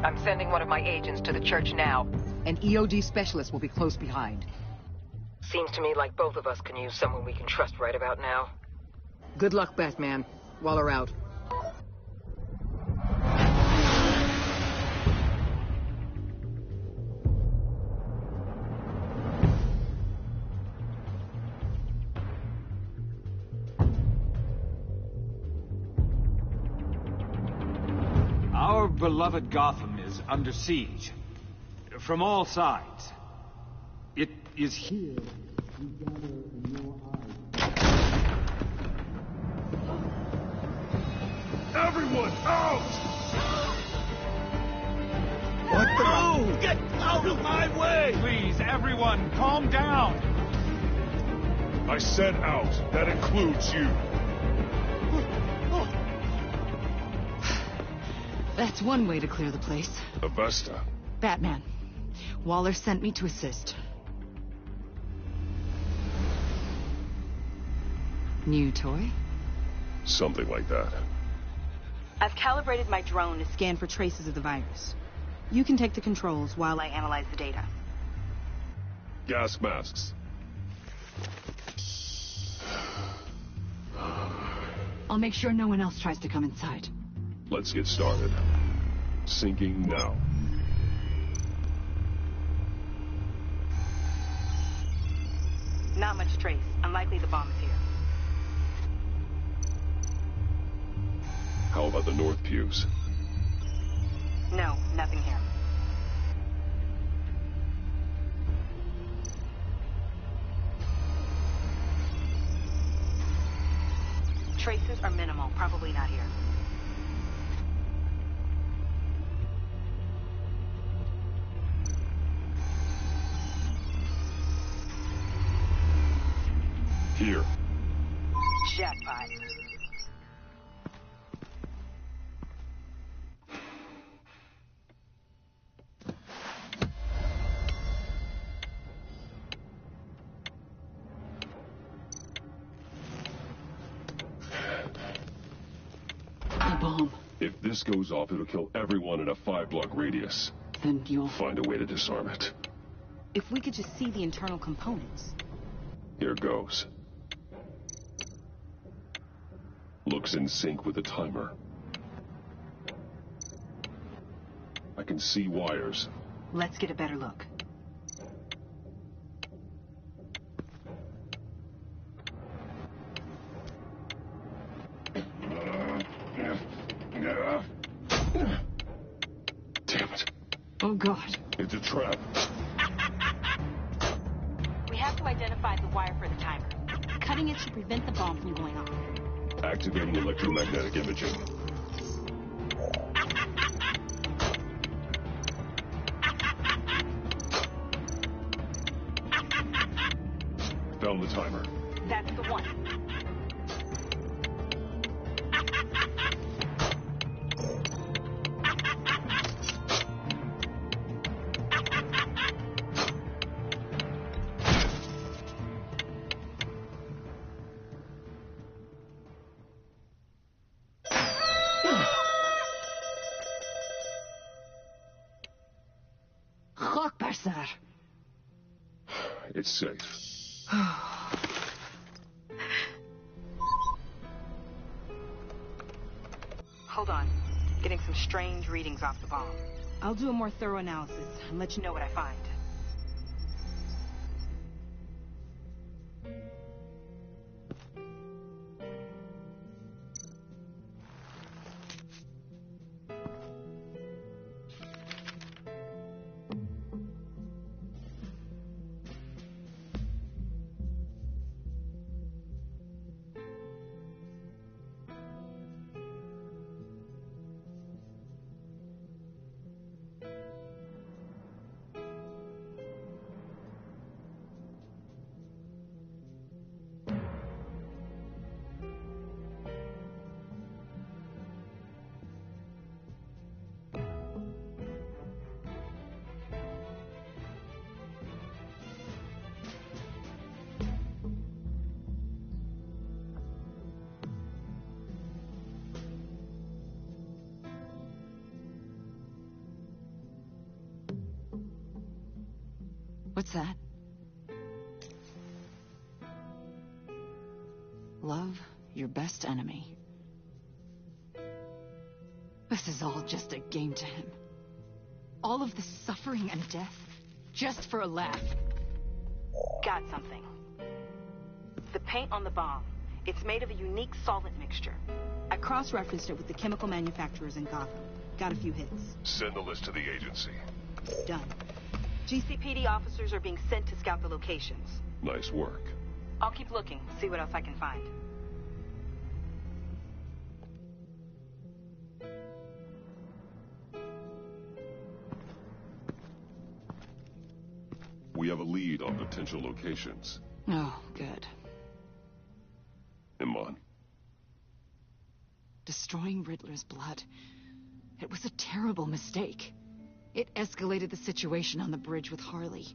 I'm sending one of my agents to the church now. An EOD specialist will be close behind. Seems to me like both of us can use someone we can trust right about now. Good luck, Batman. Waller out. Our beloved Gotham is under siege. From all sides. It is here we gather in your eyes. Everyone, out! What the... No! Get out of my way! Please, everyone, calm down! I said out. That includes you. That's one way to clear the place. Avesta. Batman. Waller sent me to assist. New toy? Something like that. I've calibrated my drone to scan for traces of the virus. You can take the controls while I analyze the data. Gas masks. I'll make sure no one else tries to come inside. Let's get started. Syncing now. Not much trace. Unlikely the bomb is here. How about the north pews? No, nothing here. Traces are minimal. Probably not here. Here. Jackpot. The bomb. If this goes off, it'll kill everyone in a 5-block radius. Then you'll find a way to disarm it. If we could just see the internal components. Here goes. Looks in sync with the timer. I can see wires. Let's get a better look. Damn it. Oh, God. It's a trap. We have to identify the wire for the timer. Cutting it should prevent the bomb from going off. Activating electromagnetic imaging. Found the timer. That's the one. It's safe. Hold on. Getting some strange readings off the bomb. I'll do a more thorough analysis and let you know what I find. What's that? Love your best enemy. This is all just a game to him. All of this suffering and death, just for a laugh. Got something. The paint on the bomb. It's made of a unique solvent mixture. I cross-referenced it with the chemical manufacturers in Gotham. Got a few hits. Send the list to the agency. Done. GCPD officers are being sent to scout the locations. Nice work. I'll keep looking, see what else I can find. We have a lead on potential locations. Oh, good. Iman. Destroying Riddler's blood. It was a terrible mistake. It escalated the situation on the bridge with Harley.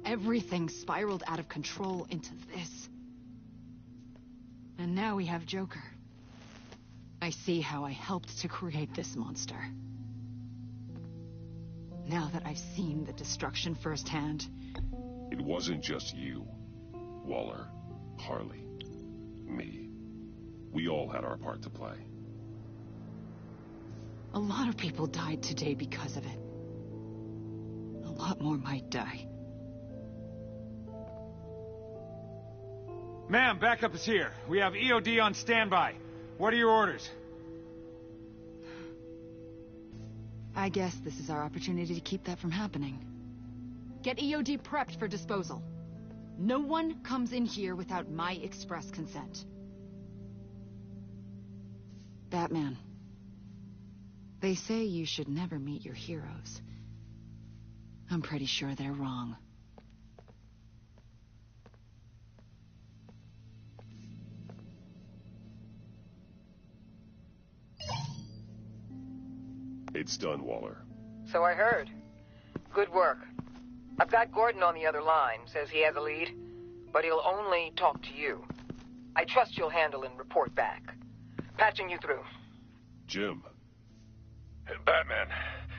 Everything spiraled out of control into this. And now we have Joker. I see how I helped to create this monster. Now that I've seen the destruction firsthand... It wasn't just you, Waller, Harley, me. We all had our part to play. A lot of people died today because of it. A lot more might die. Ma'am, backup is here. We have EOD on standby. What are your orders? I guess this is our opportunity to keep that from happening. Get EOD prepped for disposal. No one comes in here without my express consent. Batman. They say you should never meet your heroes. I'm pretty sure they're wrong. It's done, Waller. So I heard. Good work. I've got Gordon on the other line. Says he has a lead, but he'll only talk to you. I trust you'll handle and report back. Patching you through. Jim. Hey, Batman,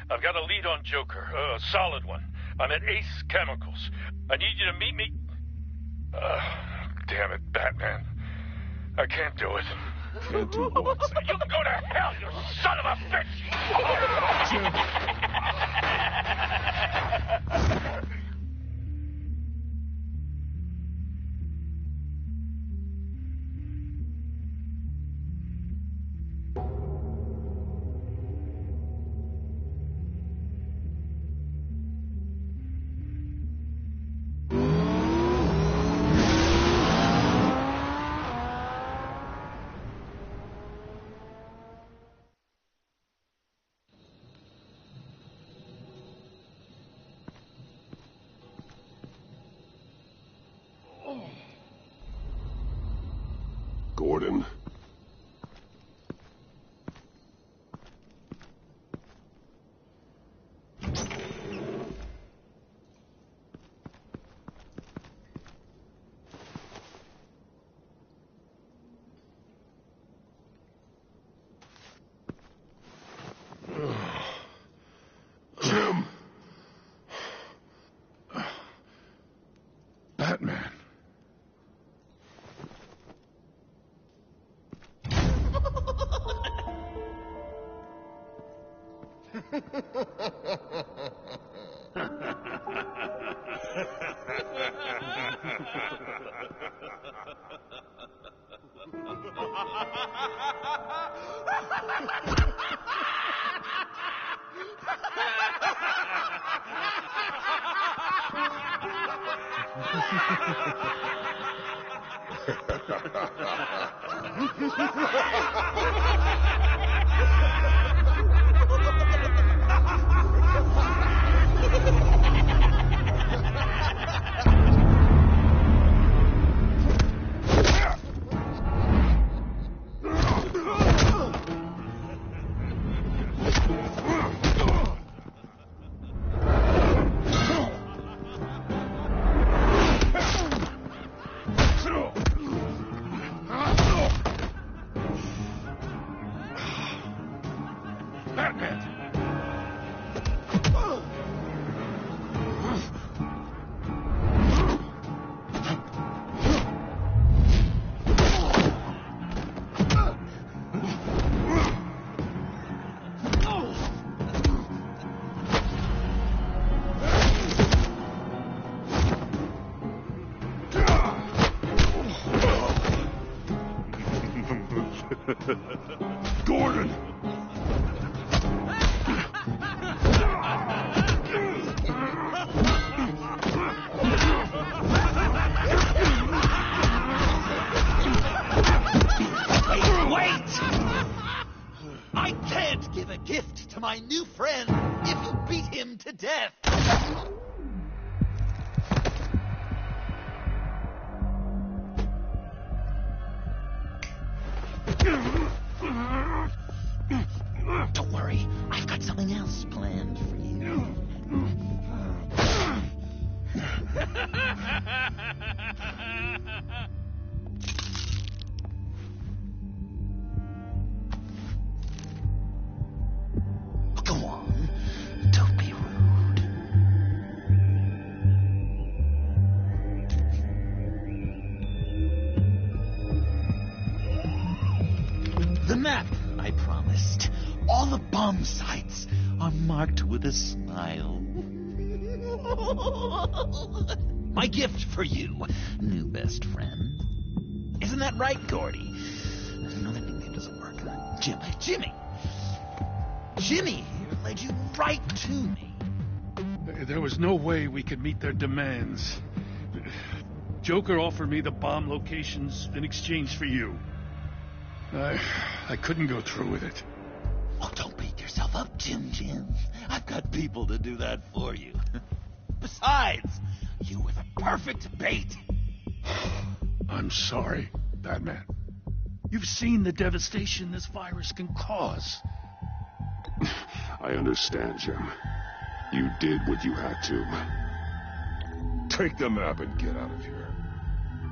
I've got a lead on Joker, a solid one. I'm at Ace Chemicals. I need you to meet me... damn it, Batman. I can't do it. Can't do what? You can go to hell, you son of a bitch! Jim! Gordon. Jim. Batman. Gordon! Wait! I can't give a gift to my new friend if you beat him to death. Don't worry, I've got something else planned for you. Go on, don't be rude. The map I promised. All the bomb sites are marked with a smile. My gift for you, new best friend. Isn't that right, Gordy? No, that nickname doesn't work. Jimmy here led you right to me. There was no way we could meet their demands. Joker offered me the bomb locations in exchange for you. I couldn't go through with it. Oh, don't beat yourself up, Jim. I've got people to do that for you. Besides, you were the perfect bait. I'm sorry, Batman. You've seen the devastation this virus can cause. I understand, Jim. You did what you had to. Take the map and get out of here.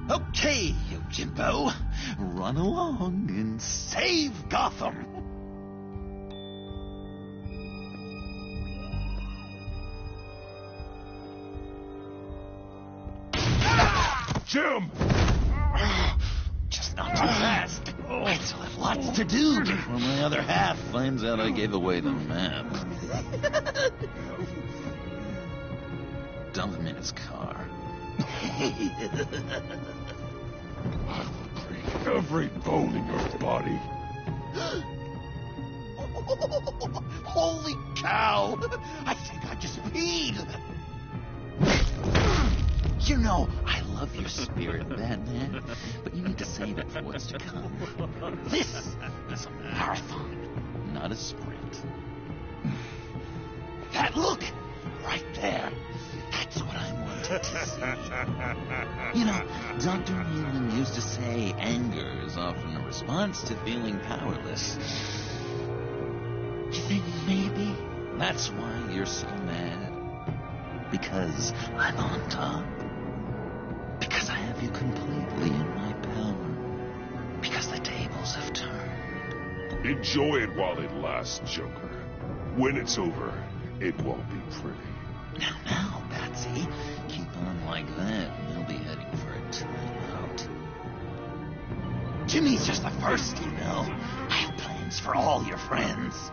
Okay, you Jimbo. Run along and save Gotham. Jim! Just not too fast. I still have lots to do before my other half finds out I gave away the map. Dump him in his car. I will break every bone in your body. Holy cow! I think I just peed. You know, I love your spirit, Batman, but you need to save it for what's to come. This is a marathon, not a sprint. That look, right there, that's what I wanted to see. You know, Dr. Newman used to say anger is often a response to feeling powerless. You think maybe that's why you're so mad? Because I'm on top? Because I have you completely in my power. Because the tables have turned. Enjoy it while it lasts, Joker. When it's over, it won't be pretty. Now, Patsy, keep on like that and you'll be heading for a timeout. Jimmy's just the first, you know. I have plans for all your friends.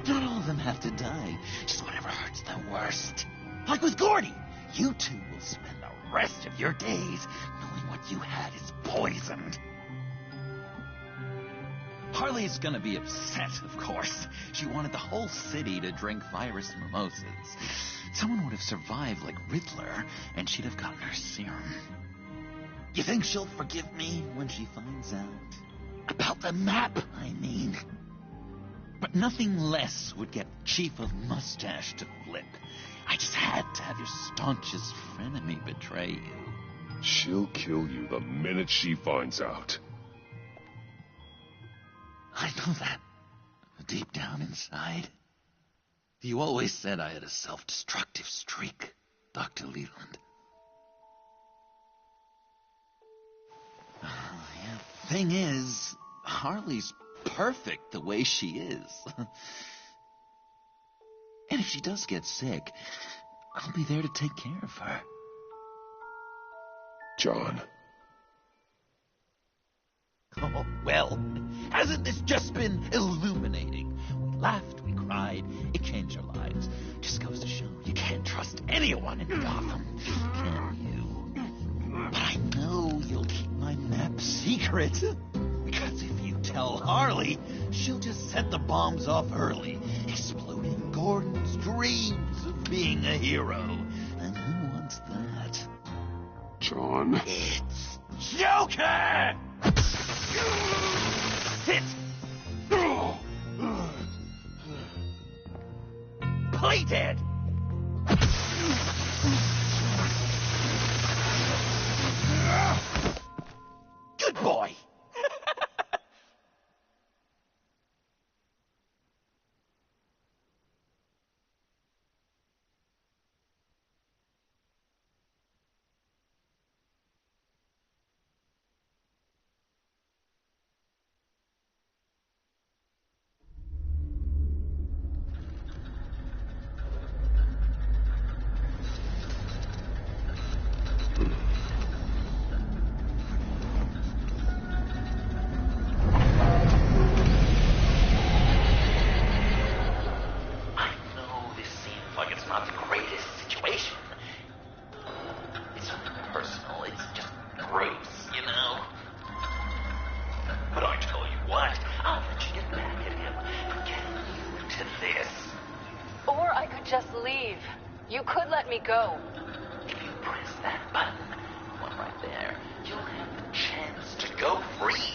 Not all of them have to die, just whatever hurts them worst. Like with Gordy, you two will spend the rest of your days knowing what you had is poisoned. Harley's gonna be upset, of course. She wanted the whole city to drink virus mimosas. Someone would have survived like Riddler, and she'd have gotten her serum. You think she'll forgive me when she finds out? About the map, I mean. But nothing less would get Chief of Mustache to flip. I just had to have your staunchest frenemy betray you. She'll kill you the minute she finds out. I know that. Deep down inside. You always said I had a self-destructive streak, Dr. Leland. Yeah. Thing is, Harley's perfect the way she is. And if she does get sick, I'll be there to take care of her. John. Oh, well, hasn't this just been illuminating? We laughed, we cried, it changed our lives. Just goes to show you can't trust anyone in Gotham, can you? But I know you'll keep my map secret. Because if you tell Harley, she'll just set the bombs off early, exploding Gordon's dreams of being a hero. And who wants that? John. It's Joker! Sit! Play dead! Good boy! Go. If you press that button, one right there, you'll have the chance to go free,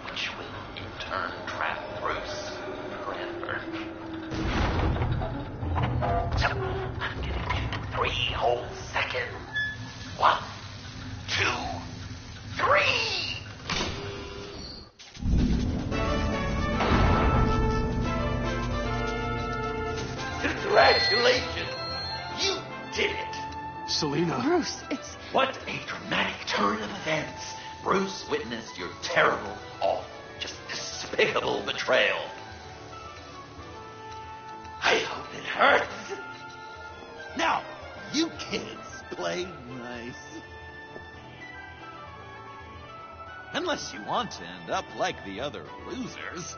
which will in turn trap Bruce forever. So, I'm giving you 3 whole seconds. 1, 2, 3! Lena. Bruce, it's... What a dramatic turn of events. Bruce witnessed your terrible, awful, just despicable betrayal. I hope it hurts. Now, you kids play nice. Unless you want to end up like the other losers.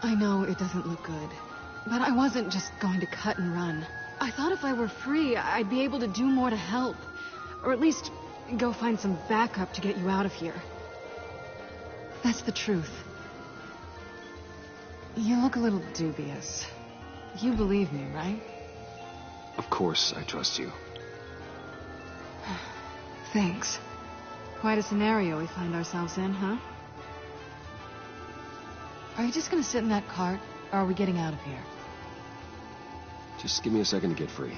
I know it doesn't look good, but I wasn't just going to cut and run. I thought if I were free, I'd be able to do more to help. Or at least go find some backup to get you out of here. That's the truth. You look a little dubious. You believe me, right? Of course I trust you. Thanks. Quite a scenario we find ourselves in, huh? Are you just gonna sit in that cart, or are we getting out of here? Just give me a second to get free.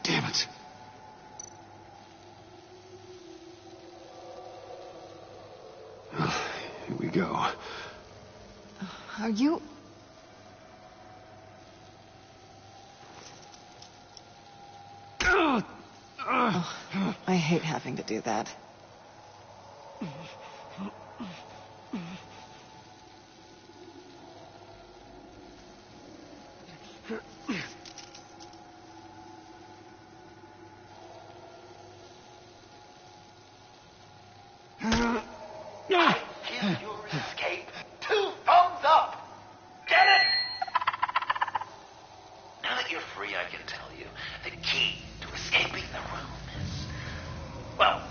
Damn it. Well, here we go. Are you... Oh, I hate having to do that. Escape. 2 thumbs up. Get it? Now that you're free, I can tell you the key to escaping the room is... Well,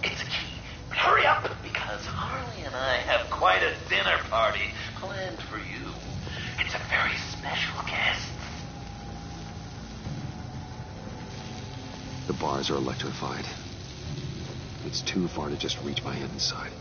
it's a key. But hurry up, because Harley and I have quite a dinner party planned for you. It's a very special guest. The bars are electrified. It's too far to just reach my head inside.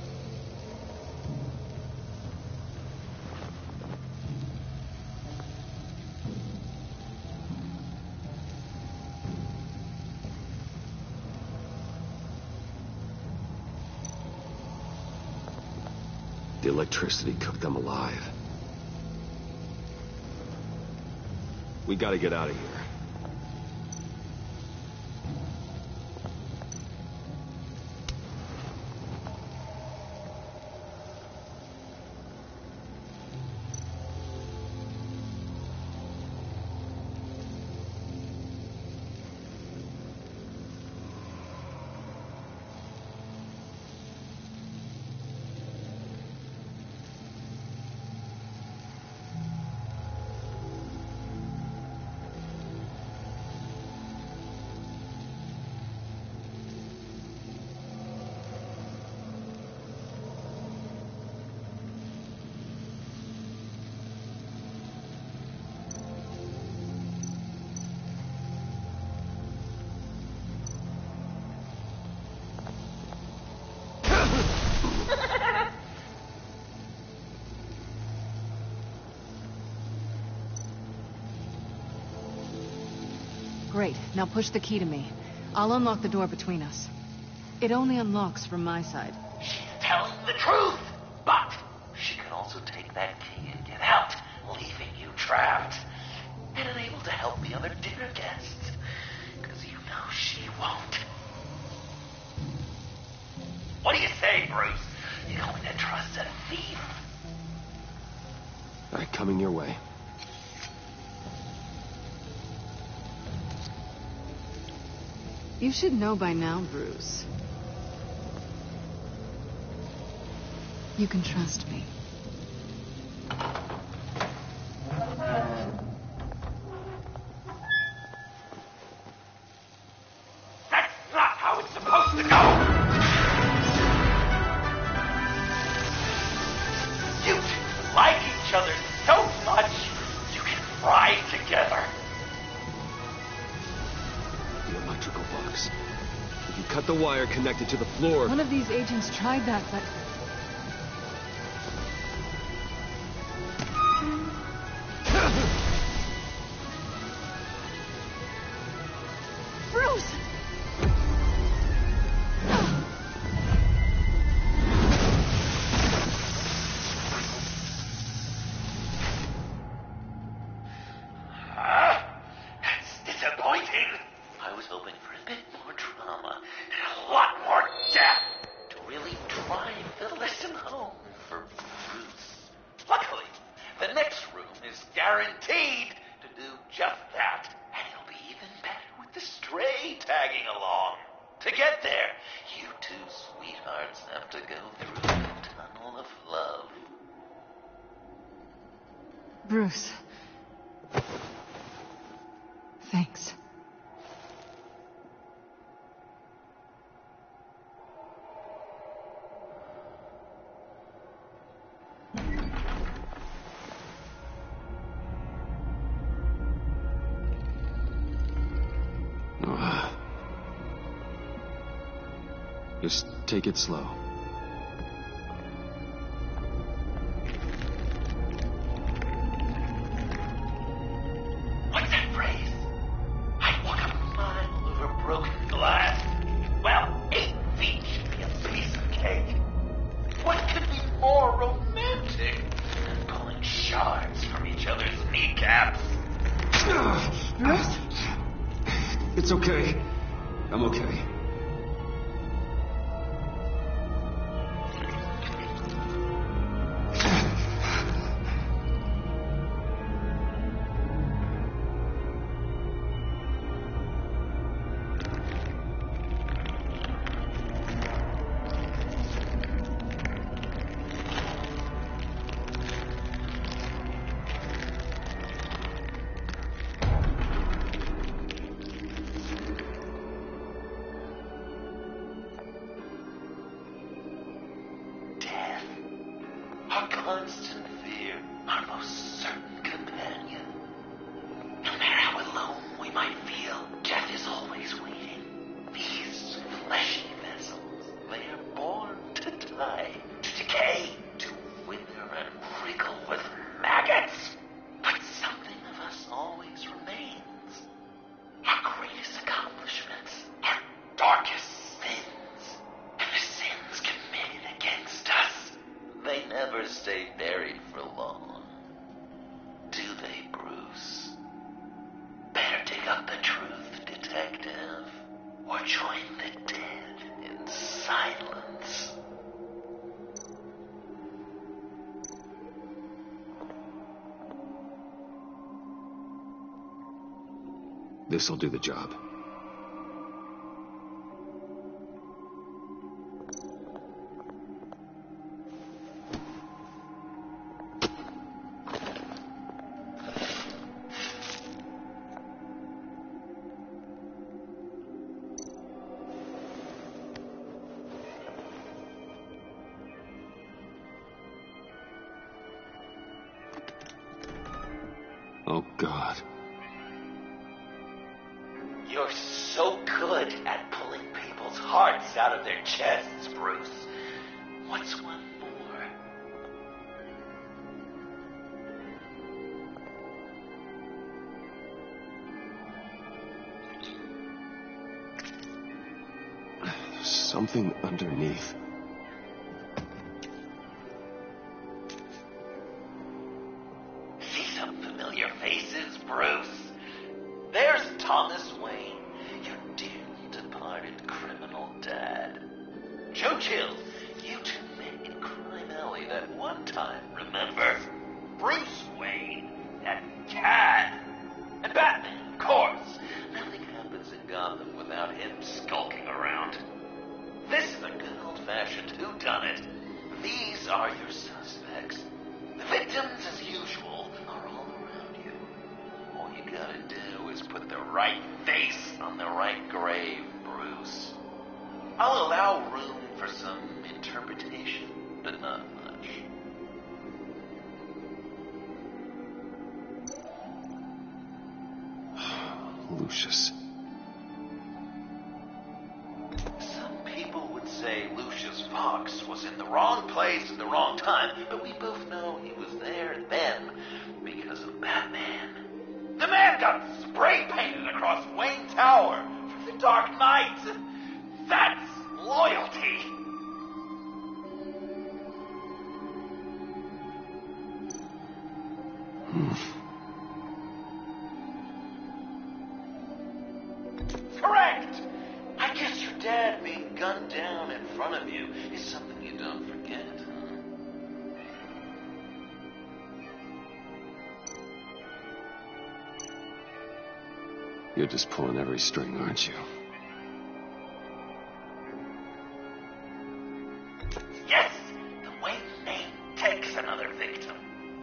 The electricity cooked them alive. We gotta get out of here. Great. Now push the key to me. I'll unlock the door between us. It only unlocks from my side. She's telling the truth, but she can also take that key and get out, leaving you trapped and unable to help the other dinner guests, because you know she won't. What do you say, Bruce? You're going to trust a thief? All right, coming your way. You should know by now, Bruce. You can trust me. That's not how it's supposed to go! You two works. If you cut the wire connected to the floor... One of these agents tried that, but... Bruce! That's disappointing. I was hoping for a bit more drama and a lot more death to really drive the lesson home for Bruce. Luckily, the next room is guaranteed to do just that, and it'll be even better with the stray tagging along. To get there, you two sweethearts have to go through the tunnel of love. Bruce. Thanks. Just take it slow. What's that phrase? I walk a mile over broken glass. Well, 8 feet should be a piece of cake. What could be more romantic than pulling shards from each other's kneecaps? Bruce? It's okay. I'm okay. Our constant fear, our most certain companion. No matter how alone we might feel, death is always waiting. These fleshy vessels, they are born to die, to decay, to wither and wriggle with maggots. But something of us always remains. Our greatest accomplishments, our darkest sins, and the sins committed against us. They never stay buried for long. Do they, Bruce? Better dig up the truth, detective, or join the dead in silence. This'll do the job. Oh, God. You're so good at pulling people's hearts out of their chests, Bruce. What's one more? Something underneath. See some familiar faces, Bruce? There's Thomas Wayne, your dearly departed criminal dad. Joe Chill, you two met in Crime Alley that one time, remember? Bruce Wayne, that cat. And Batman, of course. Nothing happens in Gotham without him skulking around. This is a good old-fashioned whodunit. These are your suspects. The victims, as usual, are all around you. All you gotta do is put the right face on the right grave, Bruce. I'll allow room for some interpretation, but not much. Lucius. Fox was in the wrong place at the wrong time, but we both know he was there then because of Batman. The man got spray painted across Wayne Tower for the Dark Knight. That's loyalty. Correct! I guess your dad being gunned down in front of you is something you don't forget, huh? You're just pulling every string, aren't you? Yes! The Wayne name takes another victim.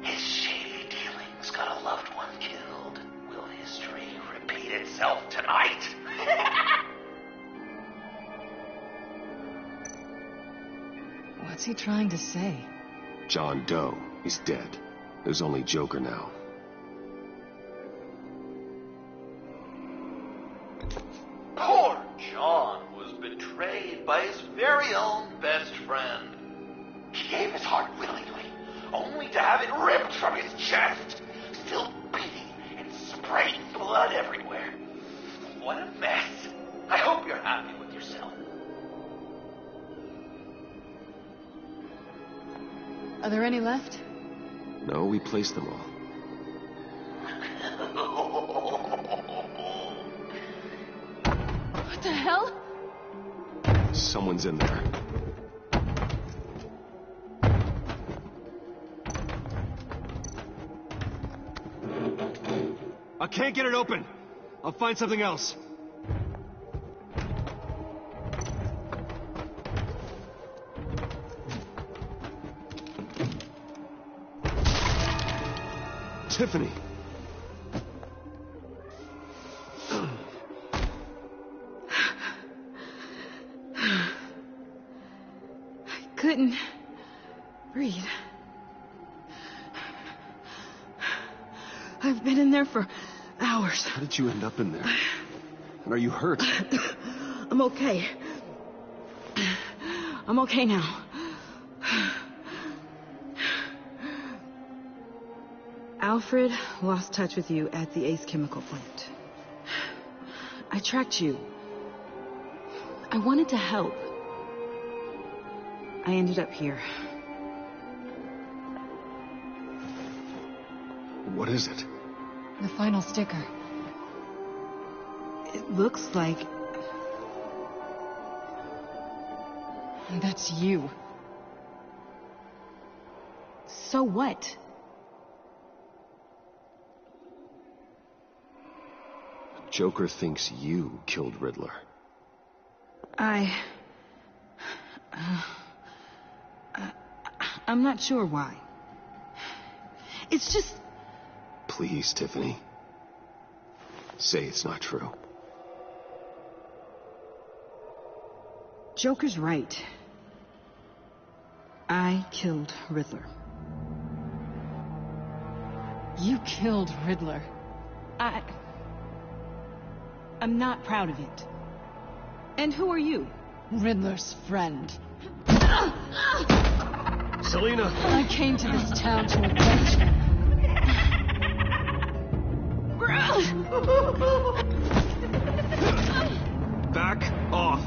His shady dealings got a loved one killed. Will history repeat itself tonight? What's he trying to say? John Doe. He's dead. There's only Joker now. Poor John was betrayed by his very own best friend. He gave his heart willingly, only to have it ripped from his chest, still beating and spraying blood everywhere. What a mess. I hope you're happy with yourself. Are there any left? No, we placed them all. What the hell? Someone's in there. I can't get it open. I'll find something else. Tiffany. I couldn't breathe. I've been in there for hours. How did you end up in there? And are you hurt? I'm okay. I'm okay now. Alfred lost touch with you at the Ace Chemical plant. I tracked you. I wanted to help. I ended up here. What is it? The final sticker. It looks like... That's you. So what? Joker thinks you killed Riddler. I'm not sure why. It's just... Please, Tiffany. Say it's not true. Joker's right. I killed Riddler. You killed Riddler. I'm not proud of it. And who are you? Riddler's friend. Selina! I came to this town to avenge him. Back off!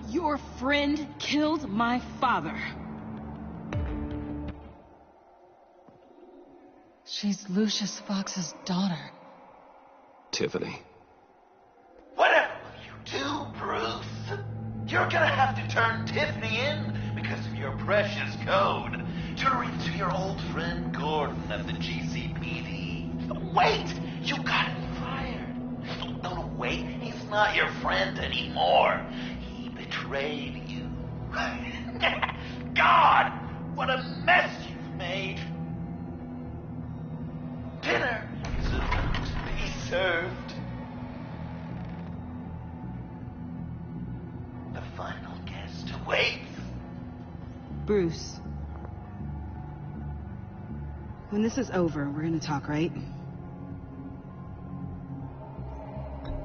Your friend killed my father. She's Lucius Fox's daughter. Tiffany. Whatever will you do, Bruce? You're gonna have to turn Tiffany in because of your precious code. Turn her into your old friend Gordon at the GCPD. Wait! You got him fired. No, wait. He's not your friend anymore. He betrayed you. God! What a mess you've made. Dinner is about to be served. The final guest awaits. Bruce. When this is over, we're gonna talk, right?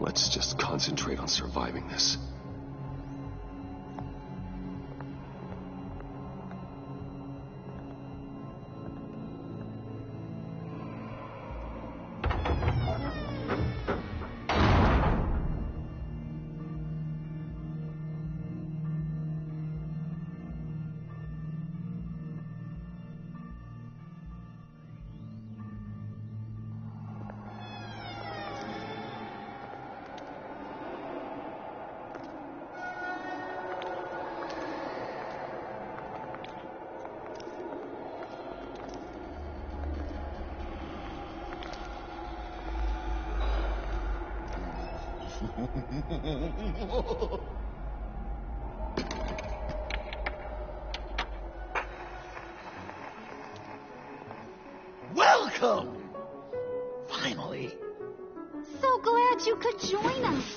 Let's just concentrate on surviving this. Welcome! Finally. So glad you could join us.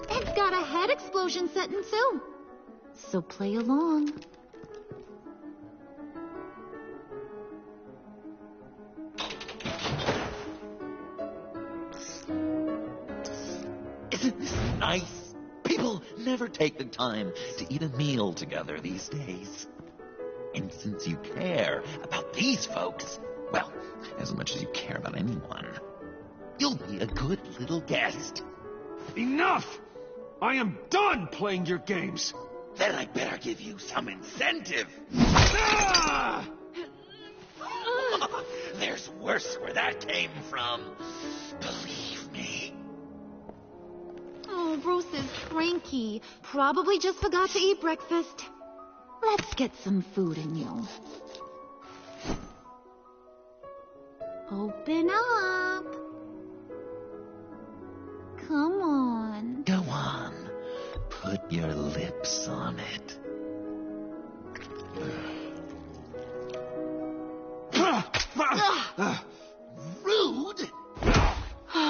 It's got a head explosion setting too. So play along. Isn't this nice? People never take the time to eat a meal together these days. And since you care about these folks, well, as much as you care about anyone, you'll be a good little guest. Enough! I am done playing your games. Then I better give you some incentive. Ah! There's worse where that came from. Believe me. Oh, Bruce is cranky. Probably just forgot to eat breakfast. Let's get some food in you. Open up. Come on. Go on. Put your lips on it. Rude!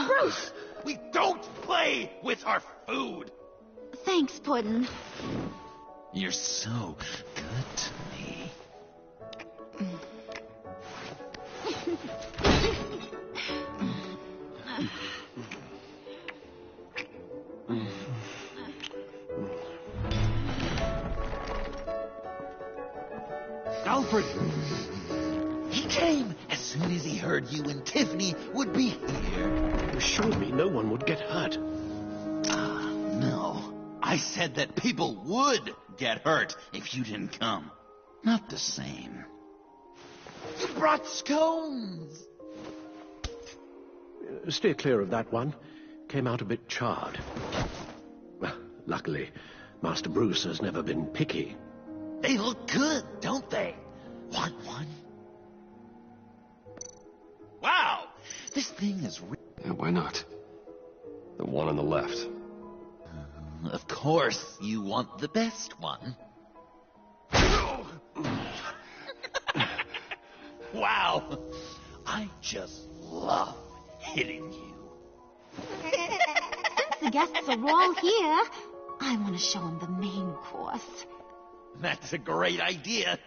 Bruce! We don't play with our food! Thanks, Puddin'. You're so good to me. Alfred! He came as soon as he heard you and Tiffany would be here. You assured me no one would get hurt. No. I said that people would get hurt if you didn't come. Not the same. You brought scones! Steer clear of that one. Came out a bit charred. Well, luckily, Master Bruce has never been picky. They look good, don't they? Want one? Wow! This thing is Yeah, why not? The one on the left. Of course, you want the best one. Wow! I just love hitting you. Since the guests are all here, I want to show them the main course. That's a great idea.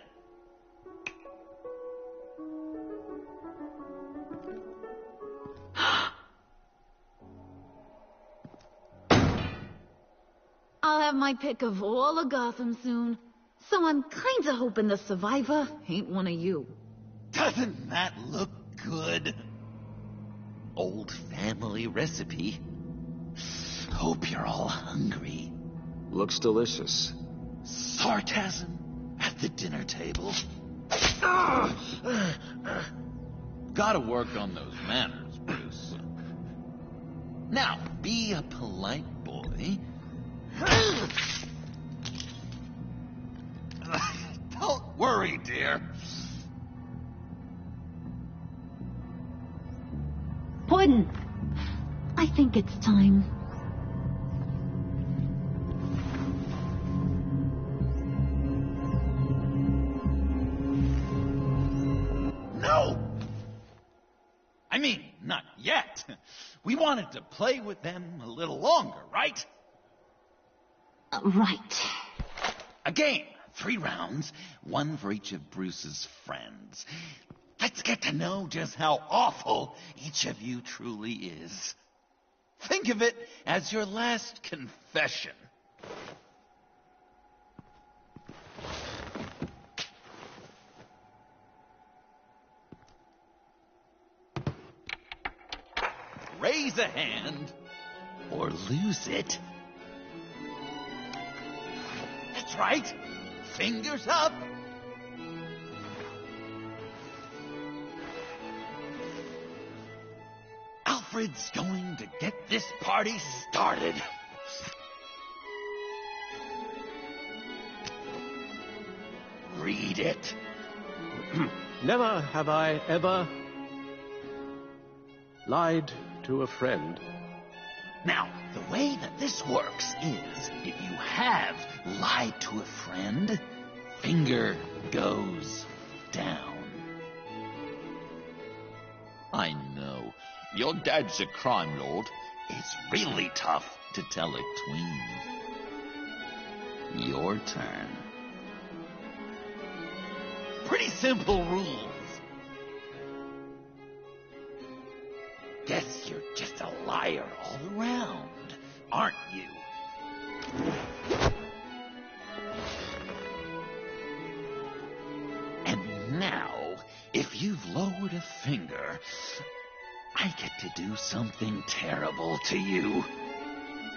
I'll have my pick of all of Gotham soon, so I'm kinda hoping the survivor ain't one of you. Doesn't that look good? Old family recipe. Hope you're all hungry. Looks delicious. Sarcasm at the dinner table. Gotta work on those manners, Bruce. Now, be a polite boy. Don't worry, dear. Puddin', I think it's time. No! I mean, not yet. We wanted to play with them a little longer, right? Right. A game. 3 rounds, 1 for each of Bruce's friends. Let's get to know just how awful each of you truly is. Think of it as your last confession. Raise a hand or lose it. That's right. Fingers up. Alfred's going to get this party started. Read it. Never have I ever... Lied to a friend. Now, the way that this works is, if you have lied to a friend, finger goes down. I know. Your dad's a crime lord. It's really tough to tell it clean. Your turn. Pretty simple rules. Guess you're just a liar all around, aren't you? And now, if you've lowered a finger, I get to do something terrible to you.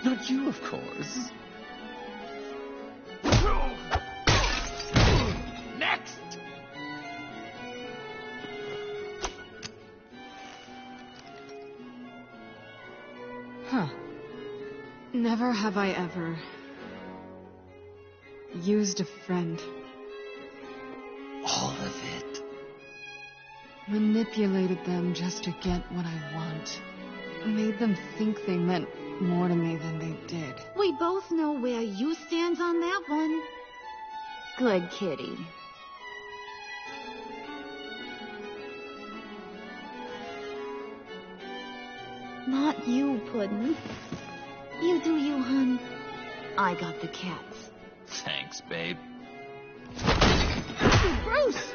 Not you, of course. Next! Huh. Never have I ever used a friend. All of it. Manipulated them just to get what I want. Made them think they meant more to me than they did. We both know where you stand on that one. Good kitty. Not you, Puddin'. You do you, hun. I got the cats. Thanks, babe. Bruce!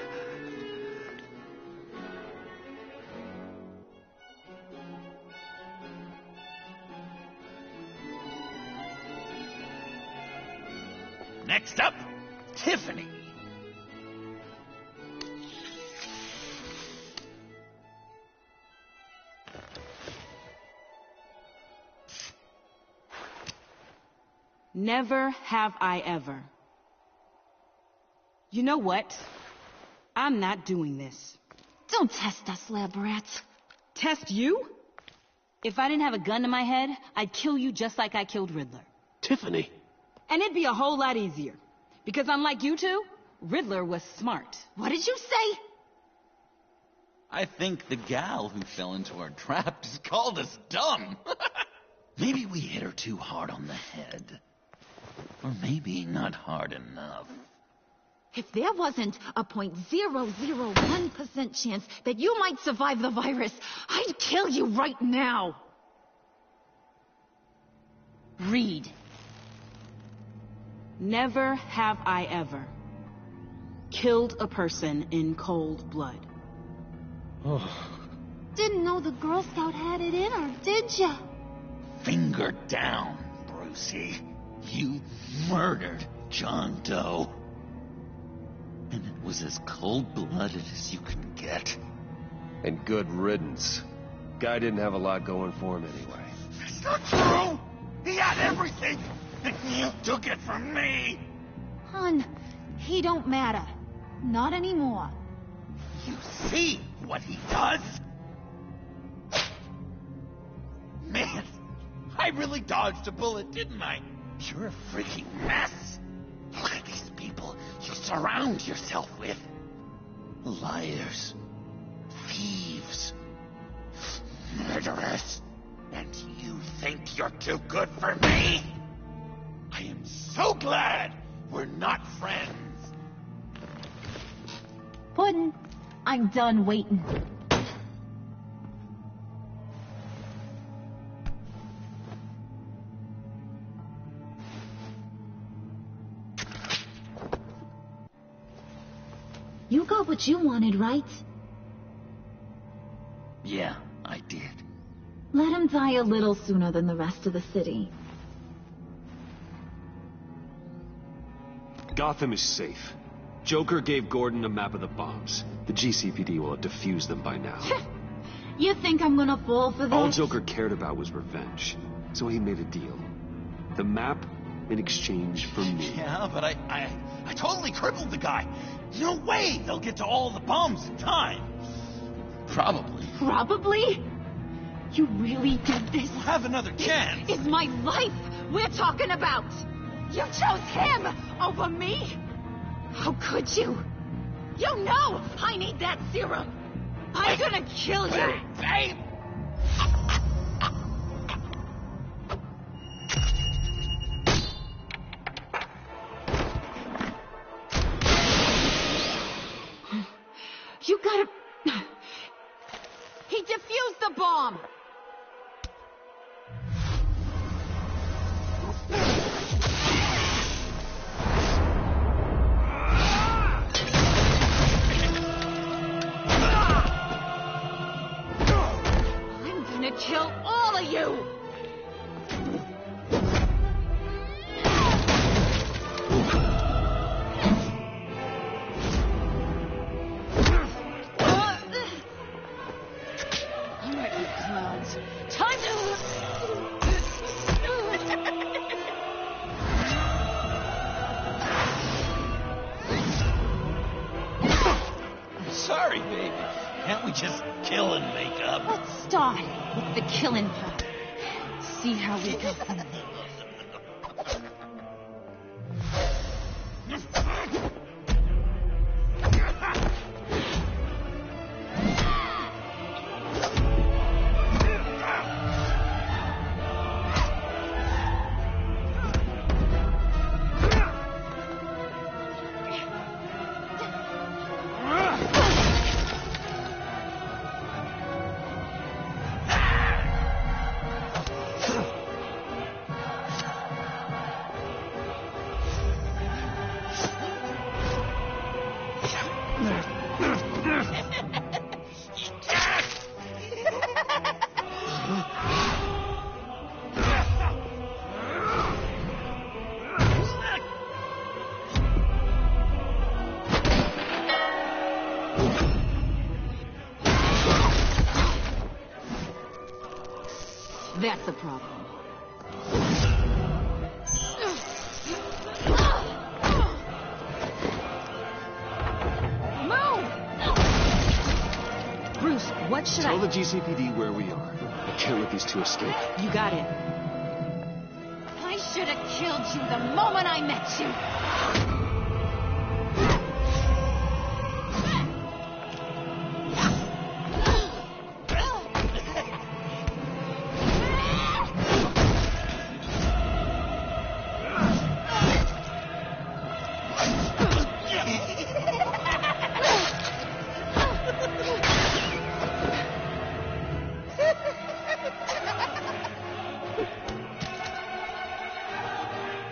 Next up, Tiffany. Never have I ever. You know what? I'm not doing this. Don't test us, lab rats. Test you? If I didn't have a gun to my head, I'd kill you just like I killed Riddler. Tiffany. And it'd be a whole lot easier. Because unlike you two, Riddler was smart. What did you say? I think the gal who fell into our trap just called us dumb. Maybe we hit her too hard on the head. Or maybe not hard enough. If there wasn't a 0.001% chance that you might survive the virus, I'd kill you right now. Read. Never have I ever killed a person in cold blood. Oh. Didn't know the Girl Scout had it in her, did ya? Finger down, Brucey. You murdered John Doe. And it was as cold-blooded as you can get. And good riddance. Guy didn't have a lot going for him anyway. It's not true! He had everything! And you took it from me! Hun, he don't matter. Not anymore. You see what he does? Man, I really dodged a bullet, didn't I? You're a freaking mess. Look at these people you surround yourself with. Liars. Thieves. Murderers. And you think you're too good for me? I am so glad we're not friends. Puddin', I'm done waiting. You got what you wanted, right? Yeah, I did. Let him die a little sooner than the rest of the city. Gotham is safe. Joker gave Gordon a map of the bombs. The GCPD will have defused them by now. You think I'm gonna fall for this? All Joker cared about was revenge. So he made a deal. The map in exchange for me. Yeah, but I totally crippled the guy. No way they'll get to all the bombs in time. Probably. Probably? You really did this? We'll have another chance. It's my life we're talking about. You chose him over me? How could you? You know I need that serum. I'm gonna kill you. Babe! He defused the bomb! I'm gonna kill all of you! Time to... Sorry, baby. Can't we just kill and make up? Let's start with the killing part. See how we go from there. That's the problem. Move! Bruce, what should Tell the GCPD where we are. I can't let these two escape. You got it. I should have killed you the moment I met you.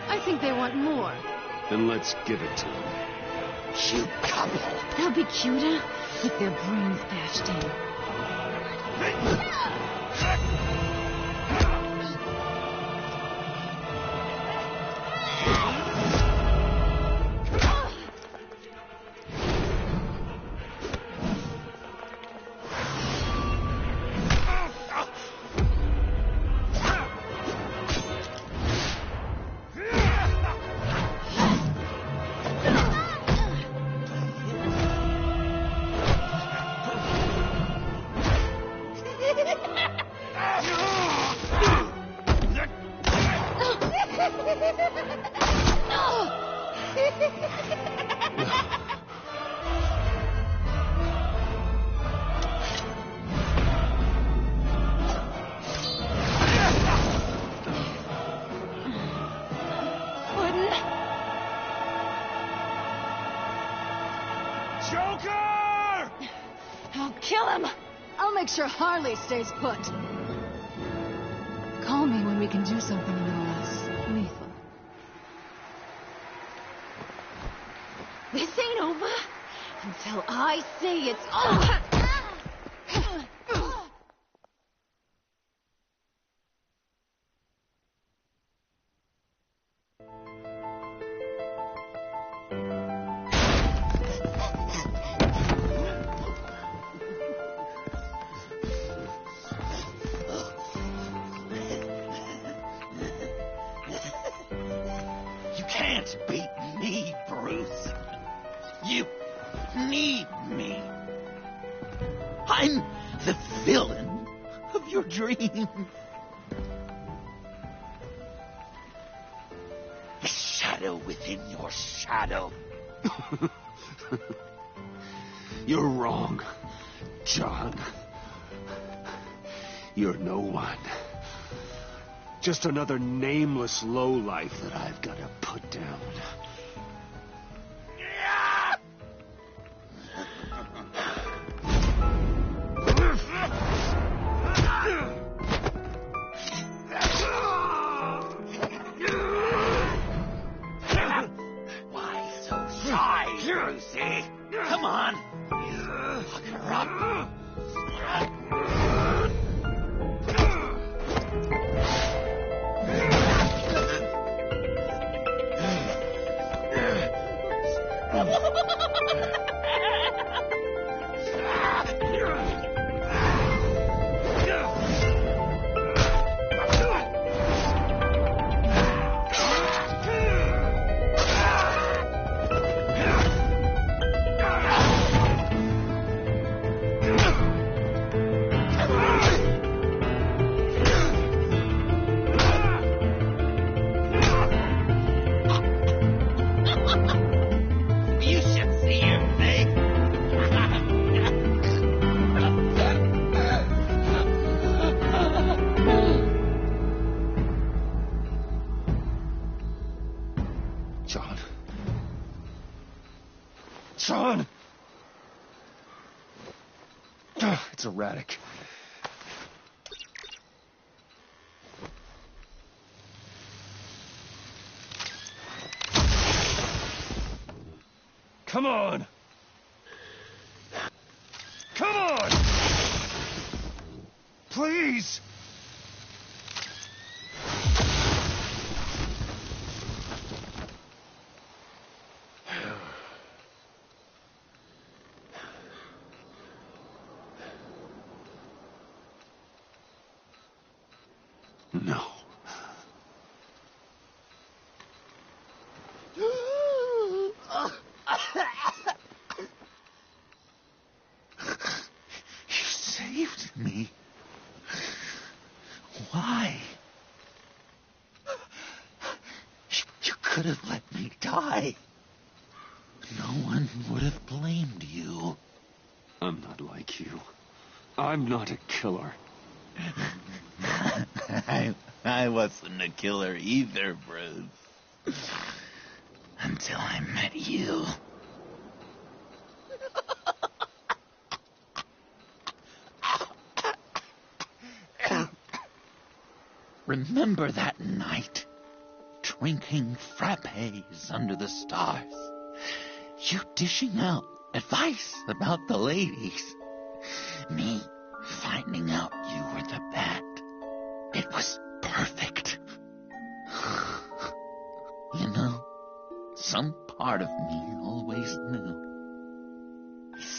I think they want more. Then let's give it to them. You couple. They'll be cuter with their brains bashed in. I'll kill him! I'll make sure Harley stays put. Call me when we can do something a little less lethal. This ain't over until I say it's over! You can't beat me, Bruce. You need me. I'm the villain of your dreams. The shadow within your shadow. You're wrong, John. You're no one. Just another nameless lowlife that I've got to put down. It's erratic. Come on! Come on! Please! No. You saved me. Why? You could have let me die. No one would have blamed you. I'm not like you. I'm not a killer. I wasn't a killer either, Bruce. Until I met you. Remember that night? Drinking frappes under the stars. You dishing out advice about the ladies. Me finding out you were the bat. It was perfect. You know, some part of me always knew.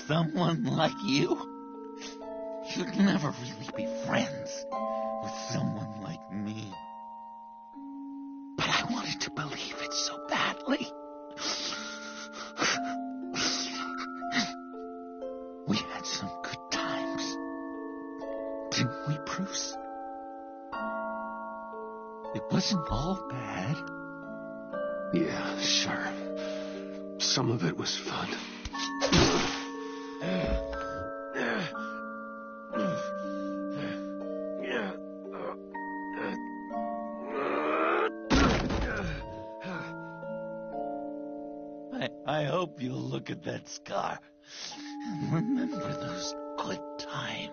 Someone like you, you'd never really be friends with someone like me. But I wanted to believe it so badly. We had some good times, didn't we, Bruce? It wasn't all bad. Yeah, sure. Some of it was fun. I hope you'll look at that scar and remember those good times.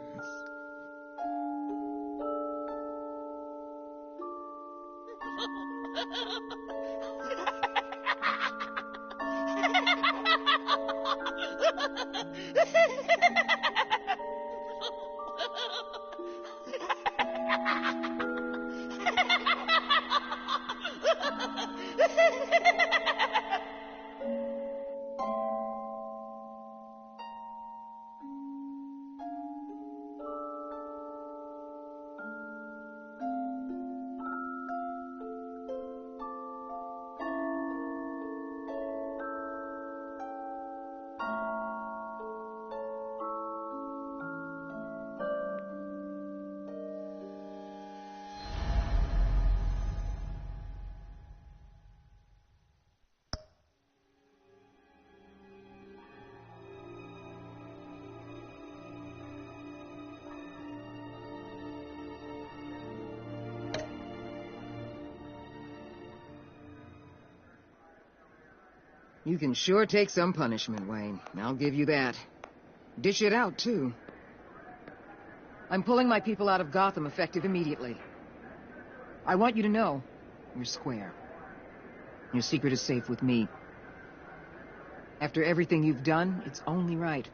You can sure take some punishment, Wayne. I'll give you that. Dish it out, too. I'm pulling my people out of Gotham effective immediately. I want you to know you're square. Your secret is safe with me. After everything you've done, it's only right.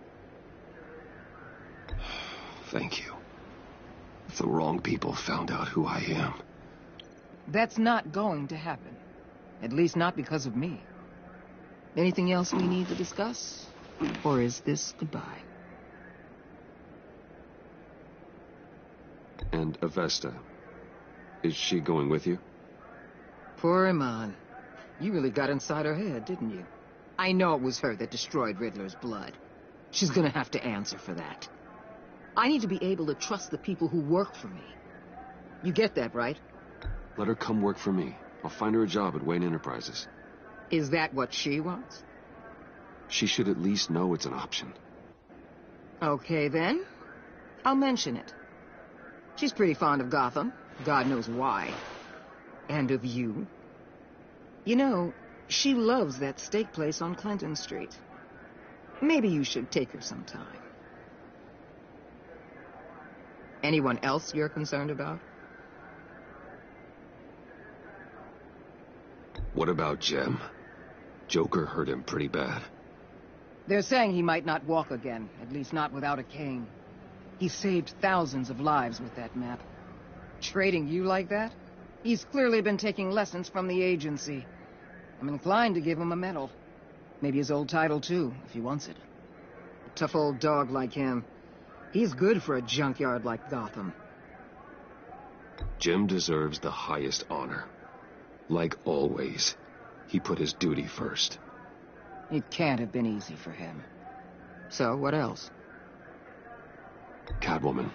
Thank you. If the wrong people found out who I am. That's not going to happen. At least not because of me. Anything else we need to discuss? Or is this goodbye? And Avesta, is she going with you? Poor Iman. You really got inside her head, didn't you? I know it was her that destroyed Riddler's blood. She's gonna have to answer for that. I need to be able to trust the people who work for me. You get that, right? Let her come work for me. I'll find her a job at Wayne Enterprises. Is that what she wants? She should at least know it's an option. Okay, then. I'll mention it. She's pretty fond of Gotham. God knows why. And of you. You know, she loves that steak place on Clinton Street. Maybe you should take her sometime. Anyone else you're concerned about? What about Jem? Joker hurt him pretty bad. They're saying he might not walk again, at least not without a cane. He saved thousands of lives with that map. Trading you like that? He's clearly been taking lessons from the agency. I'm inclined to give him a medal. Maybe his old title, too, if he wants it. A tough old dog like him. He's good for a junkyard like Gotham. Jem deserves the highest honor. Like always, he put his duty first. It can't have been easy for him. So, what else? Catwoman.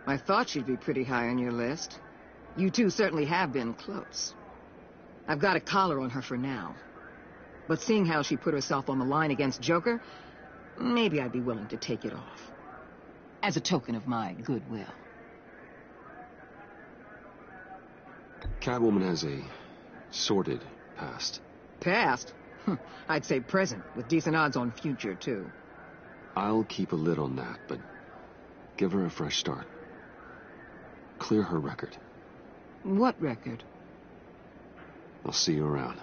I thought she'd be pretty high on your list. You two certainly have been close. I've got a collar on her for now. But seeing how she put herself on the line against Joker, maybe I'd be willing to take it off. As a token of my goodwill. Catwoman has a sordid past. Past? I'd say present, with decent odds on future, too. I'll keep a lid on that, but give her a fresh start. Clear her record. What record? I'll see you around.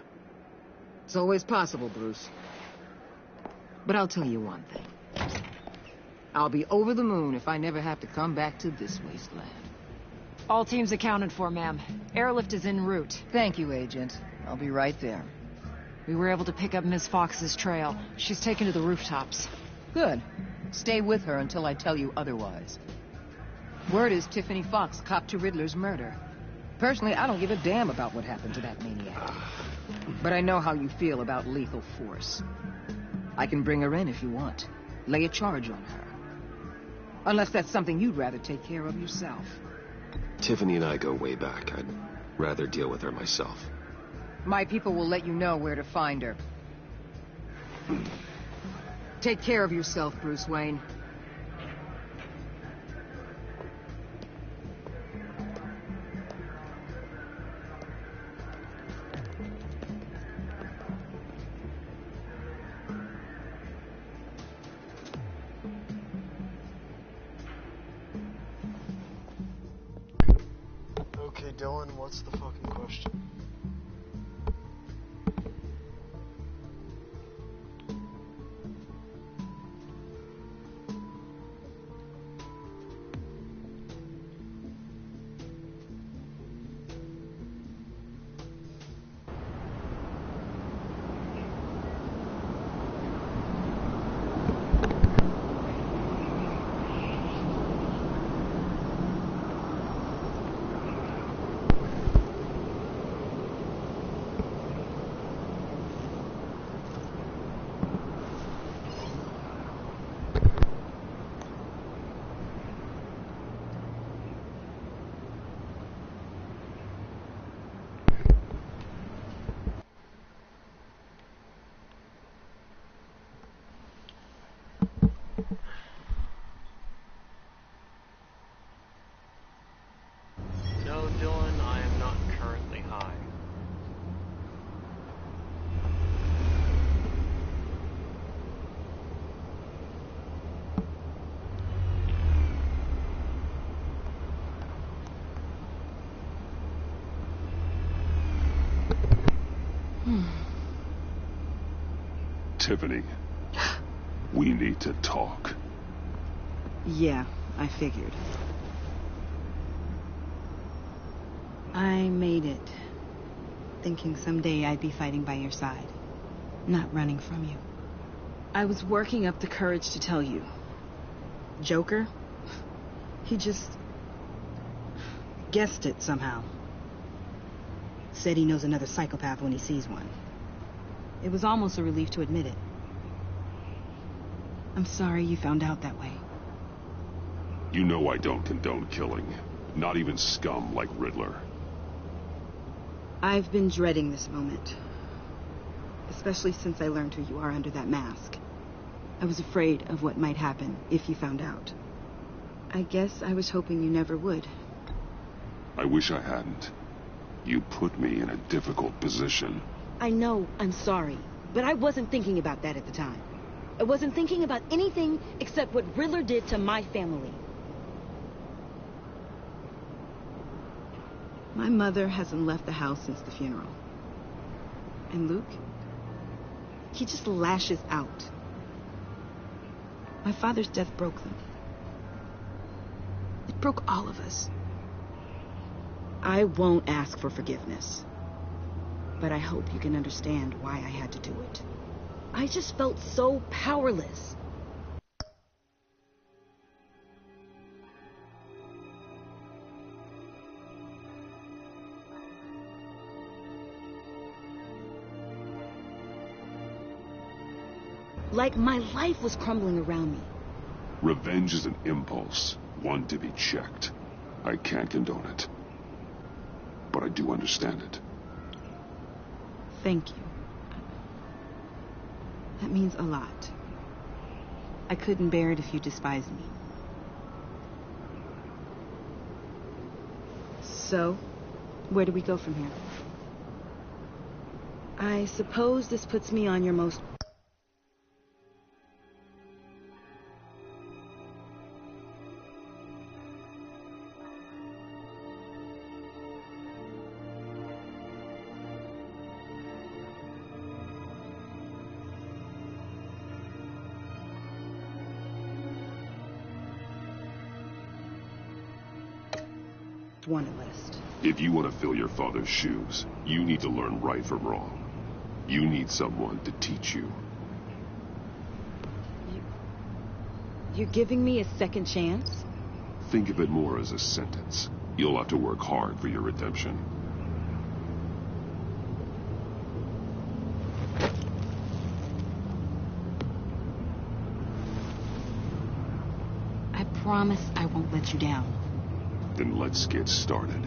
It's always possible, Bruce. But I'll tell you one thing. I'll be over the moon if I never have to come back to this wasteland. All teams accounted for, ma'am. Airlift is en route. Thank you, Agent. I'll be right there. We were able to pick up Miss Fox's trail. She's taken to the rooftops. Good. Stay with her until I tell you otherwise. Word is Tiffany Fox copped to Riddler's murder. Personally, I don't give a damn about what happened to that maniac. But I know how you feel about lethal force. I can bring her in if you want. Lay a charge on her. Unless that's something you'd rather take care of yourself. Tiffany and I go way back. I'd rather deal with her myself. My people will let you know where to find her. Take care of yourself, Bruce Wayne. Okay, Dylan, what's the fucking question? No, Dylan, I am not currently high. Tiffany, we need to talk. Yeah, I figured. I made it, thinking someday I'd be fighting by your side, not running from you. I was working up the courage to tell you. Joker? He just guessed it somehow. Said he knows another psychopath when he sees one. It was almost a relief to admit it. I'm sorry you found out that way. You know I don't condone killing. Not even scum like Riddler. I've been dreading this moment. Especially since I learned who you are under that mask. I was afraid of what might happen if you found out. I guess I was hoping you never would. I wish I hadn't. You put me in a difficult position. I know, I'm sorry, but I wasn't thinking about that at the time. I wasn't thinking about anything except what Riddler did to my family. My mother hasn't left the house since the funeral. And Luke? He just lashes out. My father's death broke them. It broke all of us. I won't ask for forgiveness. But I hope you can understand why I had to do it. I just felt so powerless. Like my life was crumbling around me. Revenge is an impulse, one to be checked. I can't condone it. But I do understand it. Thank you. That means a lot. I couldn't bear it if you despised me. So, where do we go from here? I suppose this puts me on your most... wanted list. If you want to fill your father's shoes, you need to learn right from wrong. You need someone to teach you. You're giving me a second chance? Think of it more as a sentence. You'll have to work hard for your redemption. I promise I won't let you down. Then let's get started.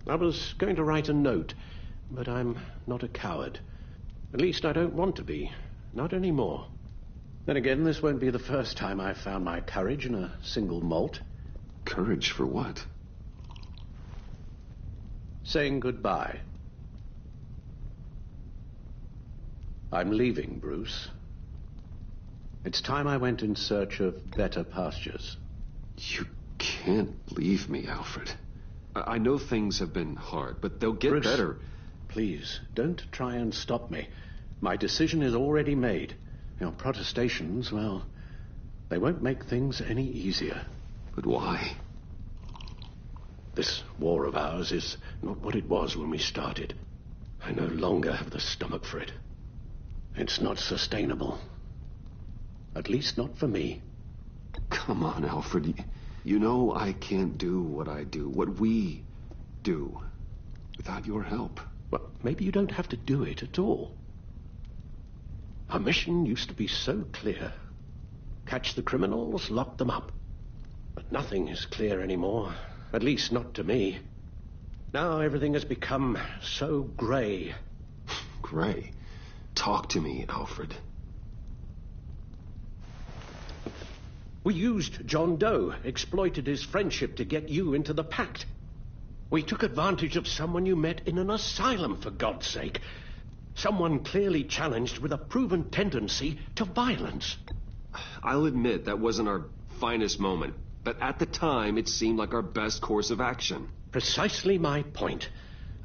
I was going to write a note, but I'm not a coward. At least I don't want to be. Not anymore. Then again, this won't be the first time I've found my courage in a single molt. Courage for what? Saying goodbye. I'm leaving, Bruce. It's time I went in search of better pastures. You can't leave me, Alfred. I know things have been hard, but they'll get Bruce, better. Please, don't try and stop me. My decision is already made. Your protestations, well, they won't make things any easier. But why? This war of ours is not what it was when we started. I no longer have the stomach for it. It's not sustainable. At least not for me. Come on, Alfred. You know I can't do what I do, what we do, without your help. Well, maybe you don't have to do it at all. Our mission used to be so clear. Catch the criminals, lock them up. But nothing is clear anymore, at least not to me. Now everything has become so grey. Grey? Talk to me, Alfred. We used John Doe, exploited his friendship to get you into the pact. We took advantage of someone you met in an asylum, for God's sake. Someone clearly challenged with a proven tendency to violence. I'll admit that wasn't our finest moment, but at the time it seemed like our best course of action. Precisely my point.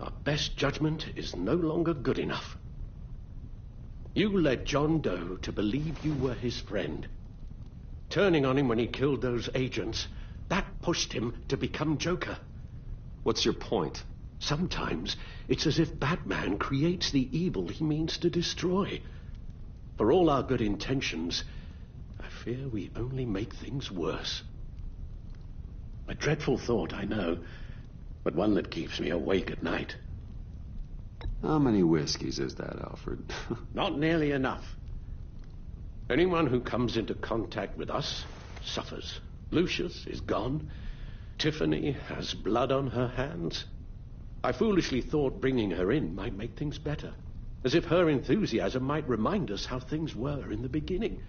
Our best judgment is no longer good enough. You led John Doe to believe you were his friend. Turning on him when he killed those agents, that pushed him to become Joker. What's your point? Sometimes it's as if Batman creates the evil he means to destroy. For all our good intentions, I fear we only make things worse. A dreadful thought, I know, but one that keeps me awake at night. How many whiskeys is that, Alfred? Not nearly enough. Anyone who comes into contact with us suffers. Lucius is gone. Tiffany has blood on her hands. I foolishly thought bringing her in might make things better, as if her enthusiasm might remind us how things were in the beginning.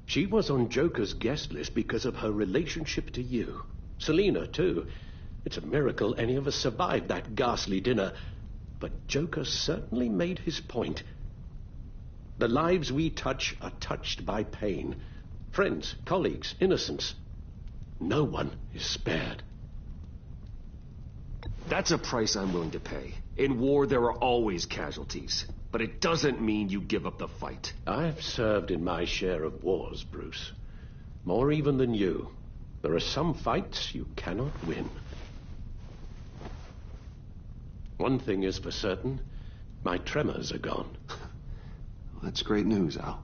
She was on Joker's guest list because of her relationship to you. Selina, too. It's a miracle any of us survived that ghastly dinner. But Joker certainly made his point. The lives we touch are touched by pain. Friends, colleagues, innocents. No one is spared. That's a price I'm willing to pay. In war, there are always casualties. But it doesn't mean you give up the fight. I've served in my share of wars, Bruce. More even than you. There are some fights you cannot win. One thing is for certain. My tremors are gone. That's great news, Al.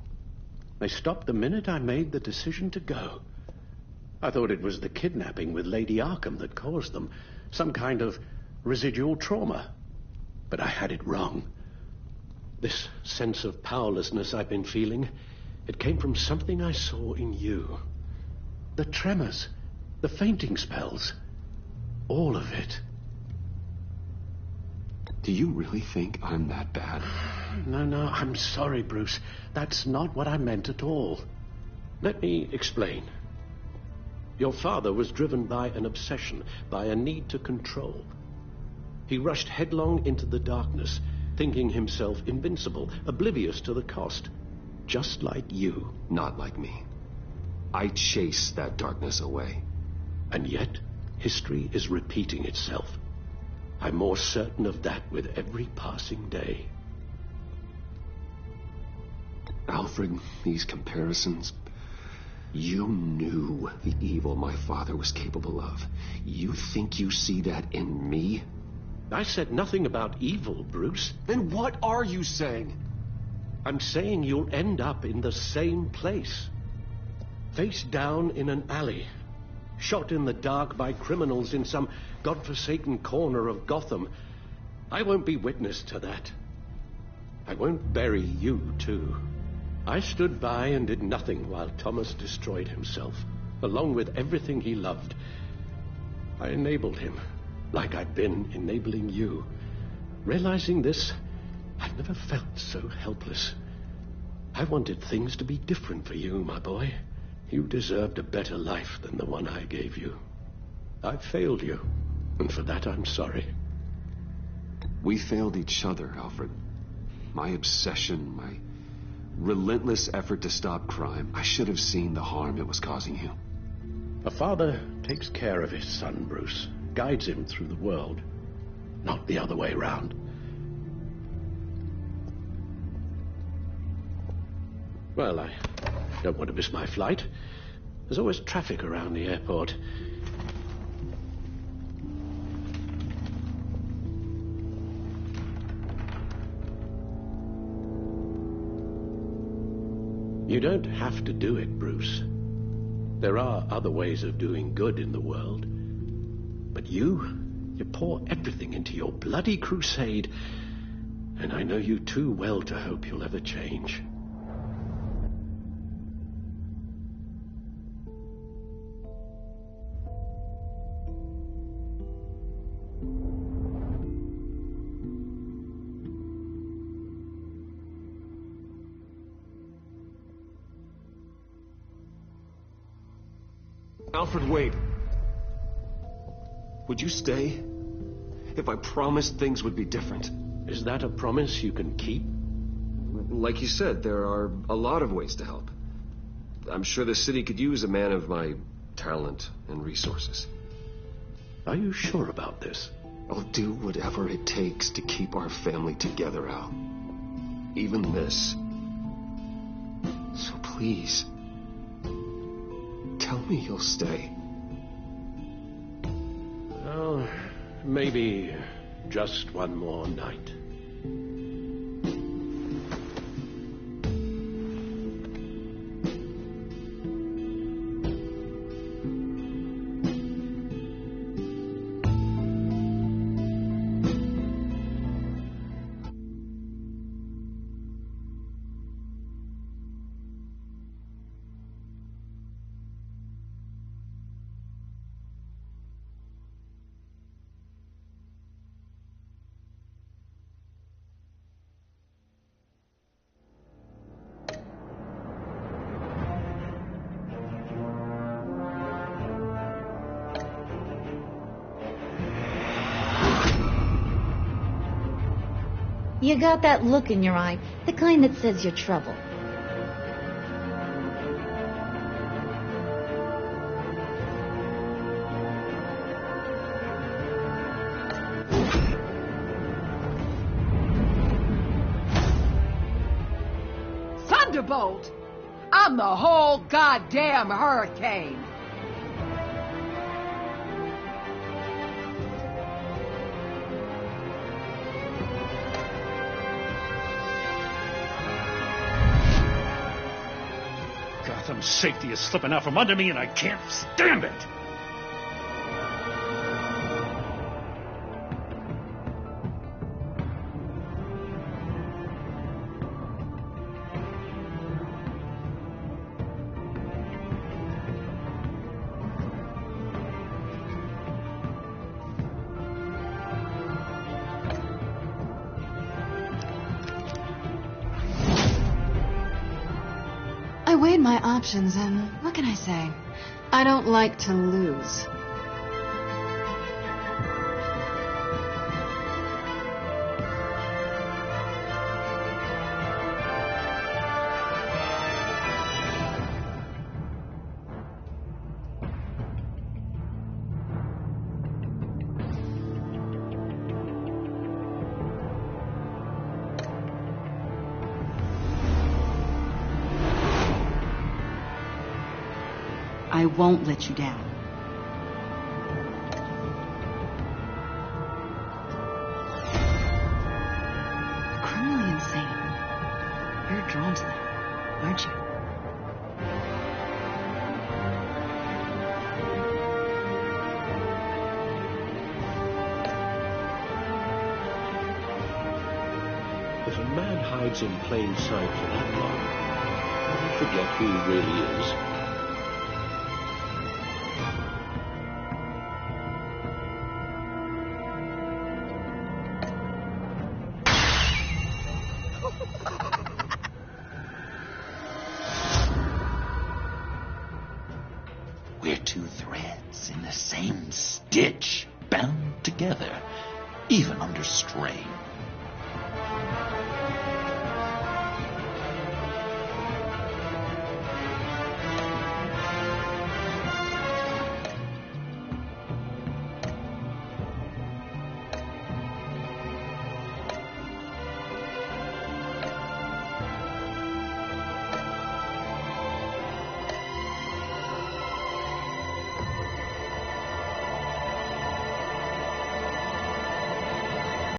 They stopped the minute I made the decision to go. I thought it was the kidnapping with Lady Arkham that caused them. Some kind of residual trauma. But I had it wrong. This sense of powerlessness I've been feeling, it came from something I saw in you. The tremors, the fainting spells, all of it. Do you really think I'm that bad? No, I'm sorry, Bruce. That's not what I meant at all. Let me explain. Your father was driven by an obsession, by a need to control. He rushed headlong into the darkness, thinking himself invincible, oblivious to the cost. Just like you. Not like me. I chase that darkness away. And yet, history is repeating itself. I'm more certain of that with every passing day. Alfred, these comparisons... You knew the evil my father was capable of. You think you see that in me? I said nothing about evil, Bruce. Then what are you saying? I'm saying you'll end up in the same place. Face down in an alley. Shot in the dark by criminals in some godforsaken corner of Gotham. I won't be witness to that. I won't bury you, too. I stood by and did nothing while Thomas destroyed himself, along with everything he loved. I enabled him, like I've been enabling you. Realizing this, I've never felt so helpless. I wanted things to be different for you, my boy. You deserved a better life than the one I gave you. I failed you, and for that I'm sorry. We failed each other, Alfred. My obsession, my relentless effort to stop crime. I should have seen the harm it was causing you. A father takes care of his son, Bruce. Guides him through the world. Not the other way around. Well, I don't want to miss my flight. There's always traffic around the airport. You don't have to do it, Bruce. There are other ways of doing good in the world. But you pour everything into your bloody crusade, and I know you too well to hope you'll ever change. Alfred, wait. Would you stay? If I promised things would be different. Is that a promise you can keep? Like you said, there are a lot of ways to help. I'm sure the city could use a man of my talent and resources. Are you sure about this? I'll do whatever it takes to keep our family together, Al. Even this. So please, tell me you'll stay. Well, maybe just one more night. You got that look in your eye, the kind that says you're trouble. Thunderbolt! I'm the whole goddamn hurricane! Gotham's safety is slipping out from under me, and I can't stand it! I weighed my options, and what can I say? I don't like to lose. I won't let you down. Criminally insane. You're drawn to them, aren't you? If a man hides in plain sight for that long, he'll forget who he really is. We're two threads in the same stitch, bound together, even under strain.